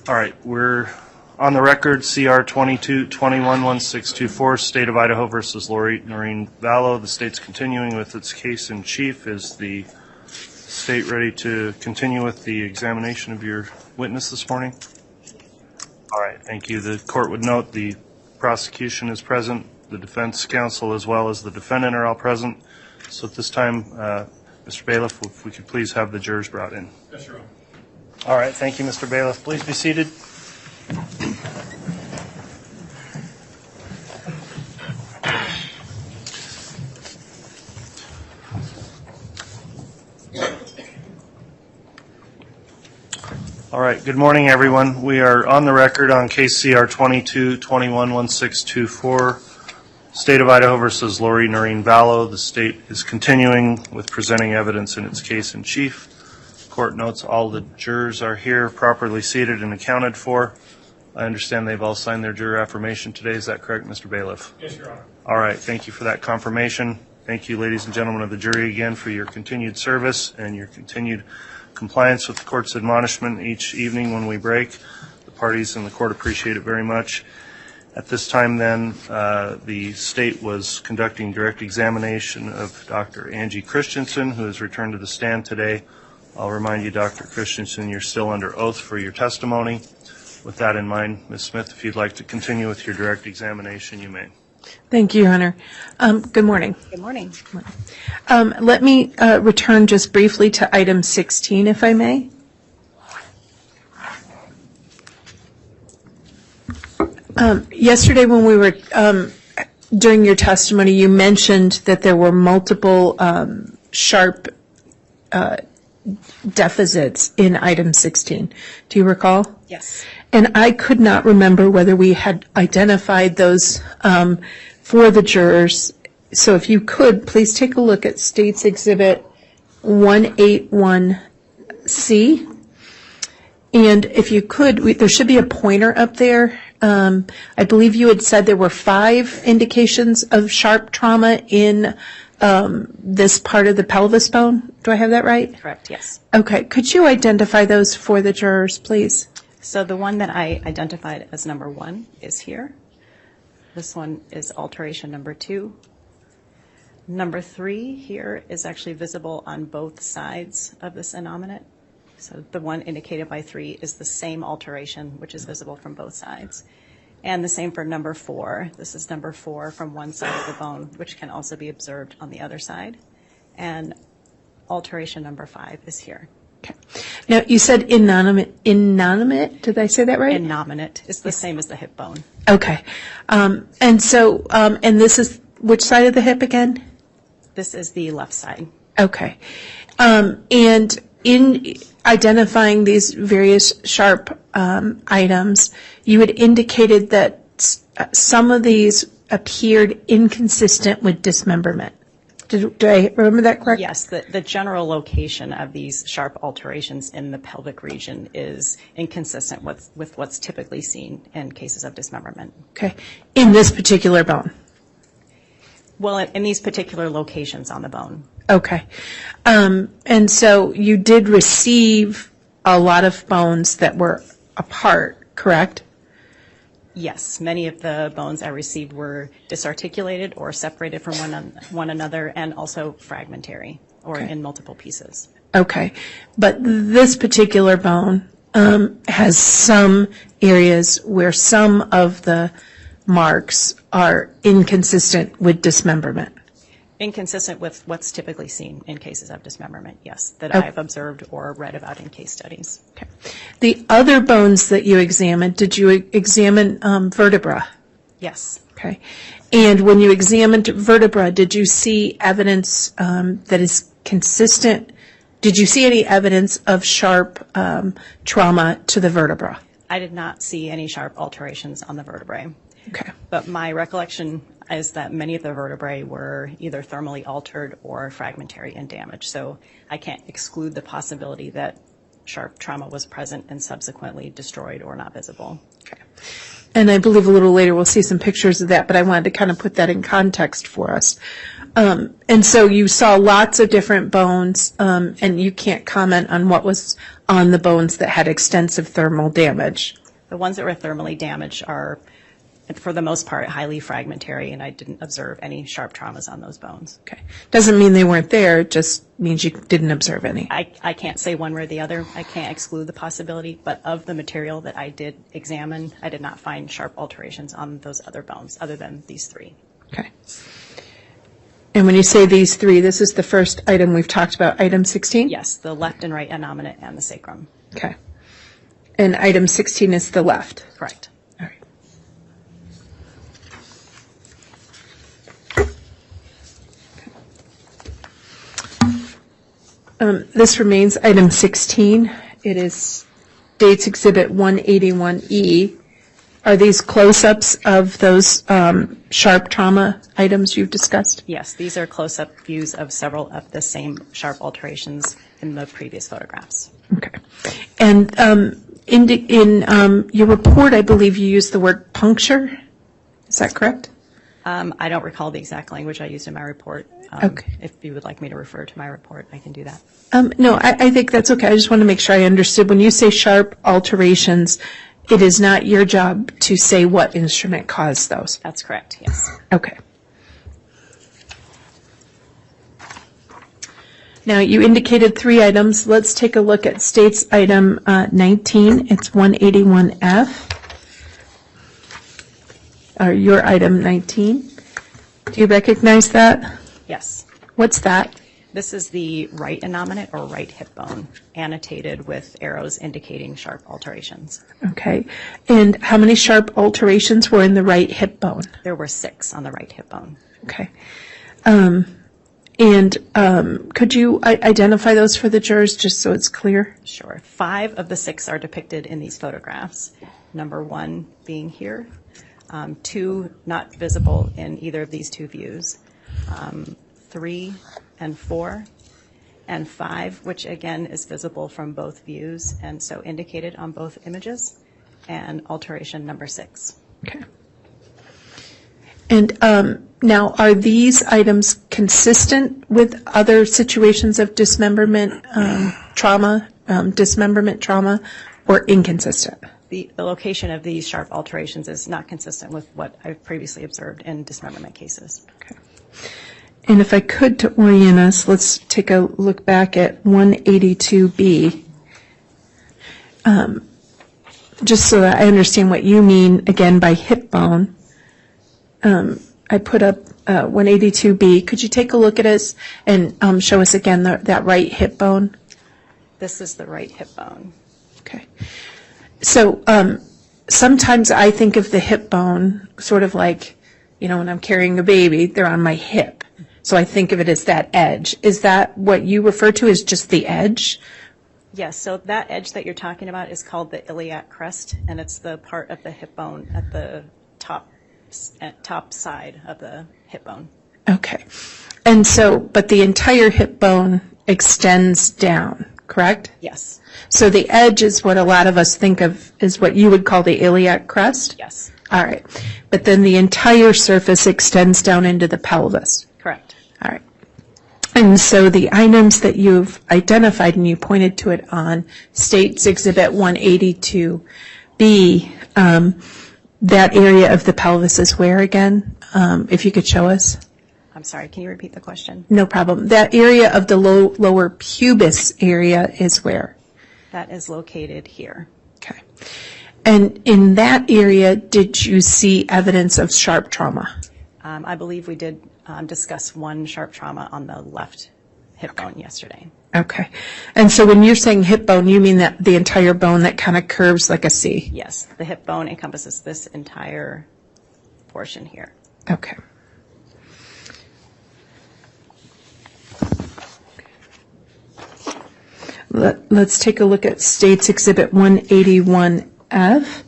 All right, we're on the record, CR 22-21-1624, State of Idaho versus Lori Noreen Vallow. The state's continuing with its case in chief. Is the state ready to continue with the examination of your witness this morning? All right, thank you. The court would note the prosecution is present, the defense counsel as well as the defendant are all present. So at this time, Mr. Bailiff, if we could please have the jurors brought in. Yes, Your Honor. All right, thank you, Mr. Bailiff. Please be seated. All right, good morning, everyone. We are on the record on case CR 22-21-1624, State of Idaho versus Lori Noreen Vallow. The state is continuing with presenting evidence in its case in chief. Court notes all the jurors are here, properly seated and accounted for. I understand they've all signed their juror affirmation today. Is that correct, Mr. Bailiff? Yes, Your Honor. All right, thank you for that confirmation. Thank you, ladies and gentlemen of the jury, again for your continued service and your continued compliance with the court's admonishment each evening when we break. The parties in the court appreciate it very much. At this time, then, the state was conducting direct examination of Dr. Angie Christensen, who has returned to the stand today. I'll remind you, Dr. Christensen, you're still under oath for your testimony. With that in mind, Ms. Smith, if you'd like to continue with your direct examination, you may. Thank you, Your Honor. Good morning. Good morning. Let me return just briefly to item 16, if I may. Yesterday when we were, during your testimony, you mentioned that there were multiple sharp deficits in item 16. Do you recall? Yes. And I could not remember whether we had identified those for the jurors. So if you could, please take a look at State's Exhibit 181C. And if you could, there should be a pointer up there. I believe you had said there were 5 indications of sharp trauma in this part of the pelvis bone. Do I have that right? Correct, yes. Okay. Could you identify those for the jurors, please? So the one that I identified as number 1 is here. This one is alteration number 2. Number 3 here is actually visible on both sides of this innominate. So the one indicated by 3 is the same alteration, which is visible from both sides. And the same for number 4. This is number 4 from one side of the bone, which can also be observed on the other side. And alteration number 5 is here. Okay. Now, you said innominate. Did I say that right? Innominate is the same as the hip bone. Okay. And this is which side of the hip again? This is the left side. Okay. And in identifying these various sharp items, you had indicated that some of these appeared inconsistent with dismemberment. Do I remember that correct? Yes, the general location of these sharp alterations in the pelvic region is inconsistent with what's typically seen in cases of dismemberment. Okay. In this particular bone? Well, in these particular locations on the bone. Okay. And so you did receive a lot of bones that were apart, correct? Yes, many of the bones I received were disarticulated or separated from one another and also fragmentary or in multiple pieces. Okay. But this particular bone has some areas where some of the marks are inconsistent with dismemberment. Inconsistent with what's typically seen in cases of dismemberment, yes, that I've observed or read about in case studies. Okay. The other bones that you examined, did you examine vertebra? Yes. Okay. And when you examined vertebra, did you see evidence that is consistent? Did you see any evidence of sharp trauma to the vertebra? I did not see any sharp alterations on the vertebrae. Okay. But my recollection is that many of the vertebrae were either thermally altered or fragmentary and damaged. So I can't exclude the possibility that sharp trauma was present and subsequently destroyed or not visible. Okay. And I believe a little later we'll see some pictures of that, but I wanted to kind of put that in context for us. And so you saw lots of different bones, and you can't comment on what was on the bones that had extensive thermal damage. The ones that were thermally damaged are, for the most part, highly fragmentary, and I didn't observe any sharp traumas on those bones. Okay. Doesn't mean they weren't there, it just means you didn't observe any. I can't say one way or the other. I can't exclude the possibility, but of the material that I did examine, I did not find sharp alterations on those other bones, other than these three. Okay. And when you say these three, this is the first item we've talked about, item 16? Yes, the left and right innominate and the sacrum. Okay. And item 16 is the left? Correct. All right. This remains item 16. It is State's Exhibit 181E. Are these close-ups of those sharp trauma items you've discussed? Yes, these are close-up views of several of the same sharp alterations in the previous photographs. Okay. And in your report, I believe you used the word puncture. Is that correct? I don't recall the exact language I used in my report. Okay. If you would like me to refer to my report, I can do that. No, I think that's okay. I just want to make sure I understood. When you say sharp alterations, it is not your job to say what instrument caused those. That's correct, yes. Okay. Now, you indicated three items. Let's take a look at State's item 19. It's 181F. Or your item 19. Do you recognize that? Yes. What's that? This is the right innominate or right hip bone, annotated with arrows indicating sharp alterations. Okay. And how many sharp alterations were in the right hip bone? There were 6 on the right hip bone. Okay. Could you identify those for the jurors just so it's clear? Sure. 5 of the 6 are depicted in these photographs. Number 1 being here. 2 not visible in either of these 2 views. 3 and 4 and 5, which again is visible from both views and so indicated on both images, and alteration number 6. Okay. And now, are these items consistent with other situations of dismemberment trauma, or inconsistent? The location of these sharp alterations is not consistent with what I've previously observed in dismemberment cases. Okay. And if I could, to orient us, let's take a look back at 182B. Just so that I understand what you mean, again, by hip bone. I put up 182B. Could you take a look at us and show us again that right hip bone? This is the right hip bone. Okay. So sometimes I think of the hip bone sort of like, when I'm carrying a baby, they're on my hip. So I think of it as that edge. Is that what you refer to as just the edge? Yes, so that edge that you're talking about is called the iliac crest, and it's the part of the hip bone at the top side of the hip bone. Okay. And so, but the entire hip bone extends down, correct? Yes. So the edge is what a lot of us think of as what you would call the iliac crest? Yes. All right. But then the entire surface extends down into the pelvis. Correct. All right. And so the items that you've identified, and you pointed to it on State's Exhibit 182B, that area of the pelvis is where again? If you could show us. I'm sorry, can you repeat the question? No problem. That area of the lower pubis area is where? That is located here. Okay. And in that area, did you see evidence of sharp trauma? I believe we did discuss one sharp trauma on the left hip bone yesterday. Okay. And so when you're saying hip bone, you mean that the entire bone that kind of curves like a C? Yes, the hip bone encompasses this entire portion here. Okay. Let's take a look at State's Exhibit 181F,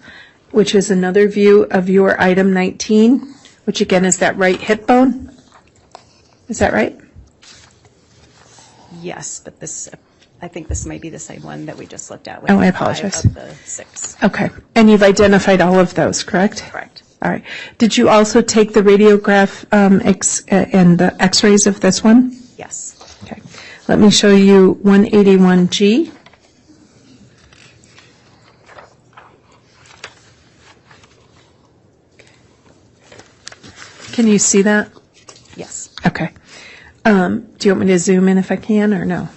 which is another view of your item 19, which again is that right hip bone. Is that right? Yes, but this I think this might be the same one that we just looked at. Oh, I 5 apologize. of the 6. Okay. And you've identified all of those, correct? Correct. All right. Did you also take the radiograph and the x-rays of this one? Yes. Okay. Let me show you 181G. Can you see that? Yes. Okay. Do you want me to zoom in if I can, or no?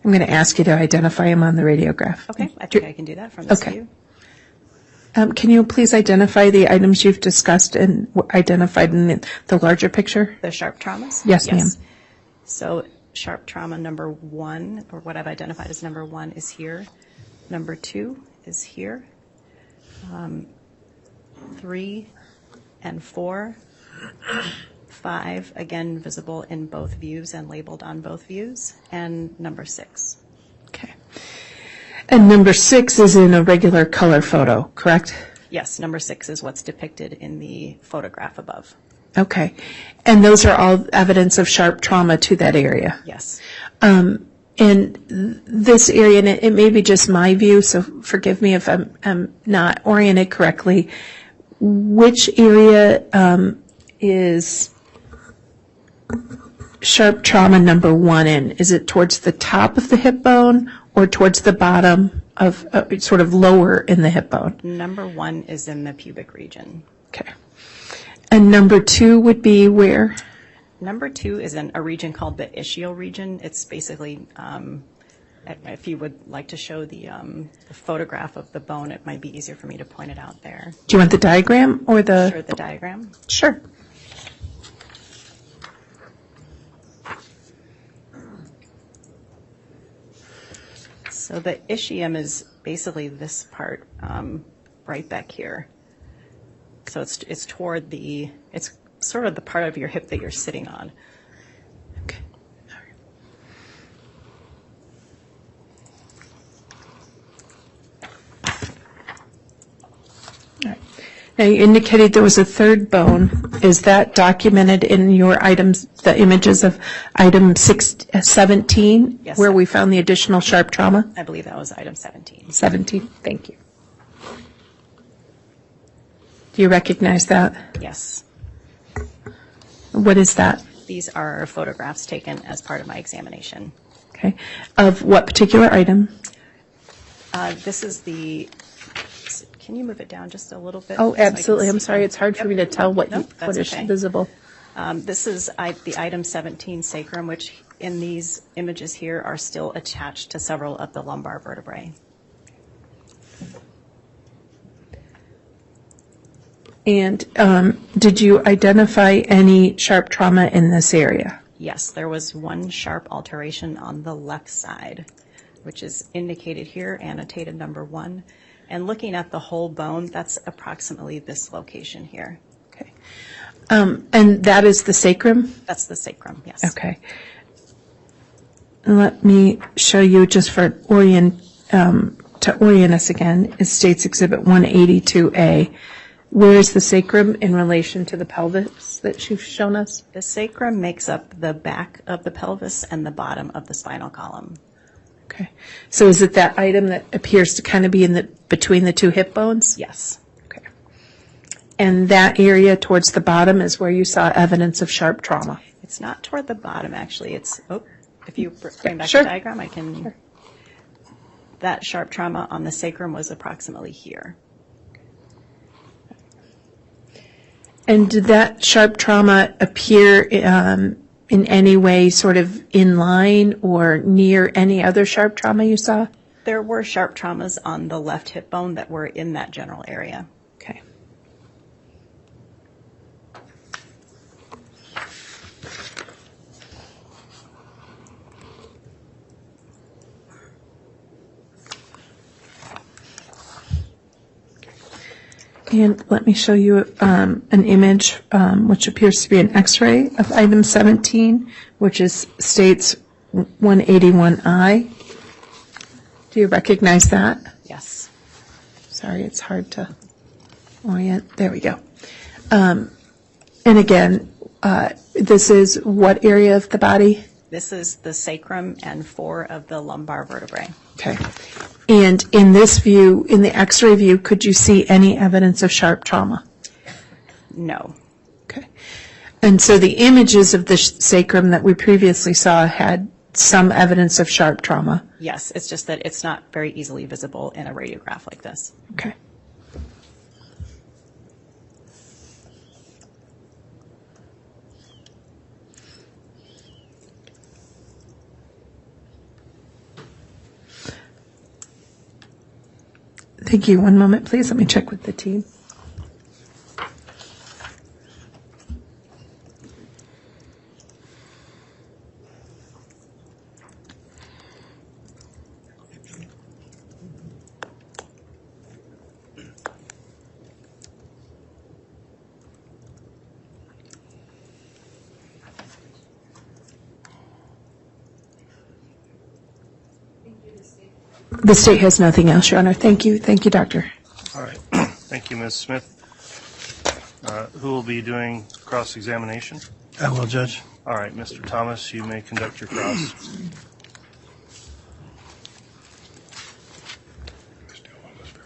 I'm going to ask you to identify them on the radiograph. Okay, I think I can do that from this Okay. view. Can you please identify the items you've discussed and identified in the larger picture? The sharp traumas? Yes, ma'am. So sharp trauma number 1, or what I've identified as number 1, is here. Number 2 is here. 3 and 4. 5, again, visible in both views and labeled on both views. And number 6. Okay. And number 6 is in a regular color photo, correct? Yes, number 6 is what's depicted in the photograph above. Okay. And those are all evidence of sharp trauma to that area? Yes. And this area, and it may be just my view, so forgive me if I'm not oriented correctly, which area is sharp trauma number 1 in? Is it towards the top of the hip bone or towards the bottom of, sort of lower in the hip bone? Number 1 is in the pubic region. Okay. And number 2 would be where? Number 2 is in a region called the ischial region. It's basically, if you would like to show the photograph of the bone, it might be easier for me to point it out there. Do you want the diagram or the? Sure, the diagram. Sure. So the ischium is basically this part right back here. So it's toward it's sort of the part of your hip that you're sitting on. Okay. All right. Now, you indicated there was a third bone. Is that documented in your items, the images of item 17? Yes. Where we found the additional sharp trauma? I believe that was item 17. 17, thank you. Do you recognize that? Yes. What is that? These are photographs taken as part of my examination. Okay. Of what particular item? This is can you move it down just a little bit? Oh, so I can absolutely. I'm see? sorry. It's hard for me to tell what That's is okay. visible. This is the item 17 sacrum, which in these images here are still attached to several of the lumbar vertebrae. And did you identify any sharp trauma in this area? Yes, there was one sharp alteration on the left side, which is indicated here, annotated number 1. And looking at the whole bone, that's approximately this location here. Okay. And that is the sacrum? That's the sacrum, yes. Okay. Let me show you just for to orient us again, is States Exhibit 182A. Where is the sacrum in relation to the pelvis that you've shown us? The sacrum makes up the back of the pelvis and the bottom of the spinal column. Okay. So is it that item that appears to kind of be between the two hip bones? Yes. Okay. And that area towards the bottom is where you saw evidence of sharp trauma? It's not toward the bottom, actually. It's, if you bring back Sure. the diagram, I can. Sure. That sharp trauma on the sacrum was approximately here. And did that sharp trauma appear in any way sort of in line or near any other sharp trauma you saw? There were sharp traumas on the left hip bone that were in that general area. Okay. And let me show you an image which appears to be an x-ray of item 17, which is states 181I. Do you recognize that? Yes. Sorry, it's hard to orient. There we go. And again, this is what area of the body? This is the sacrum and 4 of the lumbar vertebrae. Okay. And in this view, in the X-ray view, could you see any evidence of sharp trauma? No. Okay. And so the images of the sacrum that we previously saw had some evidence of sharp trauma? Yes, it's just that it's not very easily visible in a radiograph like this. Okay. Thank you. One moment, please. Let me check with the team. The state has nothing else, Your Honor. Thank you. Thank you, Doctor. All right. Thank you, Ms. Smith. Who will be doing cross-examination? I will, Judge. All right, Mr. Thomas, you may conduct your cross.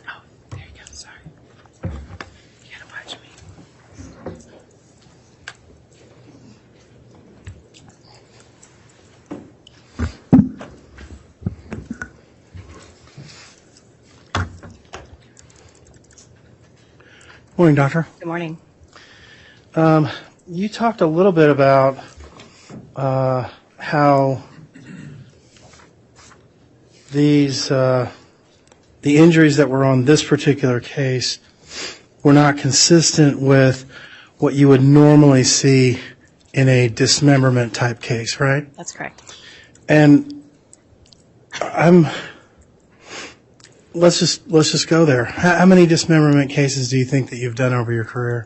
Oh, there you go. Sorry. You gotta watch me. Morning, Doctor. Good morning. You talked a little bit about how these the injuries that were on this particular case were not consistent with what you would normally see in a dismemberment type case, right? That's correct. And let's just go there. How many dismemberment cases do you think that you've done over your career?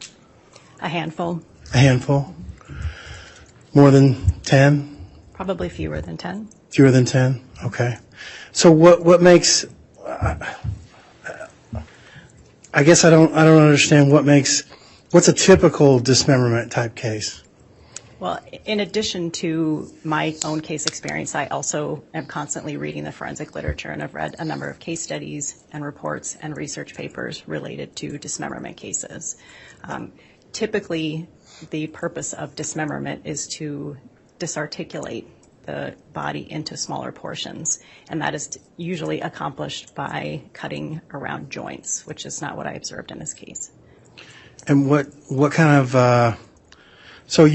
A handful. A handful? More than 10? Probably fewer than 10. Fewer than 10? Okay. So what makes, I guess I don't understand what's a typical dismemberment type case? Well, in addition to my own case experience, I also am constantly reading the forensic literature, and I've read a number of case studies and reports and research papers related to dismemberment cases. Typically, the purpose of dismemberment is to disarticulate the body into smaller portions, and that is usually accomplished by cutting around joints, which is not what I observed in this case. And what kind of, so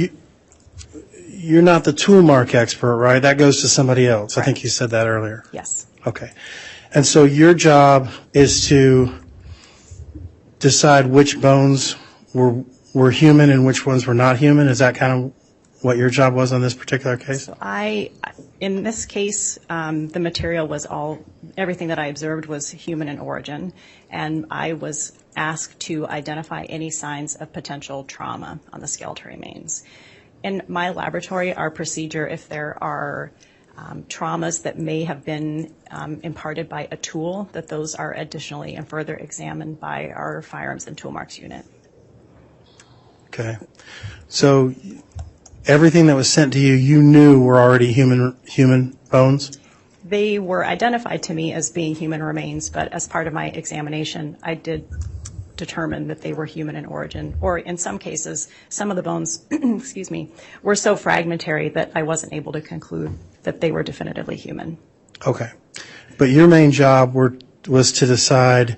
you're not the Toolmark expert, right? That goes to somebody else. Right. I think you said that earlier. Yes. Okay. And so your job is to decide which bones were human and which ones were not human? Is that kind of what your job was on this particular case? So in this case, the material was everything that I observed was human in origin, and I was asked to identify any signs of potential trauma on the skeletal remains. In my laboratory, our procedure, if there are traumas that may have been imparted by a tool, that those are additionally and further examined by our firearms and Toolmarks unit. Okay. So everything that was sent to you, you knew were already human bones? They were identified to me as being human remains, but as part of my examination, I did determine that they were human in origin, or in some cases, some of the bones, excuse me, were so fragmentary that I wasn't able to conclude that they were definitively human. Okay. But your main job was to decide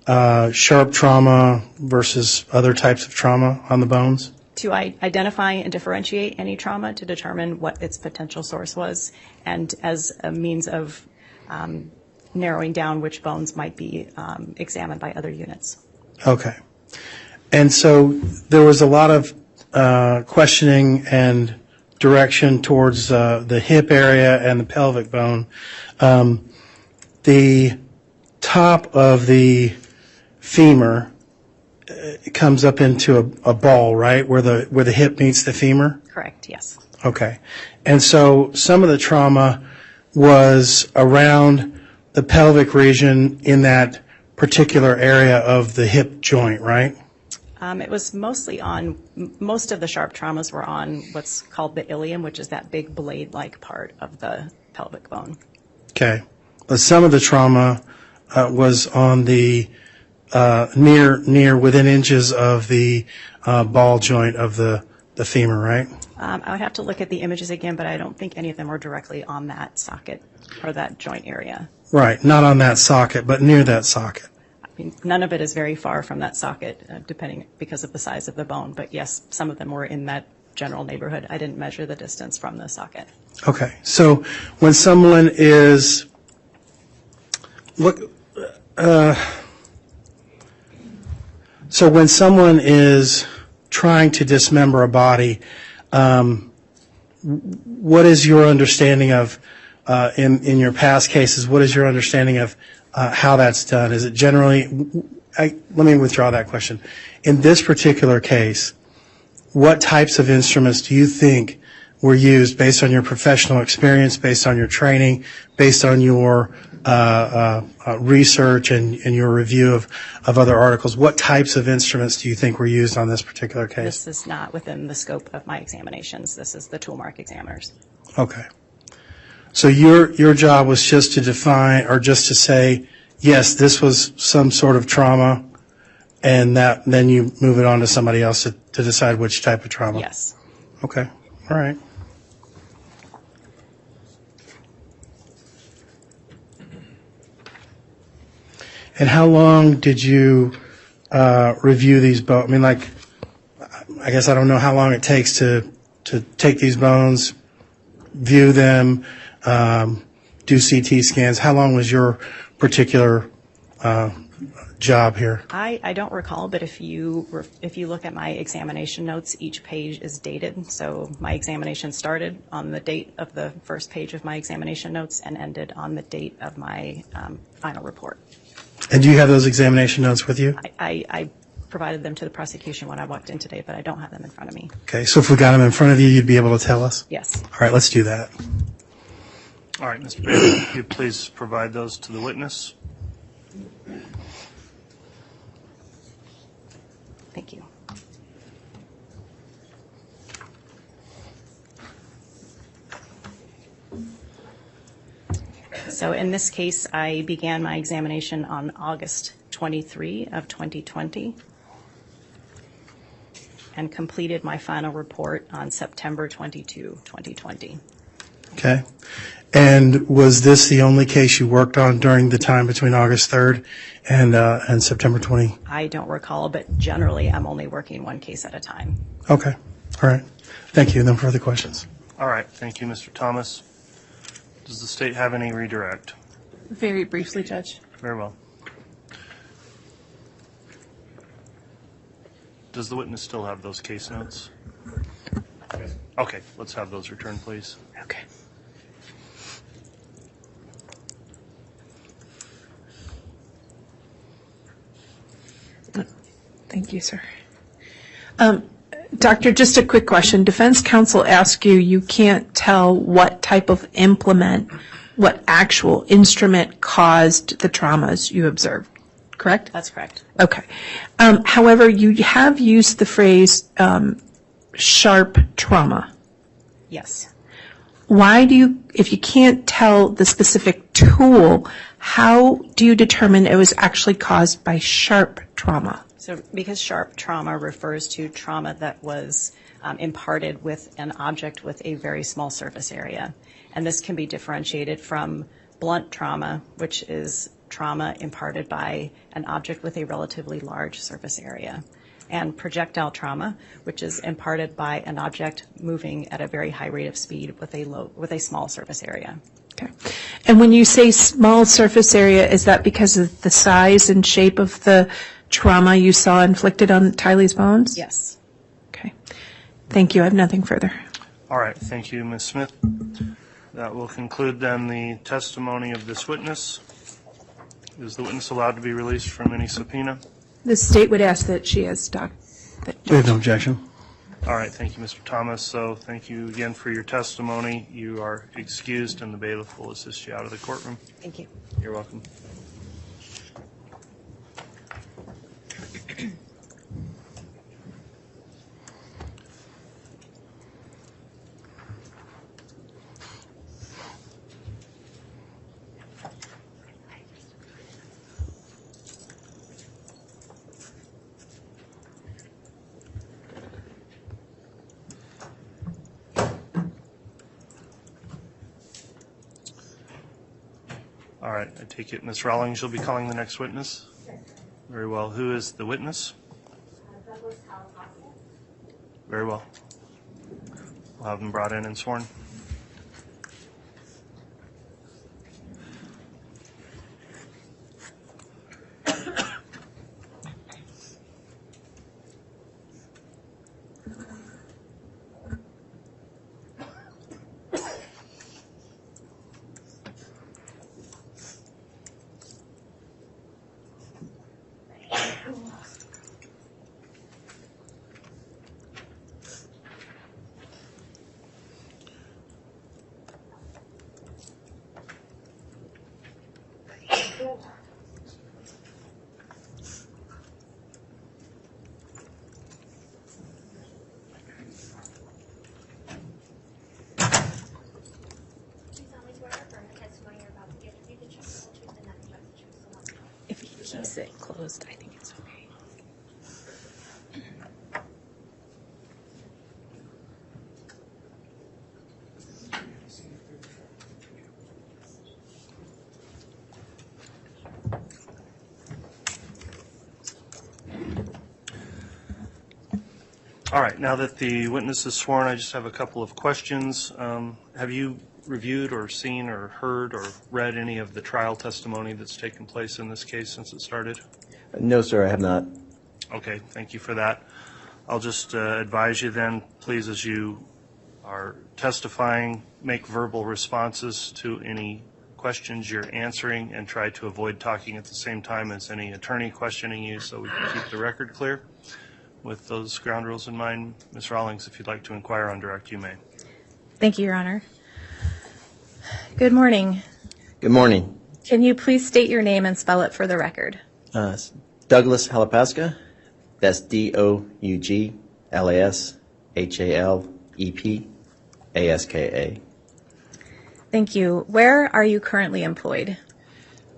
sharp trauma versus other types of trauma on the bones? To identify and differentiate any trauma to determine what its potential source was, and as a means of narrowing down which bones might be examined by other units. Okay. And so there was a lot of questioning and direction towards the hip area and the pelvic bone. The top of the femur comes up into a ball, right, where the hip meets the femur? Correct, yes. Okay. And so some of the trauma was around the pelvic region in that particular area of the hip joint, right? It was mostly on, most of the sharp traumas were on what's called the ilium, which is that big blade-like part of the pelvic bone. Okay. But some of the trauma was on the near within inches of the ball joint of the femur, right? I would have to look at the images again, but I don't think any of them were directly on that socket or that joint area. Right. Not on that socket, but near that socket. I mean, none of it is very far from that socket, because of the size of the bone. But yes, some of them were in that general neighborhood. I didn't measure the distance from the socket. Okay. So when someone is so when someone is trying to dismember a body, what is your understanding of in your past cases? What is your understanding of how that's done? Is it generally? Let me withdraw that question. In this particular case, what types of instruments do you think were used based on your professional experience, based on your training, based on your research and your review of other articles? What types of instruments do you think were used on this particular case? This is not within the scope of my examinations. This is the Toolmark examiners. Okay. So your job was just to define, or just to say, yes, this was some sort of trauma, and then you move it on to somebody else to decide which type of trauma? Yes. Okay. All right. And how long did you review these bones? I mean, like, I guess I don't know how long it takes to take these bones, view them, do CT scans. How long was your particular job here? I don't recall, but if you look at my examination notes, each page is dated. So my examination started on the date of the first page of my examination notes and ended on the date of my final report. And do you have those examination notes with you? I provided them to the prosecution when I walked in today, but I don't have them in front of me. Okay, so if we got them in front of you, you'd be able to tell us? Yes. All right, let's do that. All right, Mr. Bailey, if you please provide those to the witness. Thank you. So in this case, I began my examination on August 23 of 2020 and completed my final report on September 22, 2020. Okay. And was this the only case you worked on during the time between August 3rd and September 20? I don't recall, but generally I'm only working one case at a time. Okay. All right. Thank you. No further questions. All right, thank you, Mr. Thomas. Does the state have any redirect? Very briefly, Judge. Very well. Does the witness still have those case notes? Okay, let's have those returned, please. Okay. Thank you, sir. Doctor, just a quick question. Defense counsel asked you can't tell what type of implement, what actual instrument caused the traumas you observed, correct? That's correct. Okay. However, you have used the phrase sharp trauma. Yes. Why do you, if you can't tell the specific tool, how do you determine it was actually caused by sharp trauma? So because sharp trauma refers to trauma that was imparted with an object with a very small surface area. And this can be differentiated from blunt trauma, which is trauma imparted by an object with a relatively large surface area, and projectile trauma, which is imparted by an object moving at a very high rate of speed with a small surface area. Okay. And when you say small surface area, is that because of the size and shape of the trauma you saw inflicted on Tylee's bones? Yes. Okay. Thank you. I have nothing further. All right, thank you, Ms. Smith. That will conclude then the testimony of this witness. Is the witness allowed to be released from any subpoena? The state would ask that she has We have no objection. All right, thank you, Mr. Thomas. So thank you again for your testimony. You are excused, and the bailiff will assist you out of the courtroom. Thank you. You're welcome. All right, I take it Ms. Rawlings, you'll be calling the next witness? Very well. Who is the witness? Very well. We'll have them brought in and sworn. If he keeps it closed, I think it's okay. All right, now that the witness is sworn, I just have a couple of questions. Have you reviewed or seen or heard or read any of the trial testimony that's taken place in this case since it started? No, sir, I have not. Okay, thank you for that. I'll just advise you then, please, as you are testifying, make verbal responses to any questions you're answering and try to avoid talking at the same time as any attorney questioning you so we can keep the record clear. With those ground rules in mind, Ms. Rawlings, if you'd like to inquire on direct, you may. Thank you, Your Honor. Good morning. Good morning. Can you please state your name and spell it for the record? Douglas Halapaska. That's DOUGLASHALEPASKA. Thank you. Where are you currently employed?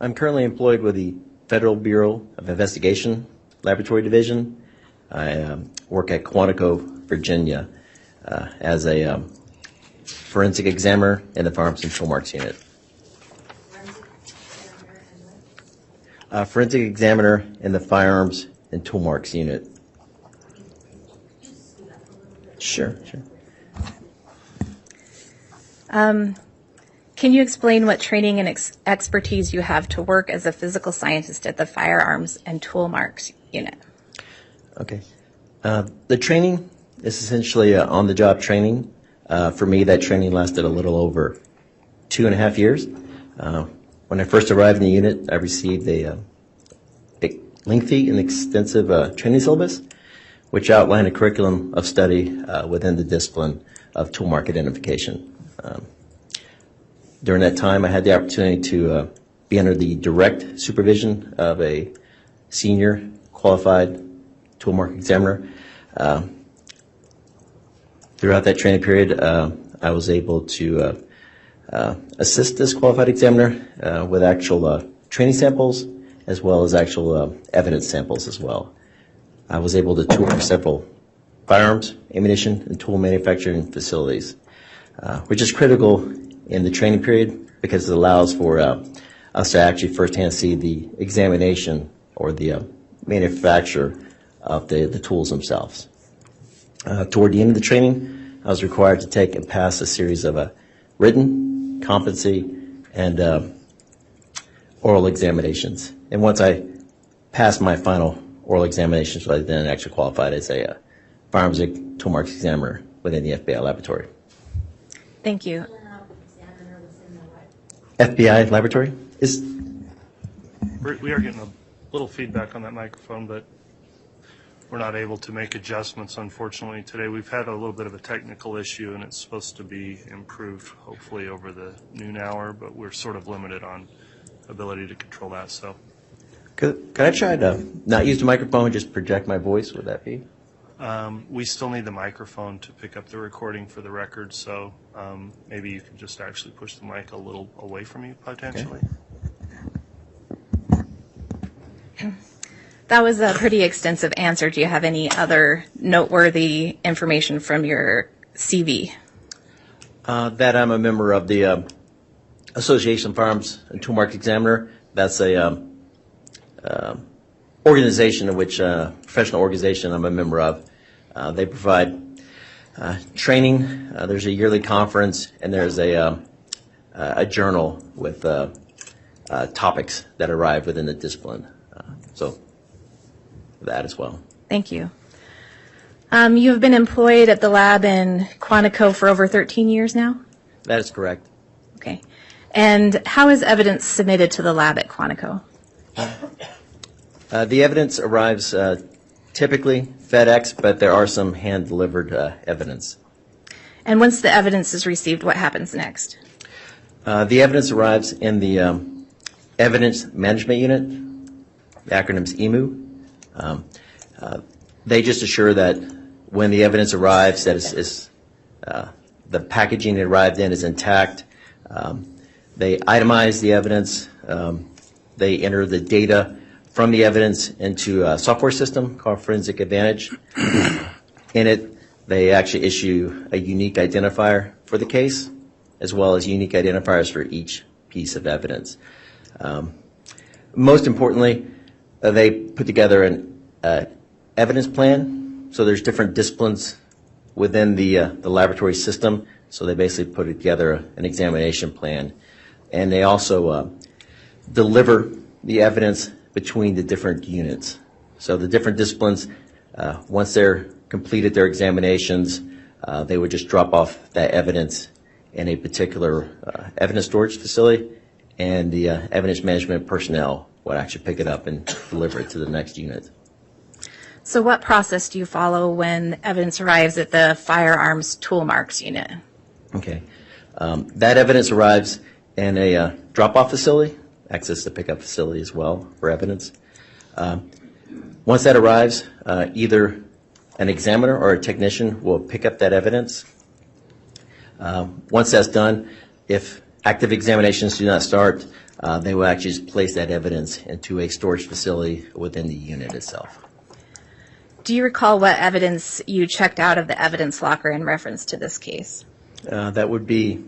I'm currently employed with the Federal Bureau of Investigation Laboratory Division. I work at Quantico, Virginia, as a forensic examiner in the Firearms and Toolmarks unit. Forensic examiner in the Firearms and Toolmarks unit. Sure. Can you explain what training and expertise you have to work as a physical scientist at the Firearms and Toolmarks unit? Okay. The training is essentially on-the-job training. For me, that training lasted a little over 2.5 years. When I first arrived in the unit, I received a lengthy and extensive training syllabus, which outlined a curriculum of study within the discipline of toolmark identification. During that time, I had the opportunity to be under the direct supervision of a senior qualified toolmark examiner. Throughout that training period, I was able to assist this qualified examiner with actual training samples as well as actual evidence samples as well. I was able to tour several firearms, ammunition, and tool manufacturing facilities, which is critical in the training period because it allows for us to actually firsthand see the examination or the manufacture of the tools themselves. Toward the end of the training, I was required to take and pass a series of written, competency, and oral examinations. And once I passed my final oral examinations, I then actually qualified as a firearms and toolmarks examiner within the FBI laboratory. Thank you. FBI laboratory is. We are getting a little feedback on that microphone, but we're not able to make adjustments, unfortunately, today. We've had a little bit of a technical issue, and it's supposed to be improved, hopefully, over the noon hour, but we're sort of limited on ability to control that. So, Could I try to not use the microphone and just project my voice? Would that be? we still need the microphone to pick up the recording for the record, so maybe you can just actually push the mic a little away from you, potentially. Okay. That was a pretty extensive answer. Do you have any other noteworthy information from your CV? That I'm a member of the Association of Firearms and Toolmark Examiner. That's a organization in which professional organization I'm a member of. They provide training. There's a yearly conference, and there's a journal with topics that arrive within the discipline. So that as well. Thank you. You have been employed at the lab in Quantico for over 13 years now? That is correct. Okay. And how is evidence submitted to the lab at Quantico? The evidence arrives typically FedEx, but there are some hand-delivered evidence. And once the evidence is received, what happens next? The evidence arrives in the Evidence Management Unit, the acronym's EMU. They just assure that when the evidence arrives, that the packaging it arrived in is intact. They itemize the evidence. They enter the data from the evidence into a software system called Forensic Advantage. In it, they actually issue a unique identifier for the case, as well as unique identifiers for each piece of evidence. Most importantly, they put together an evidence plan. So there's different disciplines within the laboratory system. So they basically put together an examination plan. And they also deliver the evidence between the different units. So the different disciplines, once they're completed their examinations, they would just drop off that evidence in a particular evidence storage facility, and the evidence management personnel would actually pick it up and deliver it to the next unit. So what process do you follow when evidence arrives at the firearms Toolmarks unit? Okay. That evidence arrives in a drop-off facility, access the pickup facility as well for evidence. Once that arrives, either an examiner or a technician will pick up that evidence. Once that's done, if active examinations do not start, they will actually just place that evidence into a storage facility within the unit itself. Do you recall what evidence you checked out of the evidence locker in reference to this case? That would be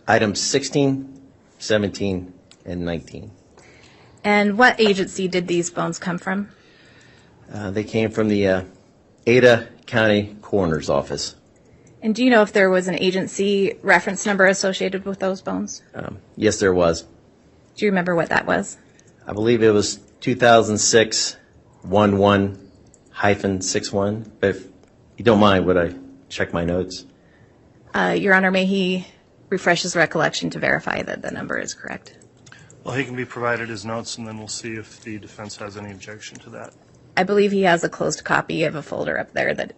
items 16, 17, and 19. And what agency did these bones come from? They came from the Ada County Coroner's Office. And do you know if there was an agency reference number associated with those bones? Yes, there was. Do you remember what that was? I believe it was 2006-11-61. But if you don't mind, would I check my notes? Your Honor, may he refresh his recollection to verify that the number is correct? Well, he can be provided his notes, and then we'll see if the defense has any objection to that. I believe he has a closed copy of a folder up there that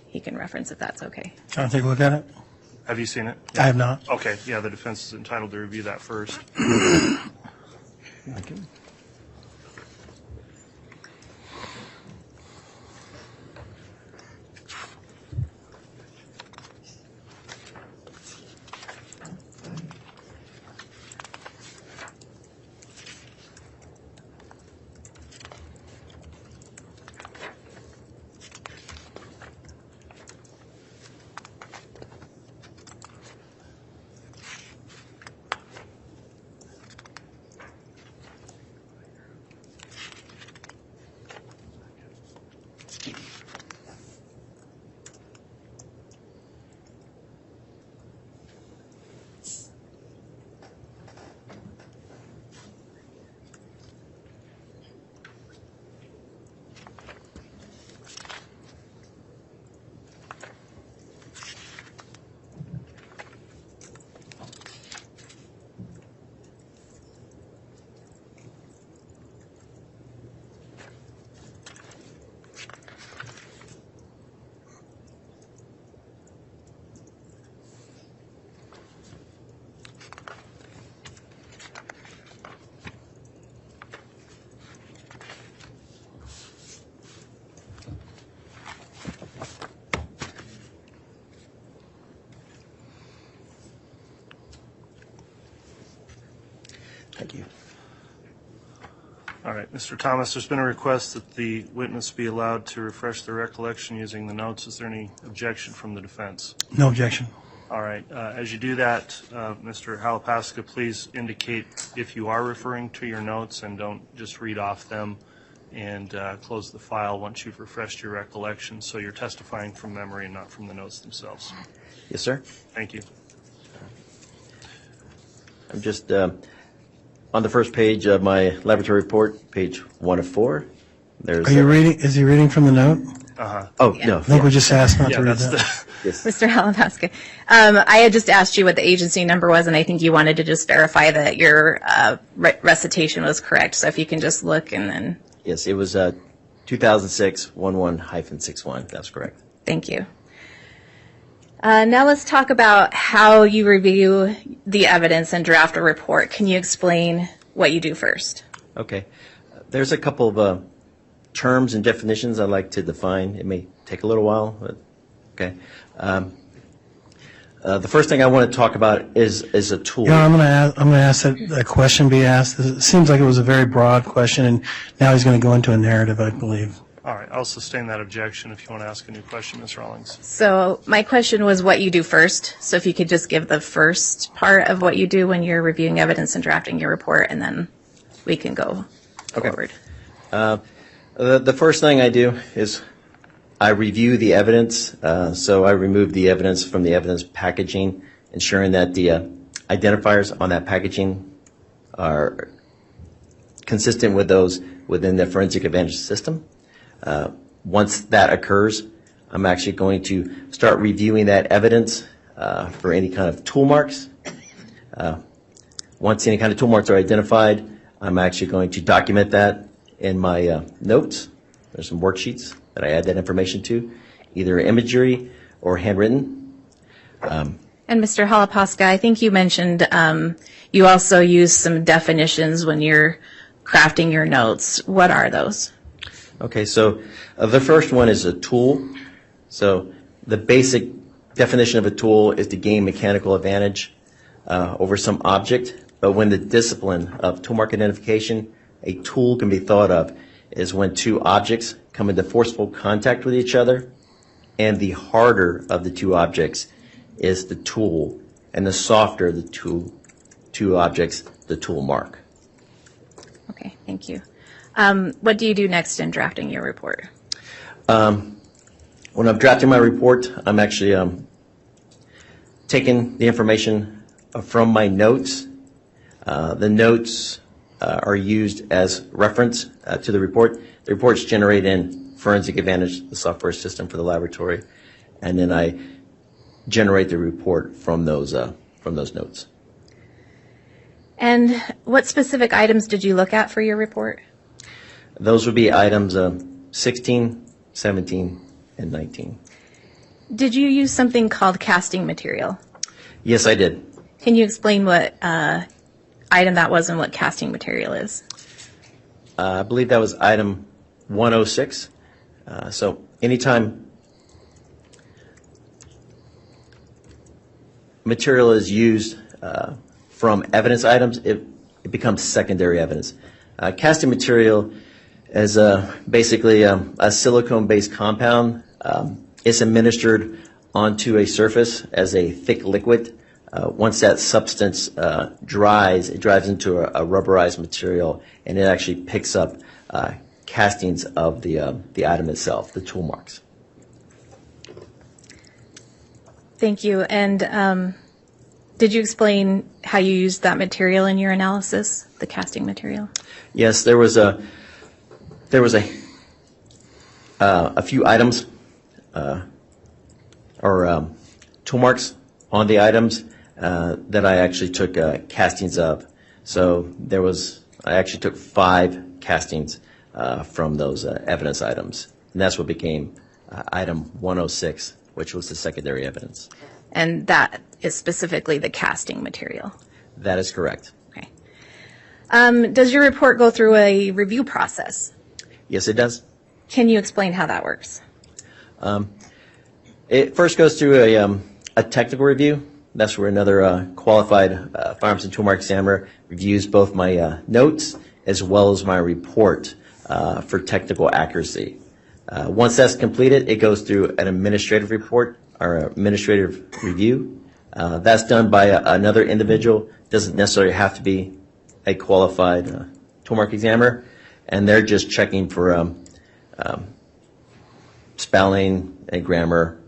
he can reference if that's okay. Can I take a look at it? Have you seen it? I have not. Okay, yeah, the defense is entitled to review that first. Okay. Thank you. All right, Mr. Thomas, there's been a request that the witness be allowed to refresh their recollection using the notes. Is there any objection from the defense? No objection. All right. As you do that, Mr. Halapaska, please indicate if you are referring to your notes and don't just read off them, and close the file once you've refreshed your recollection, so you're testifying from memory and not from the notes themselves. Yes, sir. Thank you. I'm just on the first page of my laboratory report, page 1 of 4. There's. Are you reading? Is he reading from the note? Oh, no. I think we just asked not Yeah, to read that's that. Yes. Mr. Halapaska, I had just asked you what the agency number was, and I think you wanted to just verify that your recitation was correct. So if you can just look and then. Yes, it was 2006-11-61. That's correct. Thank you. Now let's talk about how you review the evidence and draft a report. Can you explain what you do first? Okay. There's a couple of terms and definitions I'd like to define. It may take a little while, but okay. The first thing I want to talk about is a tool. I'm going to ask that a question be asked. It seems like it was a very broad question, and now he's going to go into a narrative, I believe. All right. I'll sustain that objection if you want to ask a new question, Ms. Rawlings. So my question was what you do first. So if you could just give the first part of what you do when you're reviewing evidence and drafting your report, and then we can go forward. The first thing I do is I review the evidence. So I remove the evidence from the evidence packaging, ensuring that the identifiers on that packaging are consistent with those within the forensic advantage system. Once that occurs, I'm actually going to start reviewing that evidence for any kind of tool marks. Once any kind of tool marks are identified, I'm actually going to document that in my notes. There's some worksheets that I add that information to, either imagery or handwritten. And Mr. Halapaska, I think you mentioned you also use some definitions when you're crafting your notes. What are those? Okay, so the first one is a tool. So the basic definition of a tool is to gain mechanical advantage over some object. But when the discipline of toolmark identification, a tool can be thought of is when two objects come into forceful contact with each other, and the harder of the two objects is the tool, and the softer of the two objects, the tool mark. Okay, thank you. What do you do next in drafting your report? When I'm drafting my report, I'm actually taking the information from my notes. The notes are used as reference to the report. The report's generated in Forensic Advantage, the software system for the laboratory, and then I generate the report from those notes. And what specific items did you look at for your report? Those would be items 16, 17, and 19. Did you use something called casting material? Yes, I did. Can you explain what item that was and what casting material is? I believe that was item 106. So anytime material is used from evidence items, it becomes secondary evidence. Casting material is basically a silicone-based compound. It's administered onto a surface as a thick liquid. Once that substance dries, it dries into a rubberized material, and it actually picks up castings of the item itself, the tool marks. Thank you. And did you explain how you used that material in your analysis, the casting material? Yes, there was a few items or tool marks on the items that I actually took castings of. So I actually took 5 castings from those evidence items, and that's what became item 106, which was the secondary evidence. And that is specifically the casting material. That is correct. Okay. Does your report go through a review process? Yes, it does. Can you explain how that works? It first goes through a technical review. That's where another qualified firearms and toolmark examiner reviews both my notes as well as my report for technical accuracy. Once that's completed, it goes through an administrative report or administrative review, That's done by another individual. Doesn't necessarily have to be a qualified Toolmark examiner, and they're just checking for spelling and grammar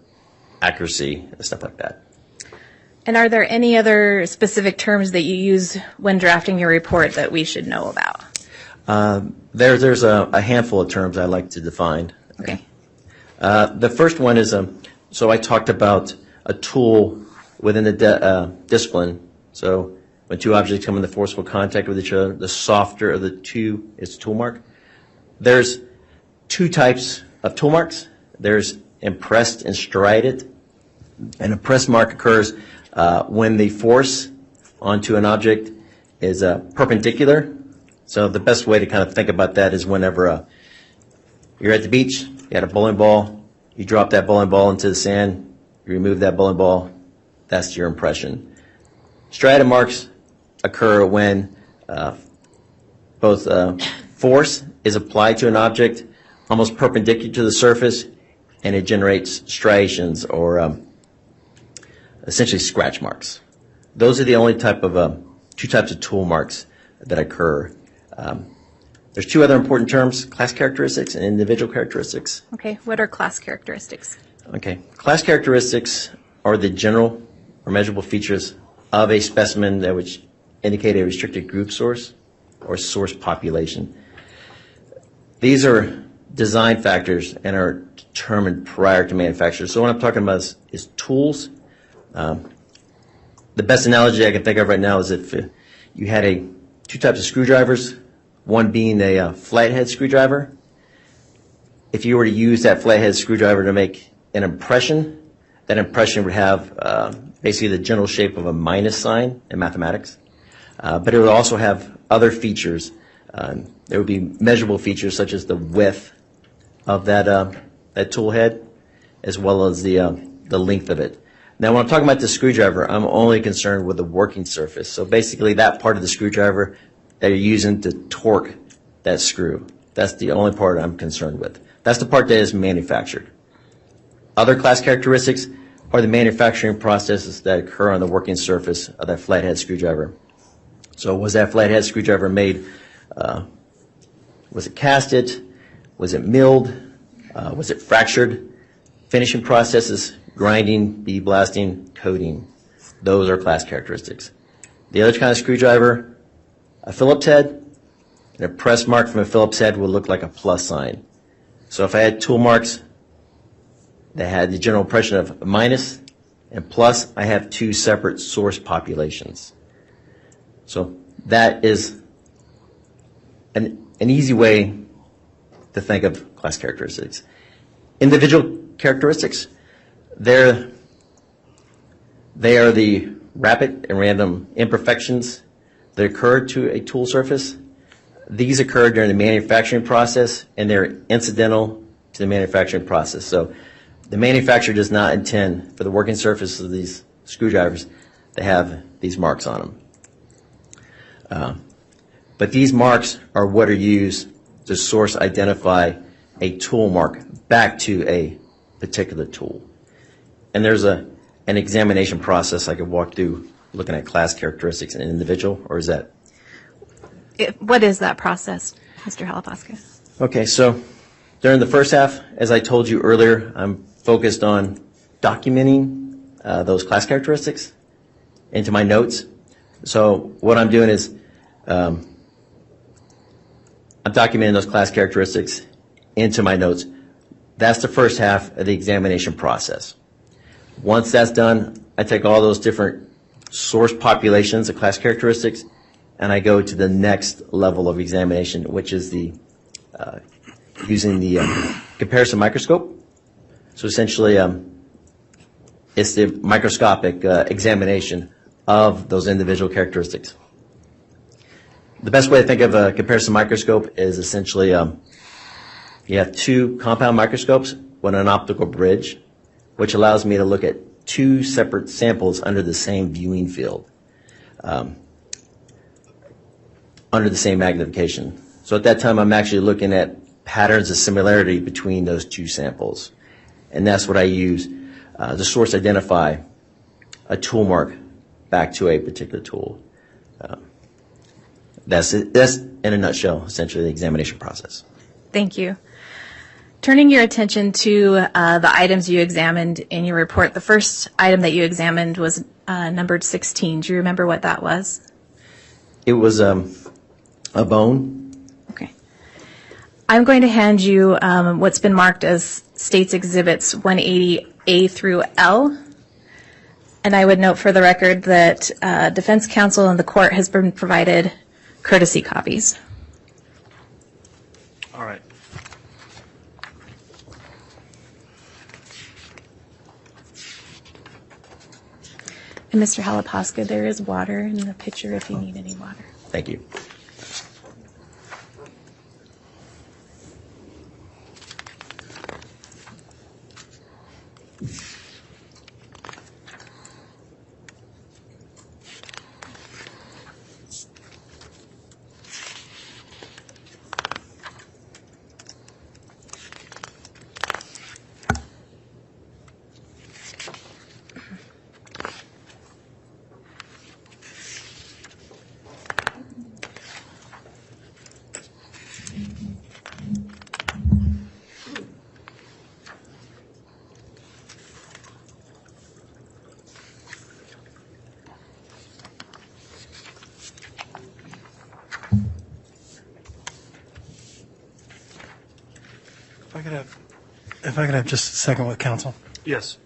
accuracy and stuff like that. And are there any other specific terms that you use when drafting your report that we should know about? There's a handful of terms I like to define. Okay. The first one is, so I talked about a tool within the discipline. So when two objects come into forcible contact with each other, the softer of the two is Toolmark. There's two types of Toolmarks. There's impressed and striated. An impressed mark occurs when the force onto an object is perpendicular. So the best way to kind of think about that is whenever you're at the beach, you had a bowling ball, you drop that bowling ball into the sand, you remove that bowling ball, that's your impression. Striated marks occur when both force is applied to an object almost perpendicular to the surface, and it generates striations or essentially scratch marks. Those are the only two types of tool marks that occur. There's two other important terms, class characteristics and individual characteristics. Okay. What are class characteristics? Okay. Class characteristics are the general or measurable features of a specimen that would indicate a restricted group source or source population. These are design factors and are determined prior to manufacture. So what I'm talking about is tools. The best analogy I can think of right now is if you had two types of screwdrivers, one being a flathead screwdriver. If you were to use that flathead screwdriver to make an impression, that impression would have basically the general shape of a minus sign in mathematics. But it would also have other features. There would be measurable features such as the width of that tool head, as well as the length of it. Now, when I'm talking about the screwdriver, I'm only concerned with the working surface. So basically, that part of the screwdriver that you're using to torque that screw, that's the only part I'm concerned with. That's the part that is manufactured. Other class characteristics are the manufacturing processes that occur on the working surface of that flathead screwdriver. So was that flathead screwdriver made, was it casted? Was it milled? Was it fractured? Finishing processes, grinding, bead blasting, coating. Those are class characteristics. The other kind of screwdriver, a Phillips head, and a press mark from a Phillips head would look like a plus sign. So if I had tool marks that had the general impression of minus and plus, I have two separate source populations. So that is an easy way to think of class characteristics. Individual characteristics, they are the rapid and random imperfections that occur to a tool surface. These occur during the manufacturing process, and they're incidental to the manufacturing process. So the manufacturer does not intend for the working surface of these screwdrivers to have these marks on them. But these marks are what are used to source identify a tool mark back to a particular tool. And there's an examination process I could walk through looking at class characteristics in an individual, or is that? What is that process, Mr. Halapaska? Okay, so during the first half, as I told you earlier, I'm focused on documenting those class characteristics into my notes. So what I'm doing is I'm documenting those class characteristics into my notes. That's the first half of the examination process. Once that's done, I take all those different source populations of class characteristics, and I go to the next level of examination, which is the using the comparison microscope. So essentially, it's the microscopic examination of those individual characteristics. The best way to think of a comparison microscope is essentially you have two compound microscopes with an optical bridge, which allows me to look at two separate samples under the same viewing field, under the same magnification. So at that time, I'm actually looking at patterns of similarity between those two samples. And that's what I use to source identify a tool mark back to a particular tool. That's in a nutshell, essentially, the examination process. Thank you. Turning your attention to the items you examined in your report, the first item that you examined was numbered 16. Do you remember what that was? It was a bone. Okay. I'm going to hand you what's been marked as States Exhibits 180A through L. And I would note for the record that defense counsel and the court has been provided courtesy copies. All right. And Mr. Halapaska, there is water in the pitcher if you need any water. Thank you. If I could have just a second with counsel. Yes.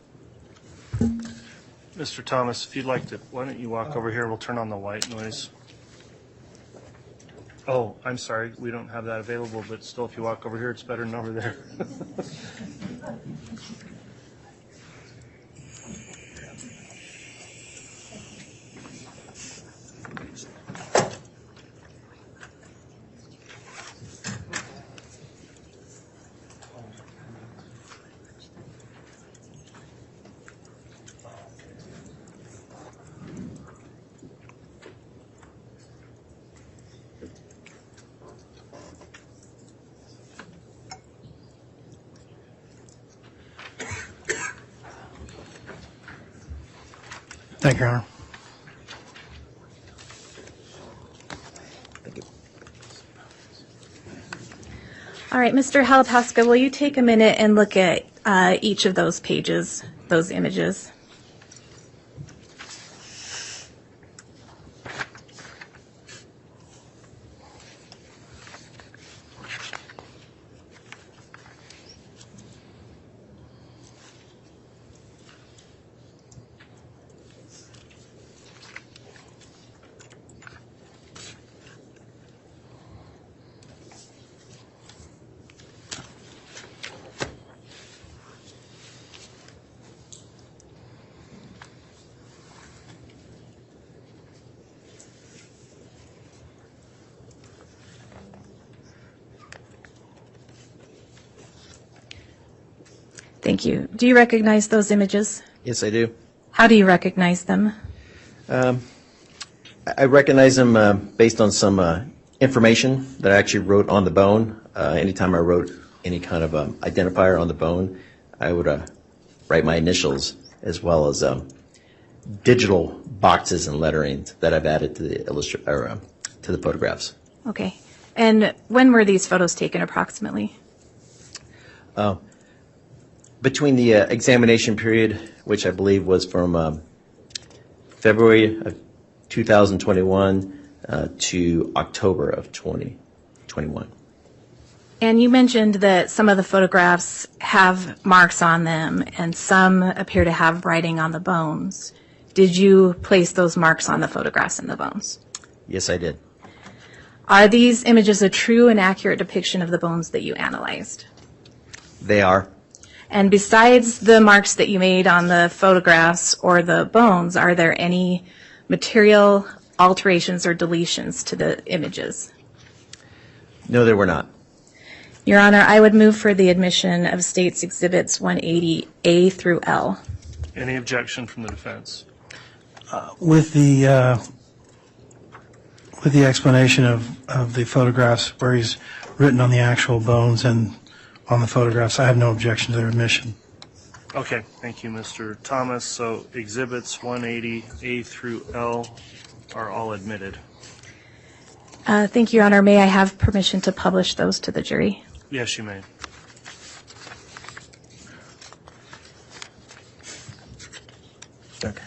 Mr. Thomas, if you'd like to, why don't you walk over here? We'll turn on the white noise. Oh, I'm sorry. We don't have that available, but still, if you walk over here, it's better than over there. Thank you, Your Honor. Thank you. All right, Mr. Halapaska, will you take a minute and look at each of those pages, those images? Thank you. Do you recognize those images? Yes, I do. How do you recognize them? I recognize them based on some information that I actually wrote on the bone. Anytime I wrote any kind of identifier on the bone, I would write my initials as well as digital boxes and lettering that I've added to the to the photographs. Okay. And when were these photos taken approximately? Between the examination period, which I believe was from February of 2021 to October of 2021. And you mentioned that some of the photographs have marks on them and some appear to have writing on the bones. Did you place those marks on the photographs and the bones? Yes, I did. Are these images a true and accurate depiction of the bones that you analyzed? They are. And besides the marks that you made on the photographs or the bones, are there any material alterations or deletions to the images? No, there were not. Your Honor, I would move for the admission of States Exhibits 180A through L. Any objection from the defense? With the explanation of the photographs where he's written on the actual bones and on the photographs, I have no objection to their admission. Okay, thank you, Mr. Thomas. So exhibits 180A through L are all admitted. Thank you, Your Honor. May I have permission to publish those to the jury? Yes, you may. Okay.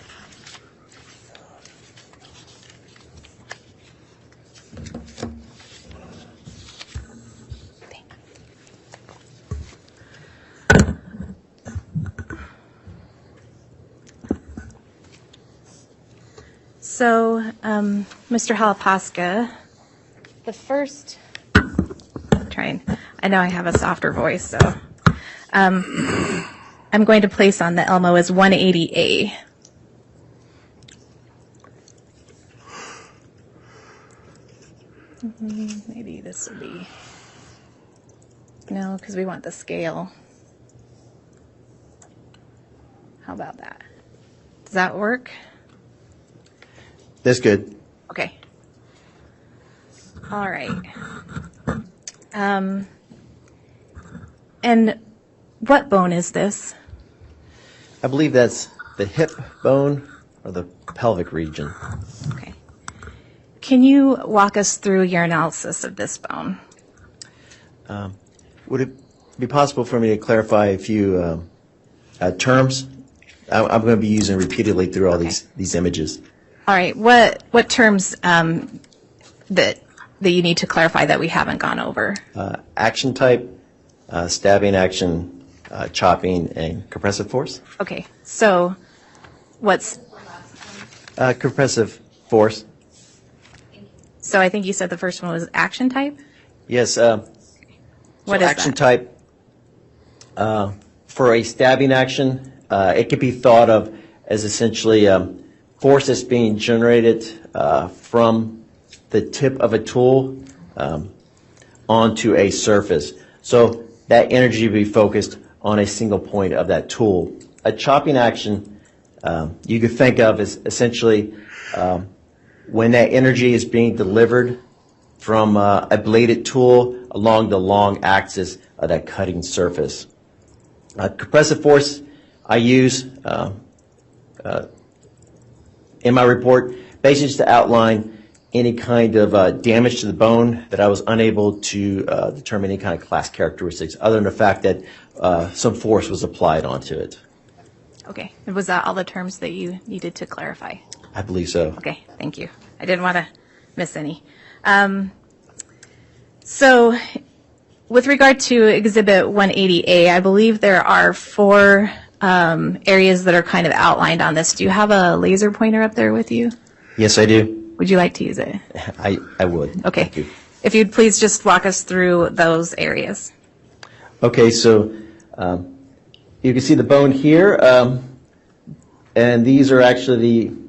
So, Mr. Halapaska, the first, I know I have a softer voice, so I'm going to place on the Elmo as 180A. Maybe this would be, no, because we want the scale. How about that? Does that work? That's good. Okay. All right. And what bone is this? I believe that's the hip bone or the pelvic region. Okay. Can you walk us through your analysis of this bone? Would it be possible for me to clarify a few terms? I'm going to be using repeatedly through all these images. All right. What terms that you need to clarify that we haven't gone over? Action type, stabbing action, chopping, and compressive force. Okay. So what's Compressive force. so I think you said the first one was action type? Yes. What is action that? type for a stabbing action, it could be thought of as essentially force that's being generated from the tip of a tool onto a surface. So that energy will be focused on a single point of that tool. A chopping action you could think of as essentially when that energy is being delivered from a bladed tool along the long axis of that cutting surface. Compressive force I use in my report basically just to outline any kind of damage to the bone that I was unable to determine any kind of class characteristics other than the fact that some force was applied onto it. Okay. And was that all the terms that you needed to clarify? I believe so. Okay, thank you. I didn't want to miss any. So with regard to Exhibit 180A, I believe there are 4 areas that are kind of outlined on this. Do you have a laser pointer up there with you? Yes, I do. Would you like to use it? I would. Okay. Thank you. If you'd please just walk us through those areas. Okay, so you can see the bone here, and these are actually the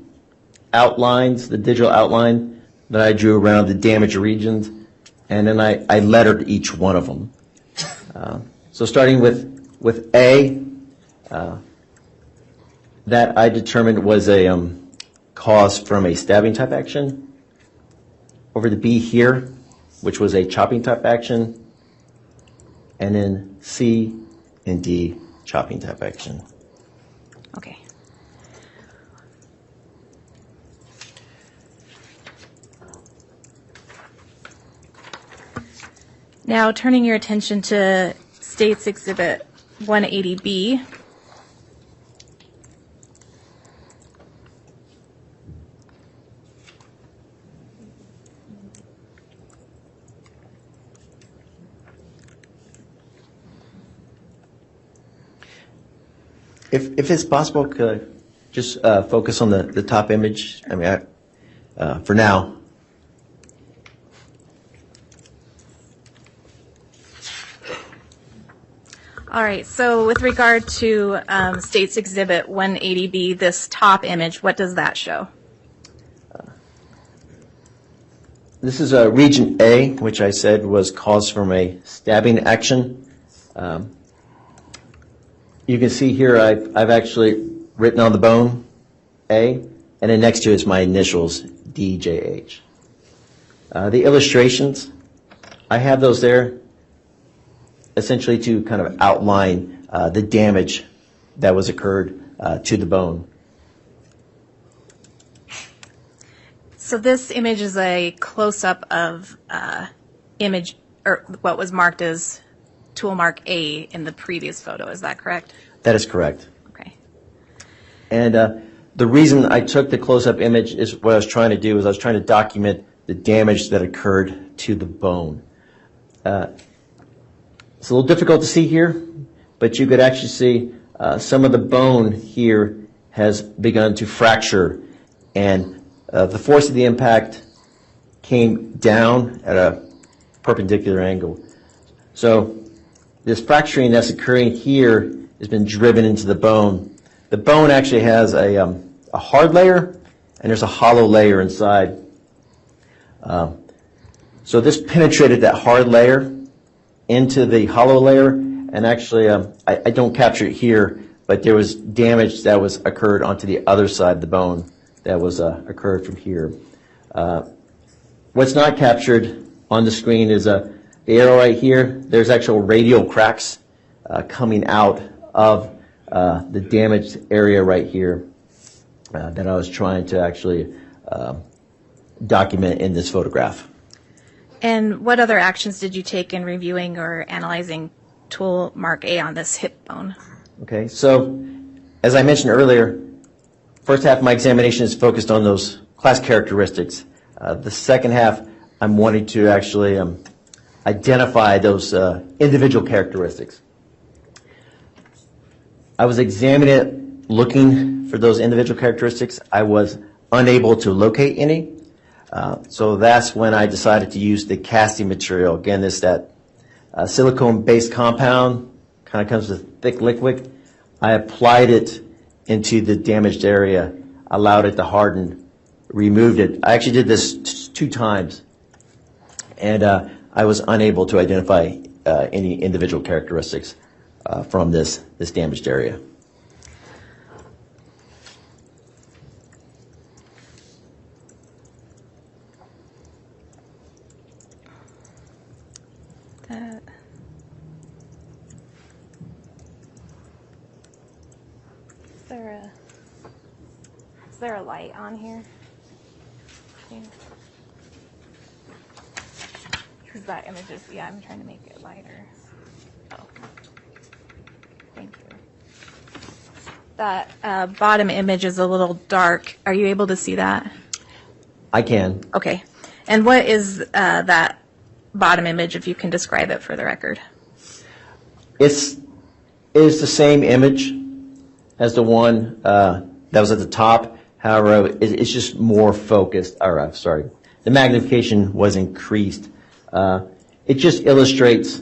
outlines, the digital outline that I drew around the damaged regions, and then I lettered each one of them. So starting with A, that I determined was a cause from a stabbing type action. Over to B here, which was a chopping type action, and then C and D, chopping type action. Okay. Now, turning your attention to State's Exhibit 180B. If it's possible, could I just focus on the top image? I mean, for now. All right, so with regard to State's Exhibit 180B, this top image, what does that show? This is Region A, which I said was caused from a stabbing action. You can see here I've actually written on the bone A, and then next to it is my initials, DJH. The illustrations, I have those there essentially to kind of outline the damage that was occurred to the bone. So this image is a close-up of image, or what was marked as Toolmark A in the previous photo. Is that correct? That is correct. Okay. And the reason I took the close-up image is what I was trying to do is I was trying to document the damage that occurred to the bone. It's a little difficult to see here, but you could actually see some of the bone here has begun to fracture, and the force of the impact came down at a perpendicular angle. So this fracturing that's occurring here has been driven into the bone. The bone actually has a hard layer, and there's a hollow layer inside. So this penetrated that hard layer into the hollow layer, and actually I don't capture it here, but there was damage that was occurred onto the other side of the bone that was occurred from here. What's not captured on the screen is the arrow right here. There's actual radial cracks coming out of the damaged area right here that I was trying to actually document in this photograph. And what other actions did you take in reviewing or analyzing Toolmark A on this hip bone? Okay, so as I mentioned earlier, first half of my examination is focused on those class characteristics. The second half, I'm wanting to actually identify those individual characteristics. I was examining it, looking for those individual characteristics. I was unable to locate any. So that's when I decided to use the casting material. Again, this that silicone-based compound, kind of comes with thick liquid. I applied it into the damaged area, allowed it to harden, removed it. I actually did this 2 times, and I was unable to identify any individual characteristics from this damaged area. Is there a light on here? Because that image is, yeah, I'm trying to make it lighter. Oh, thank you. That bottom image is a little dark. Are you able to see that? I can. Okay. And what is that bottom image, if you can describe it for the record? It's the same image as the one that was at the top. However, it's just more focused. Or, sorry, the magnification was increased. It just illustrates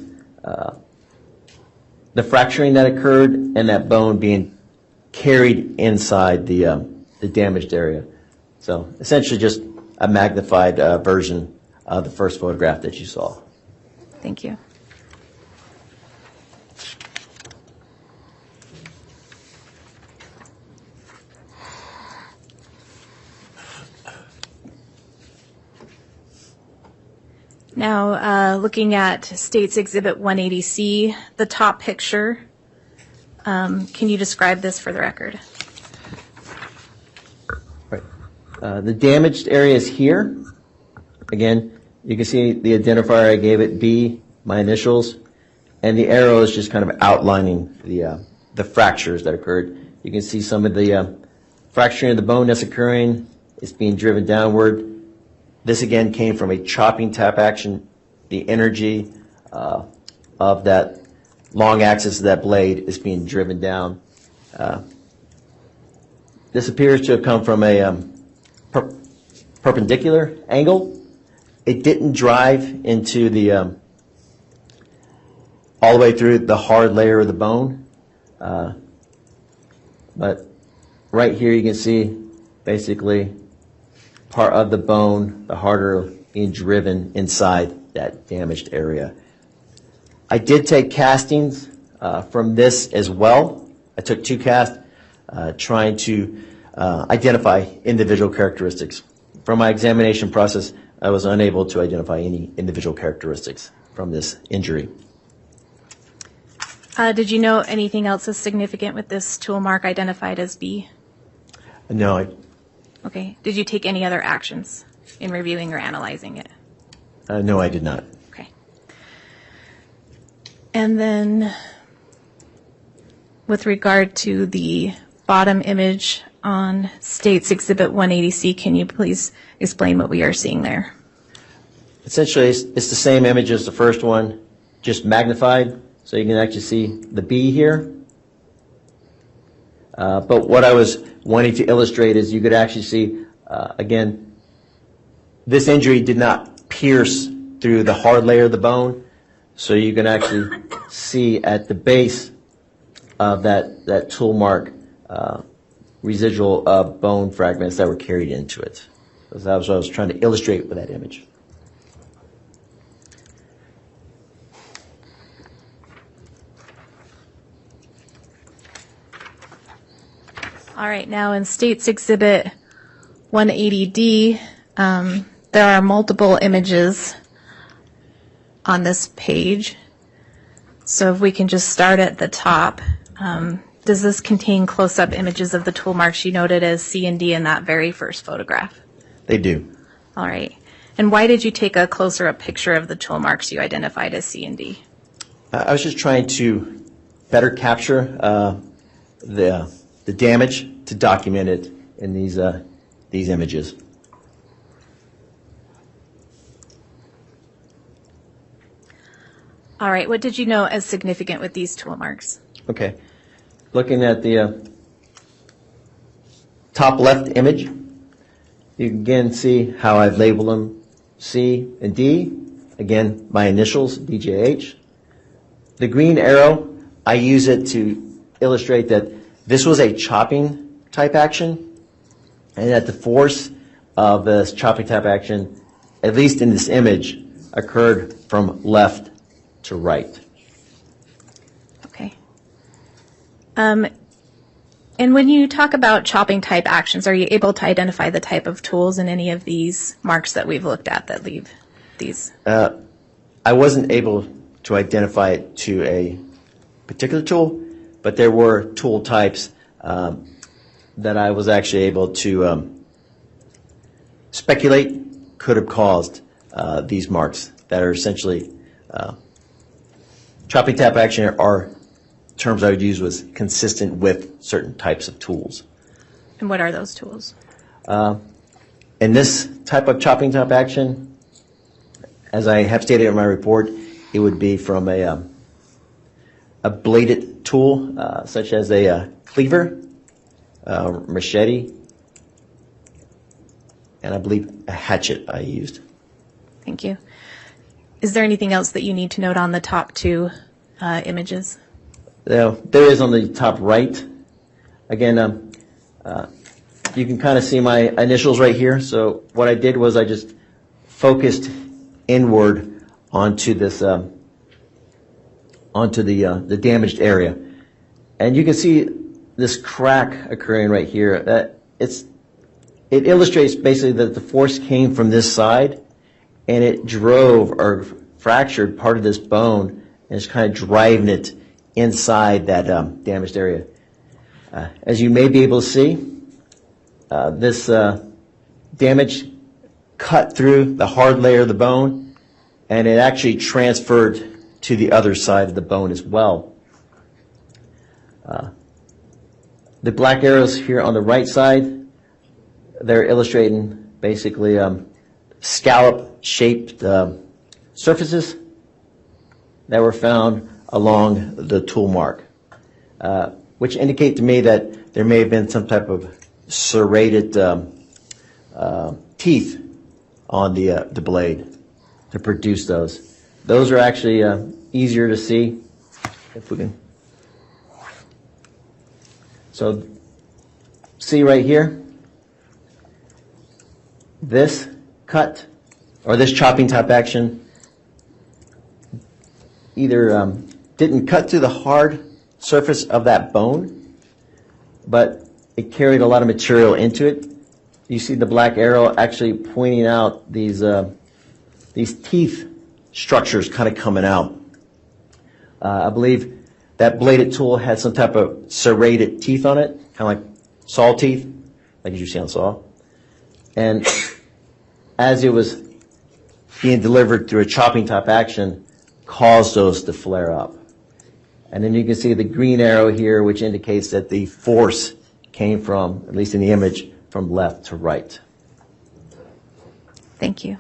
the fracturing that occurred and that bone being carried inside the damaged area. So essentially just a magnified version of the first photograph that you saw. Thank you. Now, looking at State's Exhibit 180C, the top picture, can you describe this for the record? Right. The damaged area is here. Again, you can see the identifier I gave it, B, my initials, and the arrow is just kind of outlining the fractures that occurred. You can see some of the fracturing of the bone that's occurring. It's being driven downward. This again came from a chopping tap action. The energy of that long axis of that blade is being driven down. This appears to have come from a perpendicular angle. It didn't drive into the all the way through the hard layer of the bone, but right here you can see basically part of the bone, the harder, being driven inside that damaged area. I did take castings from this as well. I took 2 casts trying to identify individual characteristics. From my examination process, I was unable to identify any individual characteristics from this injury. Did you know anything else is significant with this tool mark identified as B? No, Okay. Did you take any other actions in reviewing or analyzing it? no, I did not. Okay. And then with regard to the bottom image on State's Exhibit 180C, can you please explain what we are seeing there? Essentially, it's the same image as the first one, just magnified, so you can actually see the B here. But what I was wanting to illustrate is you could actually see, again, this injury did not pierce through the hard layer of the bone, so you can actually see at the base of that tool mark residual bone fragments that were carried into it. So that was what I was trying to illustrate with that image. All right, now in State's Exhibit 180D, there are multiple images on this page. So if we can just start at the top, does this contain close-up images of the tool marks you noted as C and D in that very first photograph? They do. All right. And why did you take a closer-up picture of the tool marks you identified as C and D? I was just trying to better capture the damage to document it in these images. All right. What did you know as significant with these tool marks? Okay. Looking at the top left image, you can again see how I've labeled them C and D. Again, my initials, DJH. The green arrow, I use it to illustrate that this was a chopping type action, and that the force of this chopping type action, at least in this image, occurred from left to right. Okay. And when you talk about chopping type actions, are you able to identify the type of tools in any of these marks that we've looked at that leave these? I wasn't able to identify it to a particular tool, but there were tool types that I was actually able to speculate could have caused these marks that are essentially chopping tap action are terms I would use was consistent with certain types of tools. And what are those tools? In this type of chopping tap action, as I have stated in my report, it would be from a bladed tool, such as a cleaver, machete, and I believe a hatchet I used. Thank you. Is there anything else that you need to note on the top two images? There is on the top right. Again, you can kind of see my initials right here. So what I did was I just focused inward onto this, onto the damaged area, and you can see this crack occurring right here. It illustrates basically that the force came from this side, and it drove or fractured part of this bone, and it's kind of driving it inside that damaged area. As you may be able to see, this damage cut through the hard layer of the bone, and it actually transferred to the other side of the bone as well. The black arrows here on the right side, they're illustrating basically scallop-shaped surfaces that were found along the tool mark, which indicate to me that there may have been some type of serrated teeth on the blade to produce those. Those are actually easier to see if we can. So see right here, this cut or this chopping type action either didn't cut through the hard surface of that bone, but it carried a lot of material into it. You see the black arrow actually pointing out these teeth structures kind of coming out. I believe that bladed tool had some type of serrated teeth on it, kind of like saw teeth, like you see on saw. And as it was being delivered through a chopping type action, caused those to flare up. And then you can see the green arrow here, which indicates that the force came from, at least in the image, from left to right. Thank you.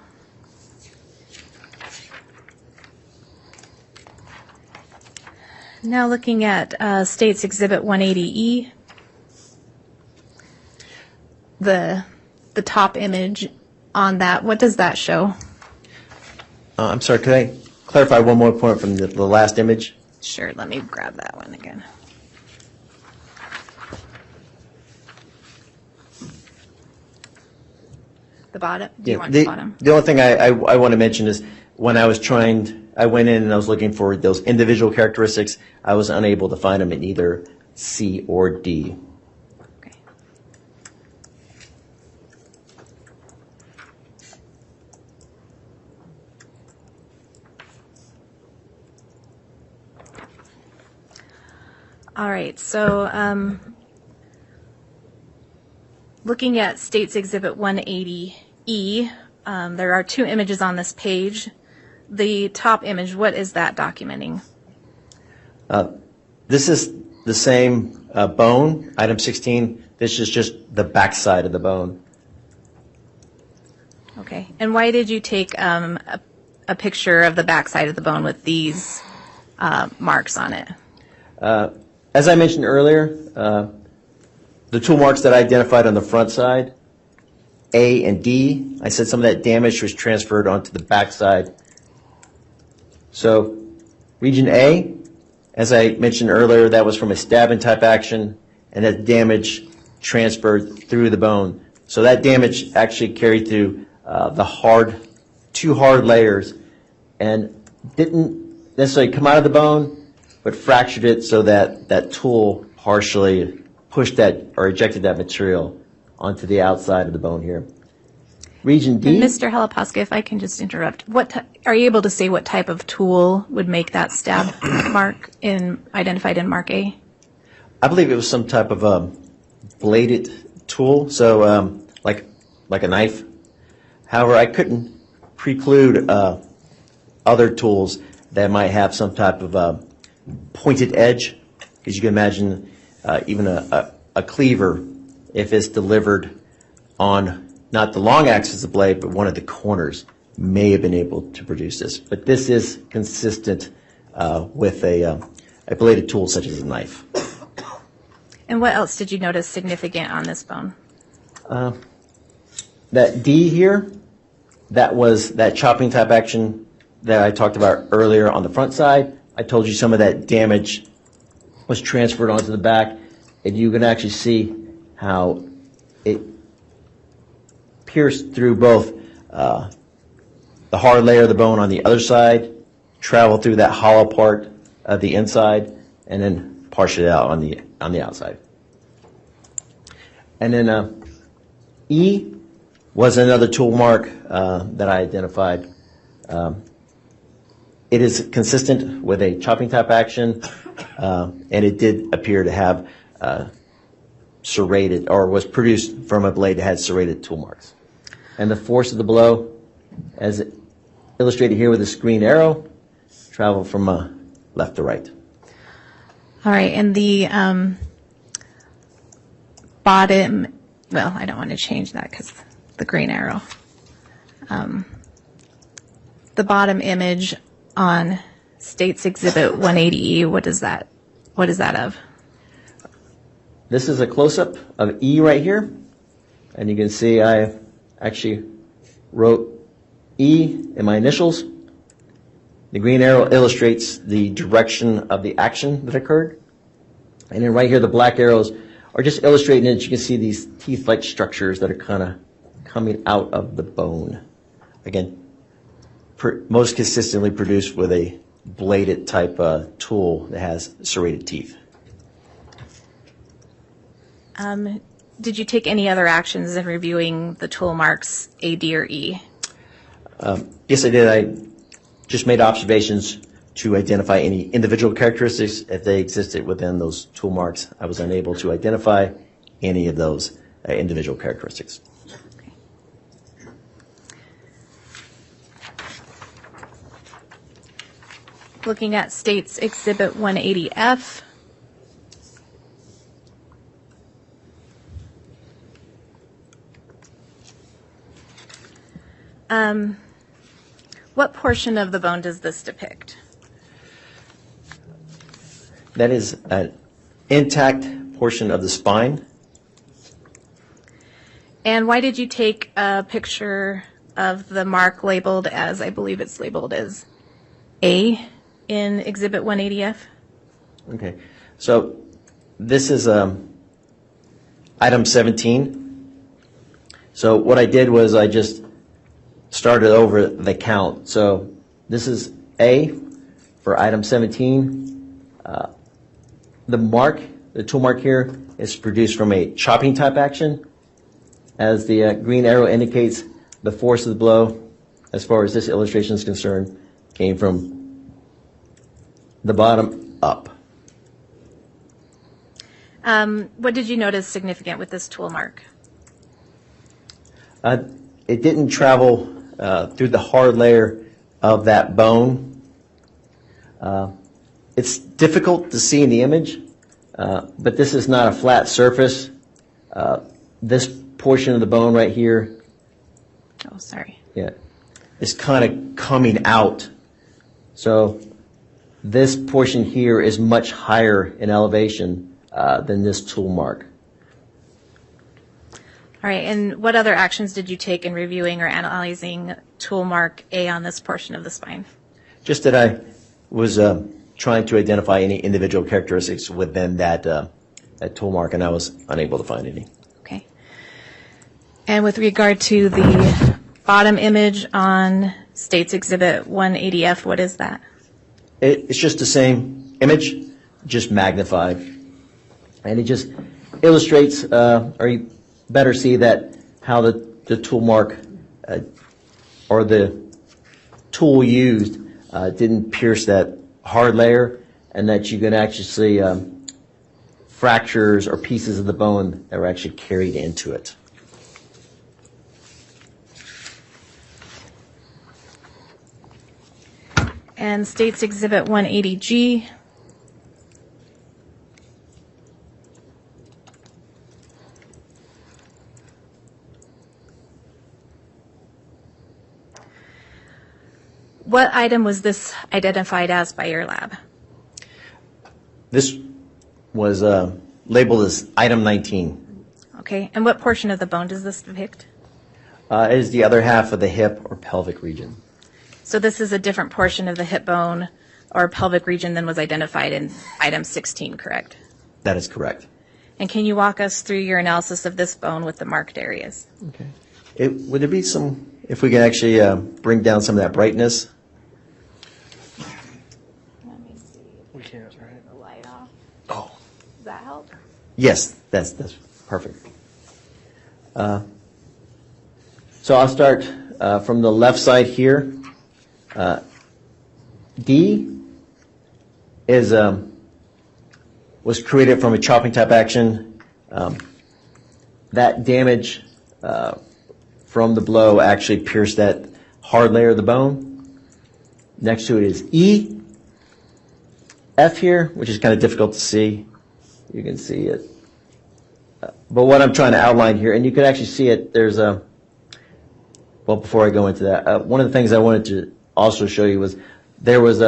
Now looking at State's Exhibit 180E, the top image on that, what does that show? I'm sorry, could I clarify one more point from the last image? Sure, let me grab that one again. The bottom? Do you want the bottom? The only thing I want to mention is when I went in and I was looking for those individual characteristics, I was unable to find them in either C or D. Okay. All right, so looking at State's Exhibit 180E, there are two images on this page. The top image, what is that documenting? This is the same bone, item 16. This is just the back side of the bone. Okay, and why did you take a picture of the back side of the bone with these marks on it? As I mentioned earlier, the tool marks that I identified on the front side, A and D, I said some of that damage was transferred onto the back side. So region A, as I mentioned earlier, that was from a stabbing type action, and that damage transferred through the bone. So that damage actually carried through the two hard layers and didn't necessarily come out of the bone, but fractured it so that that tool partially pushed that or ejected that material onto the outside of the bone here. Region D. And Mr. Helapaska, if I can just interrupt, are you able to say what type of tool would make that stab mark identified in Mark A? I believe it was some type of a bladed tool, so like a knife. However, I couldn't preclude other tools that might have some type of pointed edge, because you can imagine even a cleaver, if it's delivered on not the long axis of the blade, but one of the corners, may have been able to produce this. But this is consistent with a bladed tool such as a knife. And what else did you notice significant on this bone? That D here, that was that chopping type action that I talked about earlier on the front side. I told you some of that damage was transferred onto the back, and you can actually see how it pierced through both the hard layer of the bone on the other side, traveled through that hollow part of the inside, and then partially out on the outside. And then E was another tool mark that I identified. It is consistent with a chopping type action, and it did appear to have serrated, or was produced from a blade that had serrated tool marks. And the force of the blow, as illustrated here with this green arrow, traveled from left to right. All right, and the bottom, well, I don't want to change that because the green arrow. The bottom image on State's Exhibit 180E, what is that of? This is a close-up of E right here, and you can see I actually wrote E in my initials. The green arrow illustrates the direction of the action that occurred, and then right here the black arrows are just illustrating that you can see these teeth-like structures that are kind of coming out of the bone. Again, most consistently produced with a bladed type tool that has serrated teeth. Did you take any other actions in reviewing the tool marks A, D, or E? Yes, I did. I just made observations to identify any individual characteristics if they existed within those tool marks. I was unable to identify any of those individual characteristics. Looking at States Exhibit 180F. What portion of the bone does this depict? That is an intact portion of the spine. And why did you take a picture of the mark labeled as, I believe it's labeled as A in Exhibit 180F? Okay, so this is item 17. So what I did was I just started over the count. So this is A for item 17. The tool mark here is produced from a chopping type action. As the green arrow indicates, the force of the blow, as far as this illustration is concerned, came from the bottom up. What did you notice significant with this tool mark? It didn't travel through the hard layer of that bone. It's difficult to see in the image, but this is not a flat surface. This portion of the bone right here, Oh, sorry. yeah, is kind of coming out. So this portion here is much higher in elevation than this tool mark. All right, and what other actions did you take in reviewing or analyzing tool mark A on this portion of the spine? Just that I was trying to identify any individual characteristics within that tool mark, and I was unable to find any. Okay. And with regard to the bottom image on States Exhibit 180F, what is that? It's just the same image, just magnified. And it just illustrates, or you better see that how the tool mark or the tool used didn't pierce that hard layer, and that you can actually see fractures or pieces of the bone that were actually carried into it. And States Exhibit 180G. What item was this identified as by your lab? This was labeled as item 19. Okay, and what portion of the bone does this depict? It is the other half of the hip or pelvic region. So this is a different portion of the hip bone or pelvic region than was identified in item 16, correct? That is correct. And can you walk us through your analysis of this bone with the marked areas? Okay. Would there be some, if we can actually bring down some of that brightness? Let me see. We can't, right? The light off. Oh. Does that help? Yes, that's perfect. So I'll start from the left side here. D is was created from a chopping type action. That damage from the blow actually pierced that hard layer of the bone. Next to it is E. F here, which is kind of difficult to see. You can see it. But what I'm trying to outline here, and you can actually see it, there's a, well, before I go into that, one of the things I wanted to also show you was there was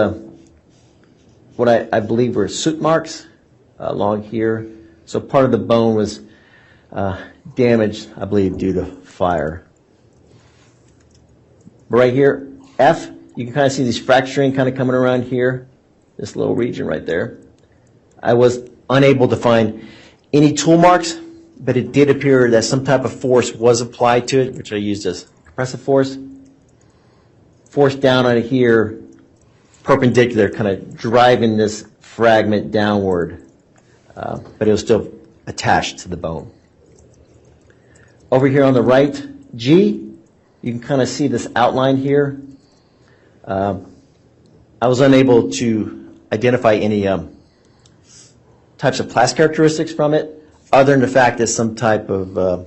what I believe were soot marks along here. So part of the bone was damaged, I believe, due to fire. But right here, F, you can kind of see these fracturing kind of coming around here, this little region right there. I was unable to find any tool marks, but it did appear that some type of force was applied to it, which I used as compressive force. Force down on it here, perpendicular, kind of driving this fragment downward, but it was still attached to the bone. Over here on the right, G, you can kind of see this outline here. I was unable to identify any types of class characteristics from it, other than the fact that some type of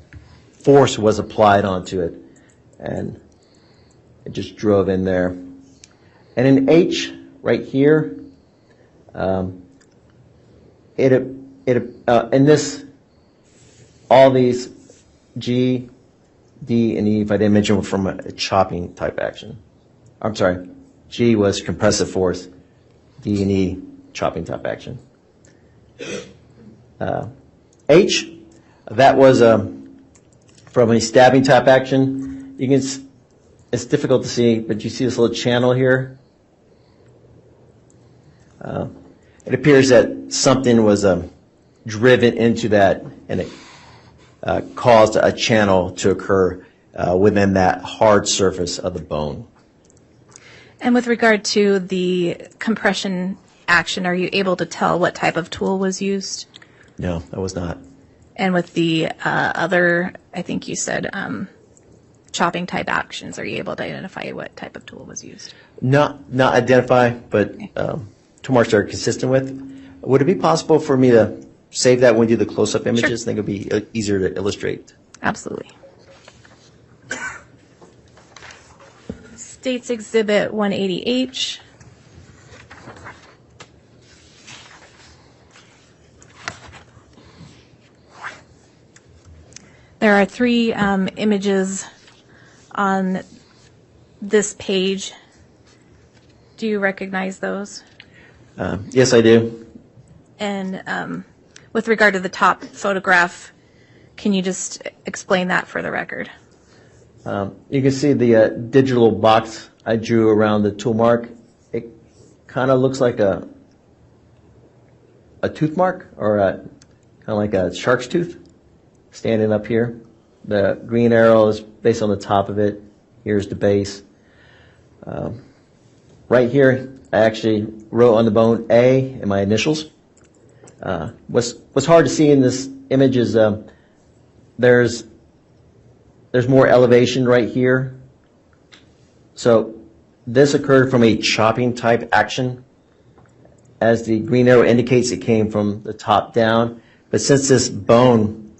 force was applied onto it, and it just drove in there. And in H, right here, in this, all these G, D, and E, if I didn't mention, were from a chopping type action. I'm sorry, G was compressive force, D and E, chopping type action. H, that was from a stabbing type action. You can, it's difficult to see, but you see this little channel here. It appears that something was driven into that, and it caused a channel to occur within that hard surface of the bone. And with regard to the compression action, are you able to tell what type of tool was used? No, I was not. And with the other, I think you said, chopping type actions, are you able to identify what type of tool was used? Not identify, but Toolmarks are consistent with. Would it be possible for me to save that when we do the close-up images? Sure. I think it would be easier to illustrate. Absolutely. States Exhibit 180H. There are 3 images on this page. Do you recognize those? Yes, I do. And with regard to the top photograph, can you just explain that for the record? You can see the digital box I drew around the Toolmark. It kind of looks like a tooth mark, or kind of like a shark's tooth standing up here. The green arrow is based on the top of it. Here's the base. Right here, I actually wrote on the bone A in my initials. What's hard to see in this image is there's more elevation right here. So this occurred from a chopping type action. As the green arrow indicates, it came from the top down. But since this bone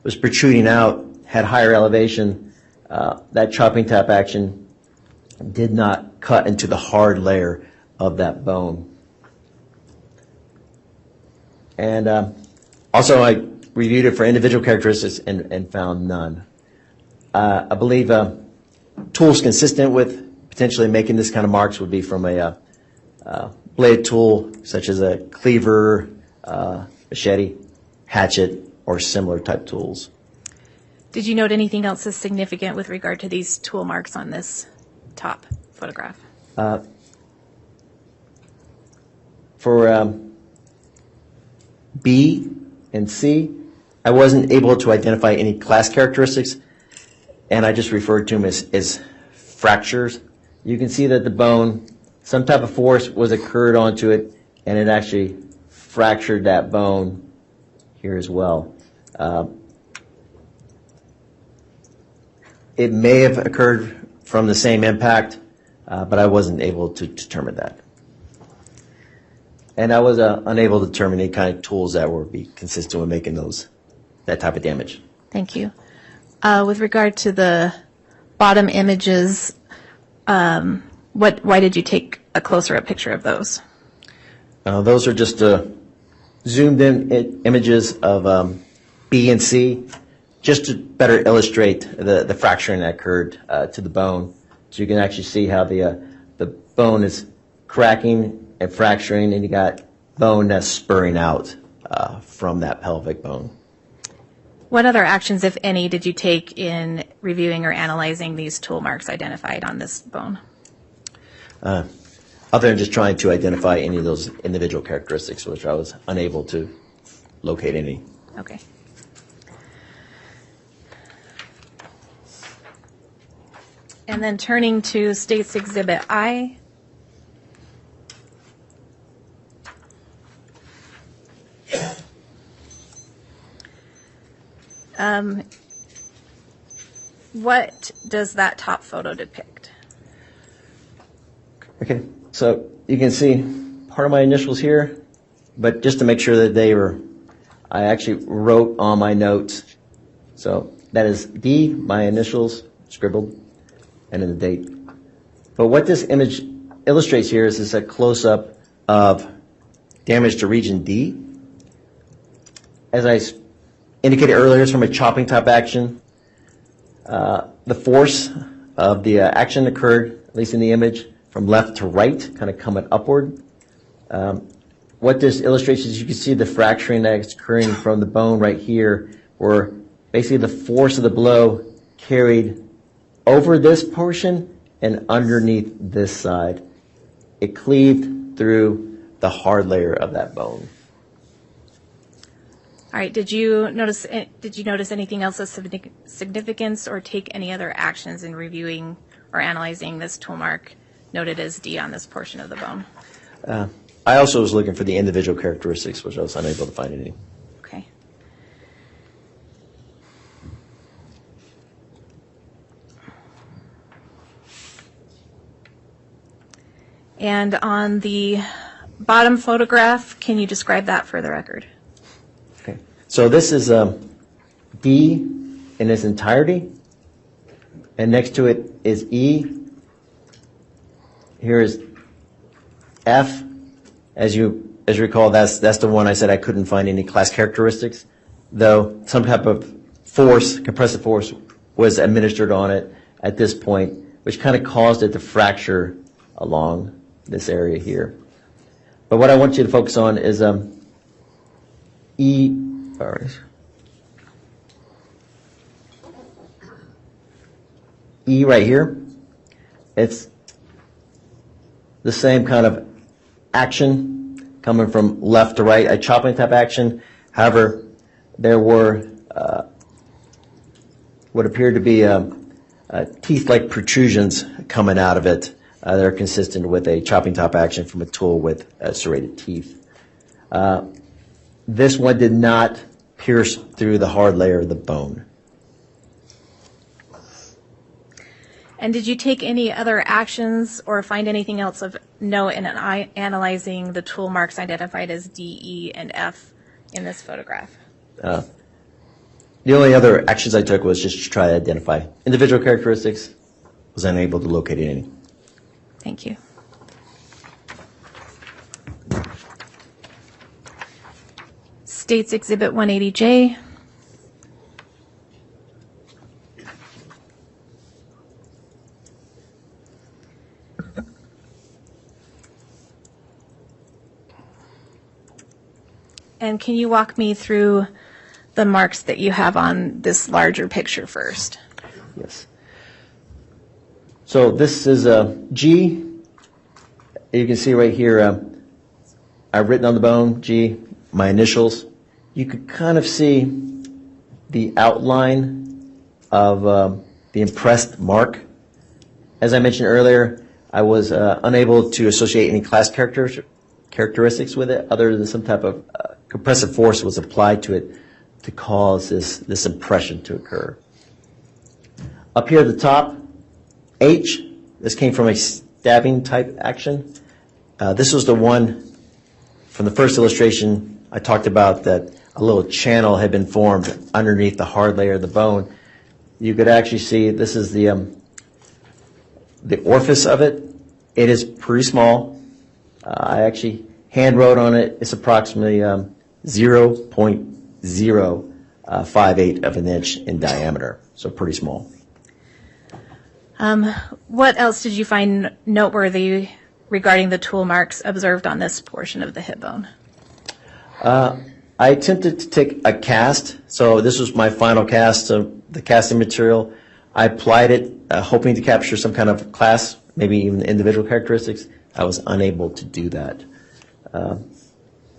was protruding out, had higher elevation, that chopping type action did not cut into the hard layer of that bone. And also, I reviewed it for individual characteristics and found none. I believe tools consistent with potentially making this kind of marks would be from a blade tool, such as a cleaver, machete, hatchet, or similar type tools. Did you note anything else as significant with regard to these tool marks on this top photograph? For B and C, I wasn't able to identify any class characteristics, and I just referred to them as fractures. You can see that the bone, some type of force was occurred onto it, and it actually fractured that bone here as well. It may have occurred from the same impact, but I wasn't able to determine that. And I was unable to determine any kind of tools that would be consistent with making that type of damage. Thank you. With regard to the bottom images, why did you take a closer-up picture of those? Those are just zoomed in images of B and C, just to better illustrate the fracturing that occurred to the bone. So you can actually see how the bone is cracking and fracturing, and you got bone that's spurring out from that pelvic bone. What other actions, if any, did you take in reviewing or analyzing these tool marks identified on this bone? Other than just trying to identify any of those individual characteristics, which I was unable to locate any. Okay. And then turning to States Exhibit I. What does that top photo depict? Okay. So you can see part of my initials here, but just to make sure that they were, I actually wrote on my notes. So that is D, my initials, scribbled, and then the date. But what this image illustrates here is a close-up of damage to region D. As I indicated earlier, it's from a chopping type action. The force of the action occurred, at least in the image, from left to right, kind of coming upward. What this illustrates is you can see the fracturing that's occurring from the bone right here, where basically the force of the blow carried over this portion and underneath this side. It cleaved through the hard layer of that bone. All right, did you notice anything else of significance or take any other actions in reviewing or analyzing this tool mark noted as D on this portion of the bone? I also was looking for the individual characteristics, which I was unable to find any. Okay. And on the bottom photograph, can you describe that for the record? Okay. So this is D in its entirety, and next to it is E. Here is F. As you recall, that's the one I said I couldn't find any class characteristics, though some type of force, compressive force, was administered on it at this point, which kind of caused it to fracture along this area here. But what I want you to focus on is E. E right here. It's the same kind of action coming from left to right, a chopping type action. However, there were what appeared to be teeth-like protrusions coming out of it that are consistent with a chopping type action from a tool with serrated teeth. This one did not pierce through the hard layer of the bone. And did you take any other actions or find anything else of note in analyzing the tool marks identified as D, E, and F in this photograph? The only other actions I took was just to try to identify individual characteristics. Was unable to locate any. Thank you. States Exhibit 180J. And can you walk me through the marks that you have on this larger picture first? Yes. So this is a G. You can see right here, I've written on the bone, G, my initials. You could kind of see the outline of the impressed mark. As I mentioned earlier, I was unable to associate any class characteristics with it other than some type of compressive force was applied to it to cause this impression to occur. Up here at the top, H, this came from a stabbing type action. This was the one from the first illustration I talked about that a little channel had been formed underneath the hard layer of the bone. You could actually see this is the orifice of it. It is pretty small. I actually hand wrote on it. It's approximately 0.058 of an inch in diameter, so pretty small. What else did you find noteworthy regarding the tool marks observed on this portion of the hip bone? I attempted to take a cast, so this was my final cast of the casting material. I applied it, hoping to capture some kind of class, maybe even individual characteristics. I was unable to do that.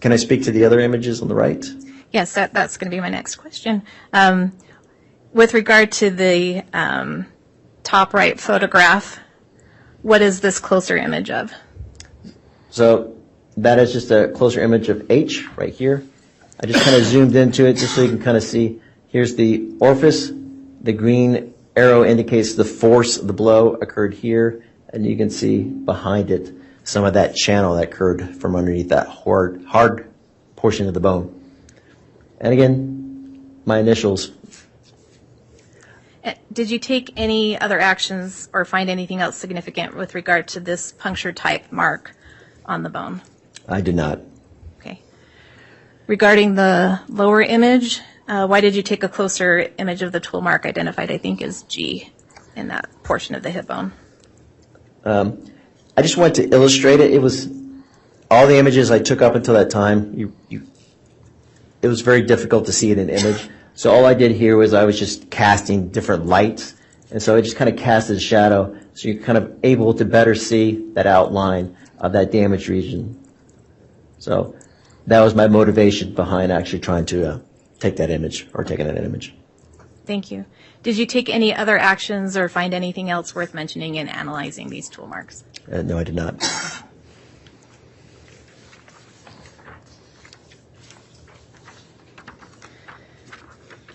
Can I speak to the other images on the right? Yes, that's going to be my next question. With regard to the top right photograph, what is this closer image of? So that is just a closer image of H right here. I just kind of zoomed into it just so you can kind of see. Here's the orifice. The green arrow indicates the force of the blow occurred here, and you can see behind it some of that channel that occurred from underneath that hard portion of the bone. And again, my initials. Did you take any other actions or find anything else significant with regard to this puncture type mark on the bone? I did not. Okay. Regarding the lower image, why did you take a closer image of the tool mark identified, I think, as G in that portion of the hip bone? I just wanted to illustrate it. It was all the images I took up until that time. It was very difficult to see it in image. So all I did here was I was just casting different lights. And so I just kind of casted a shadow so you're kind of able to better see that outline of that damaged region. So that was my motivation behind actually trying to take that image or taking that image. Thank you. Did you take any other actions or find anything else worth mentioning in analyzing these tool marks? No, I did not.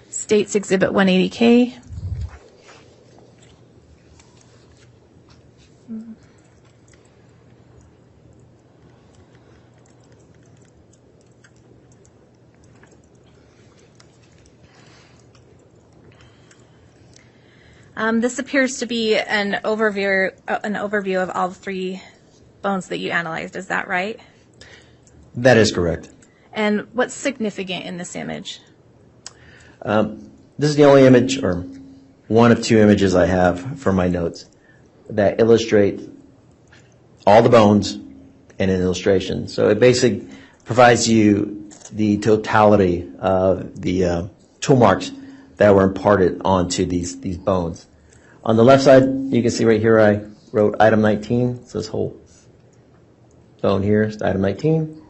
States Exhibit 180K. This appears to be an overview of all three bones that you analyzed. Is that right? That is correct. And what's significant in this image? This is the only image, or one of two images I have for my notes that illustrate all the bones in an illustration. So it basically provides you the totality of the tool marks that were imparted onto these bones. On the left side, you can see right here I wrote item 19. So this whole bone here is item 19.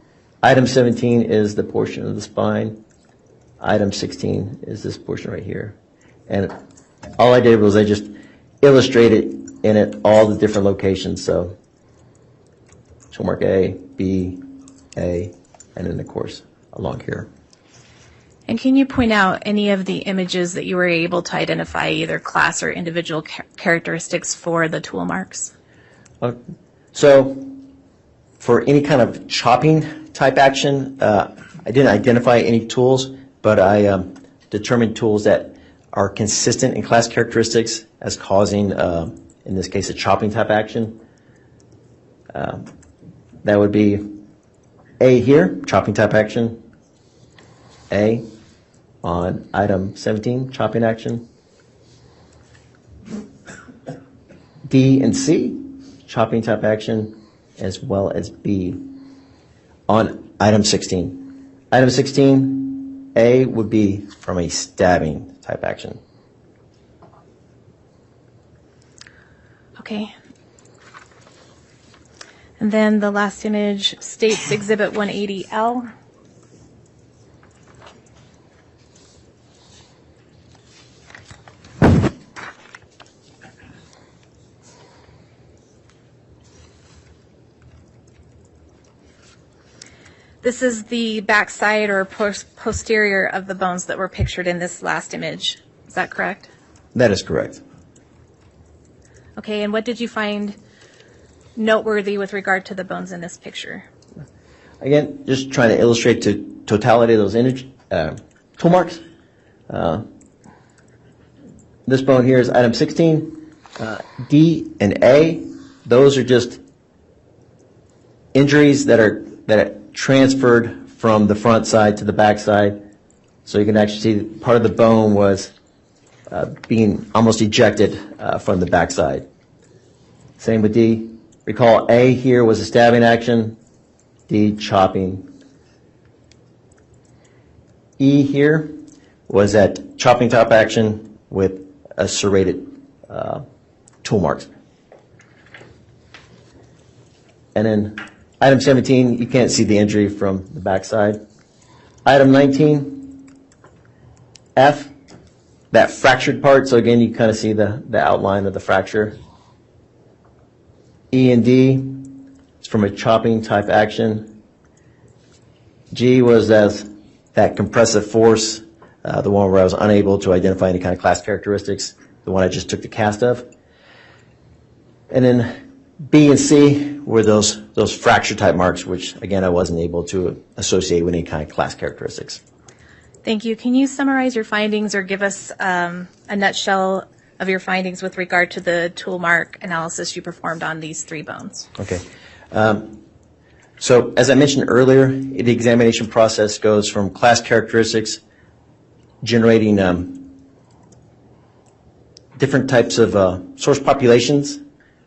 Item 17 is the portion of the spine. Item 16 is this portion right here. And all I did was I just illustrated in it all the different locations. So Toolmark A, B, A, and then of course along here. And can you point out any of the images that you were able to identify, either class or individual characteristics for the tool marks? So for any kind of chopping type action, I didn't identify any tools, but I determined tools that are consistent in class characteristics as causing, in this case, a chopping type action. That would be A here, chopping type action. A on item 17, chopping action. D and C, chopping type action, as well as B on item 16. Item 16, A would be from a stabbing type action. Okay. And then the last image, States Exhibit 180L. This is the backside or posterior of the bones that were pictured in this last image. Is that correct? That is correct. Okay, and what did you find noteworthy with regard to the bones in this picture? Again, just trying to illustrate the totality of those tool marks. This bone here is item 16. D and A, those are just injuries that are transferred from the front side to the back side. So you can actually see that part of the bone was being almost ejected from the back side. Same with D. Recall A here was a stabbing action, D chopping. E here was that chopping top action with a serrated tool marks. And then item 17, you can't see the injury from the backside. Item 19, F, that fractured part. So again, you kind of see the outline of the fracture. E and D, it's from a chopping type action. G was as that compressive force, the one where I was unable to identify any kind of class characteristics, the one I just took the cast of. And then B and C were those fracture type marks, which again I wasn't able to associate with any kind of class characteristics. Thank you. Can you summarize your findings or give us a nutshell of your findings with regard to the Toolmark analysis you performed on these 3 bones? Okay. So as I mentioned earlier, the examination process goes from class characteristics, generating different types of source populations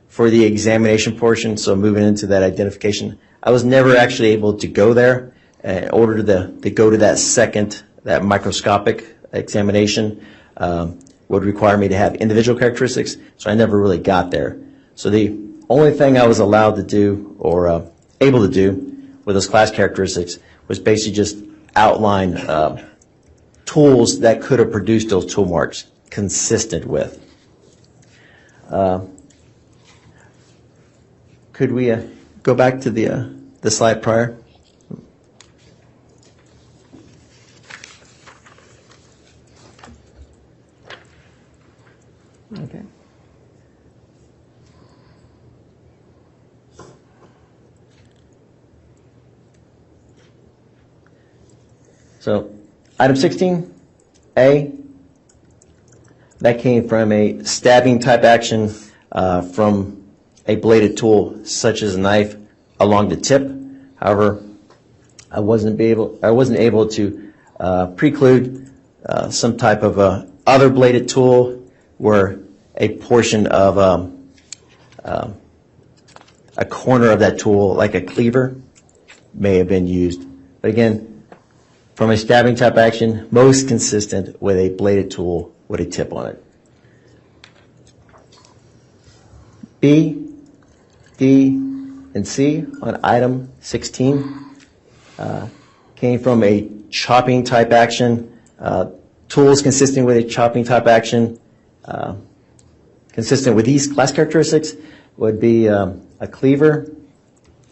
for the examination portion, so moving into that identification. I was never actually able to go there in order to go to that microscopic examination would require me to have individual characteristics, so I never really got there. So the only thing I was allowed to do or able to do with those class characteristics was basically just outline tools that could have produced those tool marks consistent with. Could we go back to the slide prior? Okay. So, item 16A, that came from a stabbing type action from a bladed tool, such as a knife, along the tip. However, I wasn't able to preclude some type of other bladed tool where a portion of a corner of that tool, like a cleaver, may have been used. But again, from a stabbing type action, most consistent with a bladed tool with a tip on it. B, D, and C on item 16 came from a chopping type action. Tools consistent with a chopping type action, consistent with these class characteristics, would be a cleaver,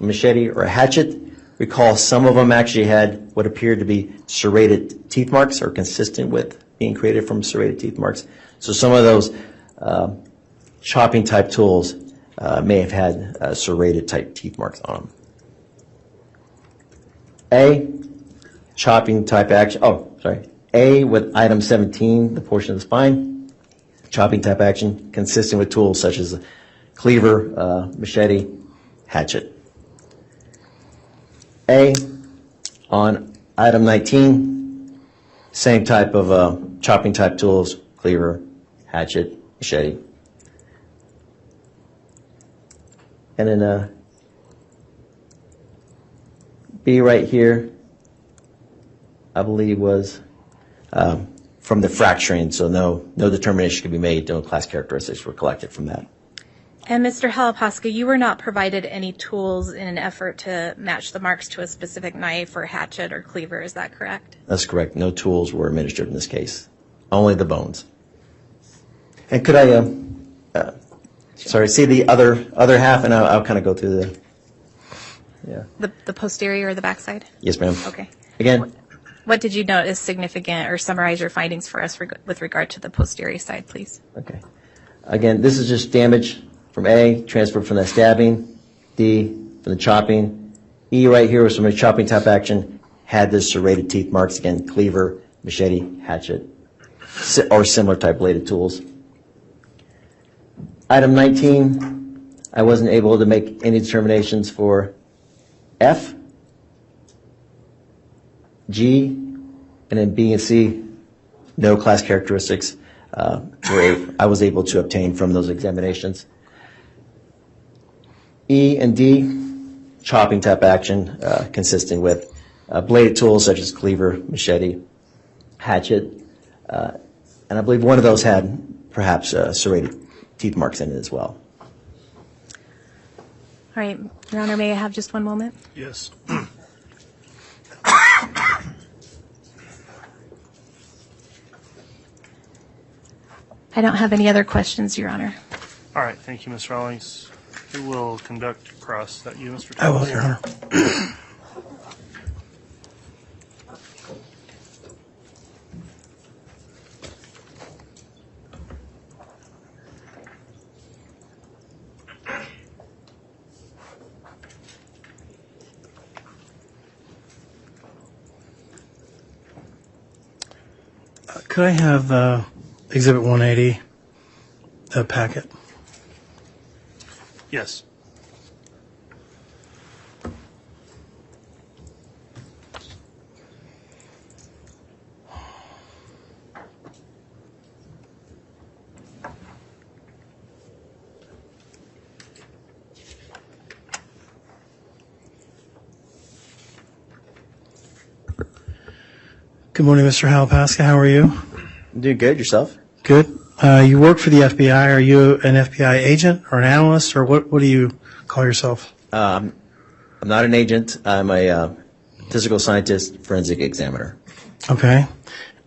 a machete, or a hatchet. Recall some of them actually had what appeared to be serrated teeth marks, or consistent with being created from serrated teeth marks. So some of those chopping type tools may have had serrated type teeth marks on them. A, chopping type action. A with item 17, the portion of the spine, chopping type action, consistent with tools such as a cleaver, machete, hatchet. A, on item 19, same type of chopping type tools, cleaver, hatchet, machete. And then B right here, I believe was from the fracturing, so no determination could be made, no class characteristics were collected from that. And Mr. Halapaska, you were not provided any tools in an effort to match the marks to a specific knife or hatchet or cleaver, is that correct? That's correct. No tools were administered in this case, only the bones. And could I, see the other half, and I'll kind of go through The posterior or the backside? Yes, ma'am. Okay. Again, What did you note as significant, or summarize your findings for us with regard to the posterior side, please? okay. Again, this is just damage from A, transferred from that stabbing. D, from the chopping. E right here was from a chopping type action, had the serrated teeth marks, again, cleaver, machete, hatchet, or similar type bladed tools. Item 19, I wasn't able to make any determinations for F, G, and then B and C, no class characteristics I was able to obtain from those examinations. E and D, chopping type action, consistent with bladed tools such as cleaver, machete, hatchet, and I believe one of those had perhaps serrated teeth marks in it as well. All right, Your Honor, may I have just one moment? Yes. I don't have any other questions, Your Honor. All right, thank you, Ms. Rawlings. Who will conduct cross? Is that you, Mr. I will, Thomas? Your Honor. Could I have Exhibit 180, the packet? Yes. Good morning, Mr. Halapaska. How are you? I'm doing good. Yourself? Good. You work for the FBI. Are you an FBI agent or an analyst, or what do you call yourself? I'm not an agent. I'm a physical scientist, forensic examiner. Okay.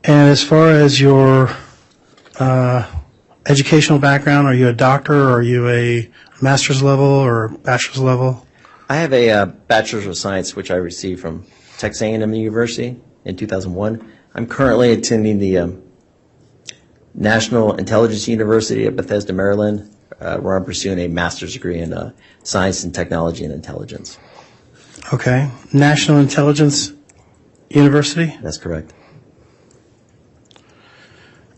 And as far as your educational background, are you a doctor, or are you a master's level or bachelor's level? I have a bachelor's of science, which I received from Texas A&M University in 2001. I'm currently attending the National Intelligence University at Bethesda, Maryland, where I'm pursuing a master's degree in science and technology and intelligence. Okay. National Intelligence University? That's correct.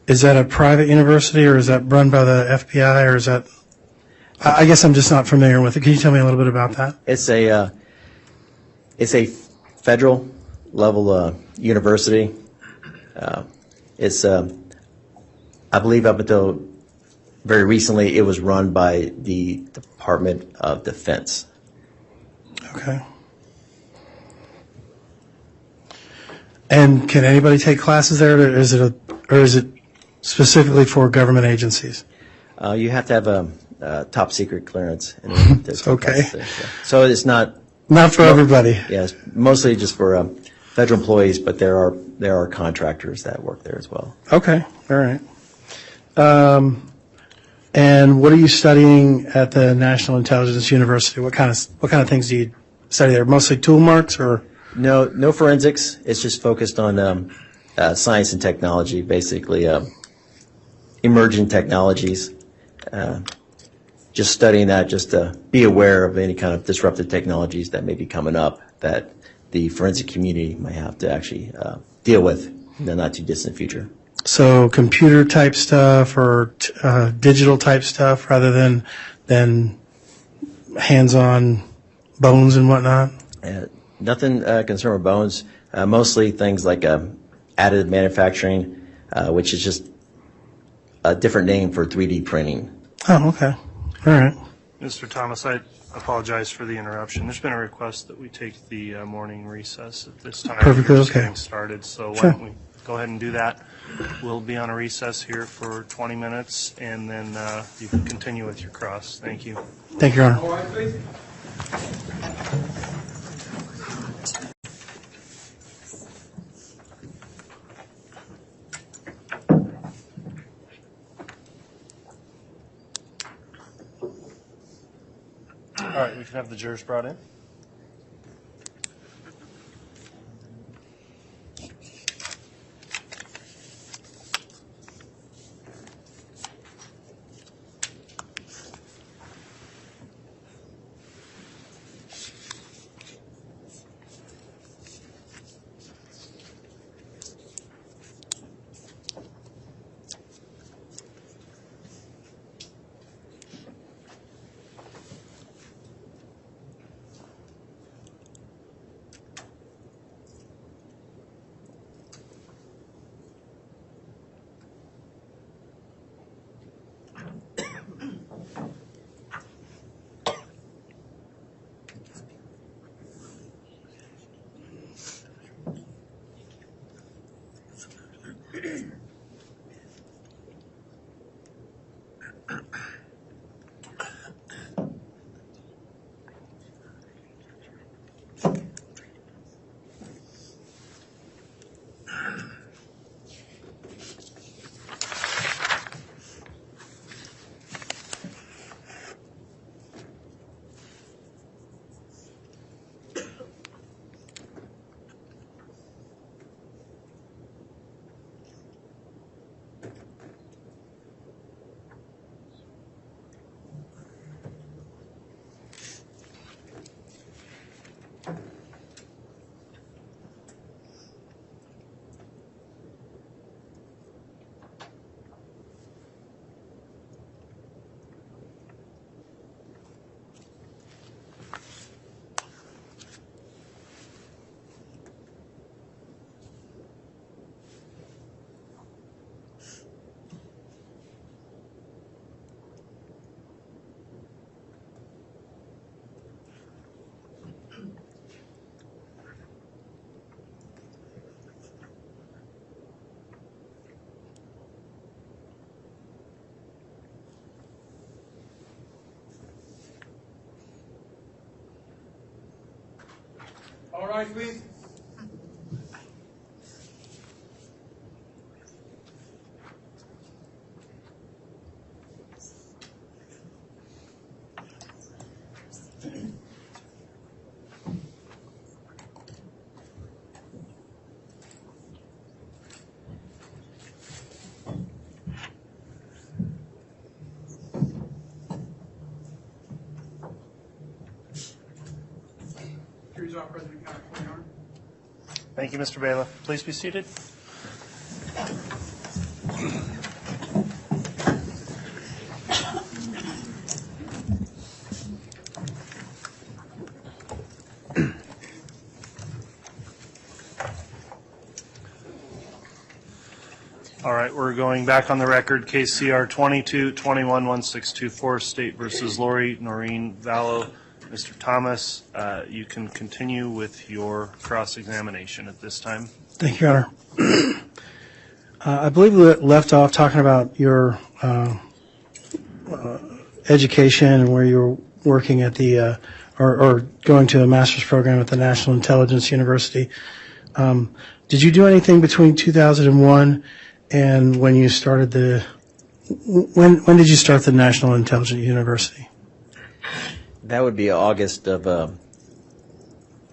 Is that a private university, or is that run by the FBI, or is that... I guess I'm just not familiar with it. Can you tell me a little bit about that? It's a federal level university. It's I believe up until very recently it was run by the Department of Defense. Okay. And can anybody take classes there, or is it specifically for government agencies? You have to have a top secret clearance in order to take Okay. classes there, so it's not. Not for everybody. Yes, mostly just for federal employees, but there are contractors that work there as well. Okay. All right. And what are you studying at the National Intelligence University? What kind of things do you study there? Mostly Toolmarks, or? No forensics. It's just focused on science and technology, basically emerging technologies. Just studying that, just to be aware of any kind of disruptive technologies that may be coming up that the forensic community might have to actually deal with in the not too distant future. So computer type stuff, or digital type stuff, rather than hands-on bones and whatnot? Nothing concerned with bones. Mostly things like additive manufacturing, which is just a different name for 3D printing. Oh, okay. All right. Mr. Thomas, I apologize for the interruption. There's been a request that we take the morning recess at this time. Perfectly We're just okay. getting started, so Sure. why don't we go ahead and do that? We'll be on a recess here for 20 minutes, and then you can continue with your cross. Thank you. Thank you, Your Honor. All right, we can have the jurors brought in. All right, please. Jury's off, President County, Your Honor. Thank you, Mr. Bailiff. Please be seated. All right, we're going back on the record. Case CR 22-21-1624, State versus Lori Noreen Vallow. Mr. Thomas, you can continue with your cross-examination at this time. Thank you, Your Honor. I believe we left off talking about your education and where you were working at the, or going to a master's program at the National Intelligence University. Did you do anything between 2001 and when you started when did you start the National Intelligence University? That would be August of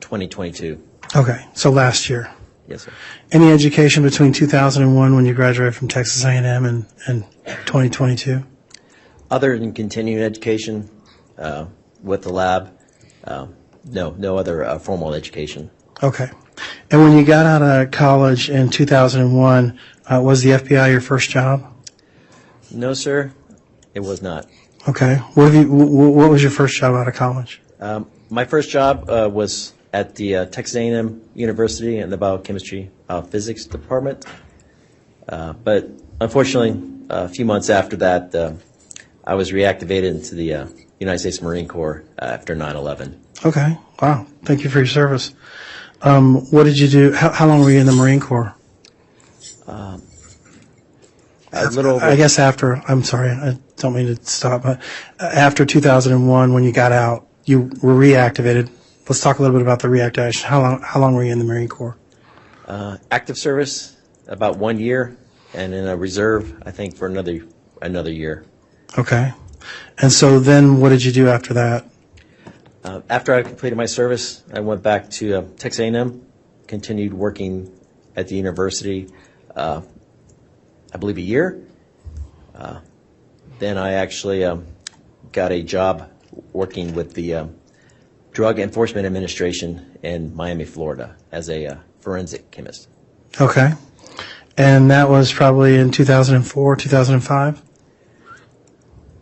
2022. Okay, so last year. Yes, sir. Any education between 2001 when you graduated from Texas A&M and 2022? Other than continuing education with the lab, no other formal education. Okay. And when you got out of college in 2001, was the FBI your first job? No, sir, it was not. Okay. What was your first job out of college? My first job was at the Texas A&M University in the biochemistry physics department. But unfortunately, a few months after that, I was reactivated into the United States Marine Corps after 9/11. Okay. Wow. Thank you for your service. What did you do? How long were you in the Marine Corps? A little over, I guess after, I'm sorry, I don't mean to stop, but after 2001, when you got out, you were reactivated. Let's talk a little bit about the reactivation. How long were you in the Marine Corps? active service, about 1 year, and in a reserve, I think, for another year. Okay. And so then what did you do after that? After I completed my service, I went back to Texas A&M, continued working at the university, I believe a year. Then I actually got a job working with the Drug Enforcement Administration in Miami, Florida, as a forensic chemist. Okay. And that was probably in 2004, 2005?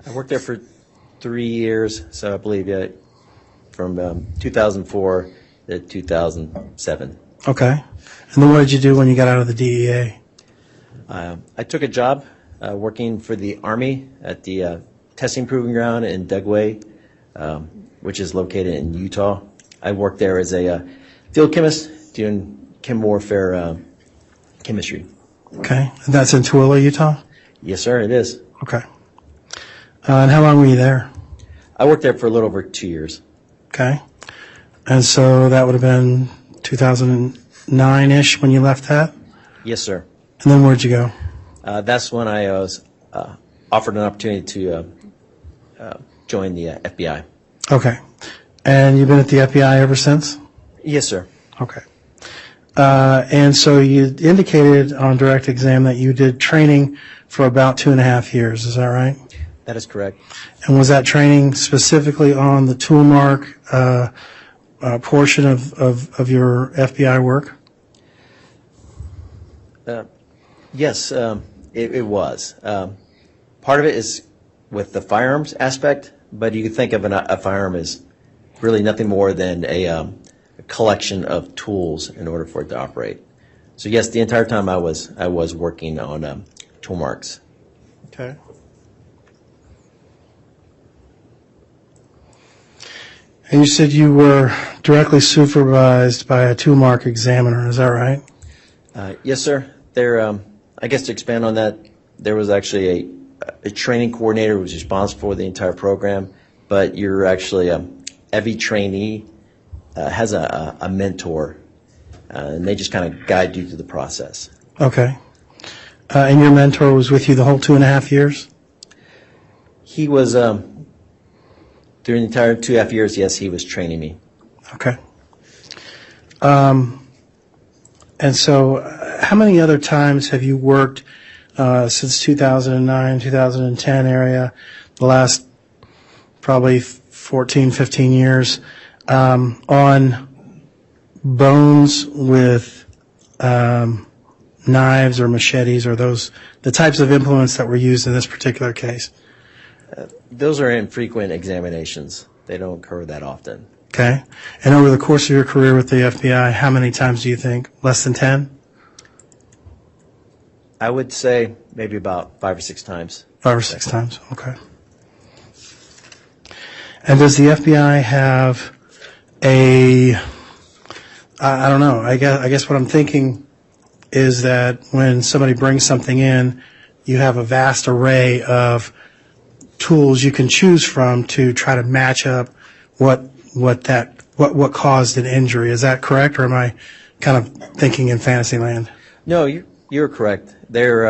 I worked there for 3 years, so I believe from 2004 to 2007. Okay. And then what did you do when you got out of the DEA? I took a job working for the Army at the testing proving ground in Dugway, which is located in Utah. I worked there as a field chemist doing chem warfare chemistry. Okay. And that's in Tooele, Utah? Yes, sir, it is. Okay. And how long were you there? I worked there for a little over 2 years. Okay. And so that would have been 2009-ish when you left that? Yes, sir. And then where'd you go? That's when I was offered an opportunity to join the FBI. Okay. And you've been at the FBI ever since? Yes, sir. Okay. And so you indicated on direct exam that you did training for about 2.5 years. Is that right? That is correct. And was that training specifically on the Toolmark portion of your FBI work? Yes, it was. Part of it is with the firearms aspect, but you can think of a firearm as really nothing more than a collection of tools in order for it to operate. So yes, the entire time I was working on Toolmarks. Okay. And you said you were directly supervised by a Toolmark examiner. Is that right? Yes, sir. There, I guess to expand on that, there was actually a training coordinator who was responsible for the entire program, but you're actually every trainee has a mentor, and they just kind of guide you through the process. Okay. And your mentor was with you the whole 2.5 years? He was, during the entire 2.5 years, yes, he was training me. Okay. And so how many other times have you worked since 2009, 2010 area, the last probably 14, 15 years, on bones with knives or machetes or the types of implements that were used in this particular case? Those are infrequent examinations. They don't occur that often. Okay. And over the course of your career with the FBI, how many times do you think? Less than 10? I would say maybe about 5 or 6 times. 5 or 6 times. Okay. And does the FBI have I don't know, I guess what I'm thinking is that when somebody brings something in, you have a vast array of tools you can choose from to try to match up what caused an injury. Is that correct, or am I kind of thinking in fantasy land? No, you're correct. There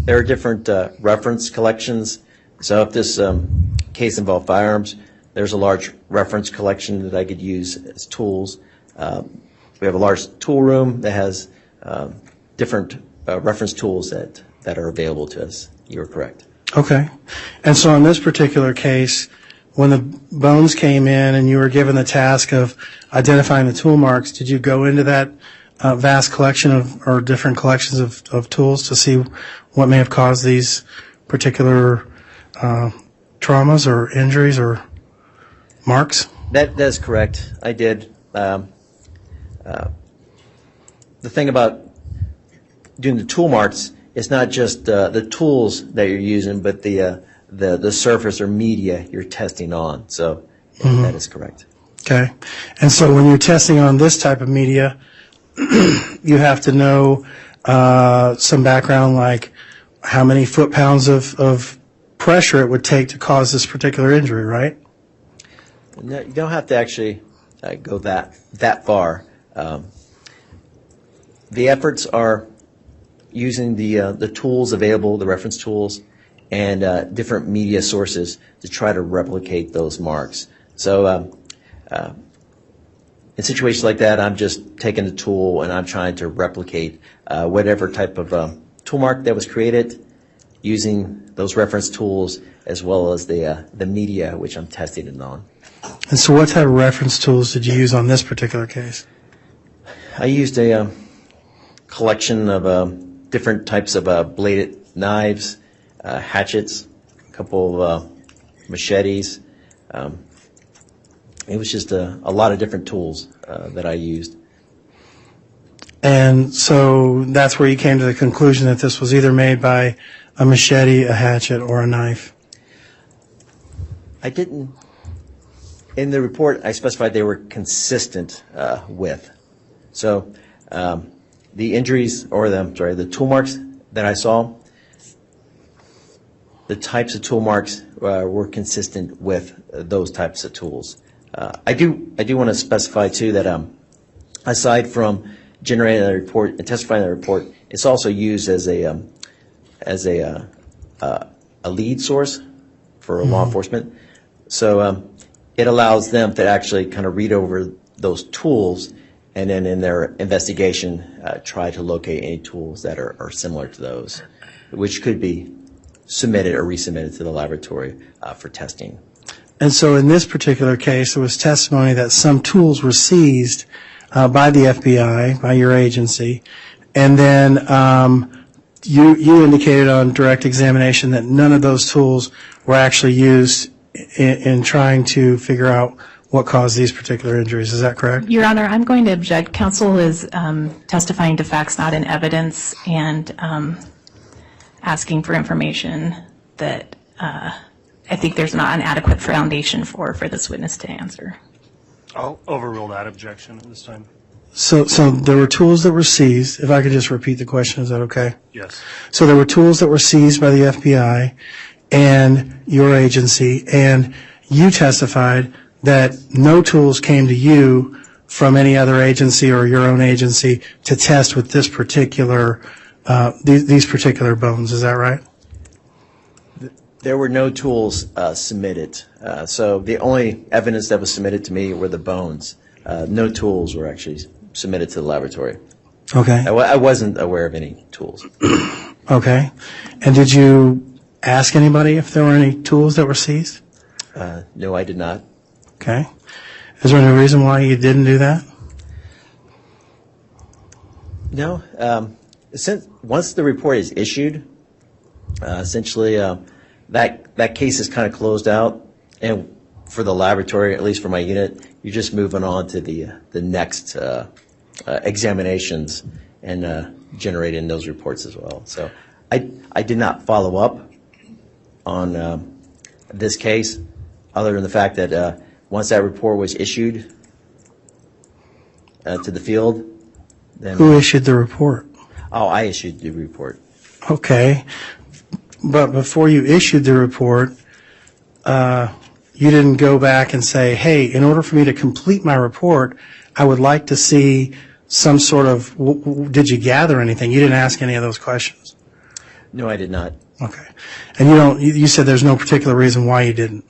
are different reference collections. So if this case involved firearms, there's a large reference collection that I could use as tools. We have a large tool room that has different reference tools that are available to us. You're correct. Okay. And so in this particular case, when the bones came in and you were given the task of identifying the tool marks, did you go into that vast collection or different collections of tools to see what may have caused these particular traumas or injuries or marks? That's correct. I did. The thing about doing the tool marks, it's not just the tools that you're using, but the surface or media you're testing on. So that is correct. Okay. And so when you're testing on this type of media, you have to know some background, like how many foot-pounds of pressure it would take to cause this particular injury, right? No, you don't have to actually go that far. The efforts are using the tools available, the reference tools, and different media sources to try to replicate those marks. So in situations like that, I'm just taking the tool and I'm trying to replicate whatever type of tool mark that was created using those reference tools as well as the media which I'm testing it on. And so what type of reference tools did you use on this particular case? I used a collection of different types of bladed knives, hatchets, a couple of machetes. It was just a lot of different tools that I used. And so that's where you came to the conclusion that this was either made by a machete, a hatchet, or a knife. I didn't. In the report, I specified they were consistent with. So the injuries, or the tool marks that I saw, the types of tool marks were consistent with those types of tools. I do want to specify too that aside from generating a report and testifying the report, it's also used as a lead source for law enforcement. So it allows them to actually kind of read over those tools and then in their investigation try to locate any tools that are similar to those, which could be submitted or resubmitted to the laboratory for testing. And so in this particular case, there was testimony that some tools were seized by the FBI, by your agency, and then you indicated on direct examination that none of those tools were actually used in trying to figure out what caused these particular injuries. Is that correct? Your Honor, I'm going to object. Counsel is testifying to facts not in evidence and asking for information that I think there's not an adequate foundation for this witness to answer. I'll overrule that objection at this time. So there were tools that were seized. If I could just repeat the question, is that okay? Yes. So there were tools that were seized by the FBI and your agency, and you testified that no tools came to you from any other agency or your own agency to test with this particular, these particular bones. Is that right? There were no tools submitted. So the only evidence that was submitted to me were the bones. No tools were actually submitted to the laboratory. Okay. I wasn't aware of any tools. Okay. And did you ask anybody if there were any tools that were seized? No, I did not. Okay. Is there any reason why you didn't do that? No. Since once the report is issued, essentially that case is kind of closed out, and for the laboratory, at least for my unit, you're just moving on to the next examinations and generating those reports as well. So I did not follow up on this case, other than the fact that once that report was issued to the field, then Who issued the report? I issued the report. Okay. But before you issued the report, you didn't go back and say, hey, in order for me to complete my report, I would like to see some sort of, did you gather anything? You didn't ask any of those questions. No, I did not. Okay. And you said there's no particular reason why you didn't.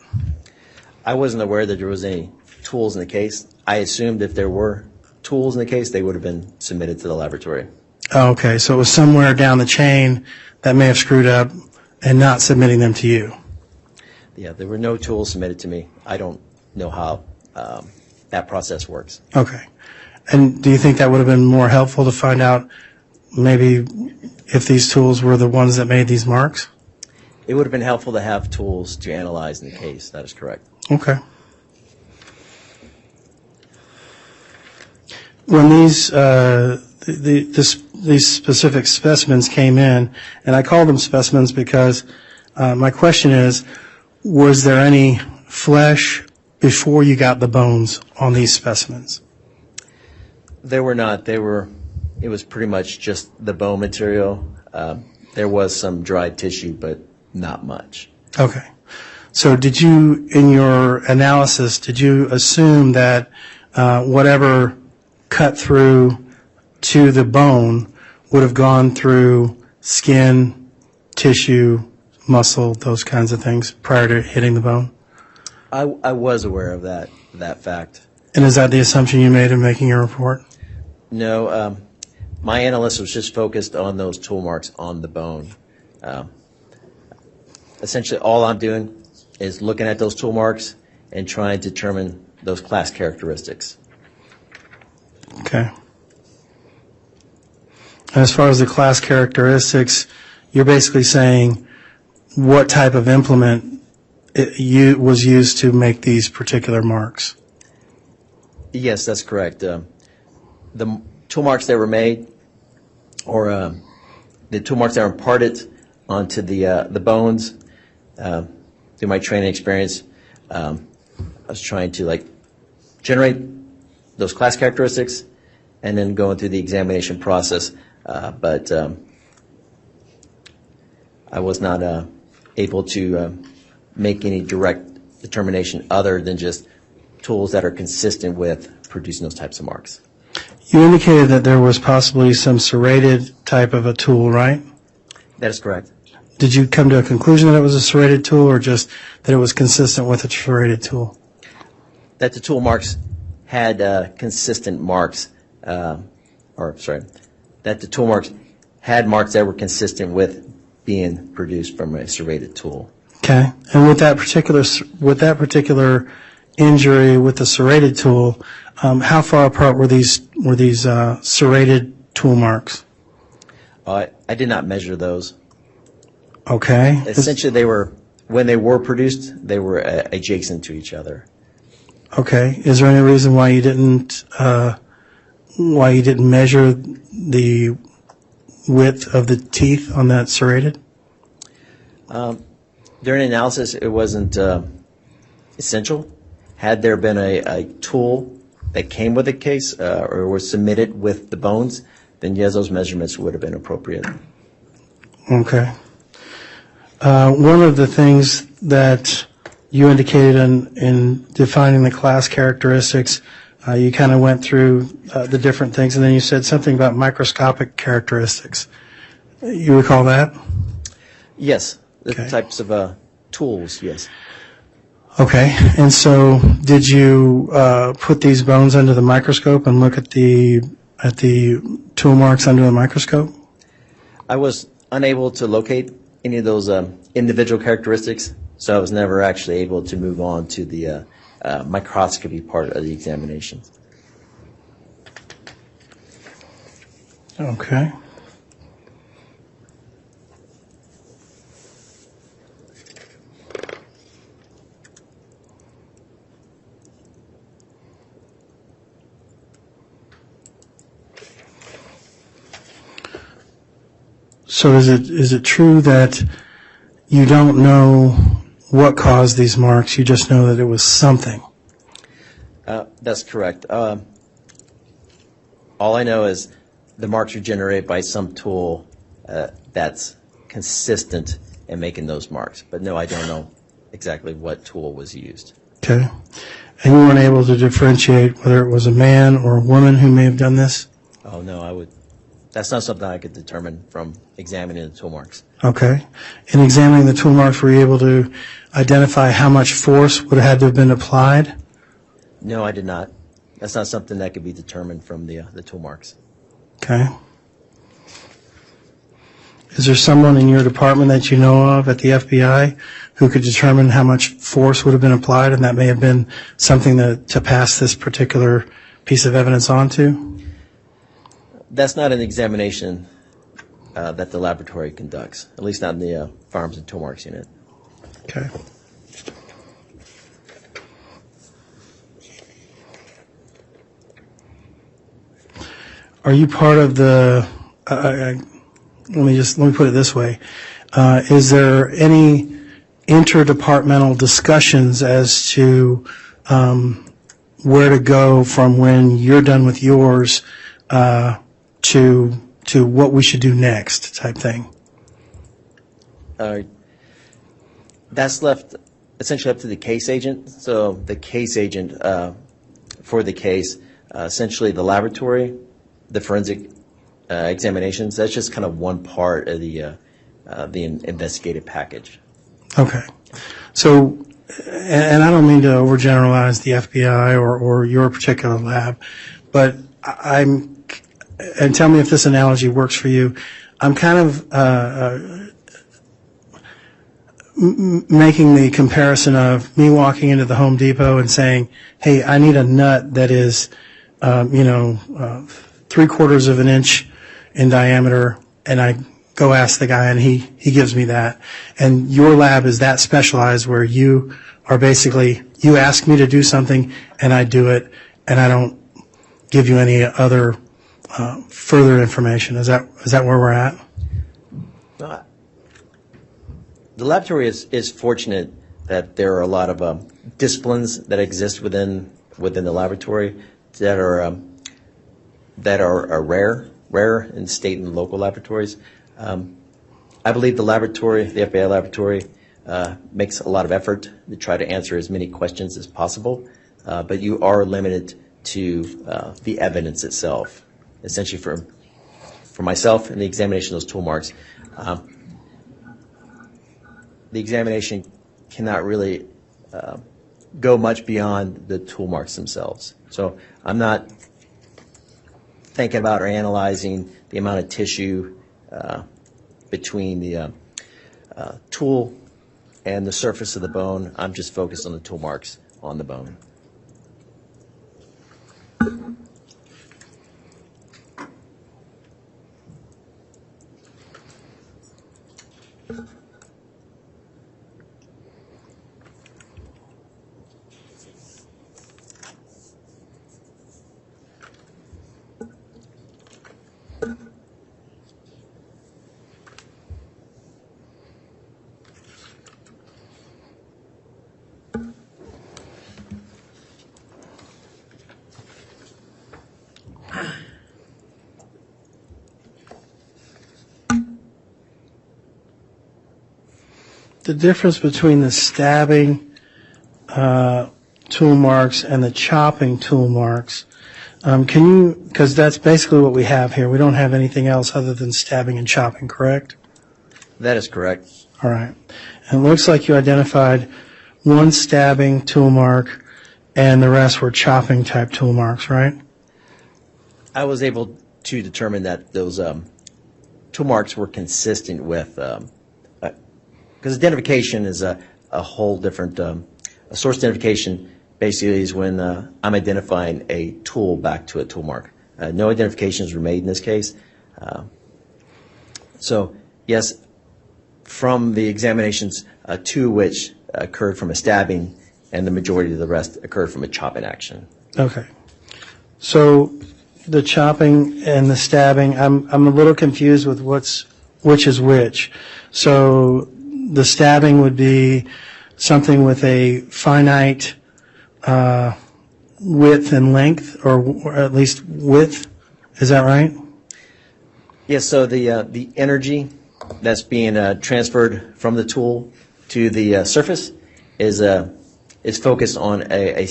I wasn't aware that there was any tools in the case. I assumed if there were tools in the case, they would have been submitted to the laboratory. Okay. So it was somewhere down the chain that may have screwed up and not submitting them to you. Yeah, there were no tools submitted to me. I don't know how that process works. Okay. And do you think that would have been more helpful to find out maybe if these tools were the ones that made these marks? It would have been helpful to have tools to analyze in the case. That is correct. Okay. When these these specific specimens came in, and I call them specimens because my question is, was there any flesh before you got the bones on these specimens? There were not. It was pretty much just the bone material. There was some dried tissue, but not much. Okay. So did you, in your analysis, did you assume that whatever cut through to the bone would have gone through skin, tissue, muscle, those kinds of things prior to hitting the bone? I was aware of that fact. And is that the assumption you made in making your report? No, my analyst was just focused on those tool marks on the bone. Essentially, all I'm doing is looking at those tool marks and trying to determine those class characteristics. Okay. As far as the class characteristics, you're basically saying what type of implement was used to make these particular marks. Yes, that's correct. The tool marks that were made, or the tool marks that were imparted onto the bones, through my training experience, I was trying to generate those class characteristics and then going through the examination process. But I was not able to make any direct determination other than just tools that are consistent with producing those types of marks. You indicated that there was possibly some serrated type of a tool, right? That is correct. Did you come to a conclusion that it was a serrated tool, or just that it was consistent with a serrated tool? That the tool marks had consistent marks, that the tool marks had marks that were consistent with being produced from a serrated tool. Okay. And with that particular injury with the serrated tool, how far apart were these serrated tool marks? I did not measure those. Okay. Essentially, when they were produced, they were adjacent to each other. Okay. Is there any reason why you didn't measure the width of the teeth on that serrated? During analysis, it wasn't essential. Had there been a tool that came with the case or was submitted with the bones, then yes, those measurements would have been appropriate. Okay. One of the things that you indicated in defining the class characteristics You kind of went through the different things, and then you said something about microscopic characteristics. You recall that? Yes, the Okay. types of tools, yes. Okay. And so did you put these bones under the microscope and look at the tool marks under the microscope? I was unable to locate any of those individual characteristics, so I was never actually able to move on to the microscopy part of the examination. Okay. So is it true that you don't know what caused these marks? You just know that it was something. That's correct. All I know is the marks are generated by some tool that's consistent in making those marks. But no, I don't know exactly what tool was used. Okay. And you weren't able to differentiate whether it was a man or a woman who may have done this? Oh, no, I would. That's not something I could determine from examining the tool marks. Okay. In examining the tool marks, were you able to identify how much force would have had to have been applied? No, I did not. That's not something that could be determined from the tool marks. Okay. Is there someone in your department that you know of at the FBI who could determine how much force would have been applied, and that may have been something to pass this particular piece of evidence on to? That's not an examination that the laboratory conducts, at least not in the Firearms and Tool Marks unit. Okay. Are you part of the, let me put it this way. Is there any interdepartmental discussions as to where to go from when you're done with yours to what we should do next type thing? That's left essentially up to the case agent. So the case agent for the case, essentially the laboratory, the forensic examinations, that's just kind of one part of the investigative package. Okay. So, and I don't mean to overgeneralize the FBI or your particular lab, but and tell me if this analogy works for you, I'm kind of making the comparison of me walking into the Home Depot and saying, hey, I need a nut that is, 3/4 of an inch in diameter, and I go ask the guy and he gives me that. And your lab is that specialized where you are basically, you ask me to do something and I do it, and I don't give you any other further information. Is that where we're at? The laboratory is fortunate that there are a lot of disciplines that exist within the laboratory that are rare in state and local laboratories. I believe the FBI laboratory, makes a lot of effort to try to answer as many questions as possible, but you are limited to the evidence itself. Essentially, for myself in the examination of those tool marks, the examination cannot really go much beyond the tool marks themselves. So I'm not thinking about or analyzing the amount of tissue between the tool and the surface of the bone. I'm just focused on the tool marks on the bone. The difference between the stabbing tool marks and the chopping tool marks. Can you, because that's basically what we have here. We don't have anything else other than stabbing and chopping, correct? That is correct. All right. And it looks like you identified one stabbing tool mark and the rest were chopping type tool marks, right? I was able to determine that those tool marks were consistent with, because identification is a whole different, a source identification basically is when I'm identifying a tool back to a tool mark. No identifications were made in this case. So, yes, from the examinations, two which occurred from a stabbing, and the majority of the rest occurred from a chopping action. Okay. So the chopping and the stabbing, I'm a little confused with which is which. So the stabbing would be something with a finite width and length, or at least width. Is that right? Yes, so the energy that's being transferred from the tool to the surface is focused on a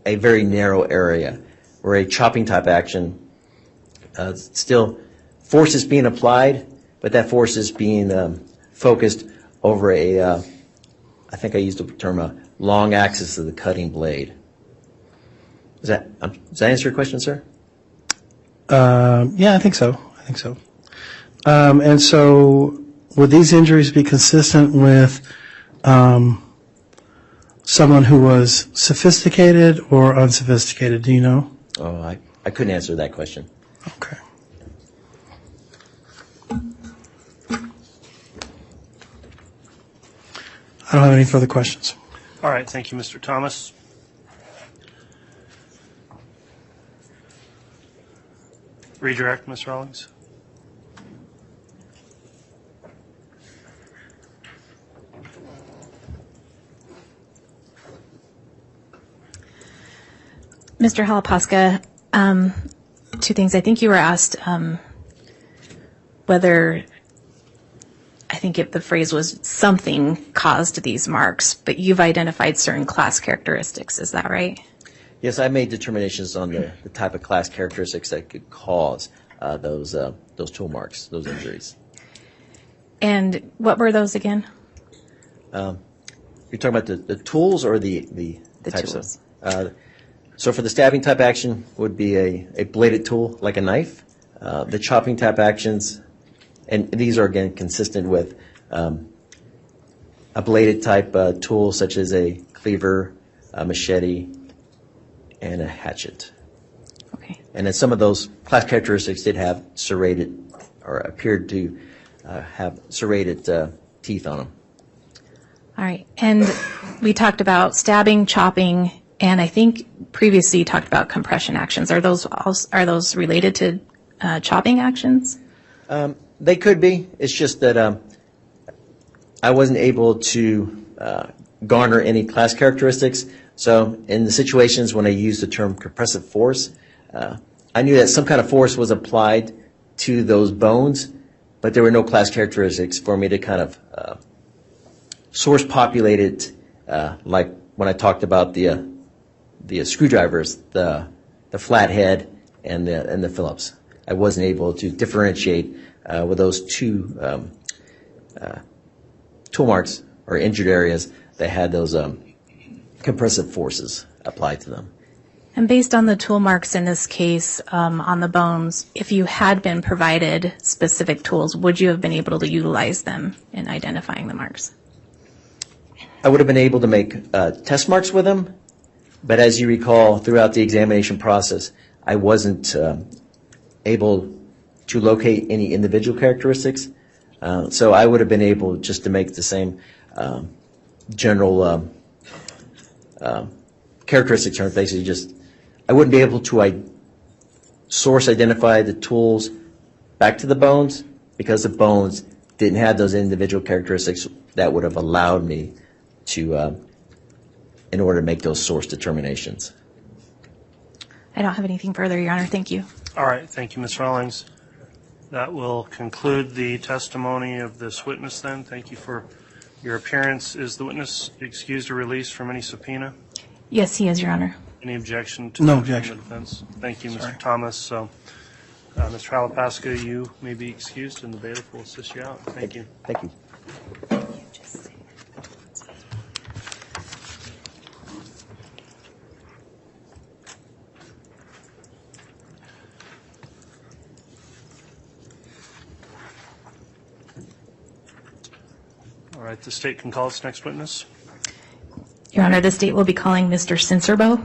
very narrow area, where a chopping type action still force is being applied, but that force is being focused over I think I used the term a long axis of the cutting blade. Does that answer your question, sir? Yeah, I think so. And so would these injuries be consistent with someone who was sophisticated or unsophisticated? Do you know? Oh, I couldn't answer that question. Okay. I don't have any further questions. All right, thank you, Mr. Thomas. Redirect, Ms. Rawlings. Mr. Halapaska, two things. I think you were asked whether, I think if the phrase was something caused these marks, but you've identified certain class characteristics. Is that right? Yes, I made determinations on the type of class characteristics that could cause those tool marks, those injuries. And what were those again? You're talking about the tools or the types tools. So for the stabbing type action would be a bladed tool like a knife. The chopping type actions, and these are again consistent with a bladed type tool such as a cleaver, a machete, and a hatchet. Okay. And then some of those class characteristics did have serrated, or appeared to have serrated teeth on them. All right. And we talked about stabbing, chopping, and I think previously you talked about compression actions. Are those related to chopping actions? They could be. It's just that I wasn't able to garner any class characteristics. So in the situations when I used the term compressive force, I knew that some kind of force was applied to those bones, but there were no class characteristics for me to kind of source populate it, like when I talked about the screwdrivers, the flathead and the Phillips. I wasn't able to differentiate with those two tool marks or injured areas that had those compressive forces applied to them. And based on the tool marks in this case on the bones, if you had been provided specific tools, would you have been able to utilize them in identifying the marks? I would have been able to make test marks with them, but as you recall, throughout the examination process, I wasn't able to locate any individual characteristics. So I would have been able just to make the same general characteristics, or basically just, I wouldn't be able to identify the tools back to the bones because the bones didn't have those individual characteristics that would have allowed me to, in order to make those source determinations. I don't have anything further, Your Honor. Thank you. All right, thank you, Ms. Rawlings. That will conclude the testimony of this witness then. Thank you for your appearance. Is the witness excused or released from any subpoena? Yes, he is, Your Honor. Any objection to No that from objection. the defense? Thank you, Sorry. Mr. Thomas. So, Mr. Halapaska, you may be excused, and the bailiff will assist you out. Thank you. Thank you. All right, the state can call its next witness. Your Honor, the state will be calling Mr. Cincerbo.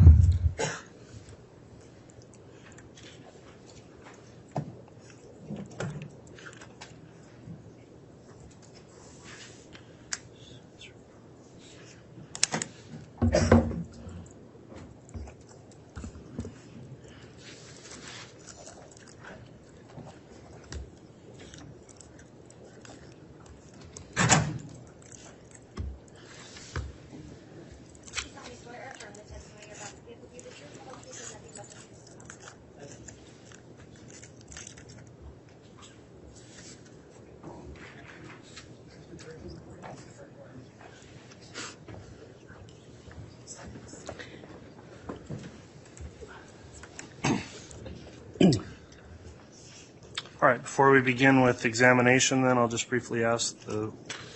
All right, before we begin with examination, then, I'll just briefly ask the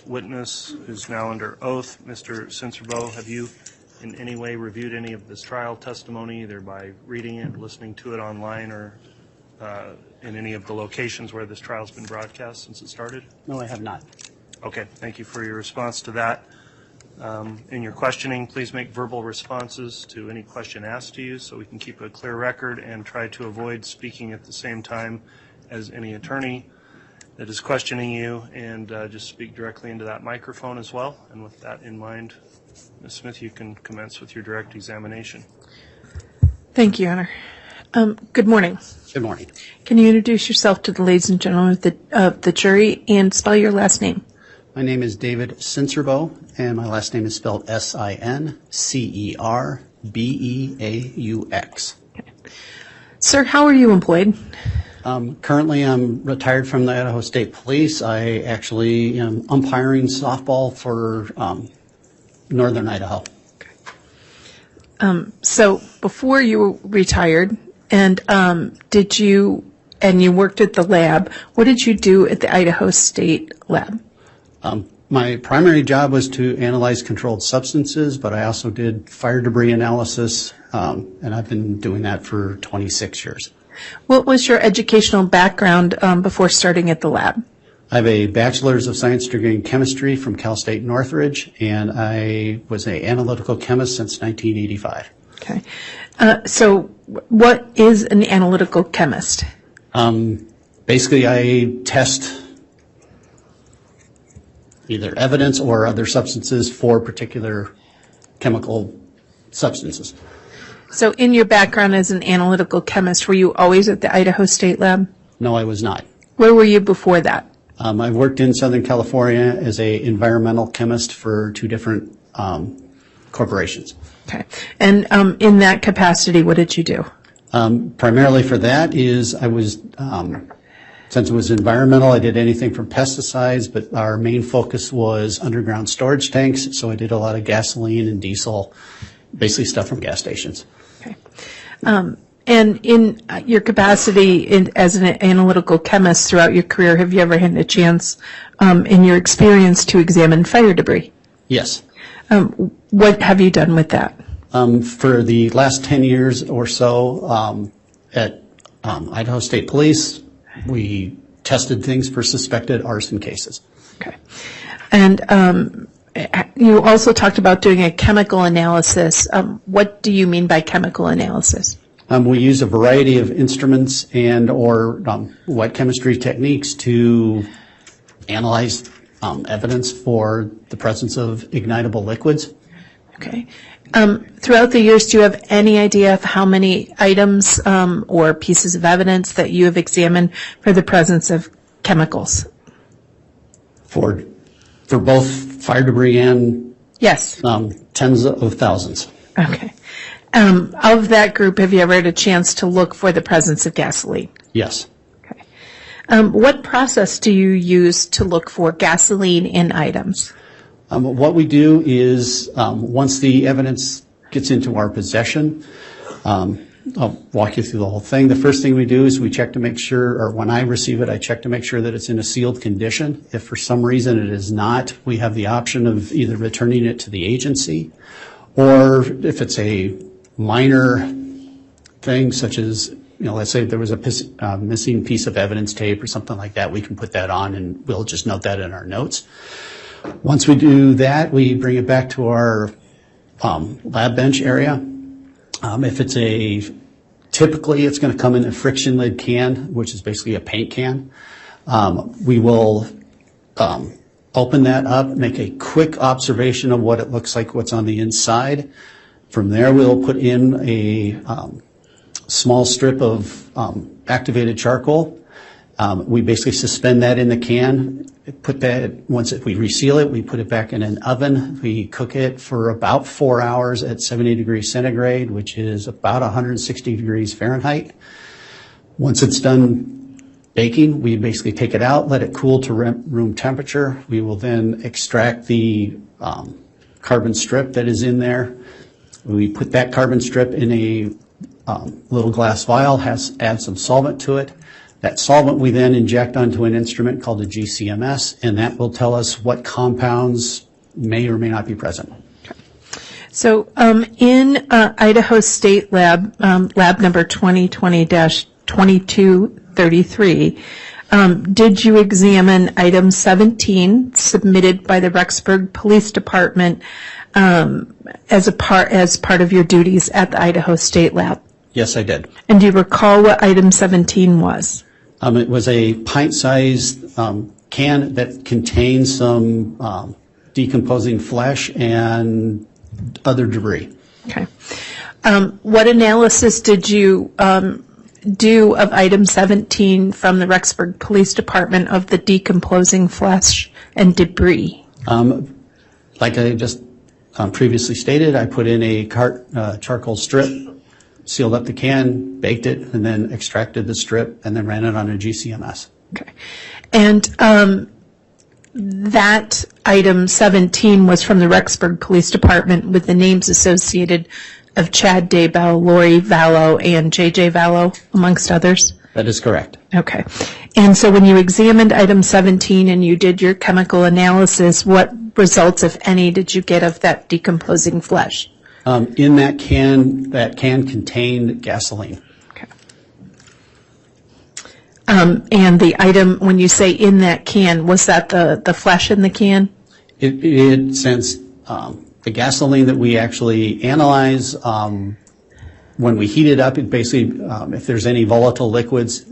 witness, who's now under oath, Mr. Cincerbo, have you in any way reviewed any of this trial testimony, either by reading it, listening to it online, or in any of the locations where this trial's been broadcast since it started? No, I have not. Okay, thank you for your response to that. In your questioning, please make verbal responses to any question asked to you so we can keep a clear record and try to avoid speaking at the same time as any attorney that is questioning you, and just speak directly into that microphone as well. And with that in mind, Ms. Smith, you can commence with your direct examination. Thank you, Your Honor. Good morning. Good morning. Can you introduce yourself to the ladies and gentlemen of the jury and spell your last name? My name is David Cincerbo, and my last name is spelled Sincerbeaux. Sir, how are you employed? Currently, I'm retired from the Idaho State Police. I actually am umpiring softball for Northern Idaho. So before you retired, and you worked at the lab, what did you do at the Idaho State Lab? My primary job was to analyze controlled substances, but I also did fire debris analysis, and I've been doing that for 26 years. What was your educational background before starting at the lab? I have a Bachelor's of Science degree in chemistry from Cal State Northridge, and I was an analytical chemist since 1985. Okay. So what is an analytical chemist? Basically, I test either evidence or other substances for particular chemical substances. So in your background as an analytical chemist, were you always at the Idaho State Lab? No, I was not. Where were you before that? I worked in Southern California as an environmental chemist for two different corporations. Okay. And in that capacity, what did you do? Primarily for that is I was, since it was environmental, I did anything from pesticides, but our main focus was underground storage tanks, so I did a lot of gasoline and diesel, basically stuff from gas stations. Okay. And in your capacity as an analytical chemist throughout your career, have you ever had a chance in your experience to examine fire debris? Yes. What have you done with that? For the last 10 years or so at Idaho State Police, we tested things for suspected arson cases. Okay. And you also talked about doing a chemical analysis. What do you mean by chemical analysis? We use a variety of instruments and or wet chemistry techniques to analyze evidence for the presence of ignitable liquids. Okay. Throughout the years, do you have any idea of how many items or pieces of evidence that you have examined for the presence of chemicals? For both fire debris and Yes. tens of thousands. Okay. Of that group, have you ever had a chance to look for the presence of gasoline? Yes. Okay. What process do you use to look for gasoline in items? What we do is once the evidence gets into our possession. I'll walk you through the whole thing. The first thing we do is we check to make sure, or when I receive it, I check to make sure that it's in a sealed condition. If for some reason it is not, we have the option of either returning it to the agency, or if it's a minor thing such as, let's say there was a missing piece of evidence tape or something like that, we can put that on and we'll just note that in our notes. Once we do that, we bring it back to our lab bench area. If it's typically it's going to come in a friction lid can, which is basically a paint can. We will open that up, make a quick observation of what it looks like, what's on the inside. From there, we'll put in a small strip of activated charcoal. We basically suspend that in the can. Once we reseal it, we put it back in an oven. We cook it for about 4 hours at 70 degrees centigrade, which is about 160 degrees Fahrenheit. Once it's done baking, we basically take it out, let it cool to room temperature. We will then extract the carbon strip that is in there. We put that carbon strip in a little glass vial, add some solvent to it. That solvent we then inject onto an instrument called a GCMS, and that will tell us what compounds may or may not be present. So in Idaho State Lab, lab number 2020-2233, did you examine item 17 submitted by the Rexburg Police Department as part of your duties at the Idaho State Lab? Yes, I did. And do you recall what item 17 was? It was a pint-sized can that contained some decomposing flesh and other debris. Okay. What analysis did you do of item 17 from the Rexburg Police Department of the decomposing flesh and debris? Like I just previously stated, I put in a charcoal strip, sealed up the can, baked it, and then extracted the strip, and then ran it on a GCMS. Okay. And that item 17 was from the Rexburg Police Department with the names associated of Chad Daybell, Lori Vallow, and J.J. Vallow, amongst others? That is correct. Okay. And so when you examined item 17 and you did your chemical analysis, what results, if any, did you get of that decomposing flesh? In that can contained gasoline. Okay. And the item, when you say in that can, was that the flesh in the can? Since the gasoline that we actually analyze, when we heat it up, it basically, if there's any volatile liquids,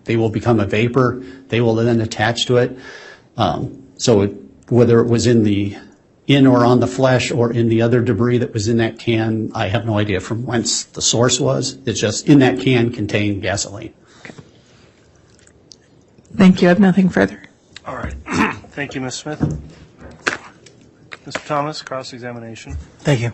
they will become a vapor. They will then attach to it. So whether it was in or on the flesh or in the other debris that was in that can, I have no idea from whence the source was. It's just in that can contained gasoline. Okay. Thank you. I have nothing further. All right. Thank you, Ms. Smith. Mr. Thomas, cross-examination. Thank you.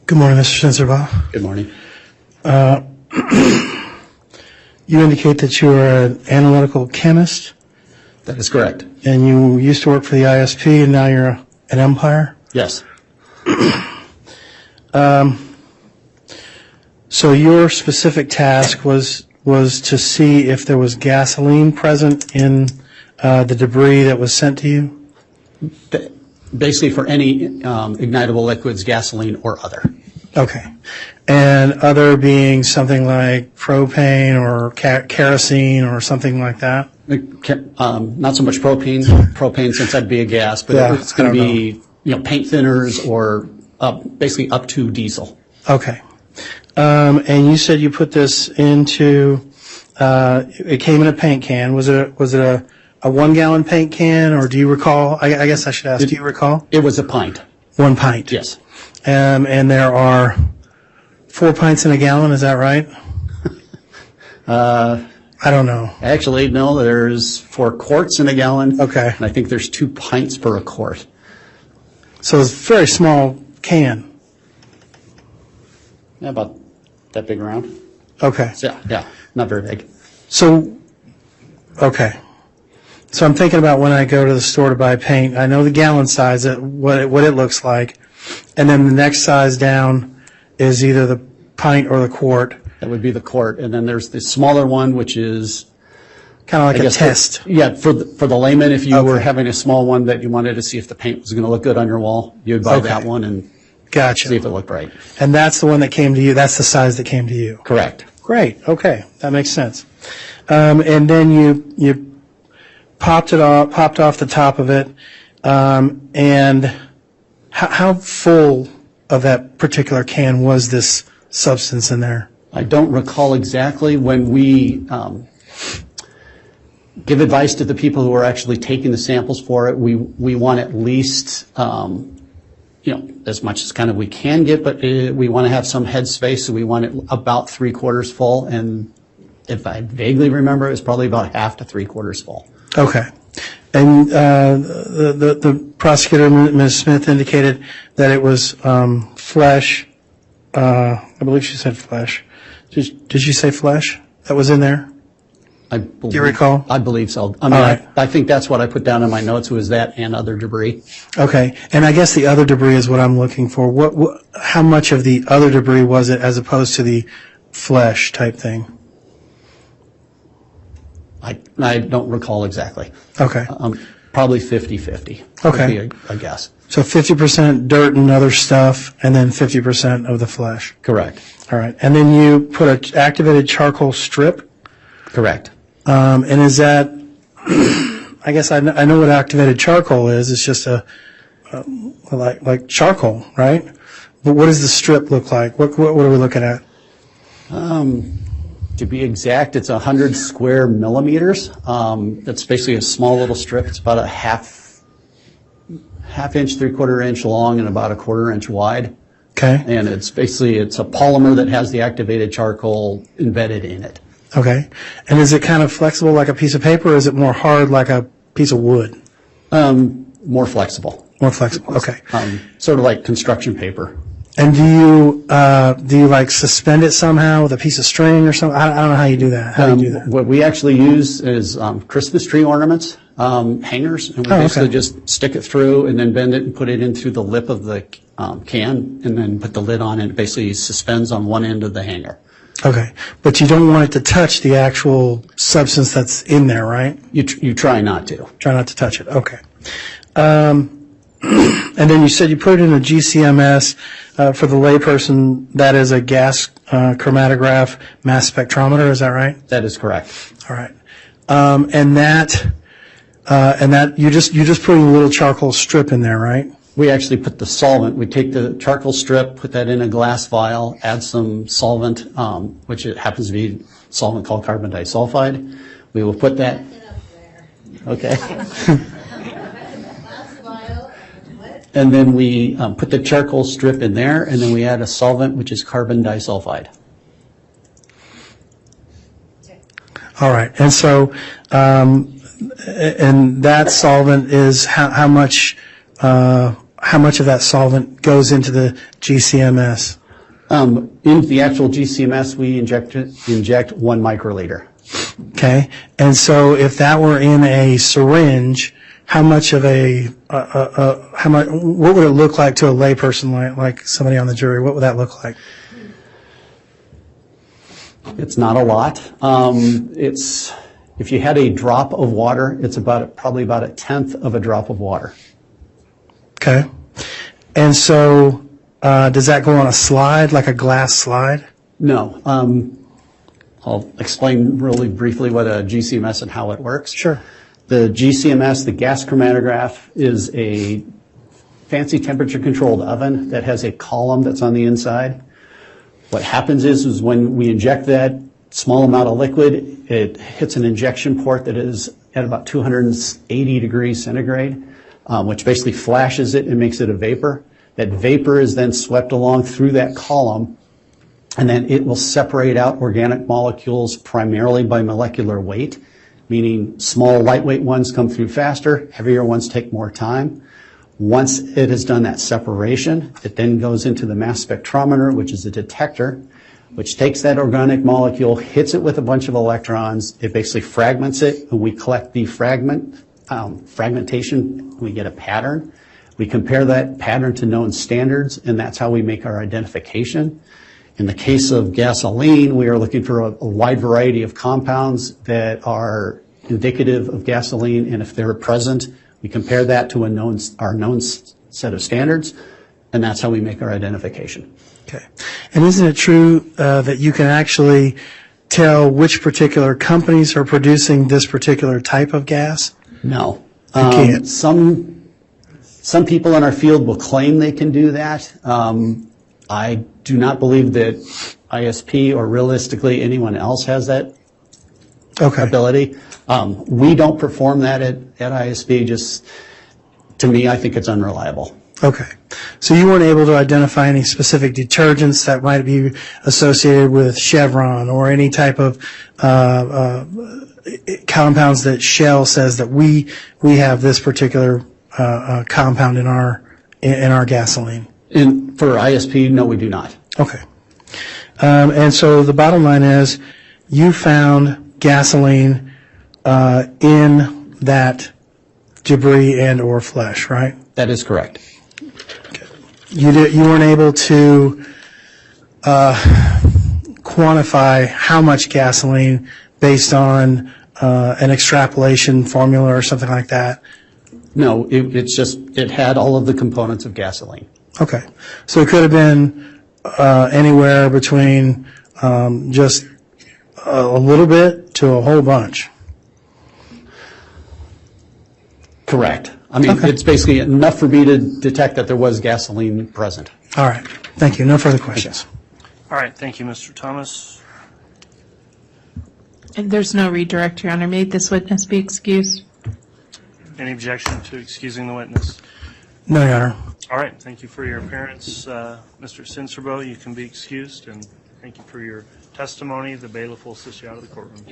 Good morning, Mr. Sensorbaugh. Good morning. You indicate that you are an analytical chemist, That is correct. and you used to work for the ISP, and now you're at Empire. Yes. So your specific task was to see if there was gasoline present in the debris that was sent to you? Basically for any ignitable liquids, gasoline or other. Okay. And other being something like propane or kerosene or something like that? Not so much propane since that'd be a gas, but Yeah, it's going to I don't be paint thinners or basically up to diesel. Okay. And you said you put this into, it came in a paint can. Was it a 1 gallon paint can, or do you recall? I guess I should ask, do you recall? It was a pint. 1 pint? Yes. And there are 4 pints in a gallon, is that right? I don't know. Actually, no, there's 4 quarts in a gallon. Okay. And I think there's 2 pints per a quart. So it's a very small can. Yeah, about that big around. Okay. Yeah, not very big. So, okay. So I'm thinking about when I go to the store to buy paint, I know the gallon size, what it looks like, and then the next size down is either the pint or the quart. That would be the quart, and then there's the smaller one, which is Kind of like I a guess test. Yeah, for the layman, if you Okay. were having a small one that you wanted to see if the paint was going to look good on your wall, you would buy Okay. that one and see Gotcha. if it looked right. And that's the one that came to you, that's the size that came to you. Correct. Great, okay, that makes sense. And then you popped off the top of it, and how full of that particular can was this substance in there? I don't recall exactly. When we give advice to the people who are actually taking the samples for it, we want at least, as much as kind of we can get, but we want to have some head space, so we want it about 3/4 full, and if I vaguely remember, it was probably about half to 3/4 full. Okay. And the prosecutor, Ms. Smith, indicated that it was flesh. I believe she said flesh. Did she say flesh that was in there? Do you recall? I believe so. I mean, All right. I think that's what I put down in my notes, was that and other debris. Okay. And I guess the other debris is what I'm looking for. How much of the other debris was it as opposed to the flesh type thing? I don't recall exactly. Okay. Probably 50-50. Okay. Would be a guess. So 50% dirt and other stuff, and then 50% of the flesh. Correct. All right. And then you put an activated charcoal strip. Correct. And is that, I guess I know what activated charcoal is. It's just like charcoal, right? But what does the strip look like? What are we looking at? To be exact, it's 100 square millimeters. That's basically a small little strip. It's about a half inch, 3/4 inch long, and about a 1/4 inch wide. Okay. And it's a polymer that has the activated charcoal embedded in it. Okay. And is it kind of flexible like a piece of paper, or is it more hard like a piece of wood? More flexible. More flexible. Okay. Sort of like construction paper. And do you like suspend it somehow with a piece of string or something? I don't know how you do that. How do you do that? What we actually use is Christmas tree ornaments, hangers, and we basically okay. just stick it through and then bend it and put it in through the lip of the can, and then put the lid on, and it basically suspends on one end of the hanger. Okay. But you don't want it to touch the actual substance that's in there, right? You try not to. Try not to touch it. Okay. And then you said you put it in a GCMS. For the layperson, that is a gas chromatograph mass spectrometer. Is that right? That is correct. All right. And that you're just putting a little charcoal strip in there, right? We actually put the solvent. We take the charcoal strip, put that in a glass vial, add some solvent, which it happens to be solvent called carbon disulfide. We will put that. Okay. And then we put the charcoal strip in there, and then we add a solvent, which is carbon disulfide. All right. And so, and that solvent is how much of that solvent goes into the GCMS? In the actual GCMS, we inject 1 microliter. Okay. And so if that were in a syringe, how much of what would it look like to a layperson like somebody on the jury? What would that look like? It's not a lot. If you had a drop of water, it's probably about 1/10 of a drop of water. Okay. And so does that go on a slide, like a glass slide? No. I'll explain really briefly what a GCMS and how it works. Sure. The GCMS, the gas chromatograph, is a fancy temperature-controlled oven that has a column that's on the inside. What happens is when we inject that small amount of liquid, it hits an injection port that is at about 280 degrees centigrade, which basically flashes it and makes it a vapor. That vapor is then swept along through that column, and then it will separate out organic molecules primarily by molecular weight, meaning small, lightweight ones come through faster, heavier ones take more time. Once it has done that separation, it then goes into the mass spectrometer, which is a detector. which takes that organic molecule, hits it with a bunch of electrons. It basically fragments it, and we collect the fragmentation. We get a pattern. We compare that pattern to known standards, and that's how we make our identification. In the case of gasoline, we are looking for a wide variety of compounds that are indicative of gasoline, and if they're present, we compare that to our known set of standards, and that's how we make our identification. Okay. And isn't it true that you can actually tell which particular companies are producing this particular type of gas? No. You can't. Some people in our field will claim they can do that. I do not believe that ISP or realistically anyone else has that ability. We don't perform that at ISP. Just, to me, I think it's unreliable. Okay. So you weren't able to identify any specific detergents that might be associated with Chevron or any type of compounds that Shell says that we have this particular compound in our gasoline? For ISP, no, we do not. Okay. And so the bottom line is you found gasoline in that debris and or flesh, right? That is correct. You weren't able to quantify how much gasoline based on an extrapolation formula or something like that? No, it had all of the components of gasoline. Okay. So it could have been anywhere between just a little bit to a whole bunch. Correct. I mean, It's basically enough for me to detect that there was gasoline present. All right. Thank you. No further questions. All right, thank you, Mr. Thomas. And there's no redirect, Your Honor. May this witness be excused? Any objection to excusing the witness? No, Your Honor. All right, thank you for your appearance. Mr. Cincerbo, you can be excused, and thank you for your testimony. The bailiff will assist you out of the courtroom.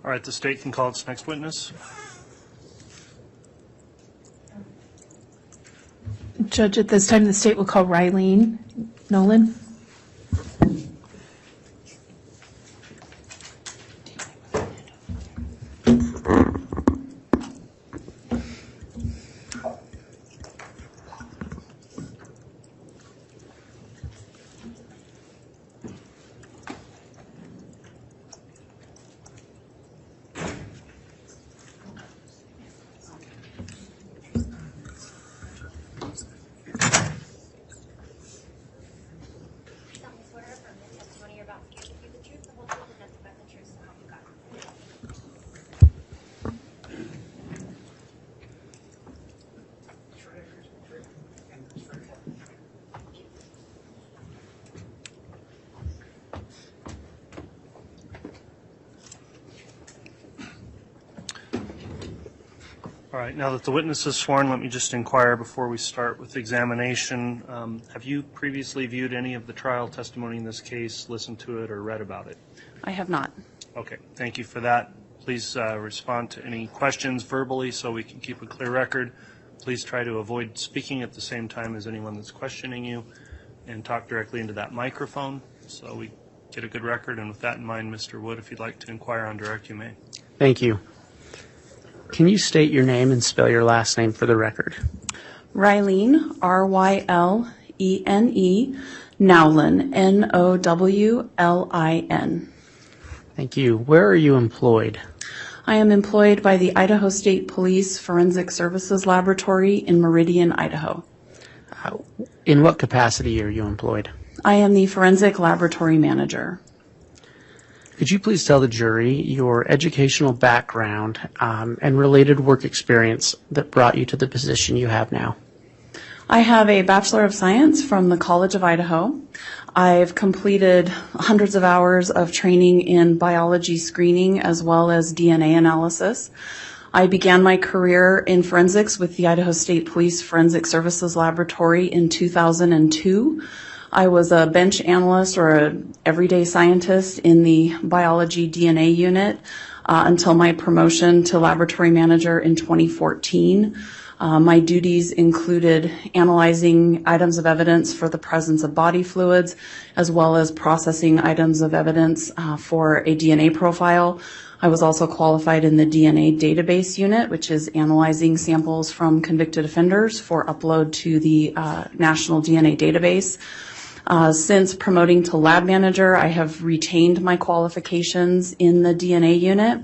All right, the state can call its next witness. Judge, at this time, the state will call Rylene Nolan. All right, now that the witness is sworn, let me just inquire before we start with the examination. Have you previously viewed any of the trial testimony in this case, listened to it, or read about it? I have not. Okay, thank you for that. Please respond to any questions verbally so we can keep a clear record. Please try to avoid speaking at the same time as anyone that's questioning you, and talk directly into that microphone so we get a good record. And with that in mind, Mr. Wood, if you'd like to inquire on direct, you may. Thank you. Can you state your name and spell your last name for the record? Rylene, Rylene, Nowlin, Nowlin. Thank you. Where are you employed? I am employed by the Idaho State Police Forensic Services Laboratory in Meridian, Idaho. In what capacity are you employed? I am the Forensic Laboratory Manager. Could you please tell the jury your educational background and related work experience that brought you to the position you have now? I have a Bachelor of Science from the College of Idaho. I've completed hundreds of hours of training in biology screening as well as DNA analysis. I began my career in forensics with the Idaho State Police Forensic Services Laboratory in 2002. I was a bench analyst or an everyday scientist in the biology DNA unit until my promotion to laboratory manager in 2014. My duties included analyzing items of evidence for the presence of body fluids, as well as processing items of evidence for a DNA profile. I was also qualified in the DNA database unit, which is analyzing samples from convicted offenders for upload to the National DNA database. Since promoting to lab manager, I have retained my qualifications in the DNA unit.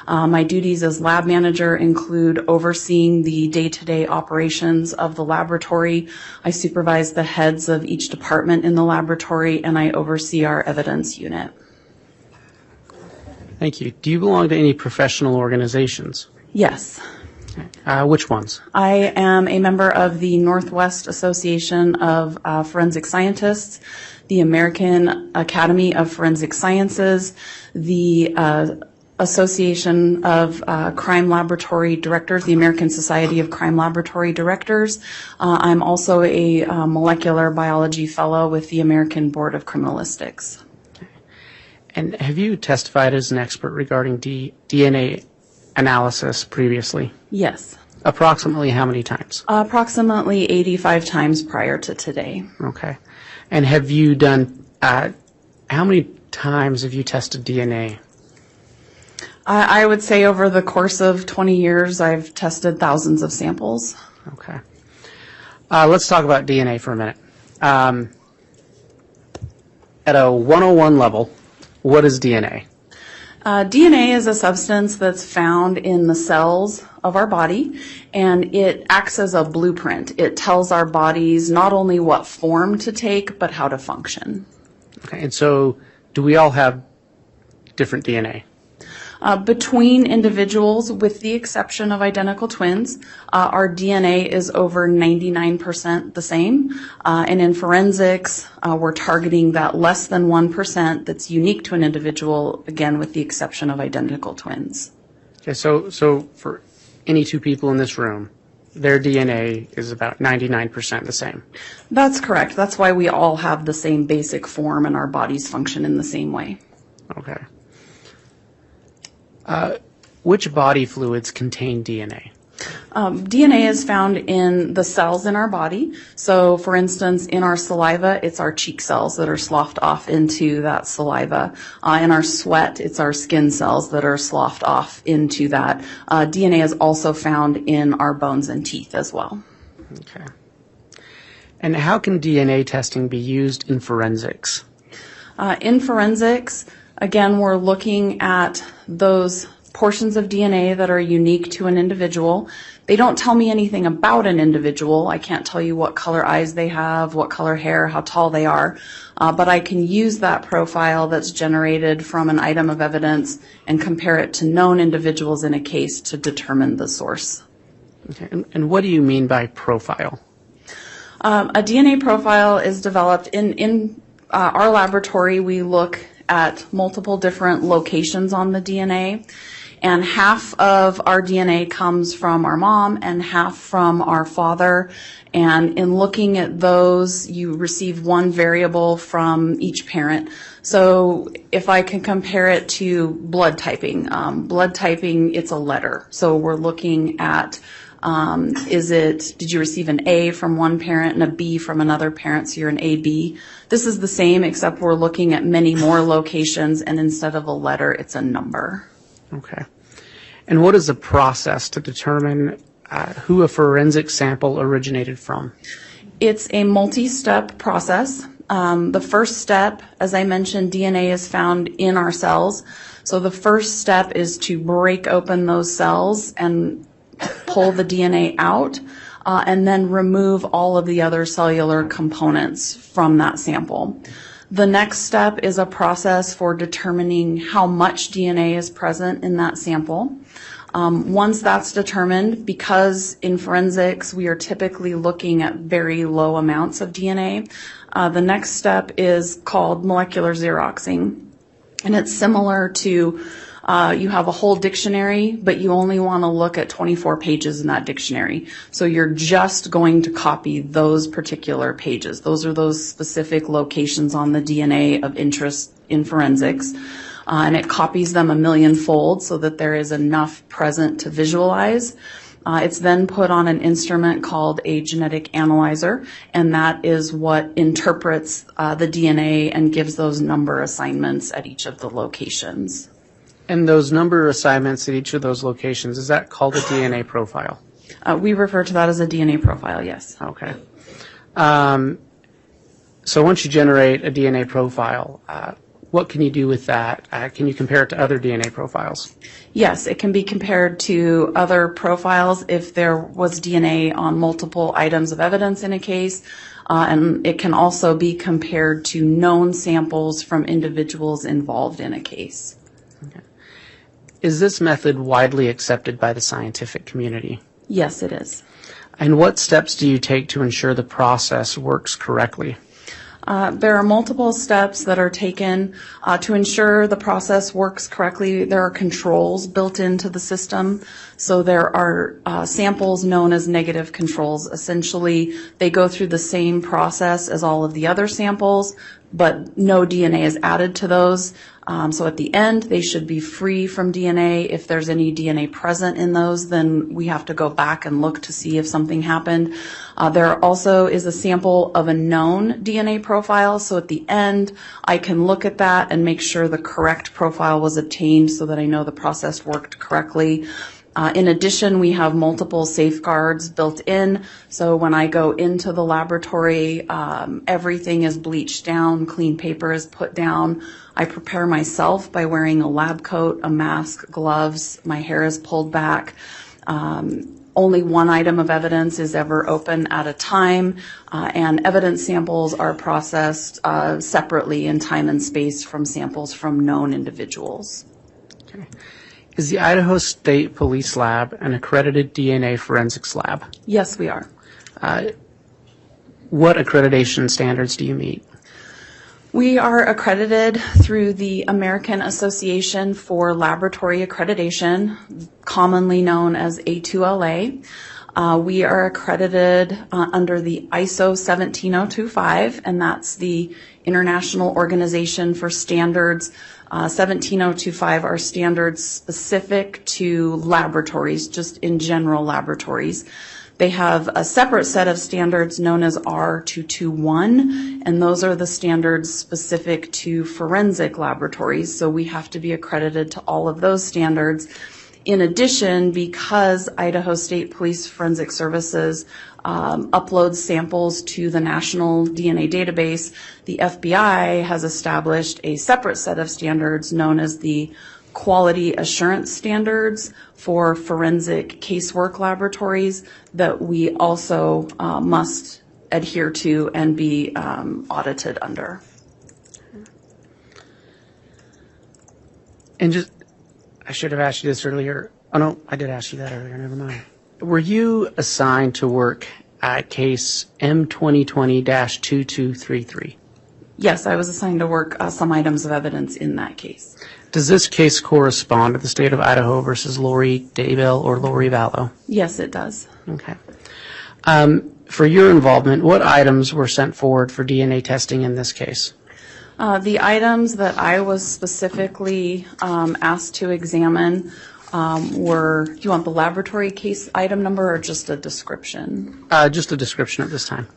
My duties as lab manager include overseeing the day-to-day operations of the laboratory. I supervise the heads of each department in the laboratory, and I oversee our evidence unit. Thank you. Do you belong to any professional organizations? Yes. Which ones? I am a member of the Northwest Association of Forensic Scientists, the American Academy of Forensic Sciences, the Association of Crime Laboratory Directors, the American Society of Crime Laboratory Directors. I'm also a molecular biology fellow with the American Board of Criminalistics. And have you testified as an expert regarding DNA analysis previously? Yes. Approximately how many times? Approximately 85 times prior to today. Okay. And have you done, how many times have you tested DNA? I would say over the course of 20 years, I've tested thousands of samples. Okay. Let's talk about DNA for a minute. At a 101 level, what is DNA? DNA is a substance that's found in the cells of our body, and it acts as a blueprint. It tells our bodies not only what form to take, but how to function. Okay. And so do we all have different DNA? Between individuals, with the exception of identical twins, our DNA is over 99% the same. And in forensics, we're targeting that less than 1% that's unique to an individual, again, with the exception of identical twins. Okay, so for any two people in this room, their DNA is about 99% the same. That's correct. That's why we all have the same basic form and our bodies function in the same way. Okay. Which body fluids contain DNA? DNA is found in the cells in our body. So, for instance, in our saliva, it's our cheek cells that are sloughed off into that saliva. In our sweat, it's our skin cells that are sloughed off into that. DNA is also found in our bones and teeth as well. Okay. And how can DNA testing be used in forensics? In forensics, again, we're looking at those portions of DNA that are unique to an individual. They don't tell me anything about an individual. I can't tell you what color eyes they have, what color hair, how tall they are, but I can use that profile that's generated from an item of evidence and compare it to known individuals in a case to determine the source. Okay. And what do you mean by profile? A DNA profile is developed in our laboratory. We look at multiple different locations on the DNA, and half of our DNA comes from our mom and half from our father. And in looking at those, you receive one variable from each parent. So if I can compare it to blood typing, it's a letter. So we're looking at did you receive an A from one parent and a B from another parent, so you're an AB? This is the same, except we're looking at many more locations, and instead of a letter, it's a number. Okay. And what is the process to determine who a forensic sample originated from? It's a multi-step process. The first step, as I mentioned, DNA is found in our cells. So the first step is to break open those cells and pull the DNA out, and then remove all of the other cellular components from that sample. The next step is a process for determining how much DNA is present in that sample. Once that's determined, because in forensics we are typically looking at very low amounts of DNA, the next step is called molecular xeroxing. And it's similar to you have a whole dictionary, but you only want to look at 24 pages in that dictionary. So you're just going to copy those particular pages. Those are those specific locations on the DNA of interest in forensics. And it copies them 1,000,000-fold so that there is enough present to visualize. It's then put on an instrument called a genetic analyzer, and that is what interprets the DNA and gives those number assignments at each of the locations. And those number assignments at each of those locations, is that called a DNA profile? We refer to that as a DNA profile, yes. Okay. So once you generate a DNA profile, what can you do with that? Can you compare it to other DNA profiles? Yes, it can be compared to other profiles if there was DNA on multiple items of evidence in a case, and it can also be compared to known samples from individuals involved in a case. Okay. Is this method widely accepted by the scientific community? Yes, it is. And what steps do you take to ensure the process works correctly? There are multiple steps that are taken to ensure the process works correctly. There are controls built into the system. So there are samples known as negative controls. Essentially, they go through the same process as all of the other samples, but no DNA is added to those. So at the end, they should be free from DNA. If there's any DNA present in those, then we have to go back and look to see if something happened. There also is a sample of a known DNA profile. So at the end, I can look at that and make sure the correct profile was obtained so that I know the process worked correctly. In addition, we have multiple safeguards built in. So when I go into the laboratory, everything is bleached down, clean paper is put down. I prepare myself by wearing a lab coat, a mask, gloves. My hair is pulled back. Only one item of evidence is ever open at a time, and evidence samples are processed separately in time and space from samples from known individuals. Okay. Is the Idaho State Police Lab an accredited DNA forensics lab? Yes, we are. What accreditation standards do you meet? We are accredited through the American Association for Laboratory Accreditation, commonly known as A2LA. We are accredited under the ISO 17025, and that's the International Organization for Standards. 17025 are standards specific to laboratories, just in general laboratories. They have a separate set of standards known as R221, and those are the standards specific to forensic laboratories, so we have to be accredited to all of those standards. In addition, because Idaho State Police Forensic Services uploads samples to the National DNA Database, the FBI has established a separate set of standards known as the Quality Assurance Standards for forensic casework laboratories that we also must adhere to and be audited under. And just, I should have asked you this earlier. Oh, no, I did ask you that earlier. Never mind. Were you assigned to work at case M2020-2233? Yes, I was assigned to work some items of evidence in that case. Does this case correspond to the state of Idaho versus Lori Daybell or Lori Vallow? Yes, it does. Okay. For your involvement, what items were sent forward for DNA testing in this case? The items that I was specifically asked to examine were, do you want the laboratory case item number or just a description? Just a description at this time.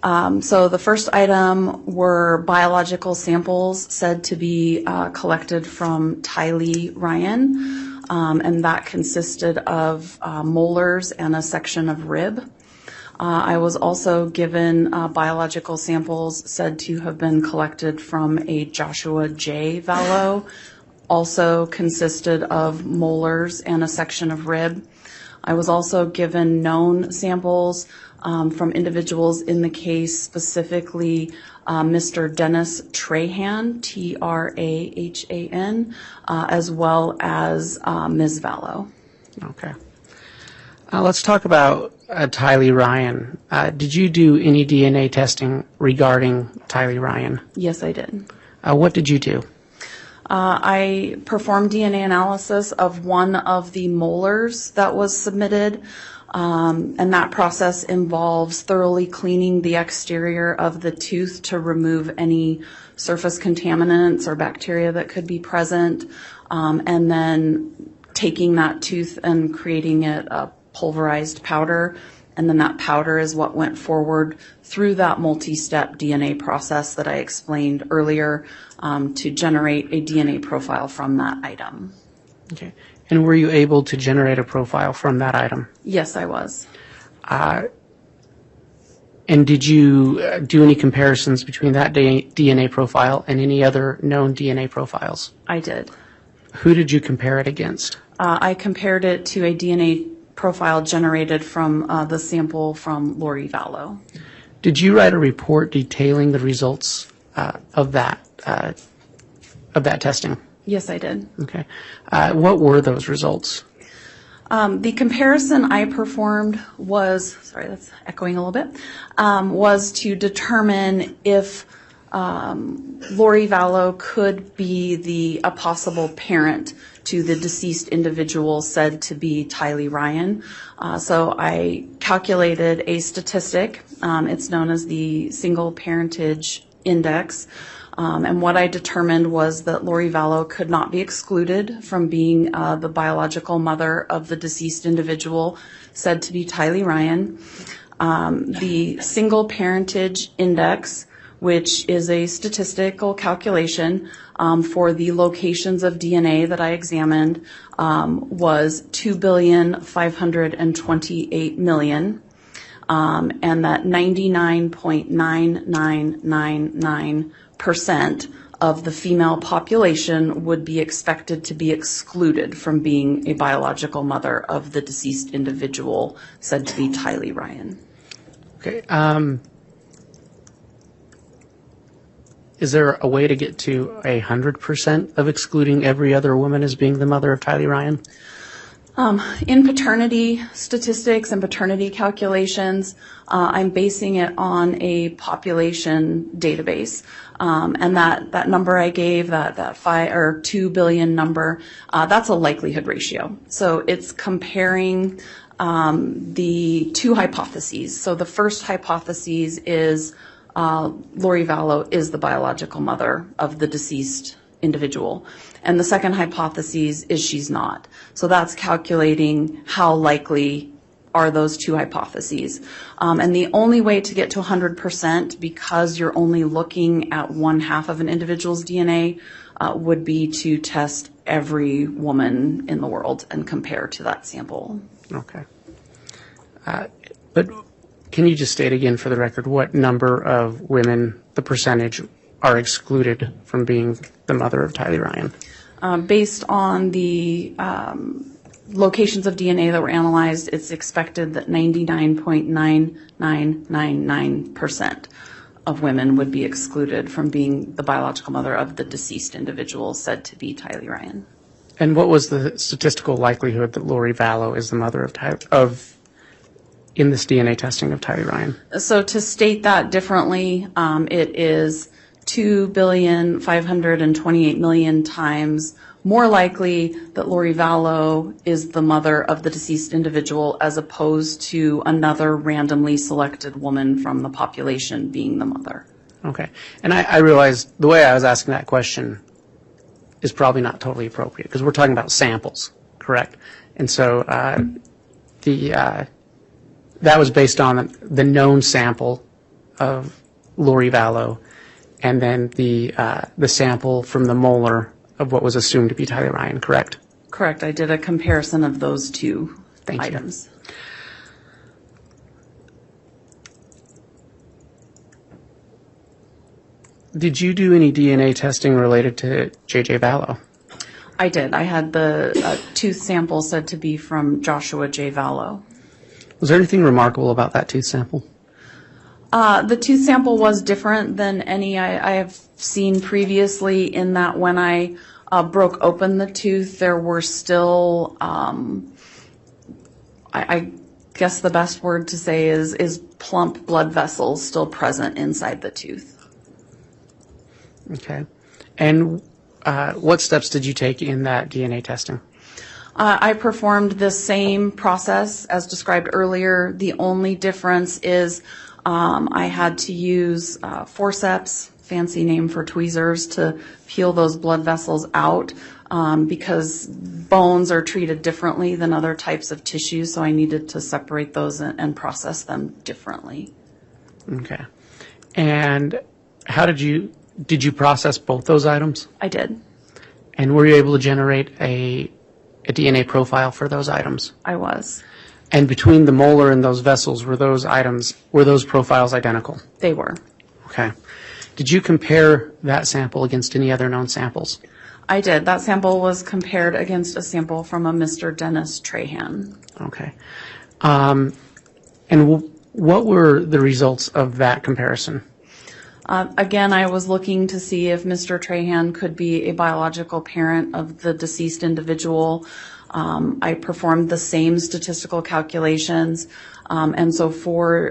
So the first item were biological samples said to be collected from Tylee Ryan, and that consisted of molars and a section of rib. I was also given biological samples said to have been collected from a Joshua J. Vallow, also consisted of molars and a section of rib. I was also given known samples from individuals in the case, specifically Mr. Dennis Trahan, Trahan, as well as Ms. Vallow. Okay. Let's talk about Tylee Ryan. Did you do any DNA testing regarding Tylee Ryan? Yes, I did. What did you do? I performed DNA analysis of one of the molars that was submitted, and that process involves thoroughly cleaning the exterior of the tooth to remove any surface contaminants or bacteria that could be present, and then taking that tooth and creating it a pulverized powder, and then that powder is what went forward through that multi-step DNA process that I explained earlier to generate a DNA profile from that item. Okay. And were you able to generate a profile from that item? Yes, I was. And did you do any comparisons between that DNA profile and any other known DNA profiles? I did. Who did you compare it against? I compared it to a DNA profile generated from the sample from Lori Vallow. Did you write a report detailing the results of that testing? Yes, I did. Okay. What were those results? The comparison I performed was, sorry, that's echoing a little bit, was to determine if Lori Vallow could be a possible parent to the deceased individual said to be Tylee Ryan. So I calculated a statistic. It's known as the single parentage index. And what I determined was that Lori Vallow could not be excluded from being the biological mother of the deceased individual said to be Tylee Ryan. The single parentage index, which is a statistical calculation for the locations of DNA that I examined, was 2,528,000,000, and that 99.9999% of the female population would be expected to be excluded from being a biological mother of the deceased individual said to be Tylee Ryan. Okay. Is there a way to get to 100% of excluding every other woman as being the mother of Tylee Ryan? In paternity statistics and paternity calculations, I'm basing it on a population database. And that number I gave, that 2 billion number, that's a likelihood ratio. So it's comparing the two hypotheses. So the first hypothesis is Lori Vallow is the biological mother of the deceased individual. And the second hypothesis is she's not. So that's calculating how likely are those two hypotheses. And the only way to get to 100%, because you're only looking at one half of an individual's DNA, would be to test every woman in the world and compare to that sample. Okay. But can you just state again for the record what number of women, the percentage, are excluded from being the mother of Tylee Ryan? Based on the locations of DNA that were analyzed, it's expected that 99.9999% of women would be excluded from being the biological mother of the deceased individual said to be Tylee Ryan. And what was the statistical likelihood that Lori Vallow is the mother of in this DNA testing of Tylee Ryan? So to state that differently, it is 2,528,000,000 times more likely that Lori Vallow is the mother of the deceased individual as opposed to another randomly selected woman from the population being the mother. Okay. And I realized the way I was asking that question is probably not totally appropriate because we're talking about samples, correct? And so that was based on the known sample of Lori Vallow and then the sample from the molar of what was assumed to be Tylee Ryan, correct? Correct. I did a comparison of those two items. Did you do any DNA testing related to J.J. Vallow? I did. I had the tooth sample said to be from Joshua J. Vallow. Was there anything remarkable about that tooth sample? The tooth sample was different than any I have seen previously in that when I broke open the tooth, there were still, I guess the best word to say is plump blood vessels still present inside the tooth. Okay. And what steps did you take in that DNA testing? I performed the same process as described earlier. The only difference is I had to use forceps, fancy name for tweezers, to peel those blood vessels out because bones are treated differently than other types of tissues, so I needed to separate those and process them differently. Okay. And how did you process both those items? I did. And were you able to generate a DNA profile for those items? I was. And between the molar and those vessels, were those profiles identical? They were. Okay. Did you compare that sample against any other known samples? I did. That sample was compared against a sample from a Mr. Dennis Trahan. Okay. What were the results of that comparison? Again, I was looking to see if Mr. Trahan could be a biological parent of the deceased individual. I performed the same statistical calculations, and so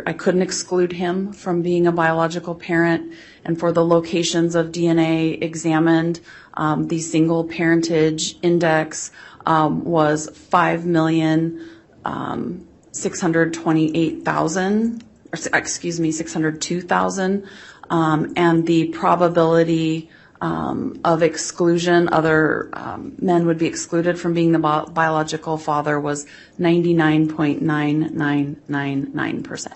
I couldn't exclude him from being a biological parent. And for the locations of DNA examined, the single parentage index was 602,000, and the probability of exclusion, other men would be excluded from being the biological father, was 99.9999%.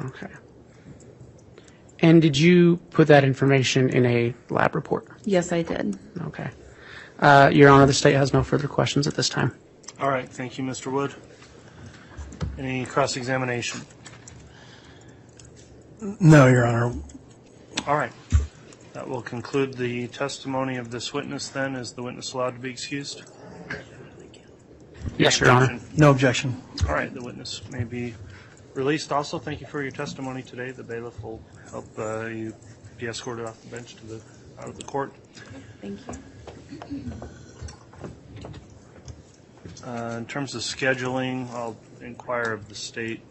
Okay. And did you put that information in a lab report? Yes, I did. Okay. Your Honor, the state has no further questions at this time. All right, thank you, Mr. Wood. Any cross-examination? No, Your Honor. All right. That will conclude the testimony of this witness then. Is the witness allowed to be excused? Yes, Your Honor. No objection. All right, the witness may be released. Also, thank you for your testimony today. The bailiff will help you be escorted off the bench to out of the court. Thank you. In terms of scheduling, I'll inquire of the state.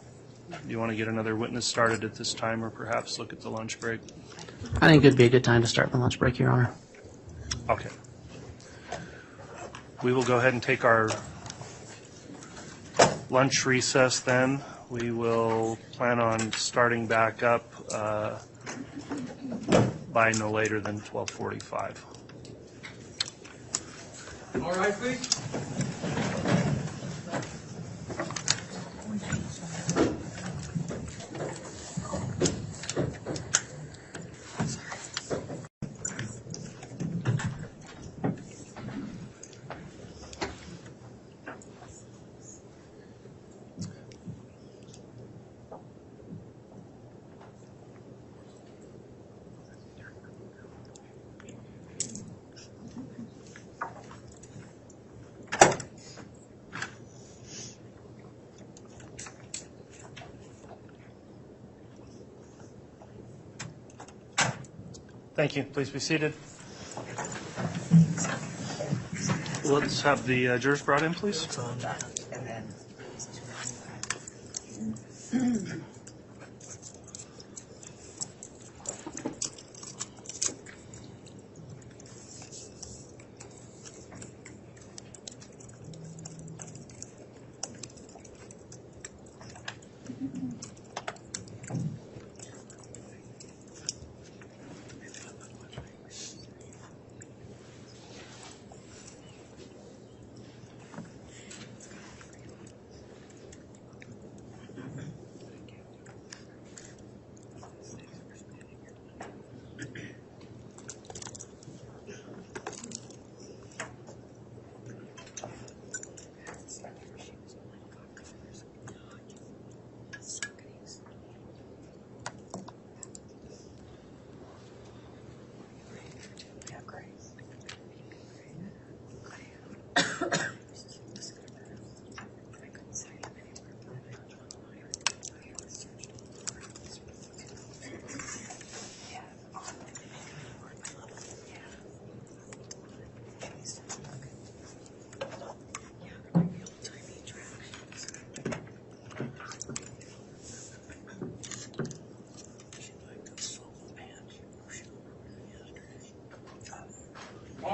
Do you want to get another witness started at this time, or perhaps look at the lunch break? I think it'd be a good time to start the lunch break, Your Honor. Okay. We will go ahead and take our lunch recess then. We will plan on starting back up by no later than 12:45. All right, please. Thank you. Please be seated. Let's have the jurors brought in, please.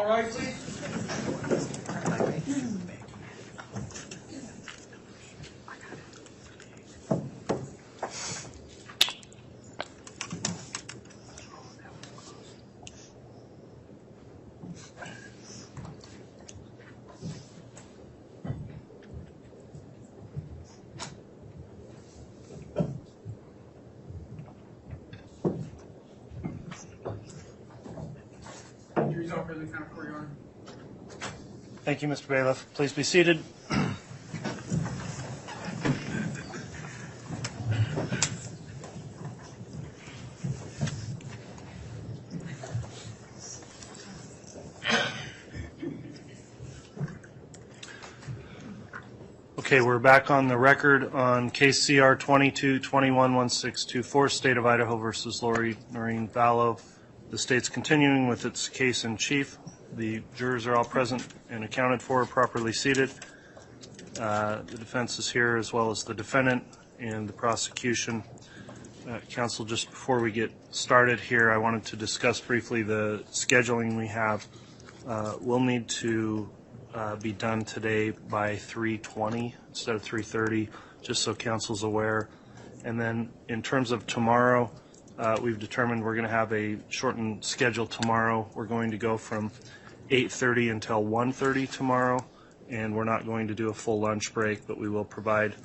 All right, please. Jury's all present, count for Your Honor. Thank you, Mr. Bailiff. Please be seated. Okay, we're back on the record on case CR 22-21-1624, State of Idaho versus Lori Noreen Vallow. The state's continuing with its case in chief. The jurors are all present and accounted for, properly seated. The defense is here as well as the defendant and the prosecution. Counsel, just before we get started here, I wanted to discuss briefly the scheduling we have. We'll need to be done today by 3:20 instead of 3:30, just so council's aware. And then in terms of tomorrow, we've determined we're going to have a shortened schedule tomorrow. We're going to go from 8:30 until 1:30 tomorrow, and we're not going to do a full lunch break, but we will provide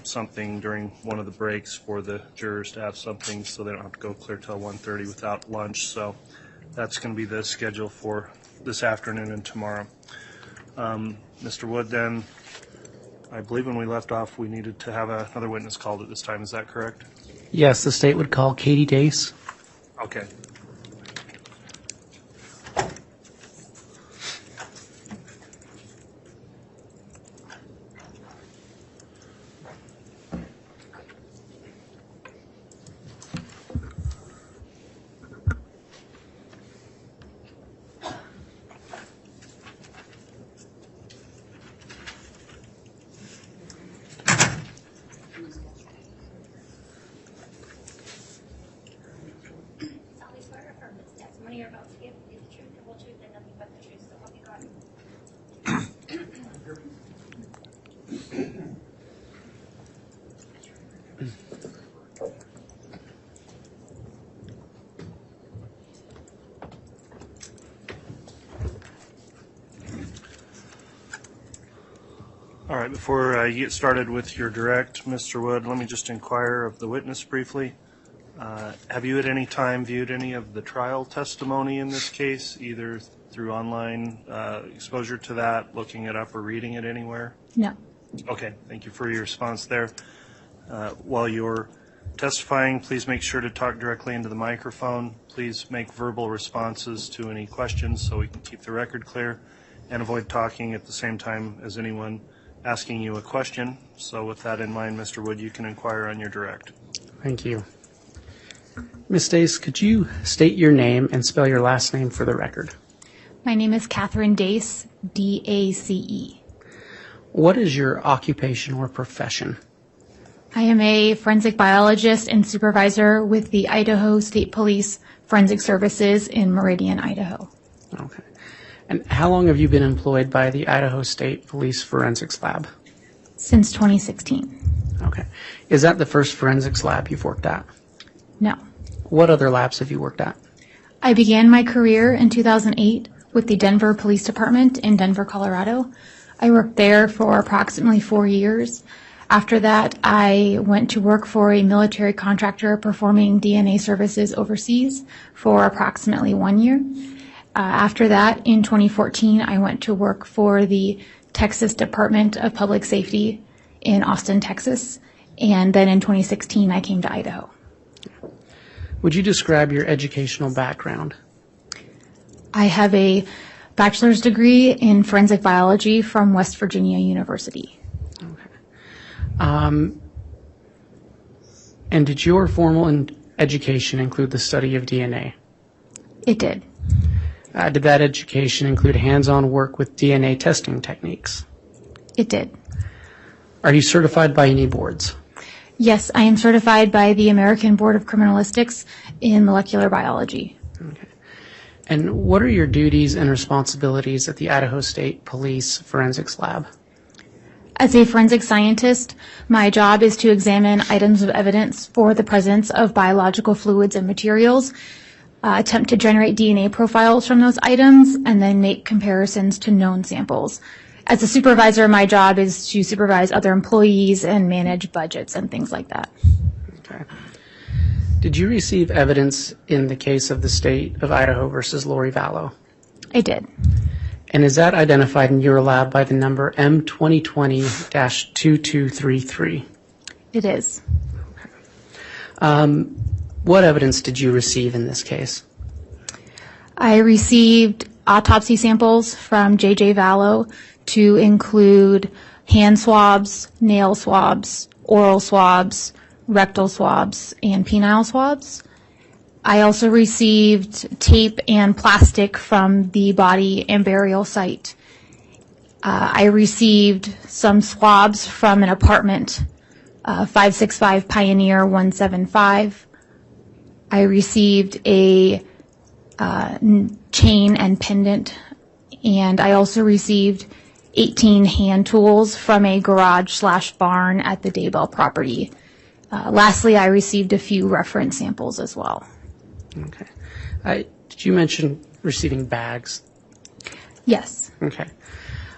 something during one of the breaks for the jurors to have something so they don't have to go clear till 1:30 without lunch. So that's going to be the schedule for this afternoon and tomorrow. Mr. Wood, then, I believe when we left off, we needed to have another witness called at this time. Is that correct? Yes, the state would call Katie Dace. Okay. Testimony you're about to give is the truth, the whole truth, and nothing but the truth. So help you God. All right, before you get started with your direct, Mr. Wood, let me just inquire of the witness briefly. Have you at any time viewed any of the trial testimony in this case, either through online exposure to that, looking it up, or reading it anywhere? No. Okay, thank you for your response there. While you're testifying, please make sure to talk directly into the microphone. Please make verbal responses to any questions so we can keep the record clear, and avoid talking at the same time as anyone asking you a question. So with that in mind, Mr. Wood, you can inquire on your direct. Thank you. Ms. Dace, could you state your name and spell your last name for the record? My name is Catherine Dace, D-A-C-E. What is your occupation or profession? I am a forensic biologist and supervisor with the Idaho State Police Forensic Services in Meridian, Idaho. Okay. And how long have you been employed by the Idaho State Police Forensics Lab? Since 2016. Okay. Is that the first forensics lab you've worked at? No. What other labs have you worked at? I began my career in 2008 with the Denver Police Department in Denver, Colorado. I worked there for approximately 4 years. After that, I went to work for a military contractor performing DNA services overseas for approximately 1 year. After that, in 2014, I went to work for the Texas Department of Public Safety in Austin, Texas. And then in 2016, I came to Idaho. Would you describe your educational background? I have a bachelor's degree in forensic biology from West Virginia University. And did your formal education include the study of DNA? It did. Did that education include hands-on work with DNA testing techniques? It did. Are you certified by any boards? Yes, I am certified by the American Board of Criminalistics in molecular biology. Okay. And what are your duties and responsibilities at the Idaho State Police Forensics Lab? As a forensic scientist, my job is to examine items of evidence for the presence of biological fluids and materials, attempt to generate DNA profiles from those items, and then make comparisons to known samples. As a supervisor, my job is to supervise other employees and manage budgets and things like that. Okay. Did you receive evidence in the case of the state of Idaho versus Lori Vallow? I did. And is that identified in your lab by the number M2020-2233? It is. What evidence did you receive in this case? I received autopsy samples from J.J. Vallow to include hand swabs, nail swabs, oral swabs, rectal swabs, and penile swabs. I also received tape and plastic from the body and burial site. I received some swabs from an apartment, 565 Pioneer 175. I received a chain and pendant, and I also received 18 hand tools from a garage/barn at the Daybell property. Lastly, I received a few reference samples as well. Okay. Did you mention receiving bags? Yes. Okay.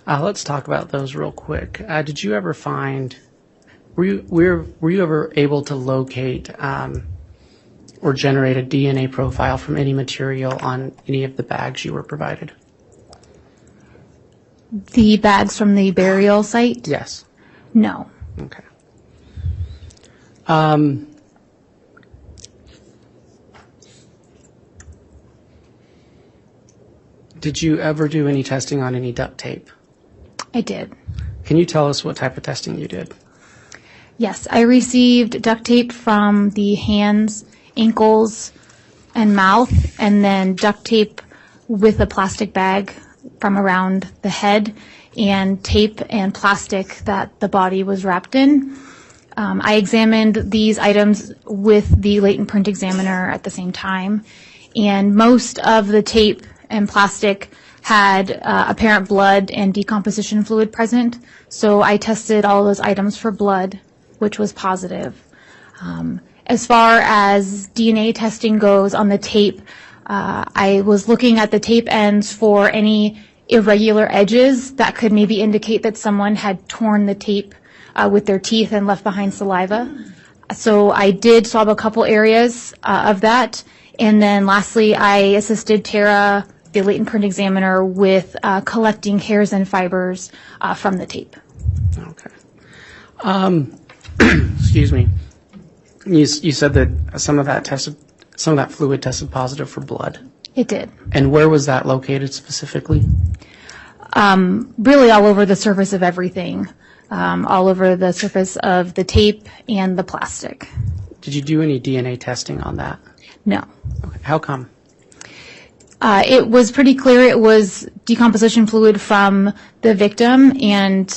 Let's talk about those real quick. Did you ever find, were you ever able to locate or generate a DNA profile from any material on any of the bags you were provided? The bags from the burial site? Yes. No. Okay. Did you ever do any testing on any duct tape? I did. Can you tell us what type of testing you did? Yes, I received duct tape from the hands, ankles, and mouth, and then duct tape with a plastic bag from around the head, and tape and plastic that the body was wrapped in. I examined these items with the latent print examiner at the same time, and most of the tape and plastic had apparent blood and decomposition fluid present, so I tested all those items for blood, which was positive. As far as DNA testing goes on the tape, I was looking at the tape ends for any irregular edges that could maybe indicate that someone had torn the tape with their teeth and left behind saliva. So I did swab a couple areas of that. And then lastly, I assisted Tara, the latent print examiner, with collecting hairs and fibers from the tape. Okay. Excuse me. You said that some of that fluid tested positive for blood. It did. And where was that located specifically? Really all over the surface of everything, all over the surface of the tape and the plastic. Did you do any DNA testing on that? No. Okay. How come? It was pretty clear it was decomposition fluid from the victim, and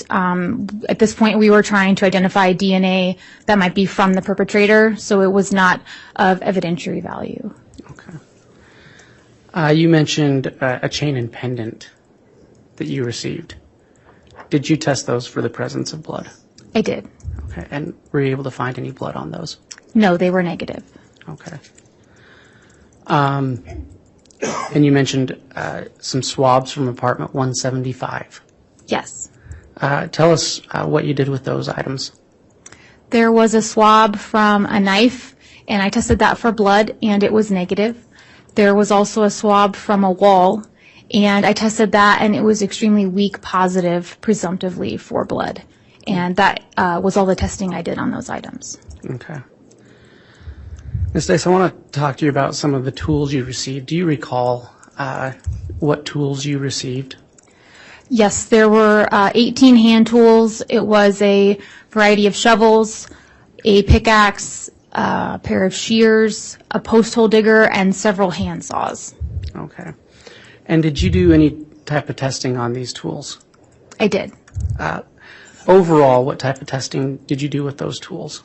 at this point we were trying to identify DNA that might be from the perpetrator, so it was not of evidentiary value. Okay. You mentioned a chain and pendant that you received. Did you test those for the presence of blood? I did. Okay. And were you able to find any blood on those? No, they were negative. Okay. And you mentioned some swabs from apartment 175. Yes. Tell us what you did with those items. There was a swab from a knife, and I tested that for blood, and it was negative. There was also a swab from a wall, and I tested that, and it was extremely weak positive, presumptively, for blood. And that was all the testing I did on those items. Okay. Ms. Stace, I want to talk to you about some of the tools you received. Do you recall what tools you received? Yes, there were 18 hand tools. It was a variety of shovels, a pickaxe, a pair of shears, a post hole digger, and several hand saws. Okay. And did you do any type of testing on these tools? I did. Overall, what type of testing did you do with those tools?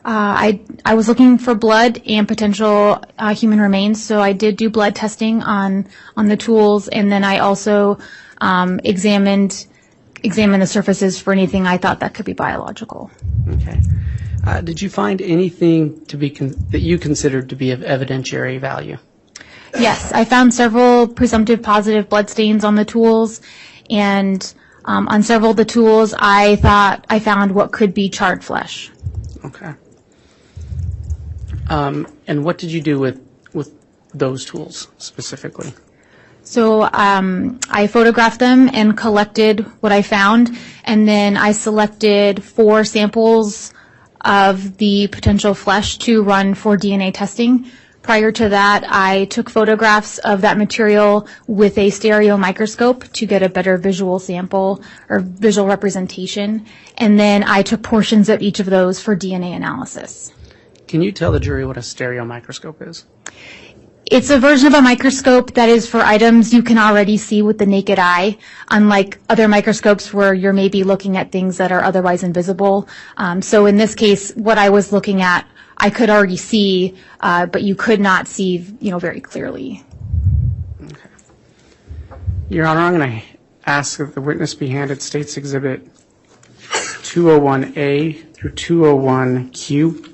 I was looking for blood and potential human remains, so I did do blood testing on the tools, and then I also examined the surfaces for anything I thought that could be biological. Okay. Did you find anything to be that you considered to be of evidentiary value? Yes, I found several presumptive positive blood stains on the tools, and on several of the tools, I thought I found what could be charred flesh. Okay. And what did you do with those tools specifically? So I photographed them and collected what I found, and then I selected 4 samples of the potential flesh to run for DNA testing. Prior to that, I took photographs of that material with a stereo microscope to get a better visual sample or visual representation, and then I took portions of each of those for DNA analysis. Can you tell the jury what a stereo microscope is? It's a version of a microscope that is for items you can already see with the naked eye, unlike other microscopes where you're maybe looking at things that are otherwise invisible. So in this case, what I was looking at, I could already see, but you could not see, very clearly. Okay. Your Honor, I'm going to ask that the witness be handed State's Exhibit 201A through 201Q.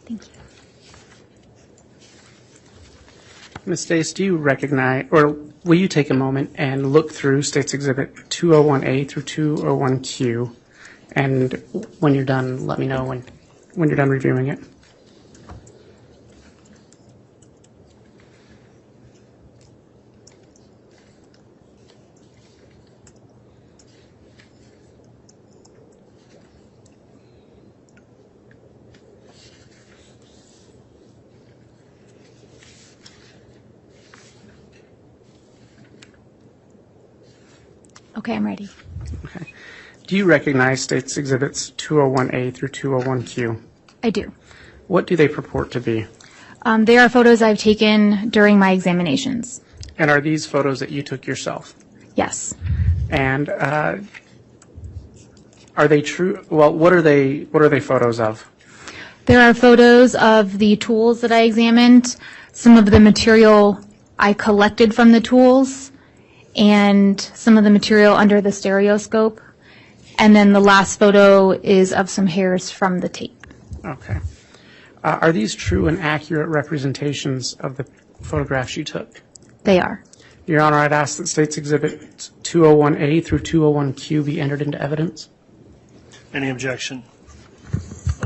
Thank you. Ms. Stace, do you recognize, or will you take a moment and look through State's Exhibit 201A through 201Q, and when you're done, let me know when you're done reviewing it. Okay, I'm ready. Okay. Do you recognize State's Exhibits 201A through 201Q? I do. What do they purport to be? They are photos I've taken during my examinations. And are these photos that you took yourself? Yes. And are they true? Well, what are they photos of? There are photos of the tools that I examined, some of the material I collected from the tools, and some of the material under the stereoscope. And then the last photo is of some hairs from the tape. Okay. Are these true and accurate representations of the photographs you took? They are. Your Honor, I'd ask that State's Exhibit 201A through 201Q be entered into evidence. Any objection?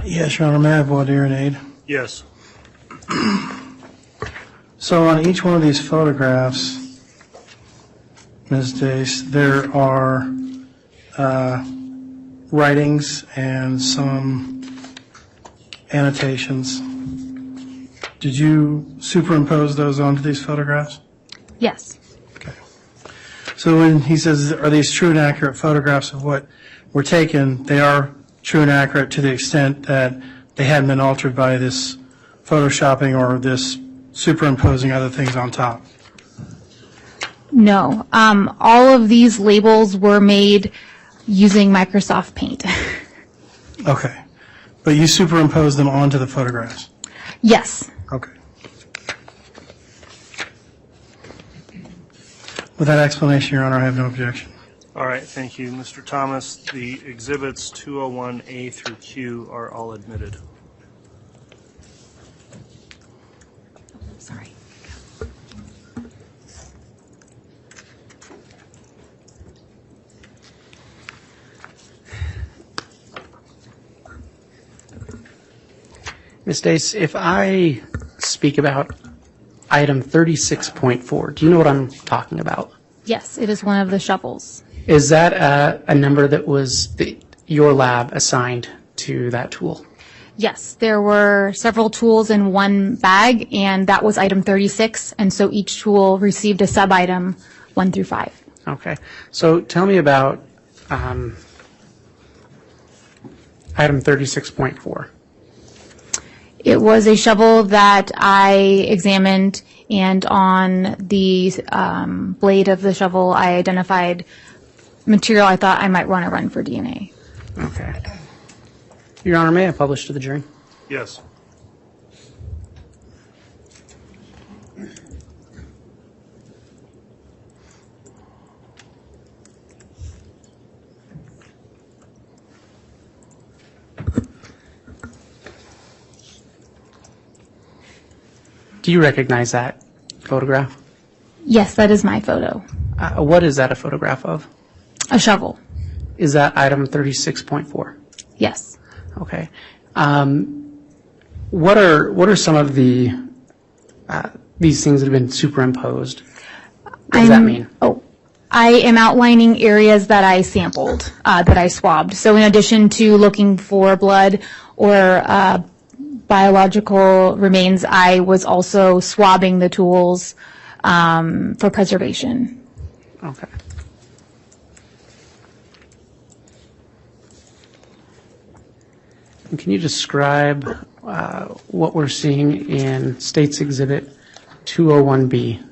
Yes, Your Honor, may I have voir dire and aid? Yes. So on each one of these photographs, Ms. Dace, there are writings and some annotations. Did you superimpose those onto these photographs? Yes. Okay. So when he says, are these true and accurate photographs of what were taken, they are true and accurate to the extent that they hadn't been altered by this photoshopping or this superimposing other things on top? No. All of these labels were made using Microsoft Paint. Okay. But you superimpose them onto the photographs? Yes. Okay. With that explanation, Your Honor, I have no objection. All right, thank you. Mr. Thomas, the exhibits 201A through Q are all admitted. Sorry. Ms. Dace, if I speak about item 36.4, do you know what I'm talking about? Yes, it is one of the shovels. Is that a number that was your lab assigned to that tool? Yes, there were several tools in one bag, and that was item 36, and so each tool received a sub-item 1 through 5. Okay. So tell me about item 36.4. It was a shovel that I examined, and on the blade of the shovel, I identified material I thought I might want to run for DNA. Okay. Your Honor, may I publish to the jury? Yes. Do you recognize that photograph? Yes, that is my photo. What is that a photograph of? A shovel. Is that item 36.4? Yes. Okay. What are some of the these things that have been superimposed? What does that mean? I am outlining areas that I sampled, that I swabbed. So in addition to looking for blood or biological remains, I was also swabbing the tools for preservation. Okay. And can you describe what we're seeing in State's Exhibit 201B?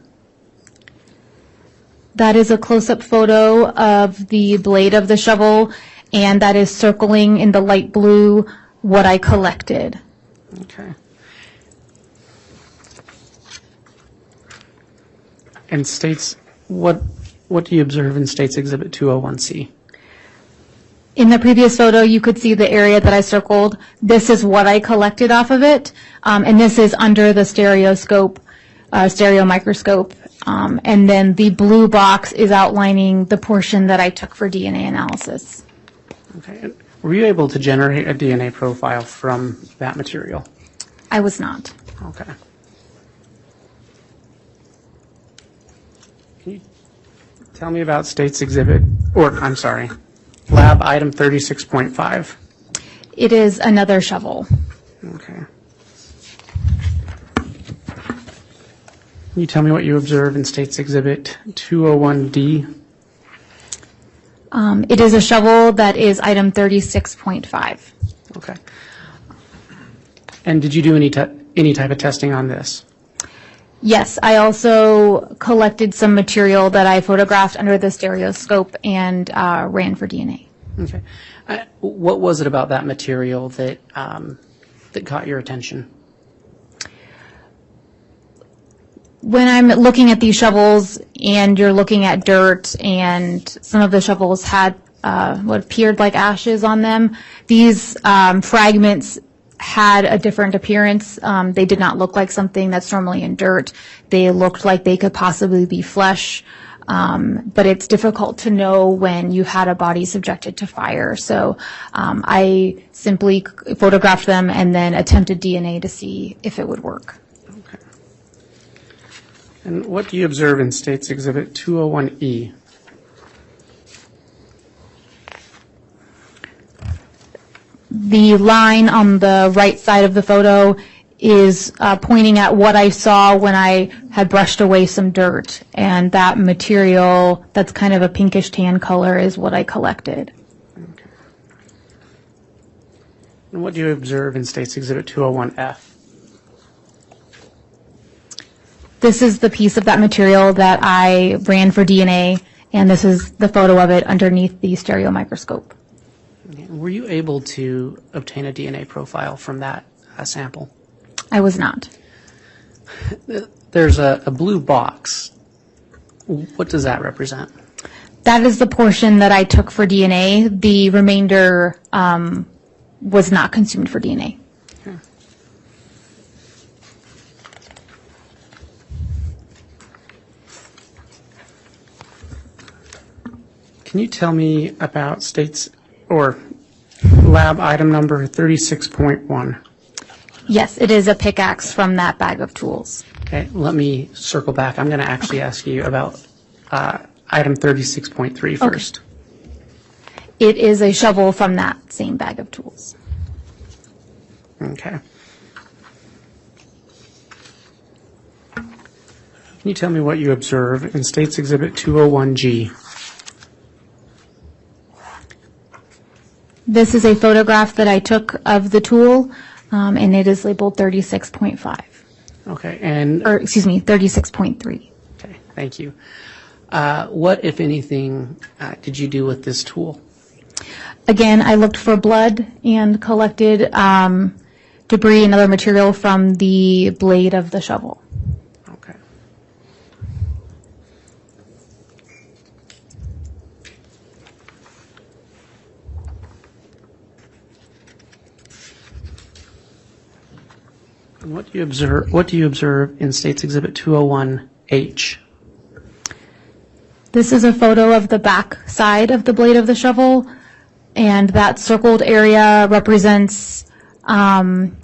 That is a close-up photo of the blade of the shovel, and that is circling in the light blue what I collected. Okay. And State's, what do you observe in State's Exhibit 201C? In the previous photo, you could see the area that I circled. This is what I collected off of it, and this is under the stereoscope, stereo microscope. And then the blue box is outlining the portion that I took for DNA analysis. Okay. And were you able to generate a DNA profile from that material? I was not. Okay. Can you tell me about State's Exhibit, or I'm sorry, Lab Item 36.5? It is another shovel. Okay. Can you tell me what you observe in State's Exhibit 201D? It is a shovel that is item 36.5. Okay. And did you do any type of testing on this? Yes, I also collected some material that I photographed under the stereoscope and ran for DNA. Okay. What was it about that material that that caught your attention? When I'm looking at these shovels and you're looking at dirt and some of the shovels had what appeared like ashes on them, these fragments had a different appearance. They did not look like something that's normally in dirt. They looked like they could possibly be flesh, but it's difficult to know when you had a body subjected to fire. So I simply photographed them and then attempted DNA to see if it would work. Okay. And what do you observe in State's Exhibit 201E? The line on the right side of the photo is pointing at what I saw when I had brushed away some dirt, and that material that's kind of a pinkish tan color is what I collected. Okay. And what do you observe in State's Exhibit 201F? This is the piece of that material that I ran for DNA, and this is the photo of it underneath the stereo microscope. Were you able to obtain a DNA profile from that sample? I was not. There's a blue box. What does that represent? That is the portion that I took for DNA. The remainder was not consumed for DNA. Can you tell me about states or lab item number 36.1? Yes, it is a pickaxe from that bag of tools. Okay, let me circle back. I'm going to actually ask you about item 36.3 first. It is a shovel from that same bag of tools. Okay. Can you tell me what you observe in States Exhibit 201G? This is a photograph that I took of the tool, and it is labeled 36.5. Okay, and... Or, excuse me, 36.3. Okay, thank you. What, if anything, did you do with this tool? Again, I looked for blood and collected debris and other material from the blade of the shovel. Okay. And what do you observe in States Exhibit 201H? This is a photo of the back side of the blade of the shovel, and that circled area represents some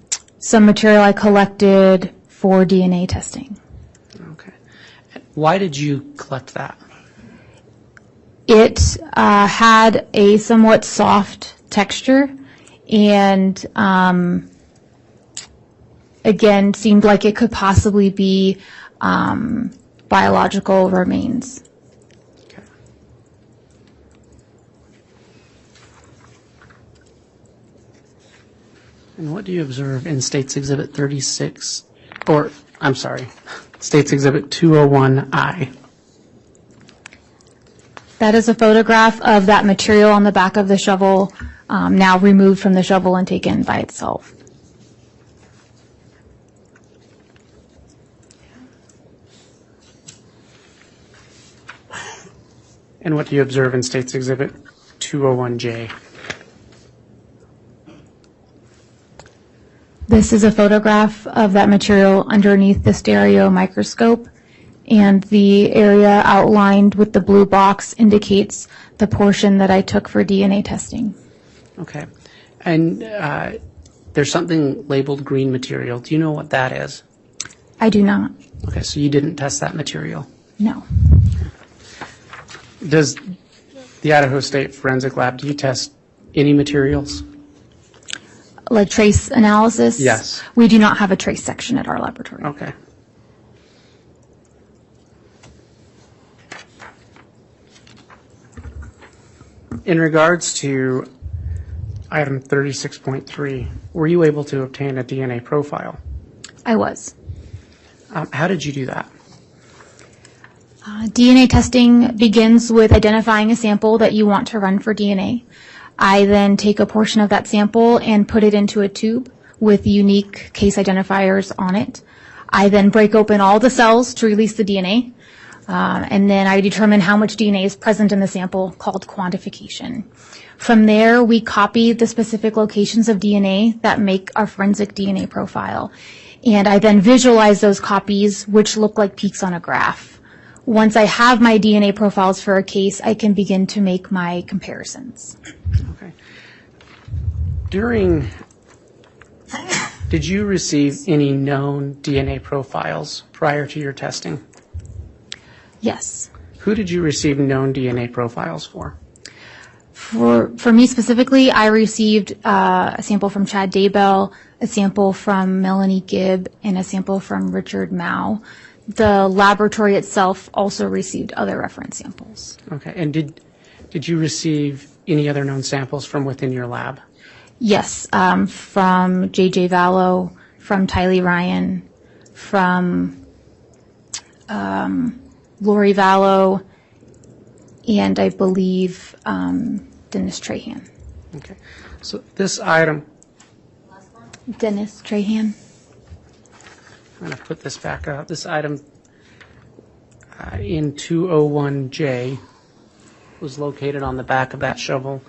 material I collected for DNA testing. Okay. Why did you collect that? It had a somewhat soft texture and again seemed like it could possibly be biological remains. Okay. And what do you observe in States Exhibit 36, or I'm sorry, States Exhibit 201I? That is a photograph of that material on the back of the shovel, now removed from the shovel and taken by itself. And what do you observe in States Exhibit 201J? This is a photograph of that material underneath the stereo microscope, and the area outlined with the blue box indicates the portion that I took for DNA testing. Okay. And there's something labeled green material. Do you know what that is? I do not. Okay, so you didn't test that material. No. Does the Idaho State Forensic Lab, do you test any materials? Like trace analysis? Yes. We do not have a trace section at our laboratory. Okay. In regards to item 36.3, were you able to obtain a DNA profile? I was. How did you do that? DNA testing begins with identifying a sample that you want to run for DNA. I then take a portion of that sample and put it into a tube with unique case identifiers on it. I then break open all the cells to release the DNA, and then I determine how much DNA is present in the sample, called quantification. From there, we copy the specific locations of DNA that make our forensic DNA profile, and I then visualize those copies, which look like peaks on a graph. Once I have my DNA profiles for a case, I can begin to make my comparisons. Okay. Did you receive any known DNA profiles prior to your testing? Yes. Who did you receive known DNA profiles for? For me specifically, I received a sample from Chad Daybell, a sample from Melanie Gibb, and a sample from Richard Mao. The laboratory itself also received other reference samples. Okay. And did you receive any other known samples from within your lab? Yes, from J.J. Vallow, from Tylee Ryan, from Lori Vallow, and I believe Dennis Trahan. Okay. So this item, Dennis Trahan. I'm going to put this back up. This item in 201J was located on the back of that shovel.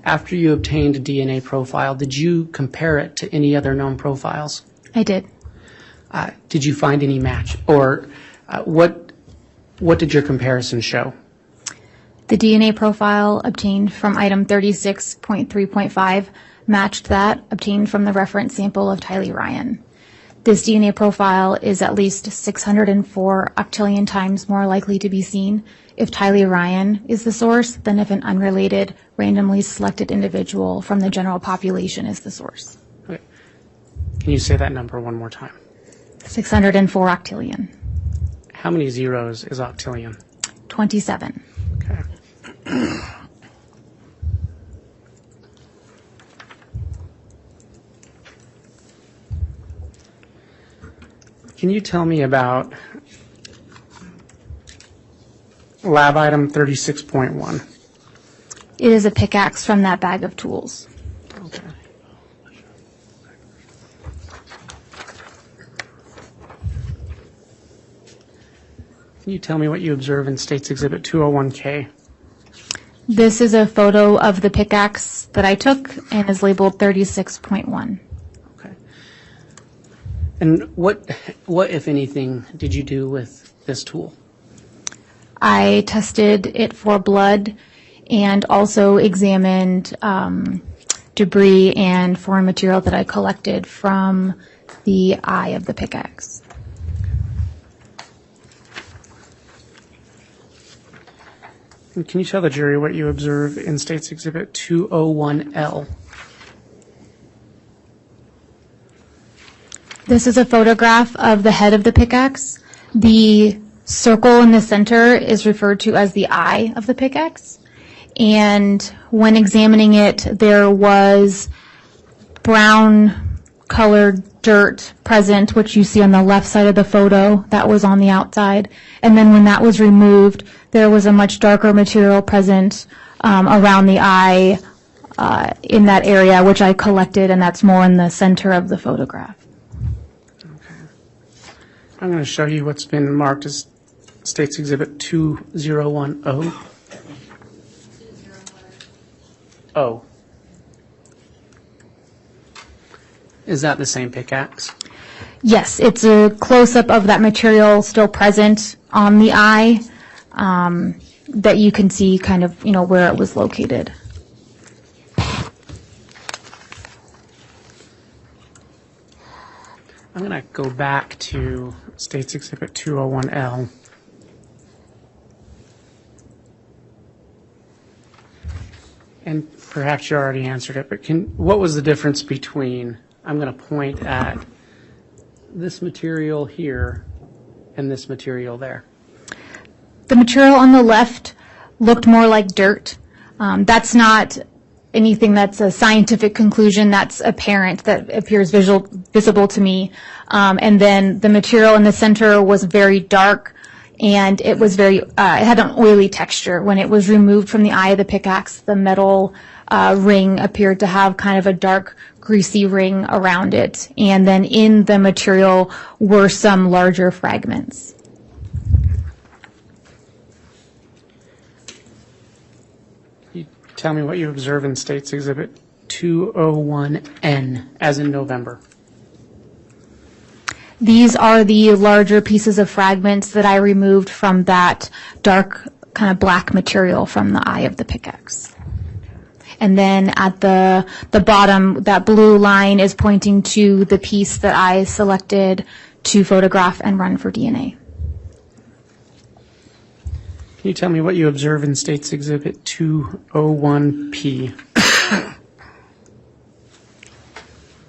After you obtained a DNA profile, did you compare it to any other known profiles? I did. Did you find any match? Or what did your comparison show? The DNA profile obtained from item 36.3.5 matched that obtained from the reference sample of Tylee Ryan. This DNA profile is at least 604 octillion times more likely to be seen if Tylee Ryan is the source than if an unrelated, randomly selected individual from the general population is the source. Okay. Can you say that number one more time? 604 octillion. How many zeros is octillion? 27. Okay. Can you tell me about lab item 36.1? It is a pickaxe from that bag of tools. Okay. Can you tell me what you observe in State's Exhibit 201K? This is a photo of the pickaxe that I took and is labeled 36.1. Okay. And what, if anything, did you do with this tool? I tested it for blood and also examined debris and foreign material that I collected from the eye of the pickaxe. And can you tell the jury what you observe in State's Exhibit 201L? This is a photograph of the head of the pickaxe. The circle in the center is referred to as the eye of the pickaxe. And when examining it, there was brown colored dirt present, which you see on the left side of the photo. That was on the outside. And then when that was removed, there was a much darker material present around the eye in that area, which I collected, and that's more in the center of the photograph. I'm going to show you what's been marked as State's Exhibit 2010. Oh. Is that the same pickaxe? Yes, it's a close-up of that material still present on the eye that you can see kind of, where it was located. I'm going to go back to State's Exhibit 201L. And perhaps you already answered it, but what was the difference between, I'm going to point at this material here and this material there? The material on the left looked more like dirt. That's not anything that's a scientific conclusion. That's apparent, that appears visible to me. And then the material in the center was very dark, and it was it had an oily texture. When it was removed from the eye of the pickaxe, the metal ring appeared to have kind of a dark, greasy ring around it. And then in the material were some larger fragments. Tell me what you observe in State's Exhibit 201N, as in November. These are the larger pieces of fragments that I removed from that dark, kind of black material from the eye of the pickaxe. And then at the bottom, that blue line is pointing to the piece that I selected to photograph and run for DNA. Can you tell me what you observe in State's Exhibit 201P?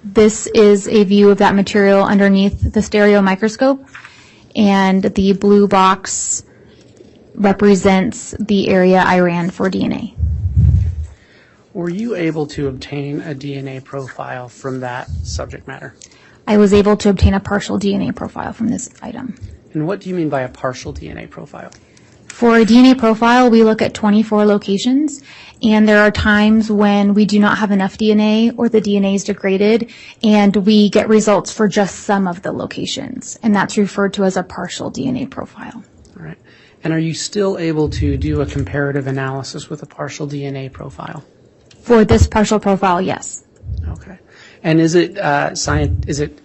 This is a view of that material underneath the stereo microscope, and the blue box represents the area I ran for DNA. Were you able to obtain a DNA profile from that subject matter? I was able to obtain a partial DNA profile from this item. And what do you mean by a partial DNA profile? For a DNA profile, we look at 24 locations, and there are times when we do not have enough DNA or the DNA is degraded, and we get results for just some of the locations, and that's referred to as a partial DNA profile. All right. And are you still able to do a comparative analysis with a partial DNA profile? For this partial profile, yes. Okay. And is it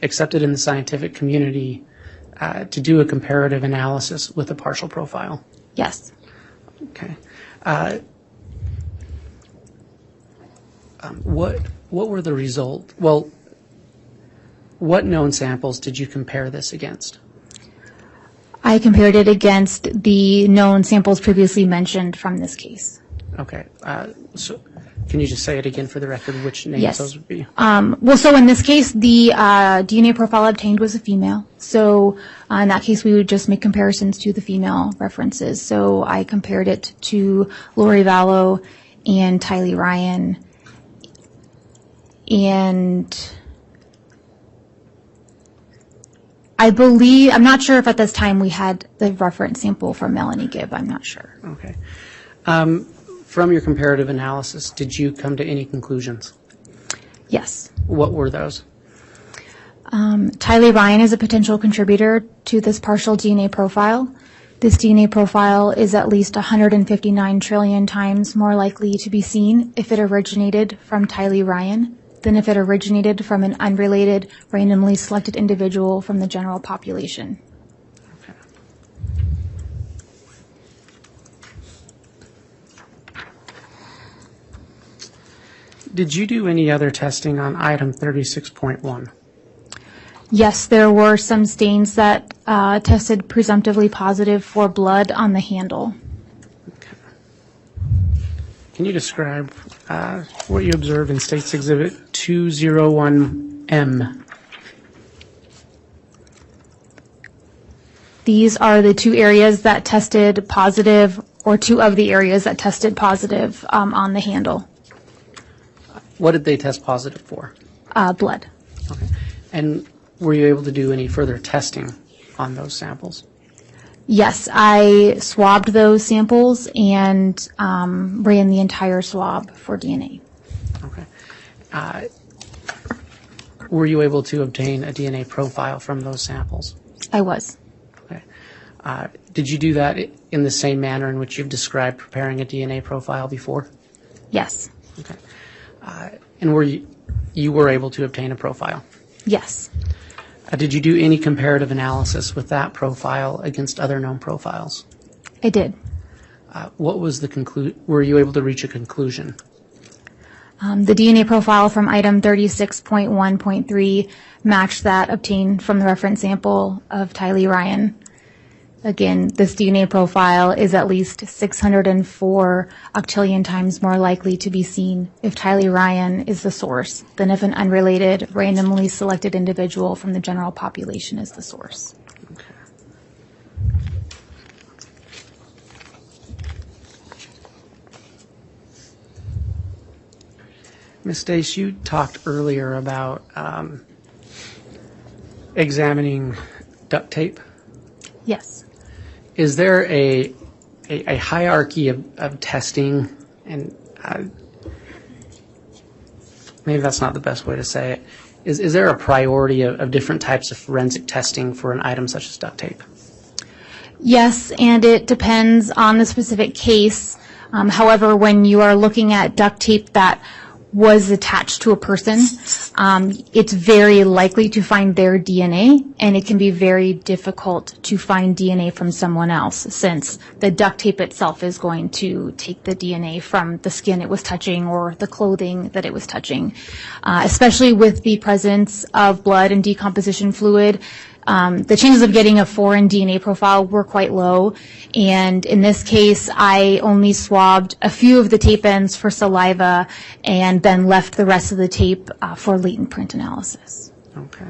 accepted in the scientific community to do a comparative analysis with a partial profile? Yes. Okay. What were the results? Well, what known samples did you compare this against? I compared it against the known samples previously mentioned from this case. Okay. So can you just say it again for the record, which names Yes. those would be? Well, so in this case, the DNA profile obtained was a female. So in that case, we would just make comparisons to the female references. So I compared it to Lori Vallow and Tylee Ryan. And I believe, I'm not sure if at this time we had the reference sample from Melanie Gibb. I'm not sure. Okay. From your comparative analysis, did you come to any conclusions? Yes. What were those? Tylee Ryan is a potential contributor to this partial DNA profile. This DNA profile is at least 159 trillion times more likely to be seen if it originated from Tylee Ryan than if it originated from an unrelated, randomly selected individual from the general population. Okay. Did you do any other testing on item 36.1? Yes, there were some stains that tested presumptively positive for blood on the handle. Can you describe what you observed in States Exhibit 201M? These are the two areas that tested positive, or two of the areas that tested positive on the handle. What did they test positive for? Blood. Okay. And were you able to do any further testing on those samples? Yes, I swabbed those samples and ran the entire swab for DNA. Okay. Were you able to obtain a DNA profile from those samples? I was. Okay. Did you do that in the same manner in which you've described preparing a DNA profile before? Yes. Okay. And were you were able to obtain a profile? Yes. Did you do any comparative analysis with that profile against other known profiles? I did. What was the were you able to reach a conclusion? The DNA profile from item 36.1.3 matched that obtained from the reference sample of Tylee Ryan. Again, this DNA profile is at least 604 octillion times more likely to be seen if Tylee Ryan is the source than if an unrelated, randomly selected individual from the general population is the source. Okay. Ms. Stace, you talked earlier about examining duct tape. Yes. Is there a hierarchy of testing, and maybe that's not the best way to say it. Is there a priority of different types of forensic testing for an item such as duct tape? Yes, and it depends on the specific case. However, when you are looking at duct tape that was attached to a person, it's very likely to find their DNA, and it can be very difficult to find DNA from someone else, since the duct tape itself is going to take the DNA from the skin it was touching or the clothing that it was touching. Especially with the presence of blood and decomposition fluid, the chances of getting a foreign DNA profile were quite low, and in this case, I only swabbed a few of the tape ends for saliva and then left the rest of the tape for latent print analysis. Okay.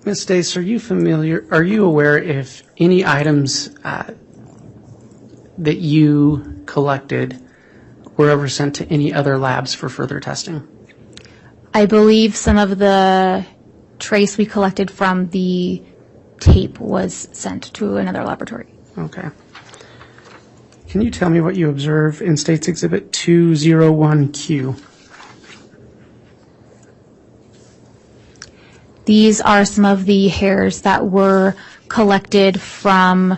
Ms. Stace, are you aware if any items that you collected were ever sent to any other labs for further testing? I believe some of the trace we collected from the tape was sent to another laboratory. Okay. Can you tell me what you observe in States Exhibit 201Q? These are some of the hairs that were collected from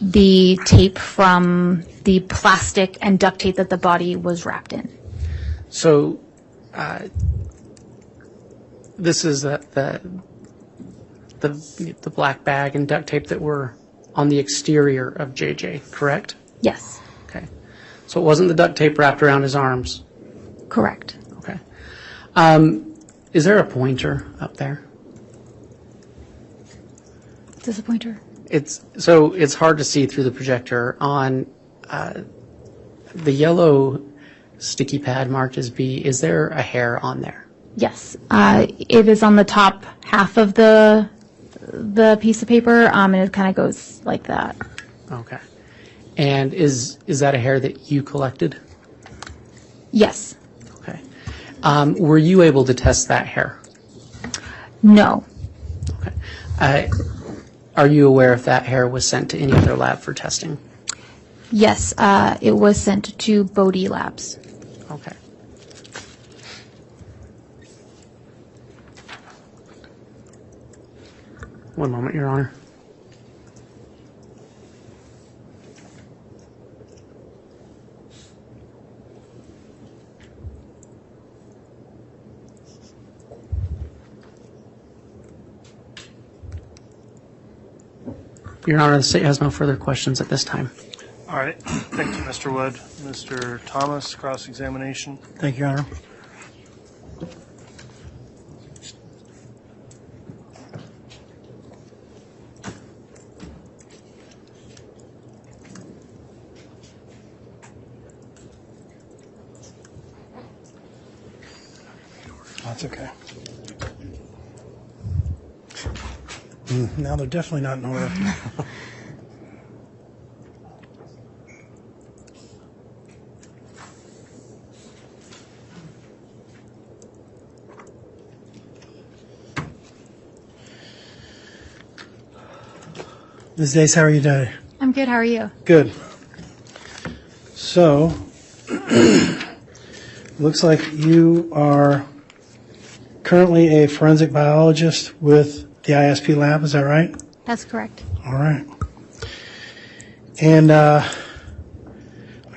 the tape from the plastic and duct tape that the body was wrapped in. So this is the black bag and duct tape that were on the exterior of JJ, correct? Yes, Okay. So it wasn't the duct tape wrapped around his arms? correct. Okay. Is there a pointer up there? Disappointer. It's hard to see through the projector. On the yellow sticky pad marked as B, is there a hair on there? Yes, it is on the top half of the piece of paper, and it kind of goes like that. Okay. And is that a hair that you collected? Yes. Okay. Were you able to test that hair? No. Okay. Are you aware if that hair was sent to any other lab for testing? Yes, it was sent to Bodie Labs. Okay. One moment, Your Honor. Your Honor, the state has no further questions at this time. All right. Thank you, Mr. Wood. Mr. Thomas, cross-examination. Thank you, Your Honor. That's okay. Now they're definitely not in order. Ms. Dace, how are you today? I'm good. How are you? Good. So, looks like you are currently a forensic biologist with the ISP lab, is that right? That's correct. All right. And I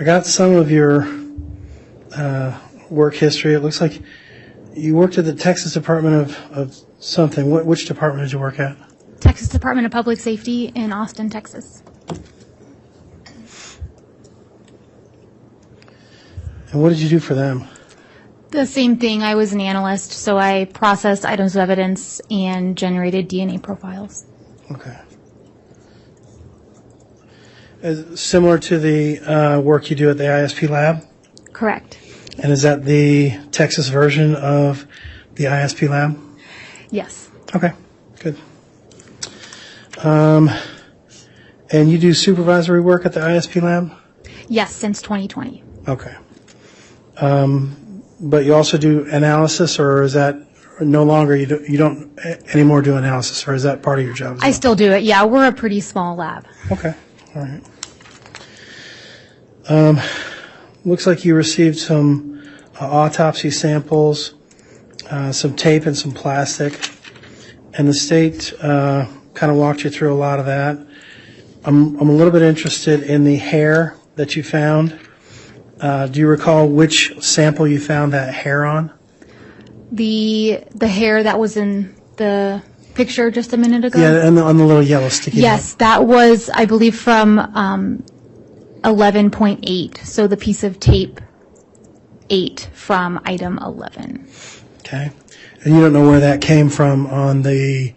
got some of your work history. It looks like you worked at the Texas Department of something. Which department did you work at? Texas Department of Public Safety in Austin, Texas. And what did you do for them? The same thing. I was an analyst, so I processed items of evidence and generated DNA profiles. Okay. Similar to the work you do at the ISP lab? Correct. And is that the Texas version of the ISP lab? Yes. Okay, good. And you do supervisory work at the ISP lab? Yes, since 2020. Okay. But you also do analysis, or is that no longer, you don't anymore do analysis, or is that part of your job as I well? still do it. Yeah, we're a pretty small lab. Okay, all right. Looks like you received some autopsy samples, some tape and some plastic, and the state kind of walked you through a lot of that. I'm a little bit interested in the hair that you found. Do you recall which sample you found that hair on? The hair that was in the picture just a minute ago? Yeah, and on the little yellow sticky note. Yes, that was, I believe, from 11.8, so the piece of tape 8 from item 11. Okay. And you don't know where that came from on the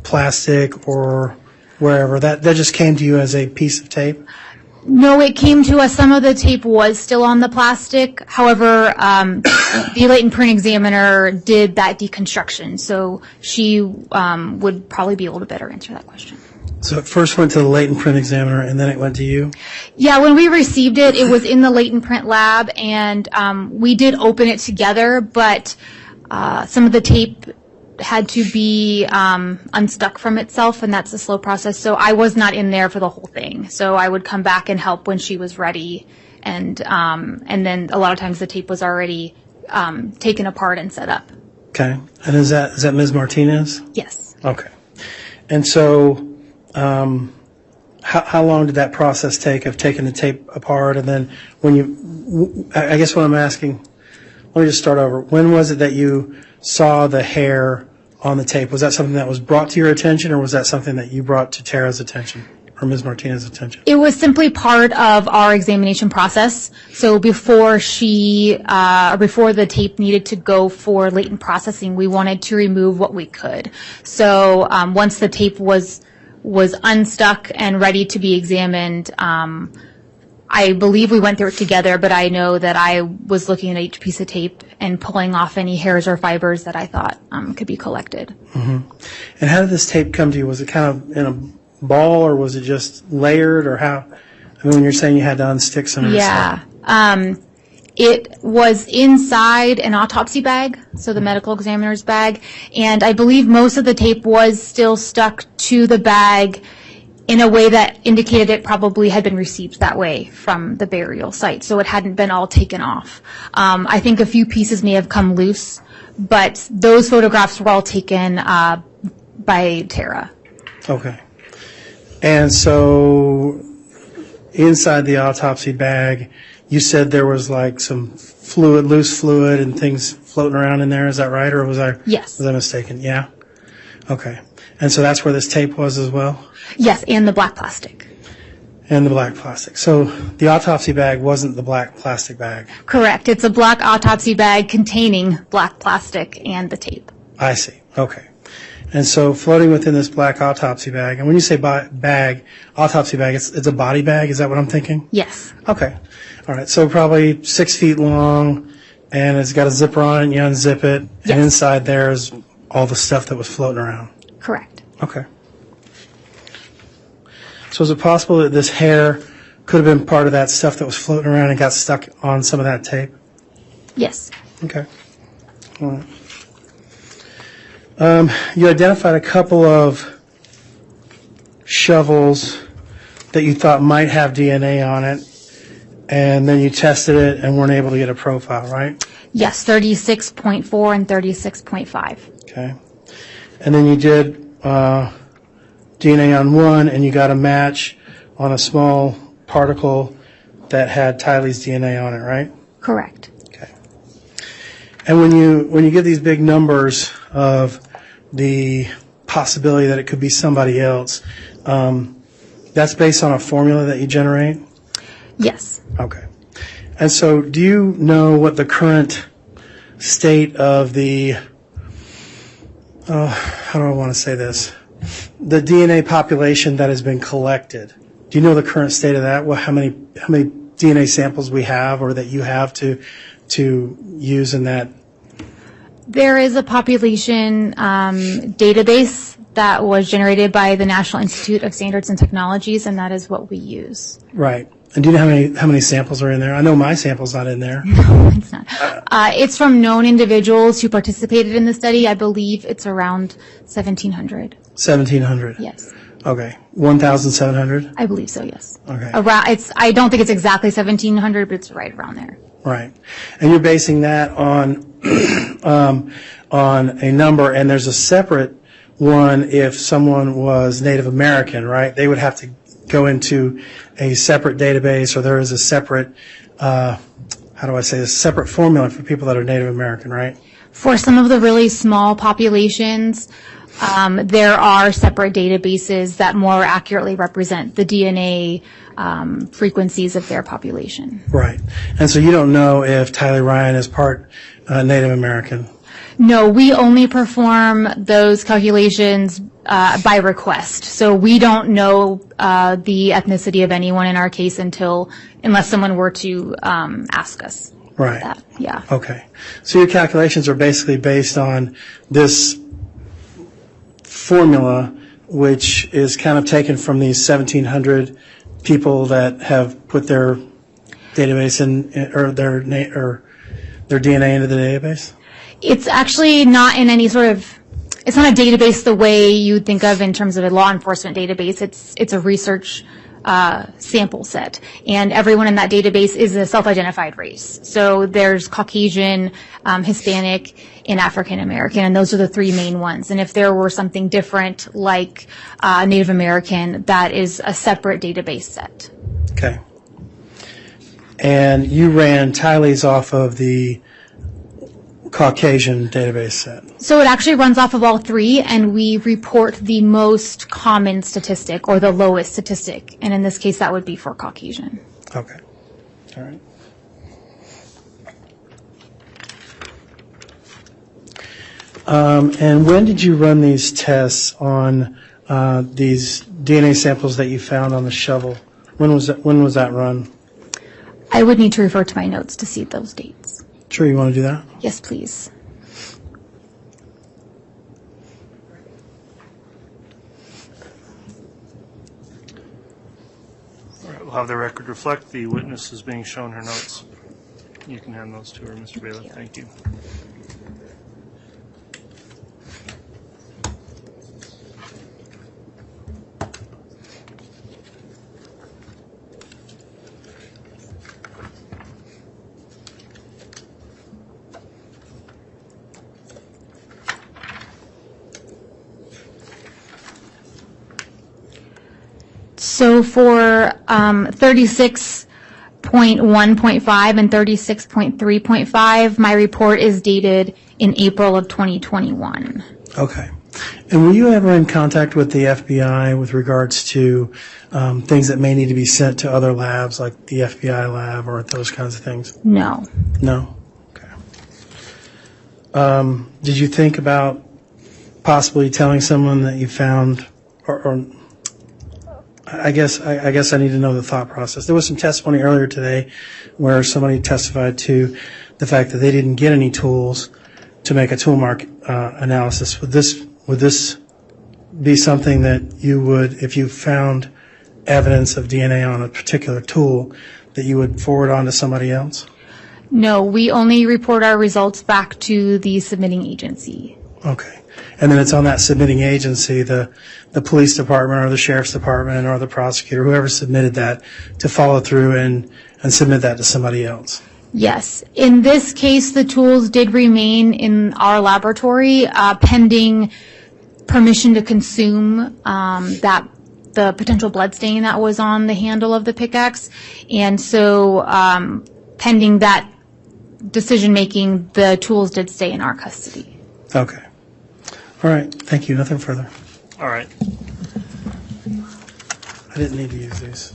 plastic or wherever? That just came to you as a piece of tape? No, it came to us. Some of the tape was still on the plastic. However, the latent print examiner did that deconstruction, so she would probably be able to better answer that question. So it first went to the latent print examiner, and then it went to you? Yeah, when we received it, it was in the latent print lab, and we did open it together, but some of the tape had to be unstuck from itself, and that's a slow process. So I was not in there for the whole thing. So I would come back and help when she was ready, and then a lot of times the tape was already taken apart and set up. Okay. And is that Ms. Martinez? Yes. Okay. And so how long did that process take of taking the tape apart? And then I guess what I'm asking, let me just start over. When was it that you saw the hair on the tape? Was that something that was brought to your attention, or was that something that you brought to Tara's attention or Ms. Martinez's attention? It was simply part of our examination process. So before the tape needed to go for latent processing, we wanted to remove what we could. So once the tape was unstuck and ready to be examined, I believe we went through it together, but I know that I was looking at each piece of tape and pulling off any hairs or fibers that I thought could be collected. Mm-hmm. And how did this tape come to you? Was it kind of in a ball, or was it just layered, or how? I mean, when you're saying you had to unstick some of this stuff. Yeah. It was inside an autopsy bag, so the medical examiner's bag, and I believe most of the tape was still stuck to the bag in a way that indicated it probably had been received that way from the burial site, so it hadn't been all taken off. I think a few pieces may have come loose, but those photographs were all taken by Tara. Okay. And so inside the autopsy bag, you said there was like some fluid, loose fluid and things floating around in there. Is that right? Or was I mistaken? Yeah? Okay. And so that's where this tape was as well? Yes, and the black plastic. And the black plastic. So the autopsy bag wasn't the black plastic bag? Correct. It's a black autopsy bag containing black plastic and the tape. I see. Okay. And so floating within this black autopsy bag, and when you say bag, autopsy bag, it's a body bag? Is that what I'm thinking? Yes. Okay. All right. So probably 6 feet long, and it's got a zipper on it, and you unzip it, Yes. and inside there is all the stuff that was floating around. Correct. Okay. So is it possible that this hair could have been part of that stuff that was floating around and got stuck on some of that tape? Yes. Okay. All right. You identified a couple of shovels that you thought might have DNA on it, and then you tested it and weren't able to get a profile, right? Yes, 36.4 and 36.5. Okay. And then you did DNA on one, and you got a match on a small particle that had Tylee's DNA on it, right? Correct. Okay. And when you give these big numbers of the possibility that it could be somebody else, that's based on a formula that you generate? Yes. Okay. And so do you know what the current state of the, how do I want to say this? The DNA population that has been collected. Do you know the current state of that? Well, how many DNA samples we have, or that you have to use in that? There is a population database that was generated by the National Institute of Standards and Technologies, and that is what we use. Right. And do you know how many samples are in there? I know my sample's not in there. No, it's not. It's from known individuals who participated in the study. I believe it's around 1,700. 1,700? Yes. Okay. 1,700? I believe so, yes. Okay. I don't think it's exactly 1,700, but it's right around there. Right. And you're basing that on on a number, and there's a separate one if someone was Native American, right? They would have to go into a separate database, or there is a separate, how do I say this, separate formula for people that are Native American, right? For some of the really small populations, there are separate databases that more accurately represent the DNA frequencies of their population. Right. And so you don't know if Tylee Ryan is part Native American? No, we only perform those calculations by request. So we don't know the ethnicity of anyone in our case unless someone were to ask us. Right. That. Yeah. Okay. So your calculations are basically based on this formula, which is kind of taken from these 1,700 people that have put their database in, or their DNA into the database? It's actually not in any sort of, it's not a database the way you would think of in terms of a law enforcement database. It's a research sample set, and everyone in that database is a self-identified race. So there's Caucasian, Hispanic, and African American, and those are the three main ones. And if there were something different like Native American, that is a separate database set. Okay. And you ran tallies off of the Caucasian database set. So it actually runs off of all three, and we report the most common statistic or the lowest statistic. And in this case, that would be for Caucasian. Okay. All right. And when did you run these tests on these DNA samples that you found on the shovel? When was that run? I would need to refer to my notes to see those dates. Sure, you want to do that? Yes, please. All right, we'll have the record reflect the witness is being shown her notes. You can hand those to her, Mr. Bailiff. Thank you. So for 36.1.5 and 36.3.5, my report is dated in April of 2021. Okay. And were you ever in contact with the FBI with regards to things that may need to be sent to other labs, like the FBI lab or those kinds of things? No. No? Okay. Did you think about possibly telling someone that you found, or I guess I need to know the thought process. There was some testimony earlier today where somebody testified to the fact that they didn't get any tools to make a Toolmark analysis. Would this be something that you would, if you found evidence of DNA on a particular tool, that you would forward on to somebody else? No, we only report our results back to the submitting agency. Okay. And then it's on that submitting agency, the police department or the sheriff's department or the prosecutor, whoever submitted that, to follow through and submit that to somebody else. Yes. In this case, the tools did remain in our laboratory pending permission to consume the potential blood stain that was on the handle of the pickaxe. And so pending that decision making, the tools did stay in our custody. Okay. All right. Thank you. Nothing further. All right. I didn't need to use these.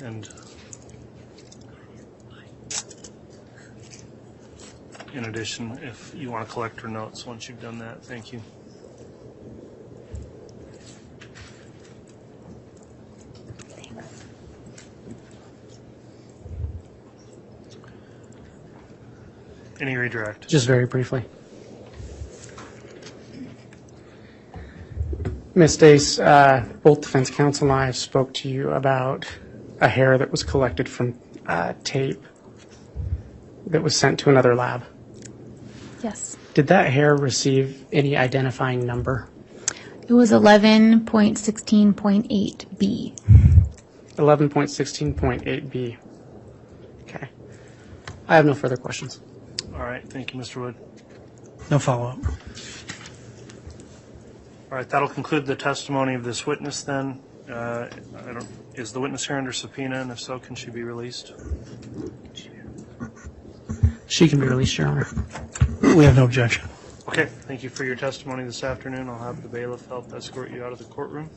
And in addition, if you want to collect her notes once you've done that, thank you. Any redirect? Just very briefly. Ms. Dace, both defense counsel and I have spoke to you about a hair that was collected from tape that was sent to another lab. Yes. Did that hair receive any identifying number? It was 11.16.8B. 11.16.8B. Okay. I have no further questions. All right. Thank you, Mr. Wood. No follow-up. All right. That'll conclude the testimony of this witness then. Is the witness here under subpoena? And if so, can she be released? She can be released, Your Honor. We have no objection. Okay. Thank you for your testimony this afternoon. I'll have the bailiff help escort you out of the courtroom.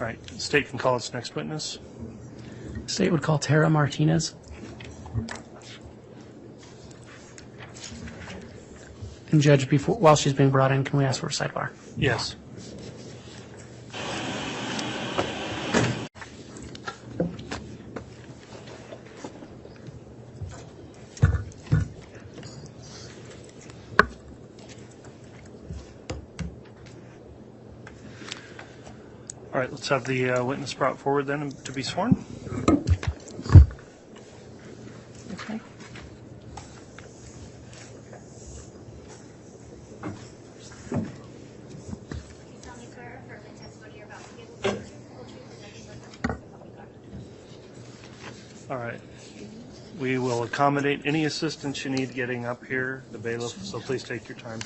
All right. The state can call its next witness. State would call Tara Martinez. And Judge, while she's being brought in, can we ask for a sidebar? Yes. All right, let's have the witness brought forward then to be sworn. Okay. All right. We will accommodate any assistance you need getting up here, the bailiff, so please take your time.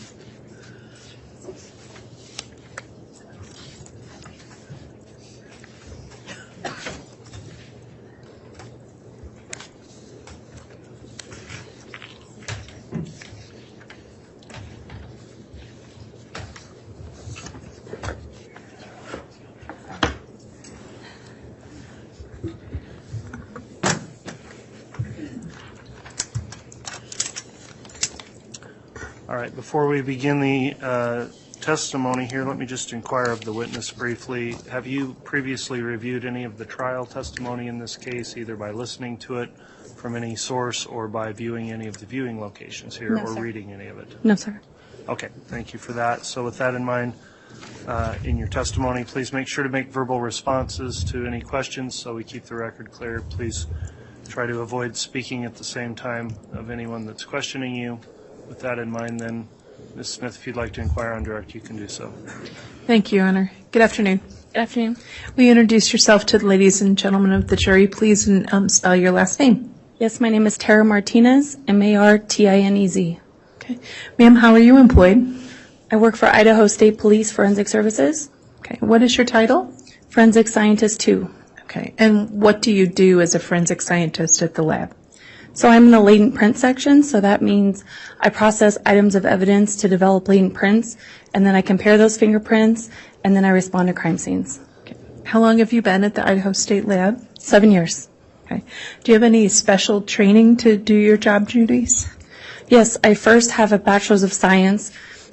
All right, before we begin the testimony here, let me just inquire of the witness briefly. Have you previously reviewed any of the trial testimony in this case, either by listening to it from any source or by viewing any of the viewing locations here, No, or sir. reading any of it? No, sir. Okay, thank you for that. So with that in mind, in your testimony, please make sure to make verbal responses to any questions so we keep the record clear. Please try to avoid speaking at the same time of anyone that's questioning you. With that in mind, then, Ms. Smith, if you'd like to inquire on direct, you can do so. Thank you, Your Honor. Good afternoon. Good afternoon. Will you introduce yourself to the ladies and gentlemen of the jury, please, and spell your last name? Yes, my name is Tara Martinez, Martinez. Okay. Ma'am, how are you employed? I work for Idaho State Police Forensic Services, Okay. What is your title? Forensic Scientist 2. Okay. And what do you do as a forensic scientist at the lab? So I'm in the latent print section, so that means I process items of evidence to develop latent prints, and then I compare those fingerprints, and then I respond to crime scenes. Okay. How long have you been at the Idaho State Lab? 7 years. Okay. Do you have any special training to do your job duties? Yes, I first have a Bachelor's of Science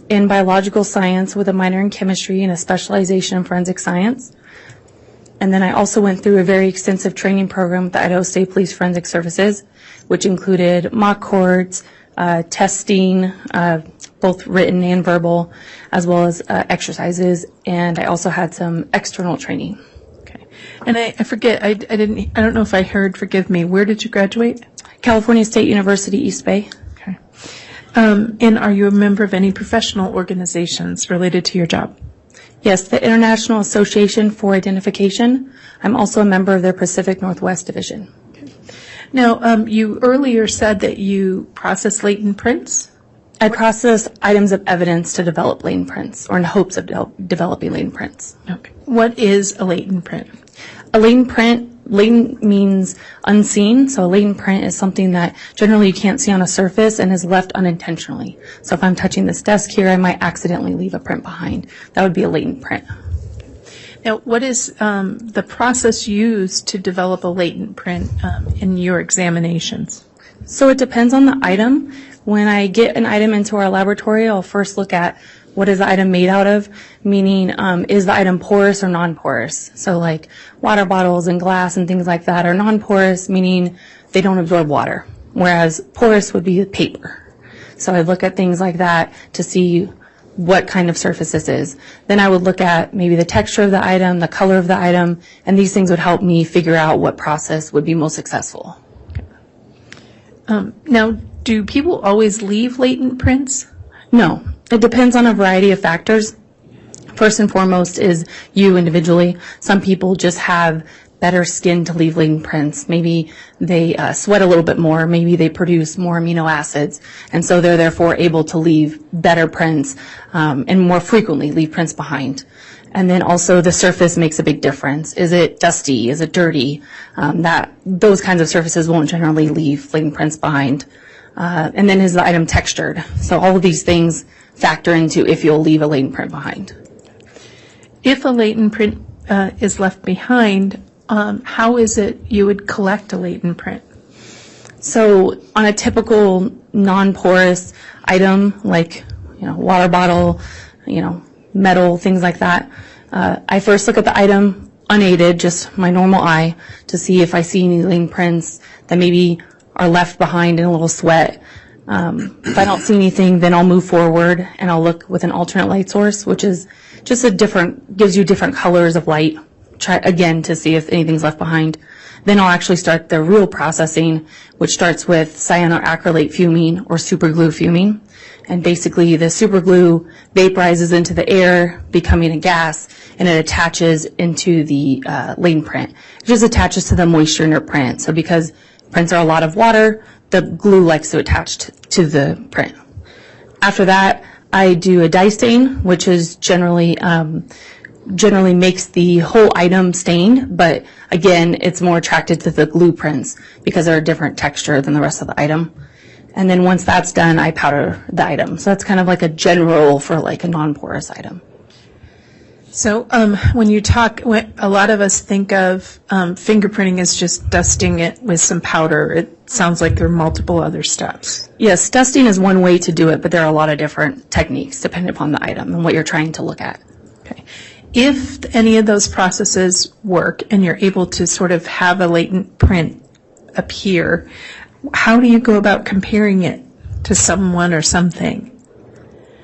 in Biological Science with a minor in Chemistry and a specialization in Forensic Science. And then I also went through a very extensive training program with the Idaho State Police Forensic Services, which included mock courts, testing, both written and verbal, as well as exercises, and I also had some external training. Okay. And I forget, I don't know if I heard, forgive me, where did you graduate? California State University, East Bay. Okay. And are you a member of any professional organizations related to your job? Yes, the International Association for Identification. I'm also a member of their Pacific Northwest Division. Now, you earlier said that you process latent prints. I process items of evidence to develop latent prints, or in hopes of developing latent prints. Okay. What is a latent print? A latent print, latent means unseen, so a latent print is something that generally you can't see on a surface and is left unintentionally. So if I'm touching this desk here, I might accidentally leave a print behind. That would be a latent print. Now, what is the process used to develop a latent print in your examinations? So it depends on the item. When I get an item into our laboratory, I'll first look at what is the item made out of, meaning is the item porous or non-porous? So like water bottles and glass and things like that are non-porous, meaning they don't absorb water, whereas porous would be paper. So I look at things like that to see what kind of surface this is. Then I would look at maybe the texture of the item, the color of the item, and these things would help me figure out what process would be most successful. Now, do people always leave latent prints? No, it depends on a variety of factors. First and foremost is you individually. Some people just have better skin to leave latent prints. Maybe they sweat a little bit more. Maybe they produce more amino acids. And so they're therefore able to leave better prints and more frequently leave prints behind. And then also the surface makes a big difference. Is it dusty? Is it dirty? Those kinds of surfaces won't generally leave latent prints behind. And then is the item textured? So all of these things factor into if you'll leave a latent print behind. If a latent print is left behind, how is it you would collect a latent print? So on a typical non-porous item like, water bottle, metal, things like that, I first look at the item unaided, just my normal eye, to see if I see any latent prints that maybe are left behind in a little sweat. If I don't see anything, then I'll move forward and I'll look with an alternate light source, which is just gives you different colors of light, try again to see if anything's left behind. Then I'll actually start the real processing, which starts with cyanoacrylate fuming or superglue fuming. And basically the superglue vaporizes into the air, becoming a gas, and it attaches into the latent print. It just attaches to the moisture in your print. So because prints are a lot of water, the glue likes to attach to the print. After that, I do a dye stain, which is generally makes the whole item stained, but again, it's more attracted to the glue prints because they're a different texture than the rest of the item. And then once that's done, I powder the item. So that's kind of like a general for like a non-porous item. So when you talk, a lot of us think of fingerprinting as just dusting it with some powder. It sounds like there are multiple other steps. Yes, dusting is one way to do it, but there are a lot of different techniques depending upon the item and what you're trying to look at. Okay. If any of those processes work and you're able to sort of have a latent print appear, how do you go about comparing it to someone or something?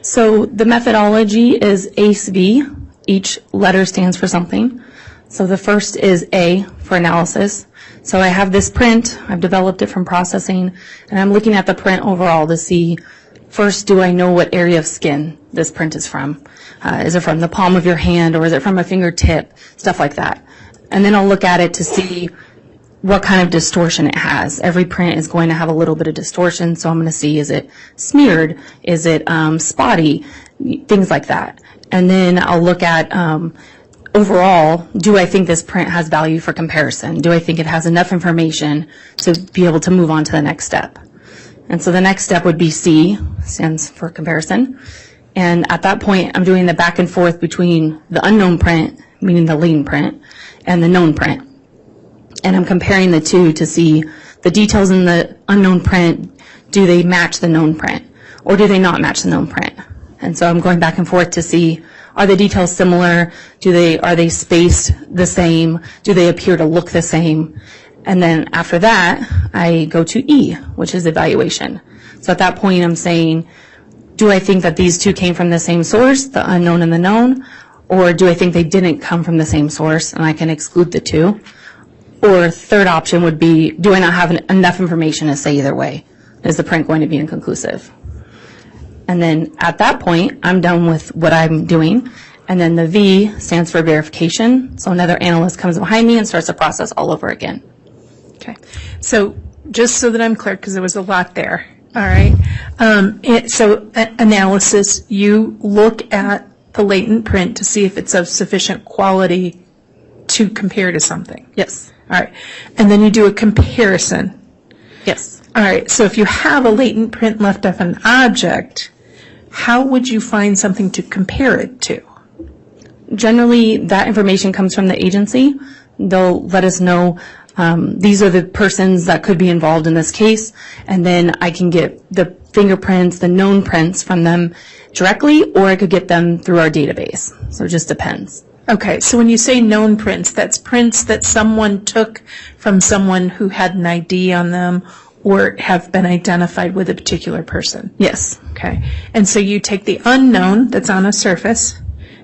So the methodology is ACE-V. Each letter stands for something. So the first is A for analysis. So I have this print, I've developed it from processing, and I'm looking at the print overall to see, first, do I know what area of skin this print is from? Is it from the palm of your hand, or is it from a fingertip? Stuff like that. And then I'll look at it to see what kind of distortion it has. Every print is going to have a little bit of distortion, so I'm going to see, is it smeared? Is it spotty? Things like that. And then I'll look at overall, do I think this print has value for comparison? Do I think it has enough information to be able to move on to the next step? And so the next step would be C, stands for comparison. And at that point, I'm doing the back and forth between the unknown print, meaning the latent print, and the known print. And I'm comparing the two to see the details in the unknown print, do they match the known print, or do they not match the known print? And so I'm going back and forth to see, are the details similar? Are they spaced the same? Do they appear to look the same? And then after that, I go to E, which is evaluation. So at that point, I'm saying, do I think that these two came from the same source, the unknown and the known? Or do I think they didn't come from the same source and I can exclude the two? Or third option would be, do I not have enough information to say either way? Is the print going to be inconclusive? And then at that point, I'm done with what I'm doing. And then the V stands for verification. So another analyst comes behind me and starts the process all over again. Okay. So just so that I'm clear, because there was a lot there. All right. Analysis, you look at the latent print to see if it's of sufficient quality to compare to something. Yes. All right. And then you do a comparison. Yes. All right. So if you have a latent print left of an object, how would you find something to compare it to? Generally, that information comes from the agency. They'll let us know these are the persons that could be involved in this case, and then I can get the fingerprints, the known prints from them directly, or I could get them through our database. So it just depends. Okay, so when you say known prints, that's prints that someone took from someone who had an ID on them or have been identified with a particular person. Yes. Okay, and so you take the unknown that's on a surface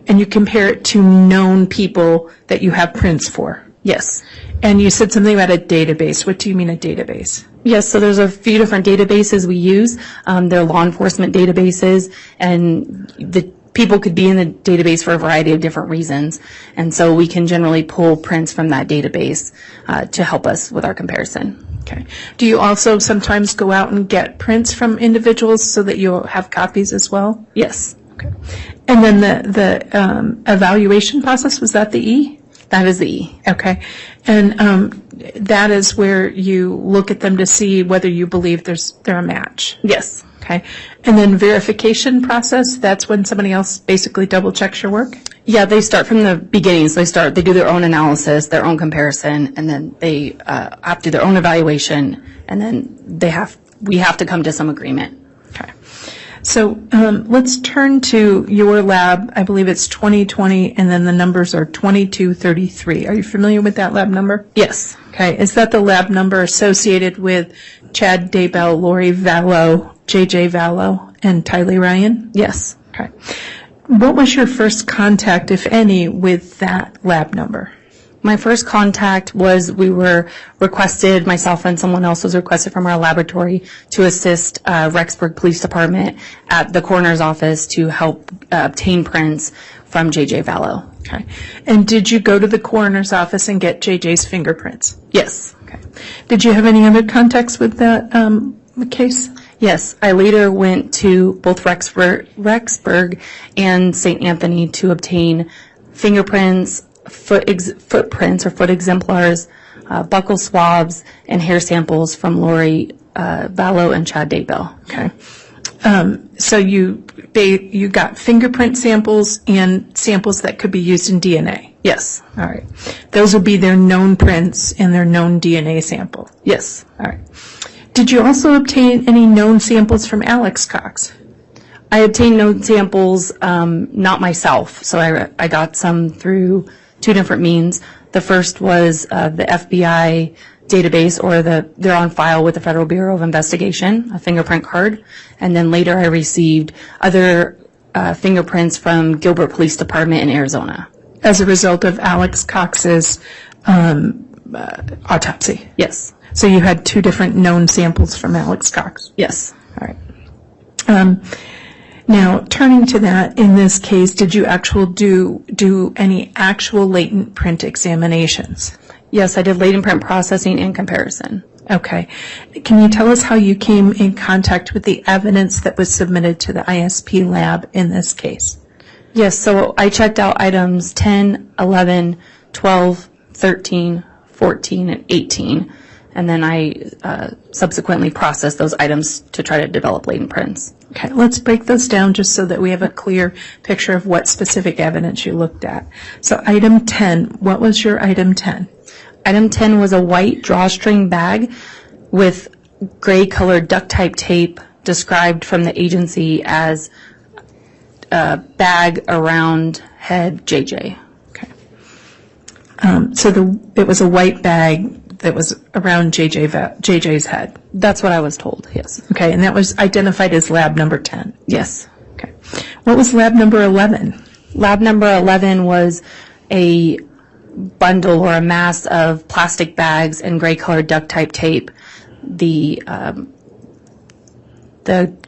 and you compare it to known people that you have prints for. Yes. And you said something about a database. What do you mean a database? Yes, so there's a few different databases we use. They're law enforcement databases, and the people could be in the database for a variety of different reasons. And so we can generally pull prints from that database to help us with our comparison. Okay. Do you also sometimes go out and get prints from individuals so that you'll have copies as well? Yes. Okay. And then the evaluation process, was that the E? That is the E. Okay. And that is where you look at them to see whether you believe they're a match. Yes. Okay. And then verification process, that's when somebody else basically double checks your work? Yeah, they start from the beginning. So they do their own analysis, their own comparison, and then they have to do their own evaluation, and then we have to come to some agreement. Okay. So let's turn to your lab. I believe it's 2020, and then the numbers are 2233. Are you familiar with that lab number? Yes. Okay. Is that the lab number associated with Chad Daybell, Lori Vallow, J.J. Vallow and Tylee Ryan? Yes. Okay. What was your first contact, if any, with that lab number? My first contact was we were requested, myself and someone else was requested from our laboratory to assist Rexburg Police Department at the coroner's office to help obtain prints from J.J. Vallow. Okay. And did you go to the coroner's office and get J.J.'s fingerprints? Yes. Okay. Did you have any other contacts with that case? Yes. I later went to both Rexburg and St. Anthony to obtain fingerprints, footprints or foot exemplars, buccal swabs, and hair samples from Lori Vallow and Chad Daybell. Okay. So you got fingerprint samples and samples that could be used in DNA? Yes. All right. Those would be their known prints and their known DNA sample? Yes. All right. Did you also obtain any known samples from Alex Cox? I obtained known samples, not myself. So I got some through two different means. The first was the FBI database, or they're on file with the Federal Bureau of Investigation, a fingerprint card. And then later I received other fingerprints from Gilbert Police Department in Arizona. As a result of Alex Cox's autopsy? Yes. So you had two different known samples from Alex Cox? Yes. All right. Now, turning to that, in this case, did you do any actual latent print examinations? Yes, I did latent print processing and comparison. Okay. Can you tell us how you came in contact with the evidence that was submitted to the ISP lab in this case? Yes, so I checked out items 10, 11, 12, 13, 14, and 18, and then I subsequently processed those items to try to develop latent prints. Okay, let's break those down just so that we have a clear picture of what specific evidence you looked at. So item 10, what was your item 10? Item 10 was a white drawstring bag with gray colored duct tape tape described from the agency as a bag around head JJ. Okay. So it was a white bag that was around JJ's head. That's what I was told, yes. Okay, and that was identified as lab number 10? Yes. Okay. What was lab number 11? Lab number 11 was a bundle or a mass of plastic bags and gray colored duct tape. The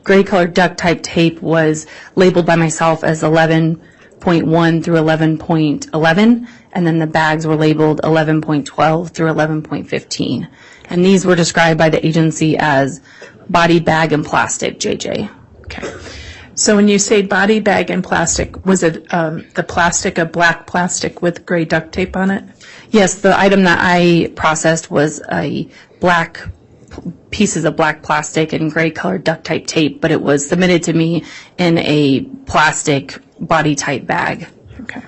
gray colored duct tape was labeled by myself as 11.1 through 11.11, and then the bags were labeled 11.12 through 11.15. And these were described by the agency as body bag and plastic, JJ. Okay. So when you say body bag and plastic, was it the plastic, a black plastic with gray duct tape on it? Yes, the item that I processed was a black pieces of black plastic and gray colored duct tape, but it was submitted to me in a plastic body type bag. Okay.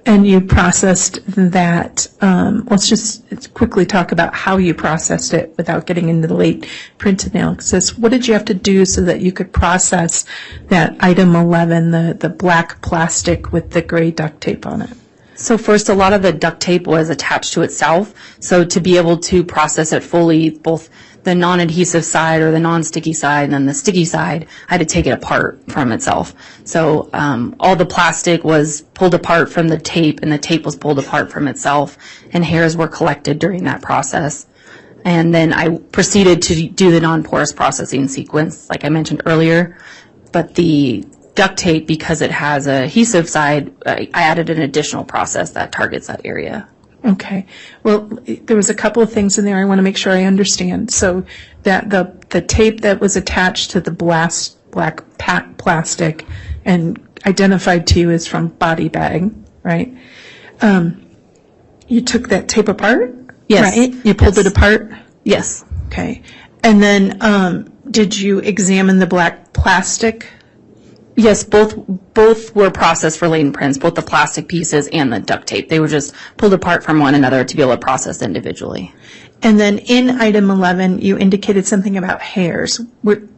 And you processed that. Let's just quickly talk about how you processed it without getting into the late print analysis. What did you have to do so that you could process that item 11, the black plastic with the gray duct tape on it? So first, a lot of the duct tape was attached to itself. So to be able to process it fully, both the non-adhesive side or the non-sticky side and then the sticky side, I had to take it apart from itself. So all the plastic was pulled apart from the tape, and the tape was pulled apart from itself, and hairs were collected during that process. And then I proceeded to do the non-porous processing sequence, like I mentioned earlier. But the duct tape, because it has a adhesive side, I added an additional process that targets that area. Okay. Well, there was a couple of things in there I want to make sure I understand. So that the tape that was attached to the black plastic and identified to you as from body bag, right? You took that tape apart? Yes. Right? You pulled it apart? Yes. Okay. And then did you examine the black plastic? Yes, both were processed for latent prints, both the plastic pieces and the duct tape. They were just pulled apart from one another to be able to process individually. And then in item 11, you indicated something about hairs.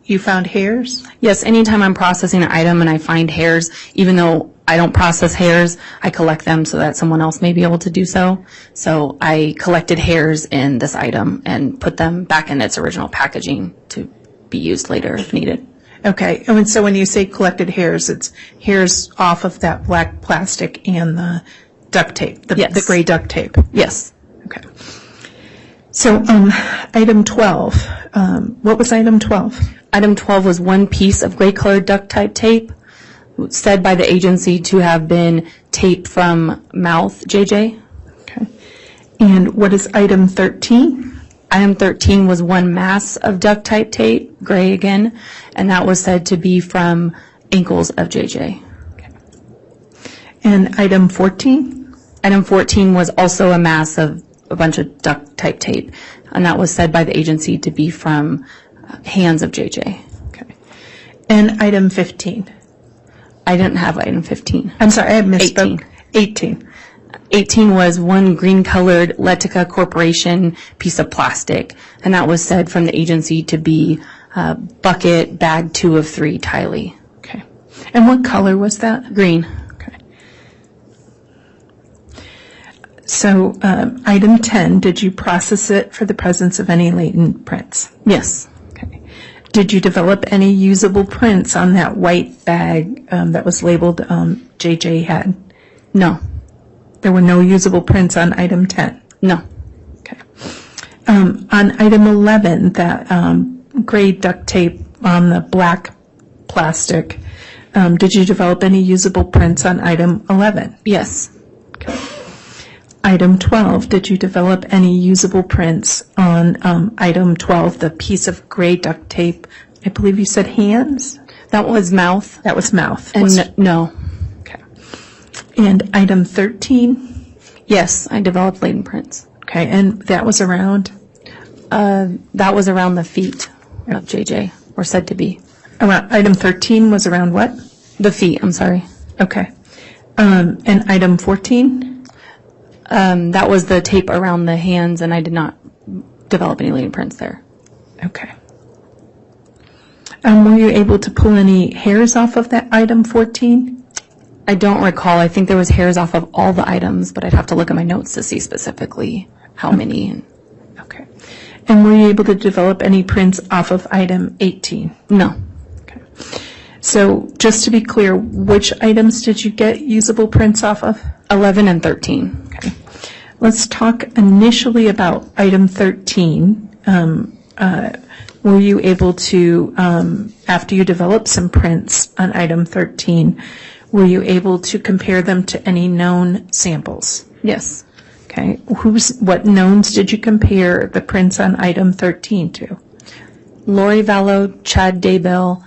You found hairs? Yes, anytime I'm processing an item and I find hairs, even though I don't process hairs, I collect them so that someone else may be able to do so. So I collected hairs in this item and put them back in its original packaging to be used later if needed. Okay, and so when you say collected hairs, it's hairs off of that black plastic and the duct tape, the gray duct tape? Yes. Okay. So item 12, what was item 12? Item 12 was one piece of gray colored duct tape said by the agency to have been tape from mouth, JJ. Okay. And what is item 13? Item 13 was one mass of duct tape, gray again, and that was said to be from ankles of JJ. Okay. And item 14? Item 14 was also a mass of a bunch of duct tape, and that was said by the agency to be from hands of JJ. Okay. And item 15? I didn't have item 15. I'm sorry, I misspoke. 18. 18 was one green-colored Letica Corporation piece of plastic, and that was said from the agency to be bucket bag 2 of 3 Tiley. Okay. And what color was that? Green. Okay. So item 10, did you process it for the presence of any latent prints? Yes. Okay. Did you develop any usable prints on that white bag that was labeled JJ had? No. There were no usable prints on item 10? No. Okay. On item 11, that gray duct tape on the black plastic, did you develop any usable prints on item 11? Yes. Okay. Item 12, did you develop any usable prints on item 12, the piece of gray duct tape? I believe you said hands? That was mouth. That was mouth. And no. Okay. And item 13? Yes, I developed latent prints. Okay, and that was around? That was around the feet of JJ, or said to be. Around, item 13 was around what? The feet, I'm sorry. Okay. And item 14? That was the tape around the hands, and I did not develop any latent prints there. Okay. Were you able to pull any hairs off of that item 14? I don't recall. I think there was hairs off of all the items, but I'd have to look at my notes to see specifically how many. Okay. And were you able to develop any prints off of item 18? No. Okay. So just to be clear, which items did you get usable prints off of? 11 and 13. Okay. Let's talk initially about item 13. Were you able to, after you developed some prints on item 13, were you able to compare them to any known samples? Yes. Okay. What knowns did you compare the prints on item 13 to? Lori Vallow, Chad Daybell,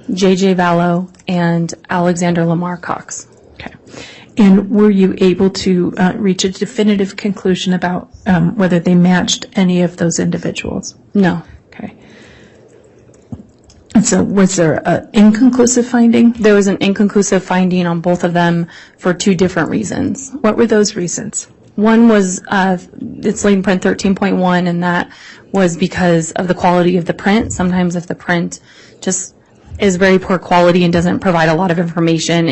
JJ Vallow, and Alexander Lamar Cox. Okay. And were you able to reach a definitive conclusion about whether they matched any of those individuals? No. Okay. And so was there an inconclusive finding? There was an inconclusive finding on both of them for 2 different reasons. What were those reasons? One was it's latent print 13.1, and that was because of the quality of the print. Sometimes if the print just is very poor quality and doesn't provide a lot of information,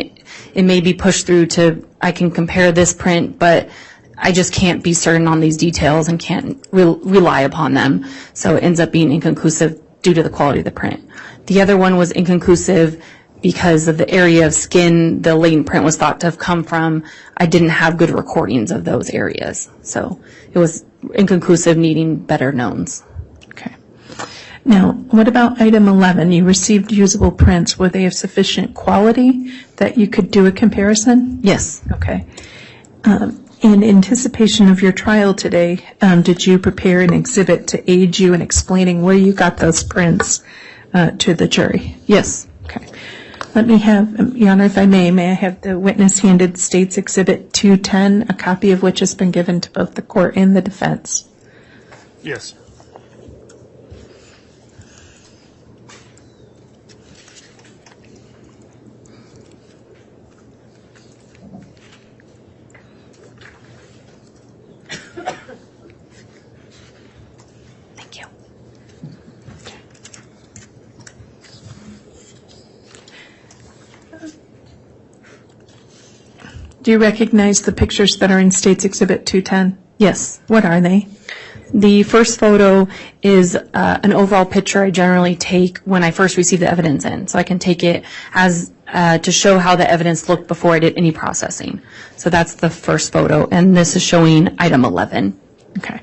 it may be pushed through to, I can compare this print, but I just can't be certain on these details and can't rely upon them. So it ends up being inconclusive due to the quality of the print. The other one was inconclusive because of the area of skin the latent print was thought to have come from. I didn't have good recordings of those areas. So it was inconclusive, needing better knowns. Okay. Now, what about item 11? You received usable prints. Were they of sufficient quality that you could do a comparison? Yes. Okay. In anticipation of your trial today, did you prepare an exhibit to aid you in explaining where you got those prints to the jury? Yes. Okay. Let me have, Your Honor, if I may I have the witness-handed State's Exhibit 210, a copy of which has been given to both the court and the defense? Yes. Do you recognize the pictures that are in State's Exhibit 210? Yes. What are they? The first photo is an overall picture I generally take when I first receive the evidence in. So I can take it as to show how the evidence looked before I did any processing. So that's the first photo, and this is showing item 11. Okay.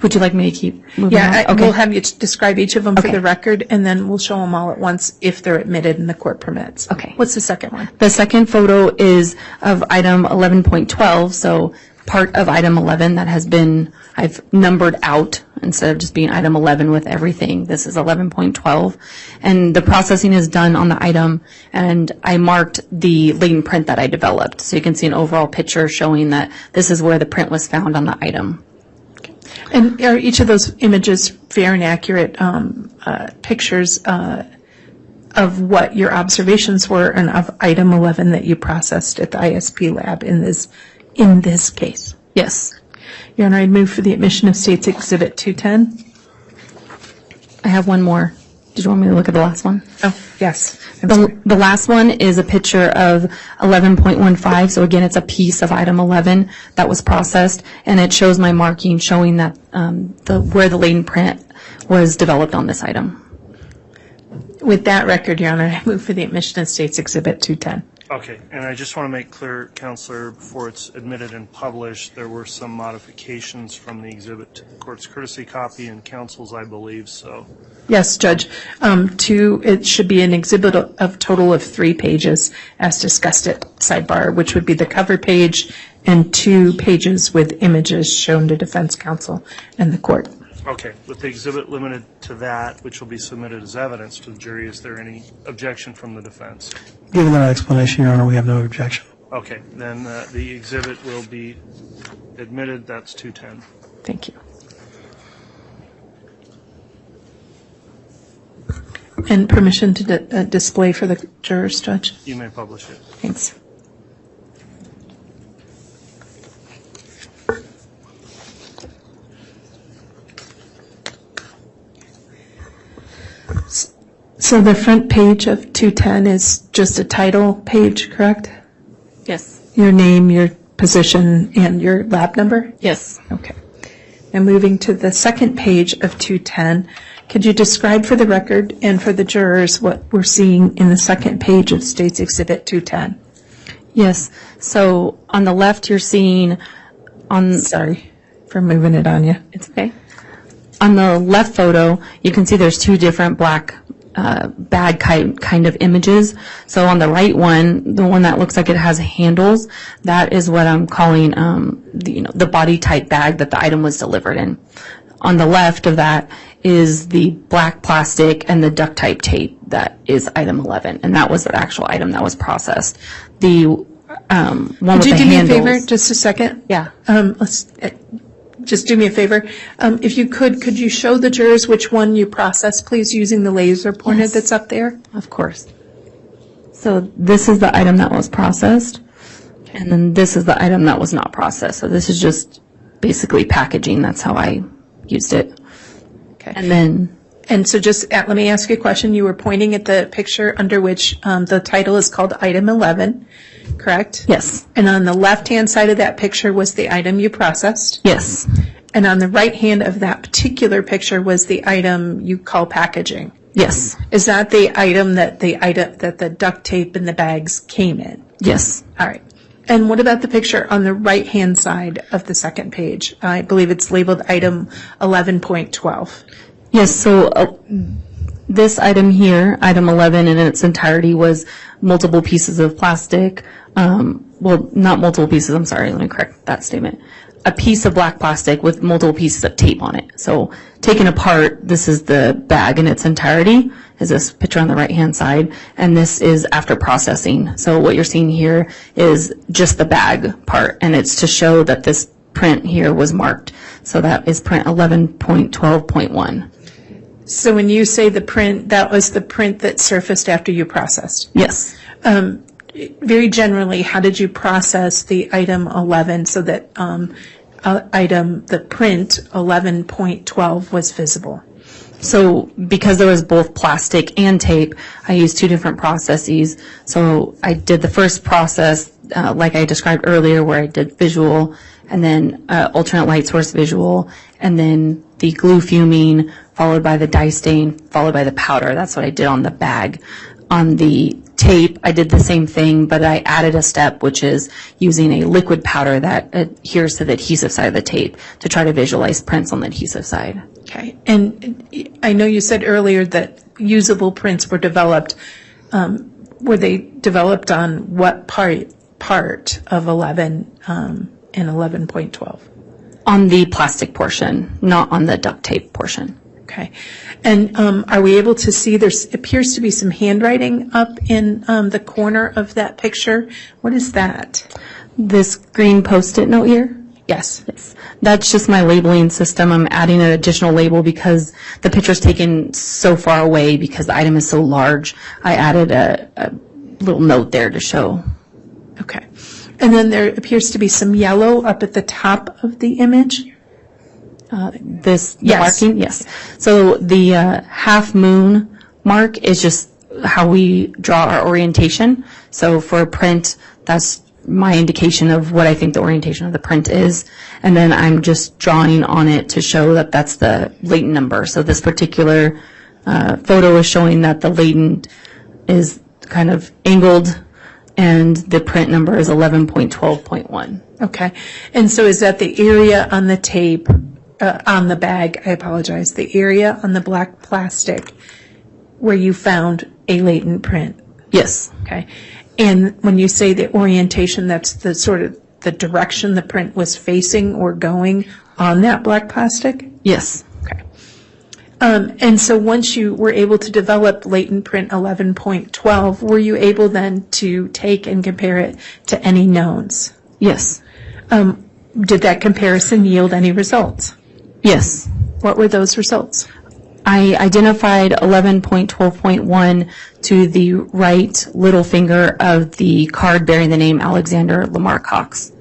Would you like me to keep moving on? Yeah, we'll have you describe each of them for Okay. the record, and then we'll show them all at once if they're admitted and the court permits. Okay. What's the second one? The second photo is of item 11.12, so part of item 11 that has been, I've numbered out instead of just being item 11 with everything. This is 11.12. And the processing is done on the item, and I marked the latent print that I developed. So you can see an overall picture showing that this is where the print was found on the item. And are each of those images fair and accurate pictures of what your observations were and of item 11 that you processed at the ISP lab in this case? Yes. Your Honor, I'd move for the admission of State's Exhibit 210. I have one more. Did you want me to look at the last one? Oh, yes. I'm sorry. The last one is a picture of 11.15. So again, it's a piece of item 11 that was processed, and it shows my marking showing that where the latent print was developed on this item. With that record, Your Honor, I move for the admission of State's Exhibit 210. Okay, and I just want to make clear, Counselor, before it's admitted and published, there were some modifications from the exhibit to the court's courtesy copy and counsel's, I believe, so. Yes, Judge. It should be an exhibit of total of 3 pages, as discussed at sidebar, which would be the cover page and 2 pages with images shown to defense counsel and the court. Okay, with the exhibit limited to that, which will be submitted as evidence to the jury, is there any objection from the defense? Given that explanation, Your Honor, we have no objection. Okay, then the exhibit will be admitted. That's 210. Thank you. And permission to display for the jurors, Judge? You may publish it. Thanks. So the front page of 210 is just a title page, correct? Yes. Your name, your position, and your lab number? Yes. Okay. Now moving to the second page of 210, could you describe for the record and for the jurors what we're seeing in the second page of State's Exhibit 210? Yes. So on the left, you're seeing Sorry for moving it on you. It's okay. On the left photo, you can see there's 2 different black bag kind of images. So on the right one, the one that looks like it has handles, that is what I'm calling the body type bag that the item was delivered in. On the left of that is the black plastic and the duct type tape that is item 11, and that was the actual item that was processed. The one with the handles. Could you do me a favor, just a second? Yeah. Just do me a favor. If you could you show the jurors which one you processed, please, using the laser pointer Yes. that's up there? Of course. So this is the item that was processed, and then this is the item that was not processed. So this is just basically packaging. That's how I used it. Okay. And so just let me ask you a question. You were pointing at the picture under which the title is called Item 11, correct? yes, And on the left-hand side of that picture was the item you processed. yes, And on the right hand of that particular picture was the item you call packaging. yes, Is that the item that the duct tape and the bags came in? yes. All right. And what about the picture on the right-hand side of the second page? I believe it's labeled item 11.12. Yes, so this item here, item 11 in its entirety, was multiple pieces of plastic. Well, not multiple pieces, I'm sorry, let me correct that statement. A piece of black plastic with multiple pieces of tape on it. So taken apart, this is the bag in its entirety, is this picture on the right-hand side, and this is after processing. So what you're seeing here is just the bag part, and it's to show that this print here was marked. So that is print 11.12.1. So when you say the print, that was the print that surfaced after you processed? Yes. Very generally, how did you process the item 11 so that the print 11.12 was visible? So because there was both plastic and tape, I used 2 different processes. So I did the first process like I described earlier, where I did visual, and then alternate light source visual, and then the glue fuming, followed by the dye stain, followed by the powder. That's what I did on the bag. On the tape, I did the same thing, but I added a step, which is using a liquid powder that adheres to the adhesive side of the tape to try to visualize prints on the adhesive side. Okay. And I know you said earlier that usable prints were developed. Were they developed on what part of 11 and 11.12? On the plastic portion, not on the duct tape portion. Okay. And are we able to see, there appears to be some handwriting up in the corner of that picture. What is that? This green Post-it note here? Yes. Yes. That's just my labeling system. I'm adding an additional label because the picture's taken so far away because the item is so large. I added a little note there to show. Okay. And then there appears to be some yellow up at the top of the image. The Yes. marking? Yes. So the half moon mark is just how we draw our orientation. So for a print, that's my indication of what I think the orientation of the print is. And then I'm just drawing on it to show that that's the latent number. So this particular photo is showing that the latent is kind of angled and the print number is 11.12.1. Okay. And so is that the area on the tape, on the bag, I apologize, the area on the black plastic where you found a latent print? Yes. Okay. And when you say the orientation, that's the sort of the direction the print was facing or going on that black plastic? Yes. Okay. And so once you were able to develop latent print 11.12, were you able then to take and compare it to any knowns? Yes. Did that comparison yield any results? Yes. What were those results? I identified 11.12.1 to the right little finger of the card bearing the name Alexander Lamar Cox.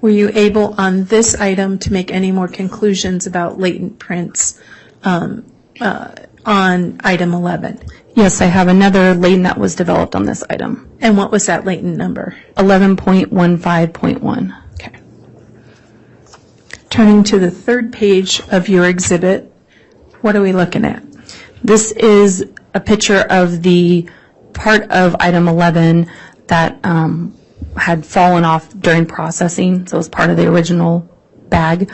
Were you able on this item to make any more conclusions about latent prints on item 11? Yes, I have another latent that was developed on this item. And what was that latent number? 11.15.1. Okay. Turning to the third page of your exhibit, what are we looking at? This is a picture of the part of item 11 that had fallen off during processing, so it was part of the original bag.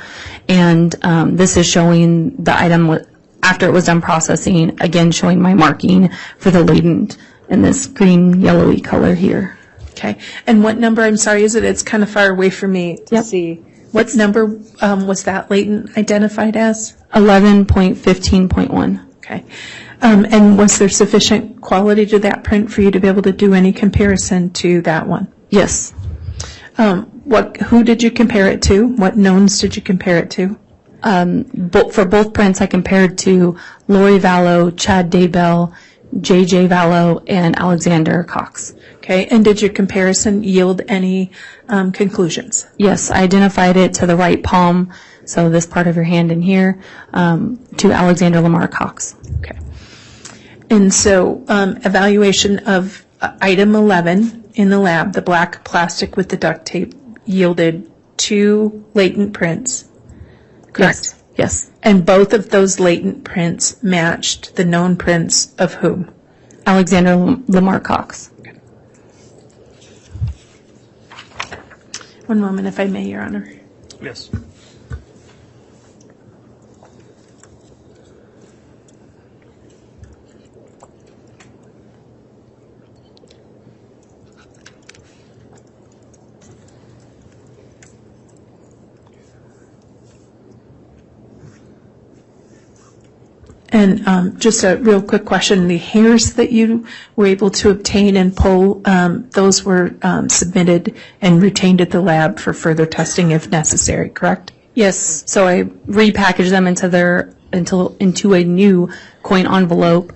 And this is showing the item after it was done processing, again showing my marking for the latent in this green yellowy color here. Okay. And what number, I'm sorry, is it? It's kind of far away for me to Yep. see. What number was that latent identified as? 11.15.1. Okay. And was there sufficient quality to that print for you to be able to do any comparison to that one? Yes. Who did you compare it to? What knowns did you compare it to? For both prints, I compared to Lori Vallow, Chad Daybell, J.J. Vallow, and Alexander Cox. Okay. And did your comparison yield any conclusions? Yes, I identified it to the right palm, so this part of your hand in here, to Alexander Lamar Cox. Okay. And so evaluation of item 11 in the lab, the black plastic with the duct tape, yielded 2 latent prints, correct? Yes. And both of those latent prints matched the known prints of whom? Alexander Lamar Cox. One moment, if I may, Your Honor. Yes. And just a real quick question, the hairs that you were able to obtain and pull, those were submitted and retained at the lab for further testing if necessary, correct? Yes, so I repackaged them into a new coin envelope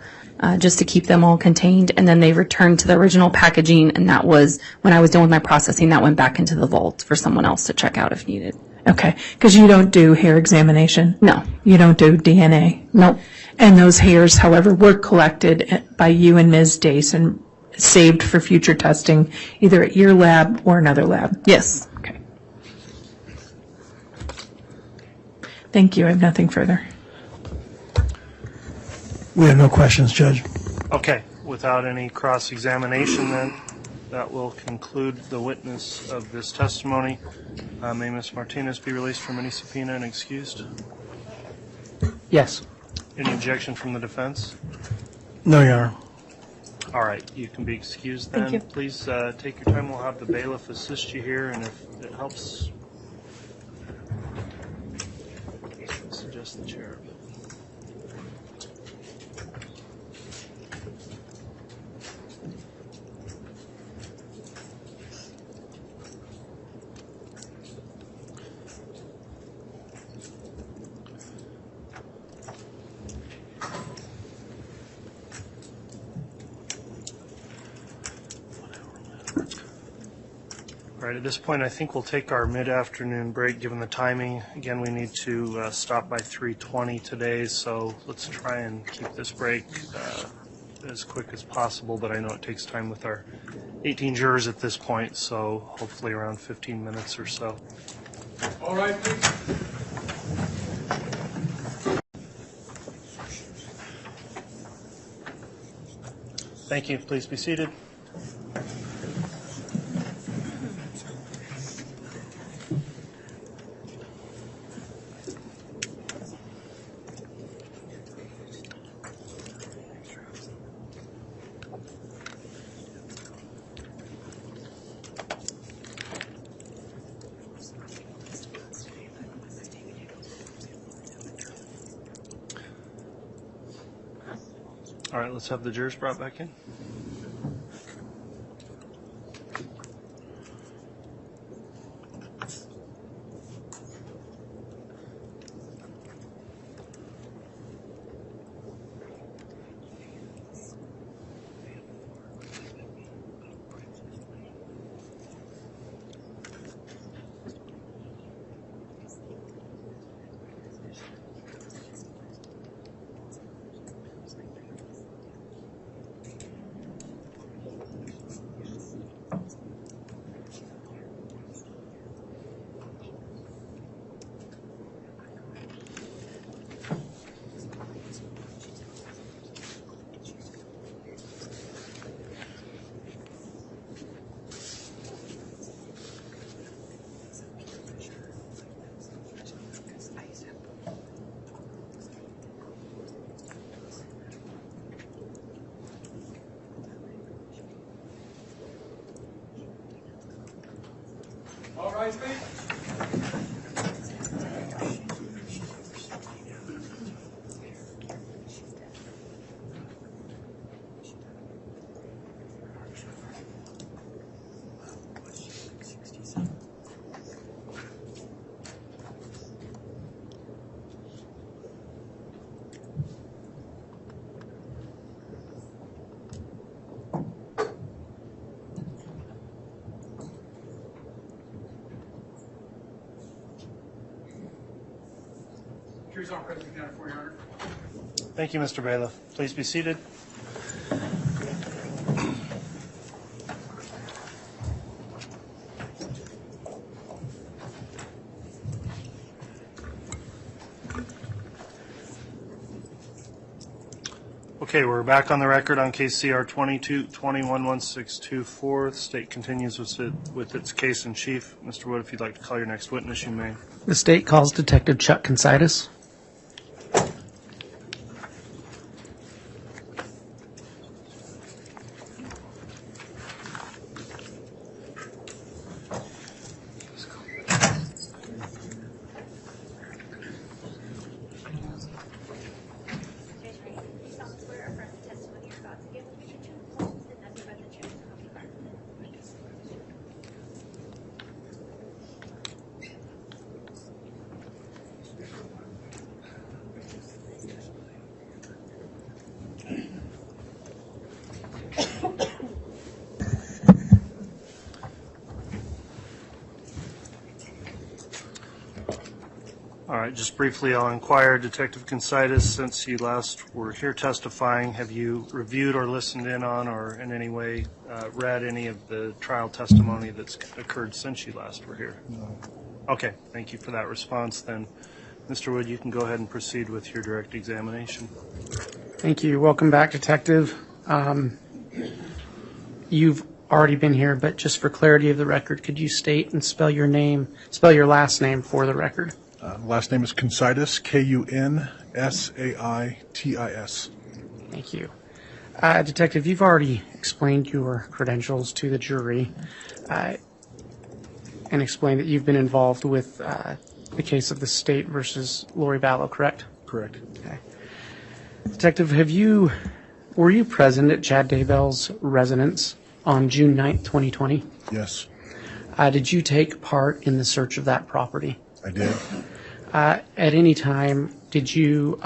just to keep them all contained, and then they returned to the original packaging, and that was, when I was done with my processing, that went back into the vault for someone else to check out if needed. Okay, because you don't do hair examination? No. You don't do DNA? Nope. And those hairs, however, were collected by you and Ms. Dace and saved for future testing, either at your lab or another lab? Yes. Okay. Thank you. I have nothing further. We have no questions, Judge. Okay, without any cross-examination then, that will conclude the witness of this testimony. May Ms. Martinez be released from any subpoena and excused? Yes. Any objection from the defense? No, Your Honor. All right, you can be excused then. Thank you. Please take your time. We'll have the bailiff assist you here, and if it helps, suggest the chair. All right, at this point, I think we'll take our mid-afternoon break, given the timing. Again, we need to stop by 3:20 today, so let's try and keep this break as quick as possible, but I know it takes time with our 18 jurors at this point, so hopefully around 15 minutes or so. All right, please. Thank you. Please be seated. All right, let's have the jurors brought back in. All right, please. Jury's all present, accounted for, Your Honor. Thank you, Mr. Bailiff. Please be seated. Okay, we're back on the record on case CR 22-211624. The state continues with its case in chief. Mr. Wood, if you'd like to call your next witness, you may. The state calls Detective Chuck Consitis. right, just briefly, I'll inquire, Detective Considas, since you last were here testifying, have you reviewed or listened in on or in any way read any of the trial testimony that's occurred since you last were here? No. Okay, thank you for that response. Then, Mr. Wood, you can go ahead and proceed with your direct examination. Thank you. Welcome back, Detective. You've already been here, but just for clarity of the record, could you state and spell your last name for the record? Last name is Considas, Kunsaitis. Thank you. Detective, you've already explained your credentials to the jury and explained that you've been involved with the case of the state versus Lori Vallow, correct? Correct. Okay. Detective, were you present at Chad Daybell's residence on June 9th, 2020? Yes, Did you take part in the search of that property? I did. At any time, did you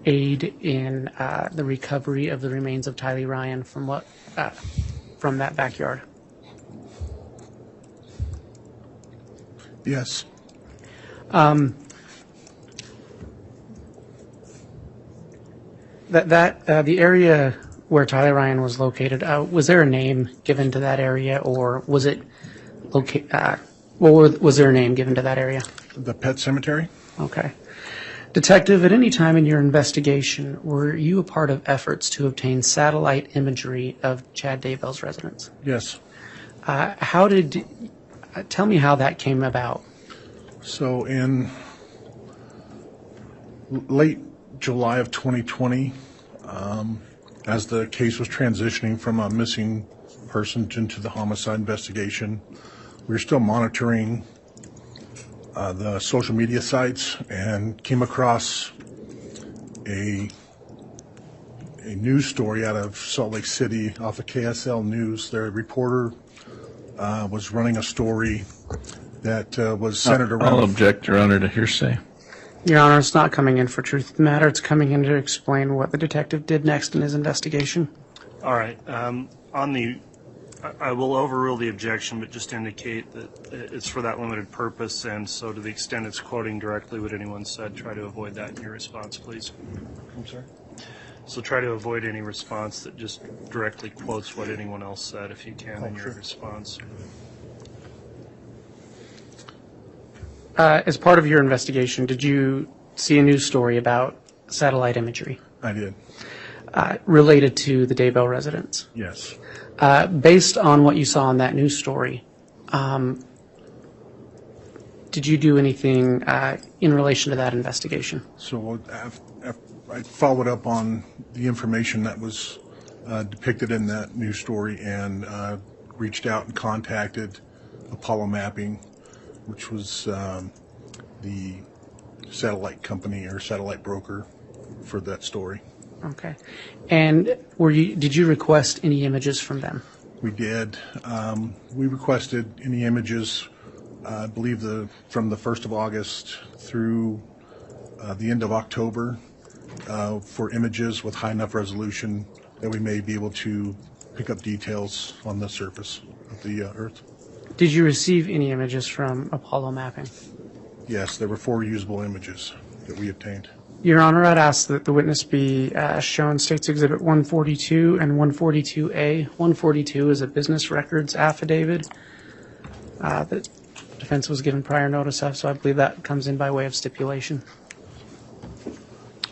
aid in the recovery of the remains of Tylee Ryan from that backyard? Yes, The area where Tylee Ryan was located, was there a name given to that area, or was it was there a name given to that area? the pet cemetery. Okay. Detective, at any time in your investigation, were you a part of efforts to obtain satellite imagery of Chad Daybell's residence? Yes. Tell me how that came about. So in late July of 2020, as the case was transitioning from a missing person into the homicide investigation, we were still monitoring the social media sites and came across a news story out of Salt Lake City off of KSL News. Their reporter was running a story that was centered around... I'll object, Your Honor, to hearsay. Your Honor, it's not coming in for truth of the matter. It's coming in to explain what the detective did next in his investigation. All right. I will overrule the objection, but just indicate that it's for that limited purpose, and so to the extent it's quoting directly what anyone said, try to avoid that in your response, please. I'm sorry? So try to avoid any response that just directly quotes what anyone else said, if you can, in your response. As part of your investigation, did you see a news story about satellite imagery I did. related to the Daybell residence? Yes. Based on what you saw in that news story, did you do anything in relation to that investigation? So I followed up on the information that was depicted in that news story and reached out and contacted Apollo Mapping, which was the satellite company or satellite broker for that story. Okay. And did you request any images from them? We did. We requested any images, I believe from the 1st of August through the end of October for images with high enough resolution that we may be able to pick up details on the surface of the Earth. Did you receive any images from Apollo Mapping? Yes, there were 4 usable images that we obtained. Your Honor, I'd ask that the witness be shown States Exhibit 142 and 142A. 142 is a business records affidavit that defense was given prior notice of, so I believe that comes in by way of stipulation.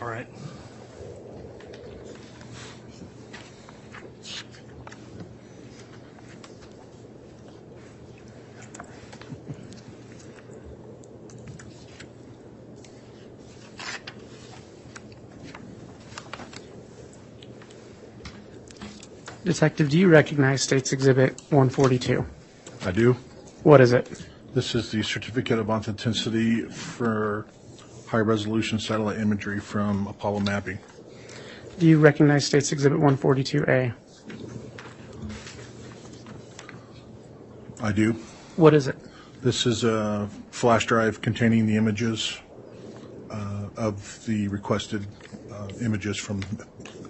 All right. Detective, do you recognize States Exhibit 142? I do. What is it? This is the certificate of authenticity for high-resolution satellite imagery from Apollo Mapping. Do you recognize States Exhibit 142A? I do. What is it? This is a flash drive containing the images of the requested images from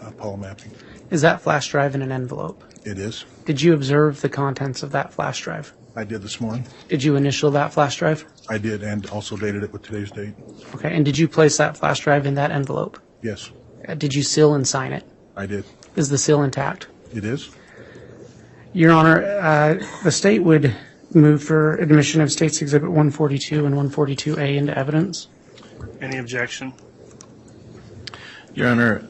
Apollo Mapping. Is that flash drive in an envelope? It is. Did you observe the contents of that flash drive? I did this morning. Did you initial that flash drive? I did, and also dated it with today's date. Okay, and did you place that flash drive in that envelope? Yes, Did you seal and sign it? I did. Is the seal intact? It is. Your Honor, the state would move for admission of States Exhibit 142 and 142A into evidence. Any objection? Your Honor,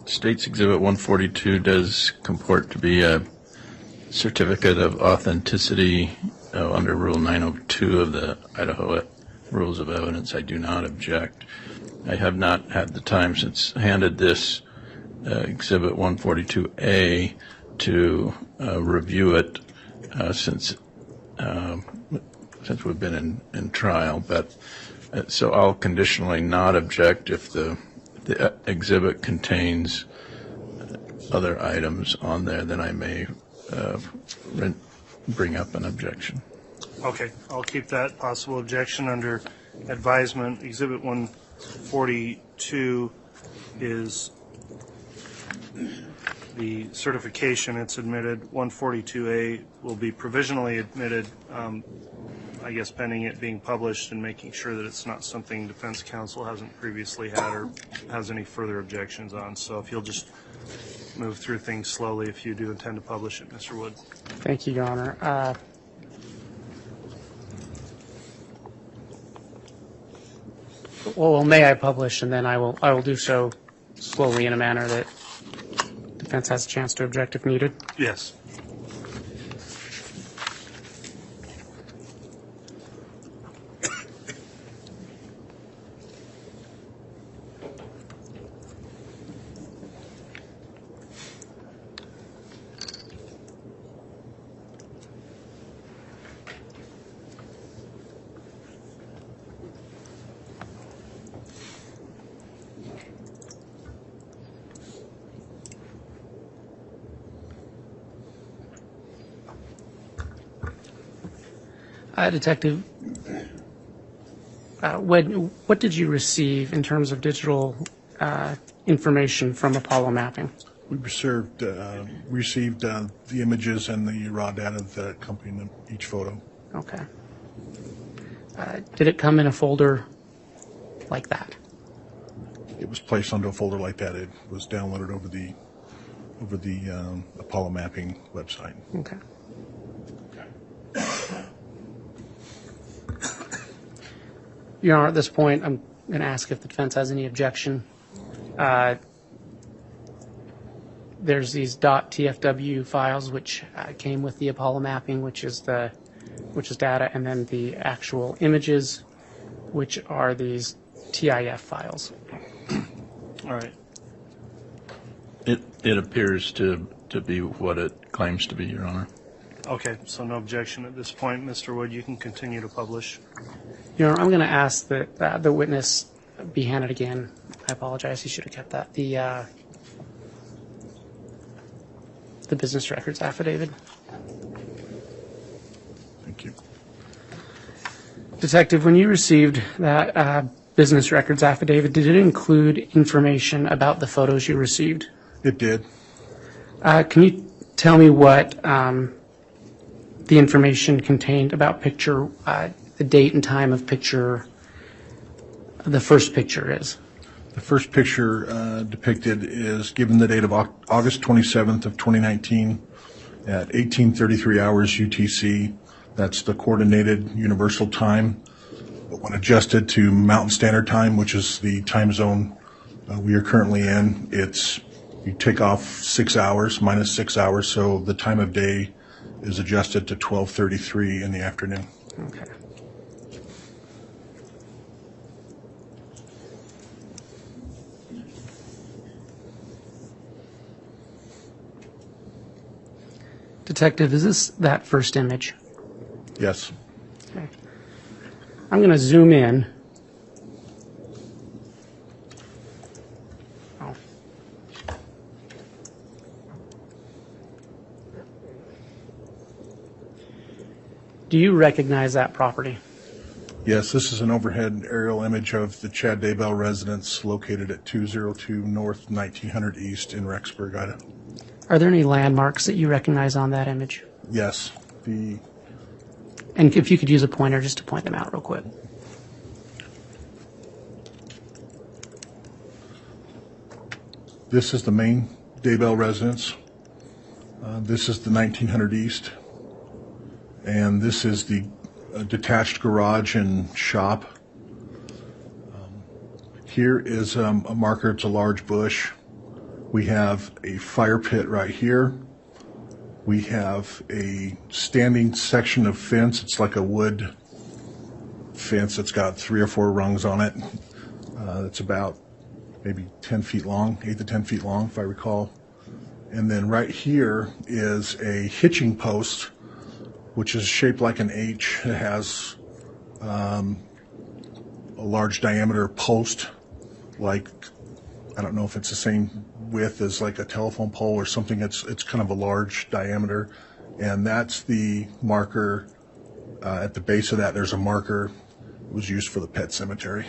State's Exhibit 142 does comport to be a certificate of authenticity under Rule 902 of the Idaho Rules of Evidence. I do not object. I have not had the time since handed this Exhibit 142A to review it since we've been in trial. But so I'll conditionally not object if the exhibit contains other items on there, then I may bring up an objection. Okay, I'll keep that possible objection under advisement. Exhibit 142 is the certification. It's admitted. 142A will be provisionally admitted, I guess pending it being published and making sure that it's not something defense counsel hasn't previously had or has any further objections on. So if you'll just move through things slowly if you do intend to publish it, Mr. Wood. Thank you, Your Honor. Well, may I publish, and then I will do so slowly in a manner that defense has a chance to object if needed. Yes. Detective, what did you receive in terms of digital information from Apollo mapping? We received the images and the raw data that accompanied each photo. Okay. Did it come in a folder like that? It was placed onto a folder like that. It was downloaded over the Apollo mapping website. Okay. Your Honor, at this point, I'm going to ask if the defense has any objection. There's these .tfw files which came with the Apollo mapping, which is data, and then the actual images, which are these TIF files. All right. It appears to be what it claims to be, Your Honor. Okay, so no objection at this point. Mr. Wood, you can continue to publish. Your Honor, I'm going to ask that the witness be handed again. I apologize. He should have kept that. The business records affidavit. Thank you. Detective, when you received that business records affidavit, did it include information about the photos you received? It did. Can you tell me what the information contained about picture, the date and time of picture, the first picture is? The first picture depicted is given the date of August 27th of 2019 at 18:33 hours UTC. That's the coordinated universal time. But when adjusted to Mountain Standard Time, which is the time zone we are currently in, you take off 6 hours, minus 6 hours, so the time of day is adjusted to 12:33 in the afternoon. Okay. Detective, is this that first image? Yes. Okay. I'm going to zoom in. Oh. Do you recognize that property? Yes, this is an overhead aerial image of the Chad Daybell residence located at 202 North 1900 East in Rexburg, Idaho. Are there any landmarks that you recognize on that image? Yes, the And if you could use a pointer just to point them out real quick. This is the main Daybell residence. This is the 1900 East. And this is the detached garage and shop. Here is a marker. It's a large bush. We have a fire pit right here. We have a standing section of fence. It's like a wood fence that's got 3 or 4 rungs on it. It's about maybe 10 feet long, 8 to 10 feet long, if I recall. And then right here is a hitching post, which is shaped like an H. It has a large diameter post, like, I don't know if it's the same width as like a telephone pole or something. It's kind of a large diameter. And that's the marker. At the base of that, there's a marker. It was used for the pet cemetery.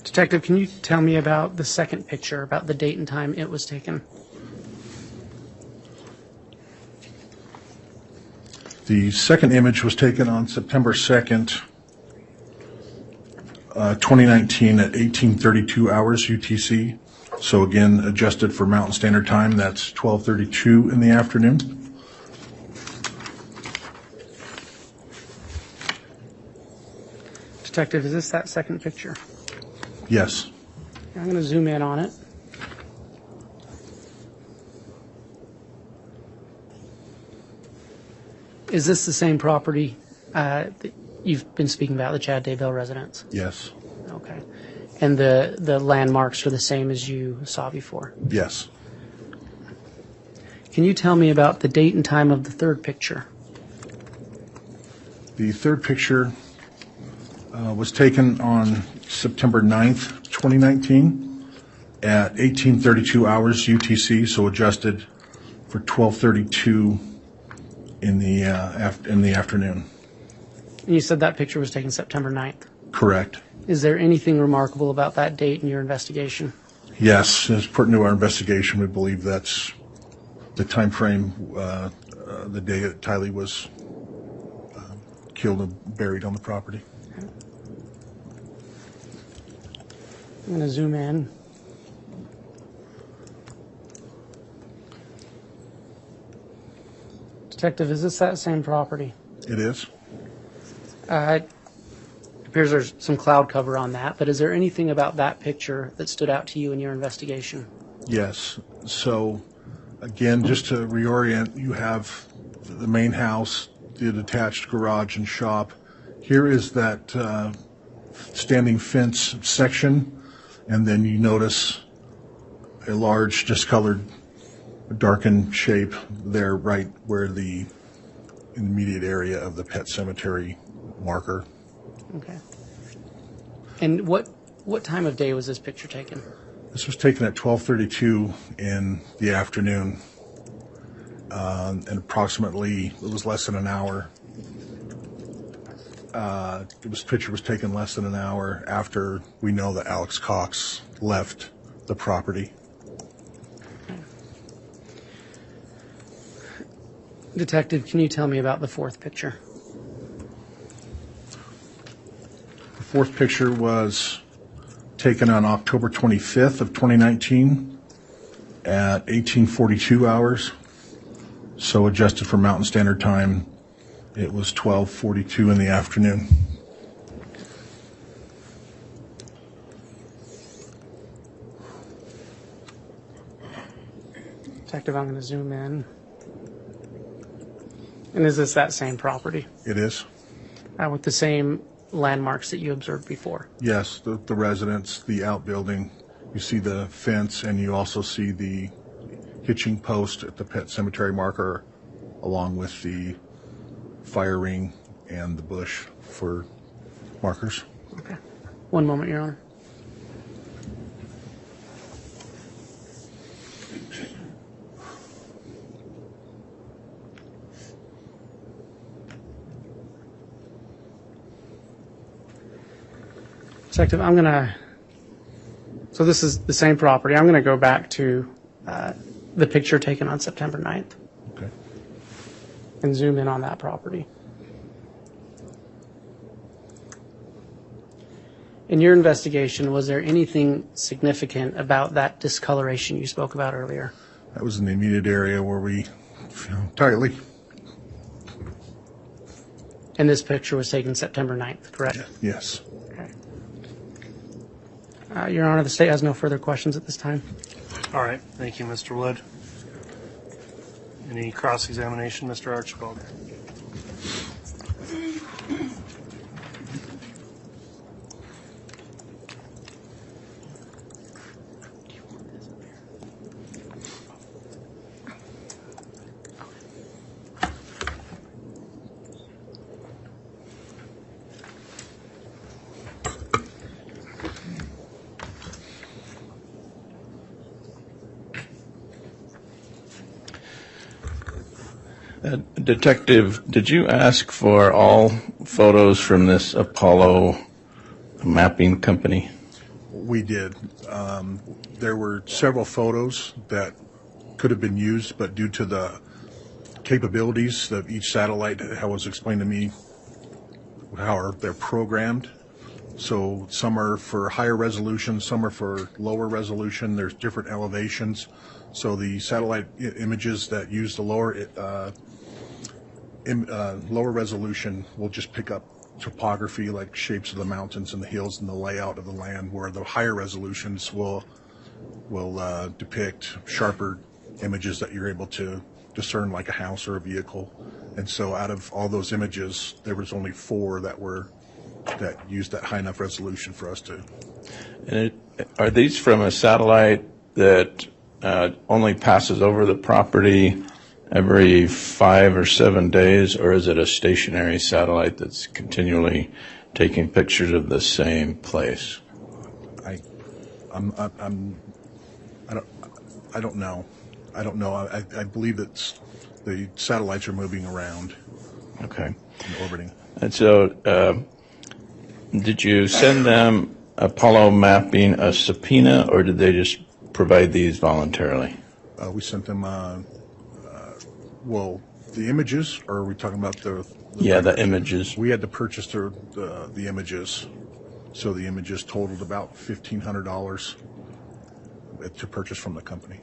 Detective, can you tell me about the second picture, about the date and time it was taken? The second image was taken on September 2nd, 2019 at 18:32 hours UTC. So again, adjusted for Mountain Standard Time, that's 12:32 in the afternoon. Detective, is this that second picture? Yes. I'm going to zoom in on it. Is this the same property that you've been speaking about, the Chad Daybell residence? Yes. Okay. And the landmarks are the same as you saw before? Yes. Can you tell me about the date and time of the third picture? The third picture was taken on September 9th, 2019 at 18:32 hours UTC, so adjusted for 12:32 in the afternoon. And you said that picture was taken September 9th. Correct. Is there anything remarkable about that date in your investigation? Yes, as pertinent to our investigation, we believe that's the time frame, the day that Tylee was killed and buried on the property. I'm going to zoom in. Detective, is this that same property? It is. It appears there's some cloud cover on that, but is there anything about that picture that stood out to you in your investigation? Yes. So, again, just to reorient, you have the main house, the detached garage and shop. Here is that standing fence section, and then you notice a large discolored, darkened shape there right where the immediate area of the pet cemetery marker. Okay. And what time of day was this picture taken? This was taken at 12:32 in the afternoon, and approximately, it was less than an hour. This picture was taken less than an hour after we know that Alex Cox left the property. Detective, can you tell me about the fourth picture? The fourth picture was taken on October 25th of 2019 at 18:42 hours. So adjusted for Mountain Standard Time, it was 12:42 in the afternoon. Detective, I'm going to zoom in. And is this that same property? It is. With the same landmarks that you observed before? Yes, the residence, the outbuilding. You see the fence, and you also see the hitching post at the pet cemetery marker, along with the fire ring and the bush for markers. Okay. One moment, Your Honor. Detective, so this is the same property. I'm going to go back to the picture taken on September 9th. Okay. and zoom in on that property. In your investigation, was there anything significant about that discoloration you spoke about earlier? That was in the immediate area where we tightly. And this picture was taken September 9th, correct? Yes. Okay. Your Honor, the state has no further questions at this time. All right. Thank you, Mr. Wood. Any cross-examination, Mr. Archibald? Detective, did you ask for all photos from this Apollo mapping company? We did. There were several photos that could have been used, but due to the capabilities of each satellite, how it was explained to me, how they're programmed. So some are for higher resolution, some are for lower resolution. There's different elevations. So the satellite images that use the lower resolution will just pick up topography like shapes of the mountains and the hills and the layout of the land, where the higher resolutions will depict sharper images that you're able to discern, like a house or a vehicle. And so out of all those images, there was only 4 that used that high enough resolution for us to. And are these from a satellite that only passes over the property every 5 or 7 days, or is it a stationary satellite that's continually taking pictures of the same place? I don't know. I believe that the satellites are moving around. Okay. And orbiting. And so, did you send them Apollo mapping a subpoena, or did they just provide these voluntarily? We sent them. Well, the images, or are we talking about the Yeah, the images. We had to purchase the images, so the images totaled about $1,500 to purchase from the company.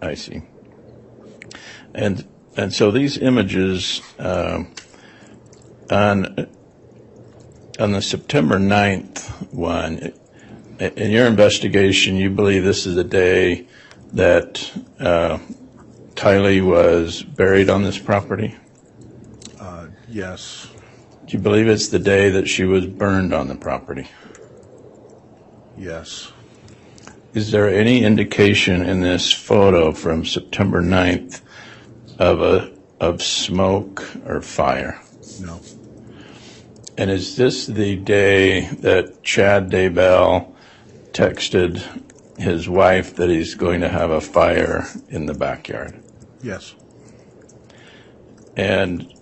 I see. And so these images on the September 9th one, in your investigation, you believe this is the day that Tylee was buried on this property? Yes. Do you believe it's the day that she was burned on the property? Yes. Is there any indication in this photo from September 9th of smoke or fire? No. And is this the day that Chad Daybell texted his wife that he's going to have a fire in the backyard? Yes. And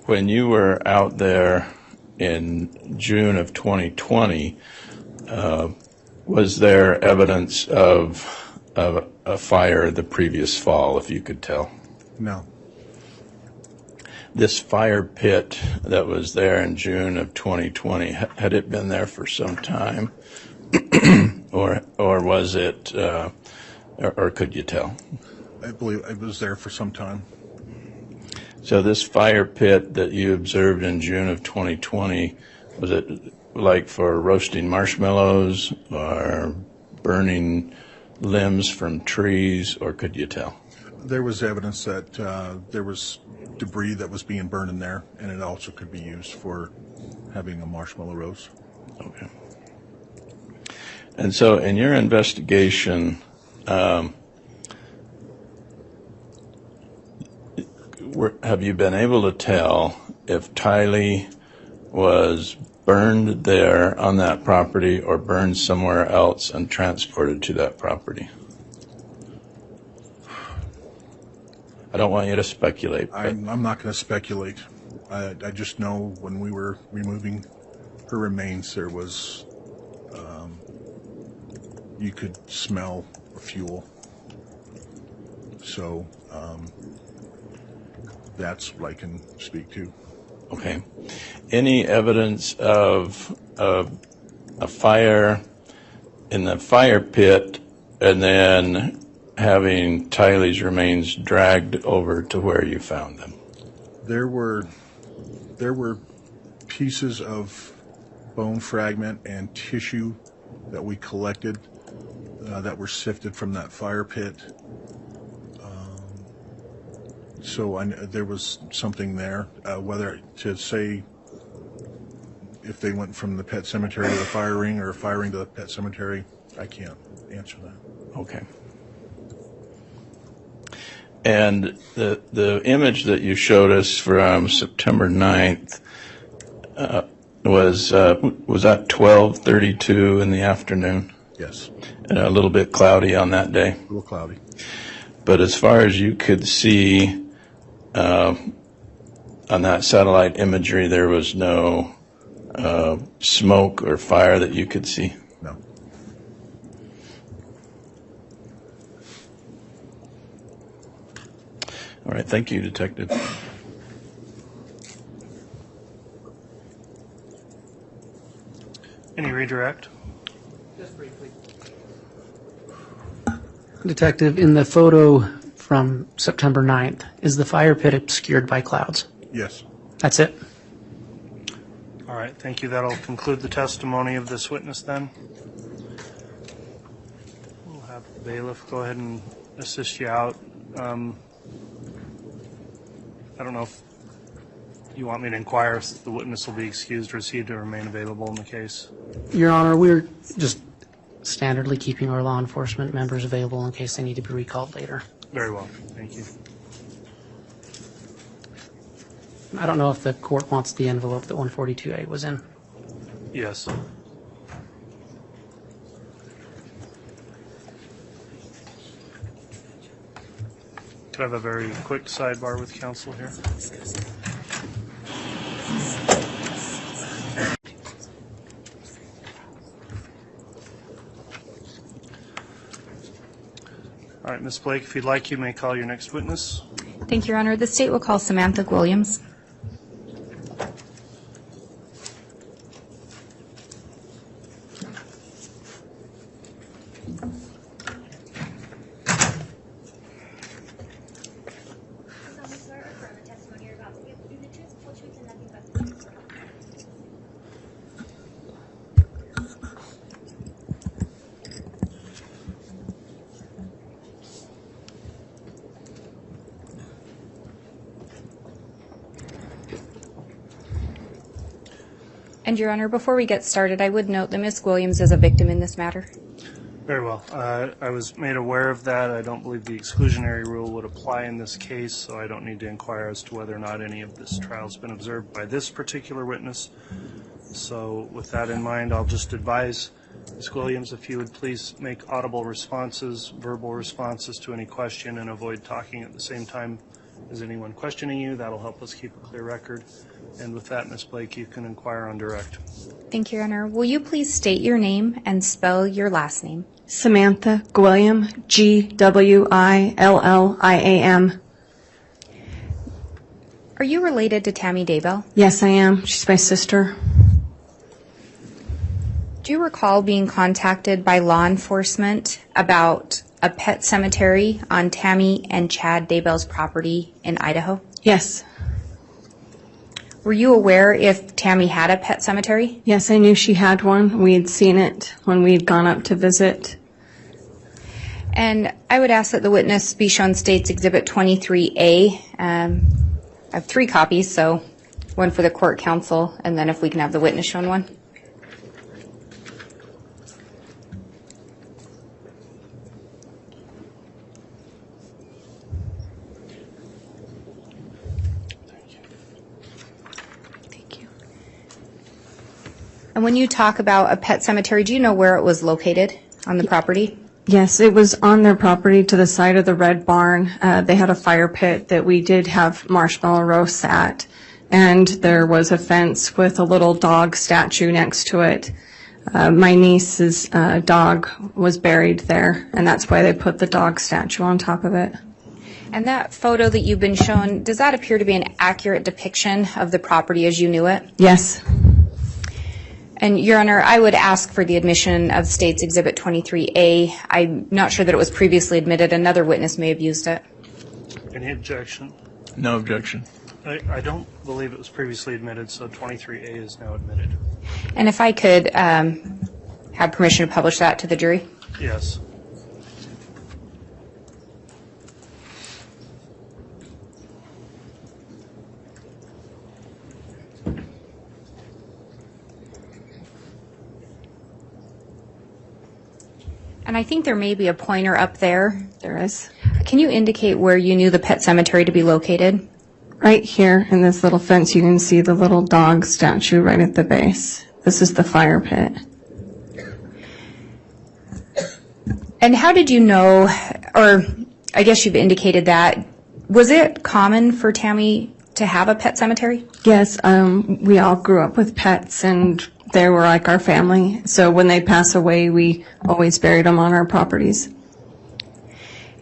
when you were out there in June of 2020, was there evidence of a fire the previous fall, if you could tell? No. This fire pit that was there in June of 2020, had it been there for some time, or was it, or could you tell? I believe it was there for some time. So this fire pit that you observed in June of 2020, was it like for roasting marshmallows or burning limbs from trees, or could you tell? There was evidence that there was debris that was being burned in there, and it also could be used for having a marshmallow roast. Okay. And so in your investigation, have you been able to tell if Tylee was burned there on that property or burned somewhere else and transported to that property? I don't want you to speculate. I'm not going to speculate. I just know when we were removing her remains, there was, you could smell fuel. So that's what I can speak to. Okay. Any evidence of a fire in the fire pit and then having Tylee's remains dragged over to where you found them? There were pieces of bone fragment and tissue that we collected that were sifted from that fire pit. So there was something there. Whether to say if they went from the pet cemetery to the fire ring or fire ring to the pet cemetery, I can't answer that. Okay. And the image that you showed us from September 9th was that 12:32 in the afternoon? Yes. A little bit cloudy on that day. A little cloudy. But as far as you could see on that satellite imagery, there was no smoke or fire that you could see? No. All right. Thank you, Detective. Any redirect? Just briefly. Detective, in the photo from September 9th, is the fire pit obscured by clouds? Yes. That's it? All right, thank you. That'll conclude the testimony of this witness then. We'll have the bailiff go ahead and assist you out. I don't know if you want me to inquire if the witness will be excused or is he to remain available in the case? Your Honor, we're just standardly keeping our law enforcement members available in case they need to be recalled later. Very well, thank you. I don't know if the court wants the envelope that 142A was in. Yes. Could I have a very quick sidebar with counsel here? All right, Ms. Blake, if you'd like, you may call your next witness. Thank you, Your Honor. The state will call Samantha Williams. And Your Honor, before we get started, I would note that Ms. Williams is a victim in this matter. Very well. I was made aware of that. I don't believe the exclusionary rule would apply in this case, so I don't need to inquire as to whether or not any of this trial has been observed by this particular witness. So with that in mind, I'll just advise Ms. Williams, if you would please make audible responses, verbal responses to any question, and avoid talking at the same time as anyone questioning you. That'll help us keep a clear record. And with that, Ms. Blake, you can inquire on direct. Thank you, Your Honor. Will you please state your name and spell your last name? Samantha Gwilliam, Gwilliam. Are you related to Tammy Daybell? Yes, I am. She's my sister. Do you recall being contacted by law enforcement about a pet cemetery on Tammy and Chad Daybell's property in Idaho? Yes. Were you aware if Tammy had a pet cemetery? Yes, I knew she had one. We had seen it when we had gone up to visit. And I would ask that the witness be shown State's Exhibit 23A. I have 3 copies, so one for the court counsel, and then if we can have the witness shown one. And when you talk about a pet cemetery, do you know where it was located on the property? Yes, it was on their property to the side of the red barn. They had a fire pit that we did have marshmallow roasts at, and there was a fence with a little dog statue next to it. My niece's dog was buried there, and that's why they put the dog statue on top of it. And that photo that you've been shown, does that appear to be an accurate depiction of the property as you knew it? Yes. And Your Honor, I would ask for the admission of State's Exhibit 23A. I'm not sure that it was previously admitted. Another witness may have used it. Any objection? No objection. I don't believe it was previously admitted, so 23A is now admitted. And if I could have permission to publish that to the jury? Yes. And I think there may be a pointer up there. There is. Can you indicate where you knew the pet cemetery to be located? Right here in this little fence, you can see the little dog statue right at the base. This is the fire pit. And how did you know, or I guess you've indicated that, was it common for Tammy to have a pet cemetery? Yes, we all grew up with pets, and they were like our family. So when they pass away, we always buried them on our properties.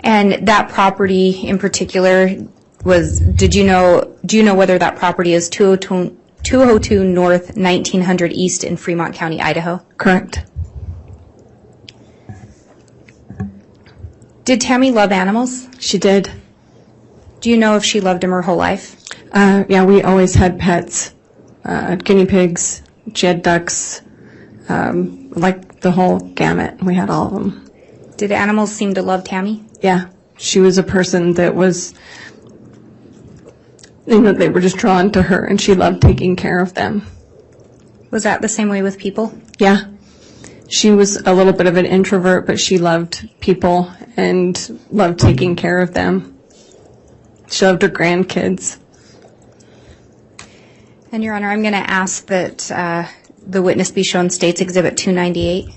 And that property in particular was, do you know whether that property is 202 North 1900 East in Fremont County, Idaho? Correct. Did Tammy love animals? She did. Do you know if she loved them her whole life? Yeah, we always had pets, guinea pigs. She had ducks, like the whole gamut. We had all of them. Did animals seem to love Tammy? Yeah, she was a person that was, they were just drawn to her, and she loved taking care of them. Was that the same way with people? Yeah. She was a little bit of an introvert, but she loved people and loved taking care of them. She loved her grandkids. And Your Honor, I'm going to ask that the witness be shown State's Exhibit 298.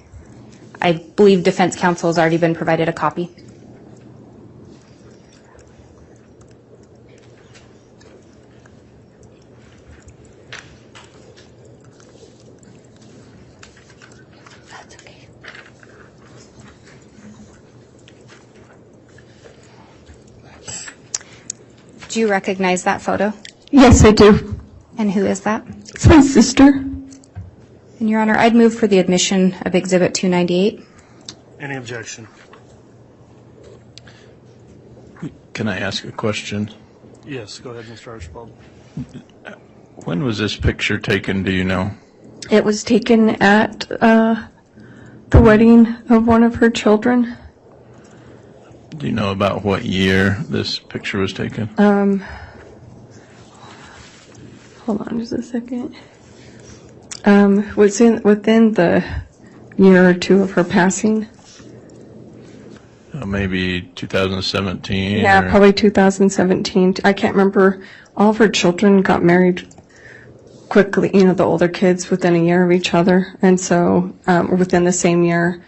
I believe defense counsel has already been provided a copy. That's okay. Do you recognize that photo? Yes, I do. And who is that? It's my sister. And Your Honor, I'd move for the admission of Exhibit 298. Any objection? Can I ask a question? Yes, go ahead, Mr. Archibald. When was this picture taken, do you know? It was taken at the wedding of one of her children. Do you know about what year this picture was taken? Hold on just a second. Within the year or two of her passing. Maybe 2017? Yeah, or- probably 2017. I can't remember. All of her children got married quickly, the older kids within a year of each other. And so, within the same year.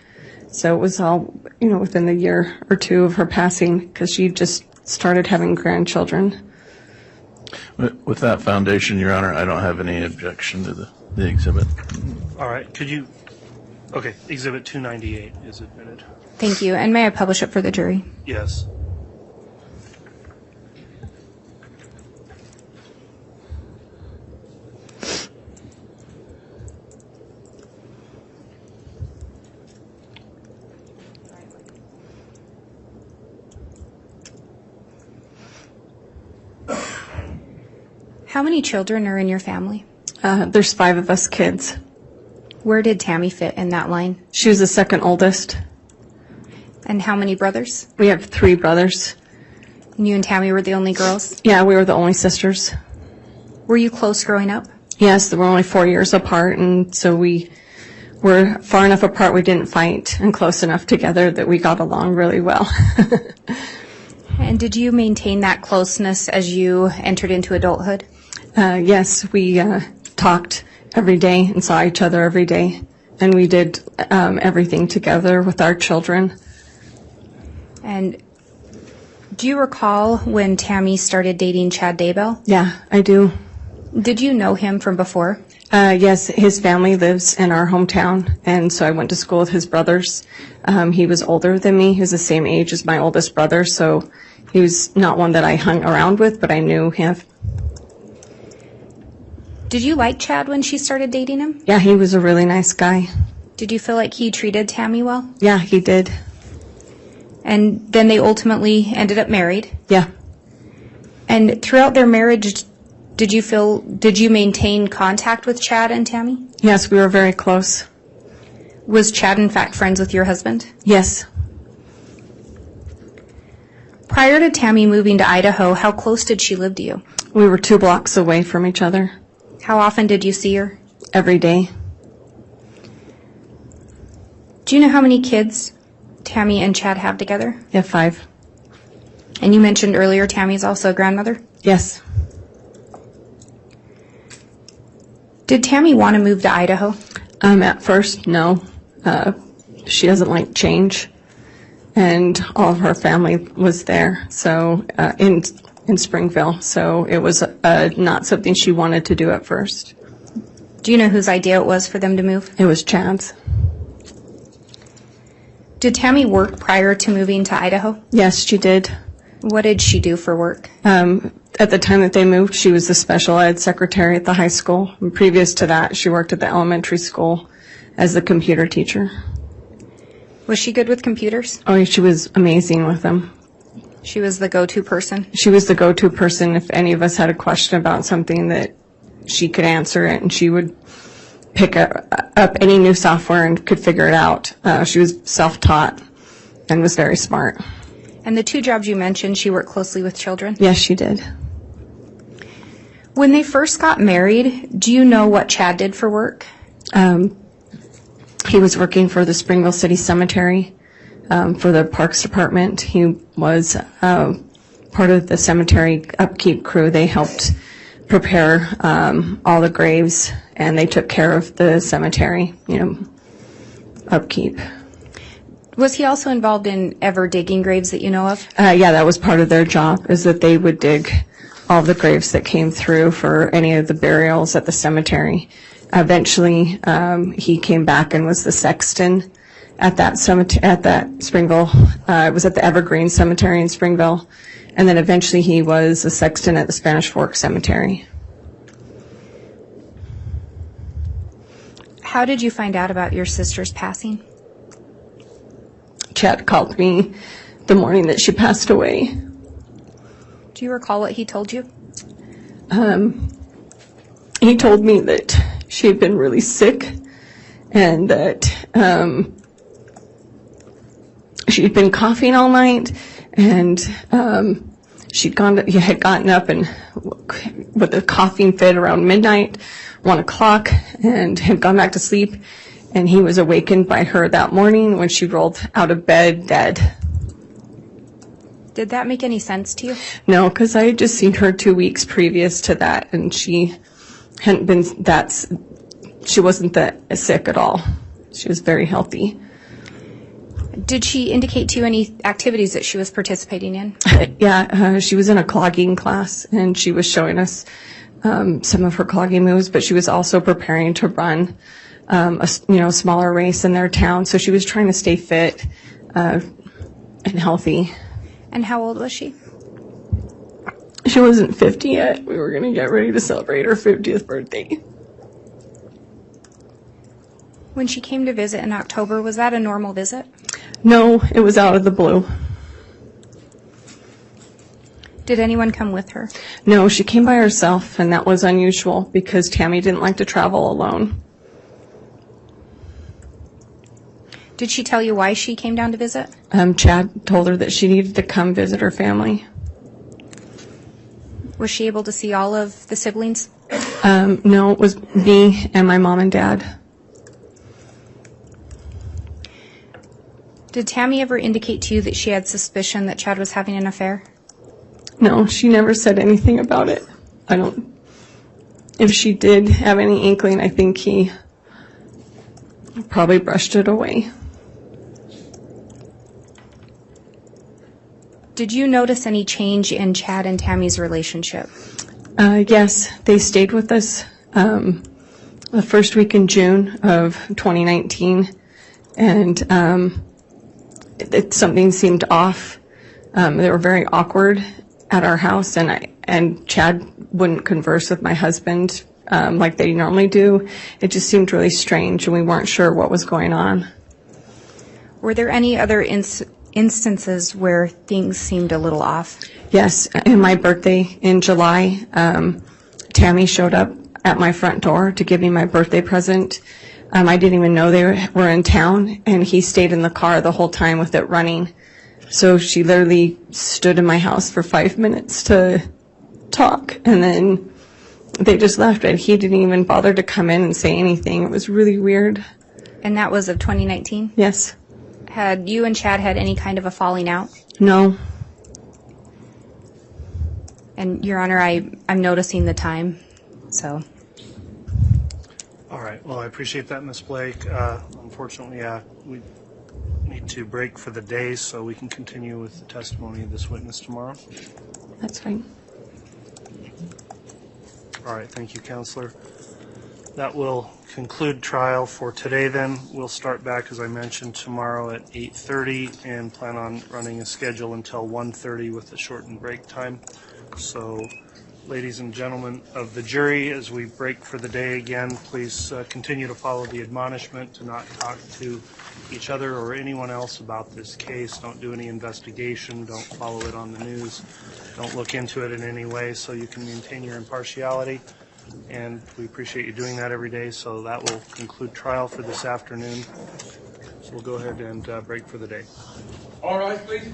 So it was all, within the year or two of her passing, because she just started having grandchildren. With that foundation, Your Honor, I don't have any objection to the exhibit. All right, okay, Exhibit 298 is admitted. Thank you. And may I publish it for the jury? Yes. How many children are in your family? There's 5 of us kids. Where did Tammy fit in that line? She was the second oldest. And how many brothers? We have 3 brothers. And you and Tammy were the only girls? Yeah, we were the only sisters. Were you close growing up? Yes, we're only 4 years apart, and so we were far enough apart we didn't fight, and close enough together that we got along really well. And did you maintain that closeness as you entered into adulthood? Yes, we talked every day and saw each other every day, and we did everything together with our children. And do you recall when Tammy started dating Chad Daybell? Yeah, I do. Did you know him from before? Yes, his family lives in our hometown, and so I went to school with his brothers. He was older than me. He was the same age as my oldest brother, so he was not one that I hung around with, but I knew him. Did you like Chad when she started dating him? Yeah, he was a really nice guy. Did you feel like he treated Tammy well? Yeah, he did. And then they ultimately ended up married. Yeah. And throughout their marriage, did you maintain contact with Chad and Tammy? Yes, we were very close. Was Chad in fact friends with your husband? Yes. Prior to Tammy moving to Idaho, how close did she live to you? We were 2 blocks away from each other. How often did you see her? Every day. Do you know how many kids Tammy and Chad have together? Yeah, 5. And you mentioned earlier Tammy's also a grandmother? Yes. Did Tammy want to move to Idaho? At first, no. She doesn't like change, and all of her family was there. So in Springville, so it was not something she wanted to do at first. Do you know whose idea it was for them to move? It was Chad's. Did Tammy work prior to moving to Idaho? Yes, she did. What did she do for work? At the time that they moved, she was the special ed secretary at the high school. And previous to that, she worked at the elementary school as the computer teacher. Was she good with computers? Oh, she was amazing with them. She was the go-to person? She was the go-to person if any of us had a question about something, that she could answer it, and she would pick up any new software and could figure it out. She was self-taught and was very smart. And the 2 jobs you mentioned, she worked closely with children? Yes, she did. When they first got married, do you know what Chad did for work? He was working for the Springville City Cemetery for the Parks Department. He was part of the cemetery upkeep crew. They helped prepare all the graves, and they took care of the cemetery, upkeep. Was he also involved in ever digging graves that you know of? Yeah, that was part of their job, is that they would dig all the graves that came through for any of the burials at the cemetery. Eventually, he came back and was the sexton at that Springville. It was at the Evergreen Cemetery in Springville. And then eventually he was a sexton at the Spanish Fork Cemetery. How did you find out about your sister's passing? Chad called me the morning that she passed away. Do you recall what he told you? He told me that she had been really sick, and that she'd been coughing all night, and he had gotten up and with a coughing fit around midnight, 1 o'clock, and had gone back to sleep. And he was awakened by her that morning when she rolled out of bed dead. Did that make any sense to you? No, because I had just seen her 2 weeks previous to that, and she hadn't been she wasn't that sick at all. She was very healthy. Did she indicate to you any activities that she was participating in? Yeah, she was in a clogging class, and she was showing us some of her clogging moves, but she was also preparing to run a smaller race in their town. So she was trying to stay fit and healthy. And how old was she? She wasn't 50 yet. We were going to get ready to celebrate her 50th birthday. When she came to visit in October, was that a normal visit? No, it was out of the blue. Did anyone come with her? No, she came by herself, and that was unusual because Tammy didn't like to travel alone. Did she tell you why she came down to visit? Chad told her that she needed to come visit her family. Was she able to see all of the siblings? No, it was me and my mom and dad. Did Tammy ever indicate to you that she had suspicion that Chad was having an affair? No, she never said anything about it. If she did have any inkling, I think he probably brushed it away. Did you notice any change in Chad and Tammy's relationship? Yes, they stayed with us the first week in June of 2019, and something seemed off. They were very awkward at our house, and Chad wouldn't converse with my husband like they normally do. It just seemed really strange, and we weren't sure what was going on. Were there any other instances where things seemed a little off? Yes, in my birthday in July, Tammy showed up at my front door to give me my birthday present. I didn't even know they were in town, and he stayed in the car the whole time with it running. So she literally stood in my house for 5 minutes to talk, and then they just left, and he didn't even bother to come in and say anything. It was really weird. And that was of 2019? Yes. Had you and Chad had any kind of a falling out? No. And, Your Honor, I'm noticing the time, so. All right. Well, I appreciate that, Ms. Blake. Unfortunately, we need to break for the day, so we can continue with the testimony of this witness tomorrow. That's fine. All right. Thank you, Counselor. That will conclude trial for today then. We'll start back, as I mentioned, tomorrow at 8:30 and plan on running a schedule until 1:30 with a shortened break time. So, ladies and gentlemen of the jury, as we break for the day again, please continue to follow the admonishment to not talk to each other or anyone else about this case. Don't do any investigation. Don't follow it on the news. Don't look into it in any way so you can maintain your impartiality. And we appreciate you doing that every day. So that will conclude trial for this afternoon. So we'll go ahead and break for the day. All rise, please.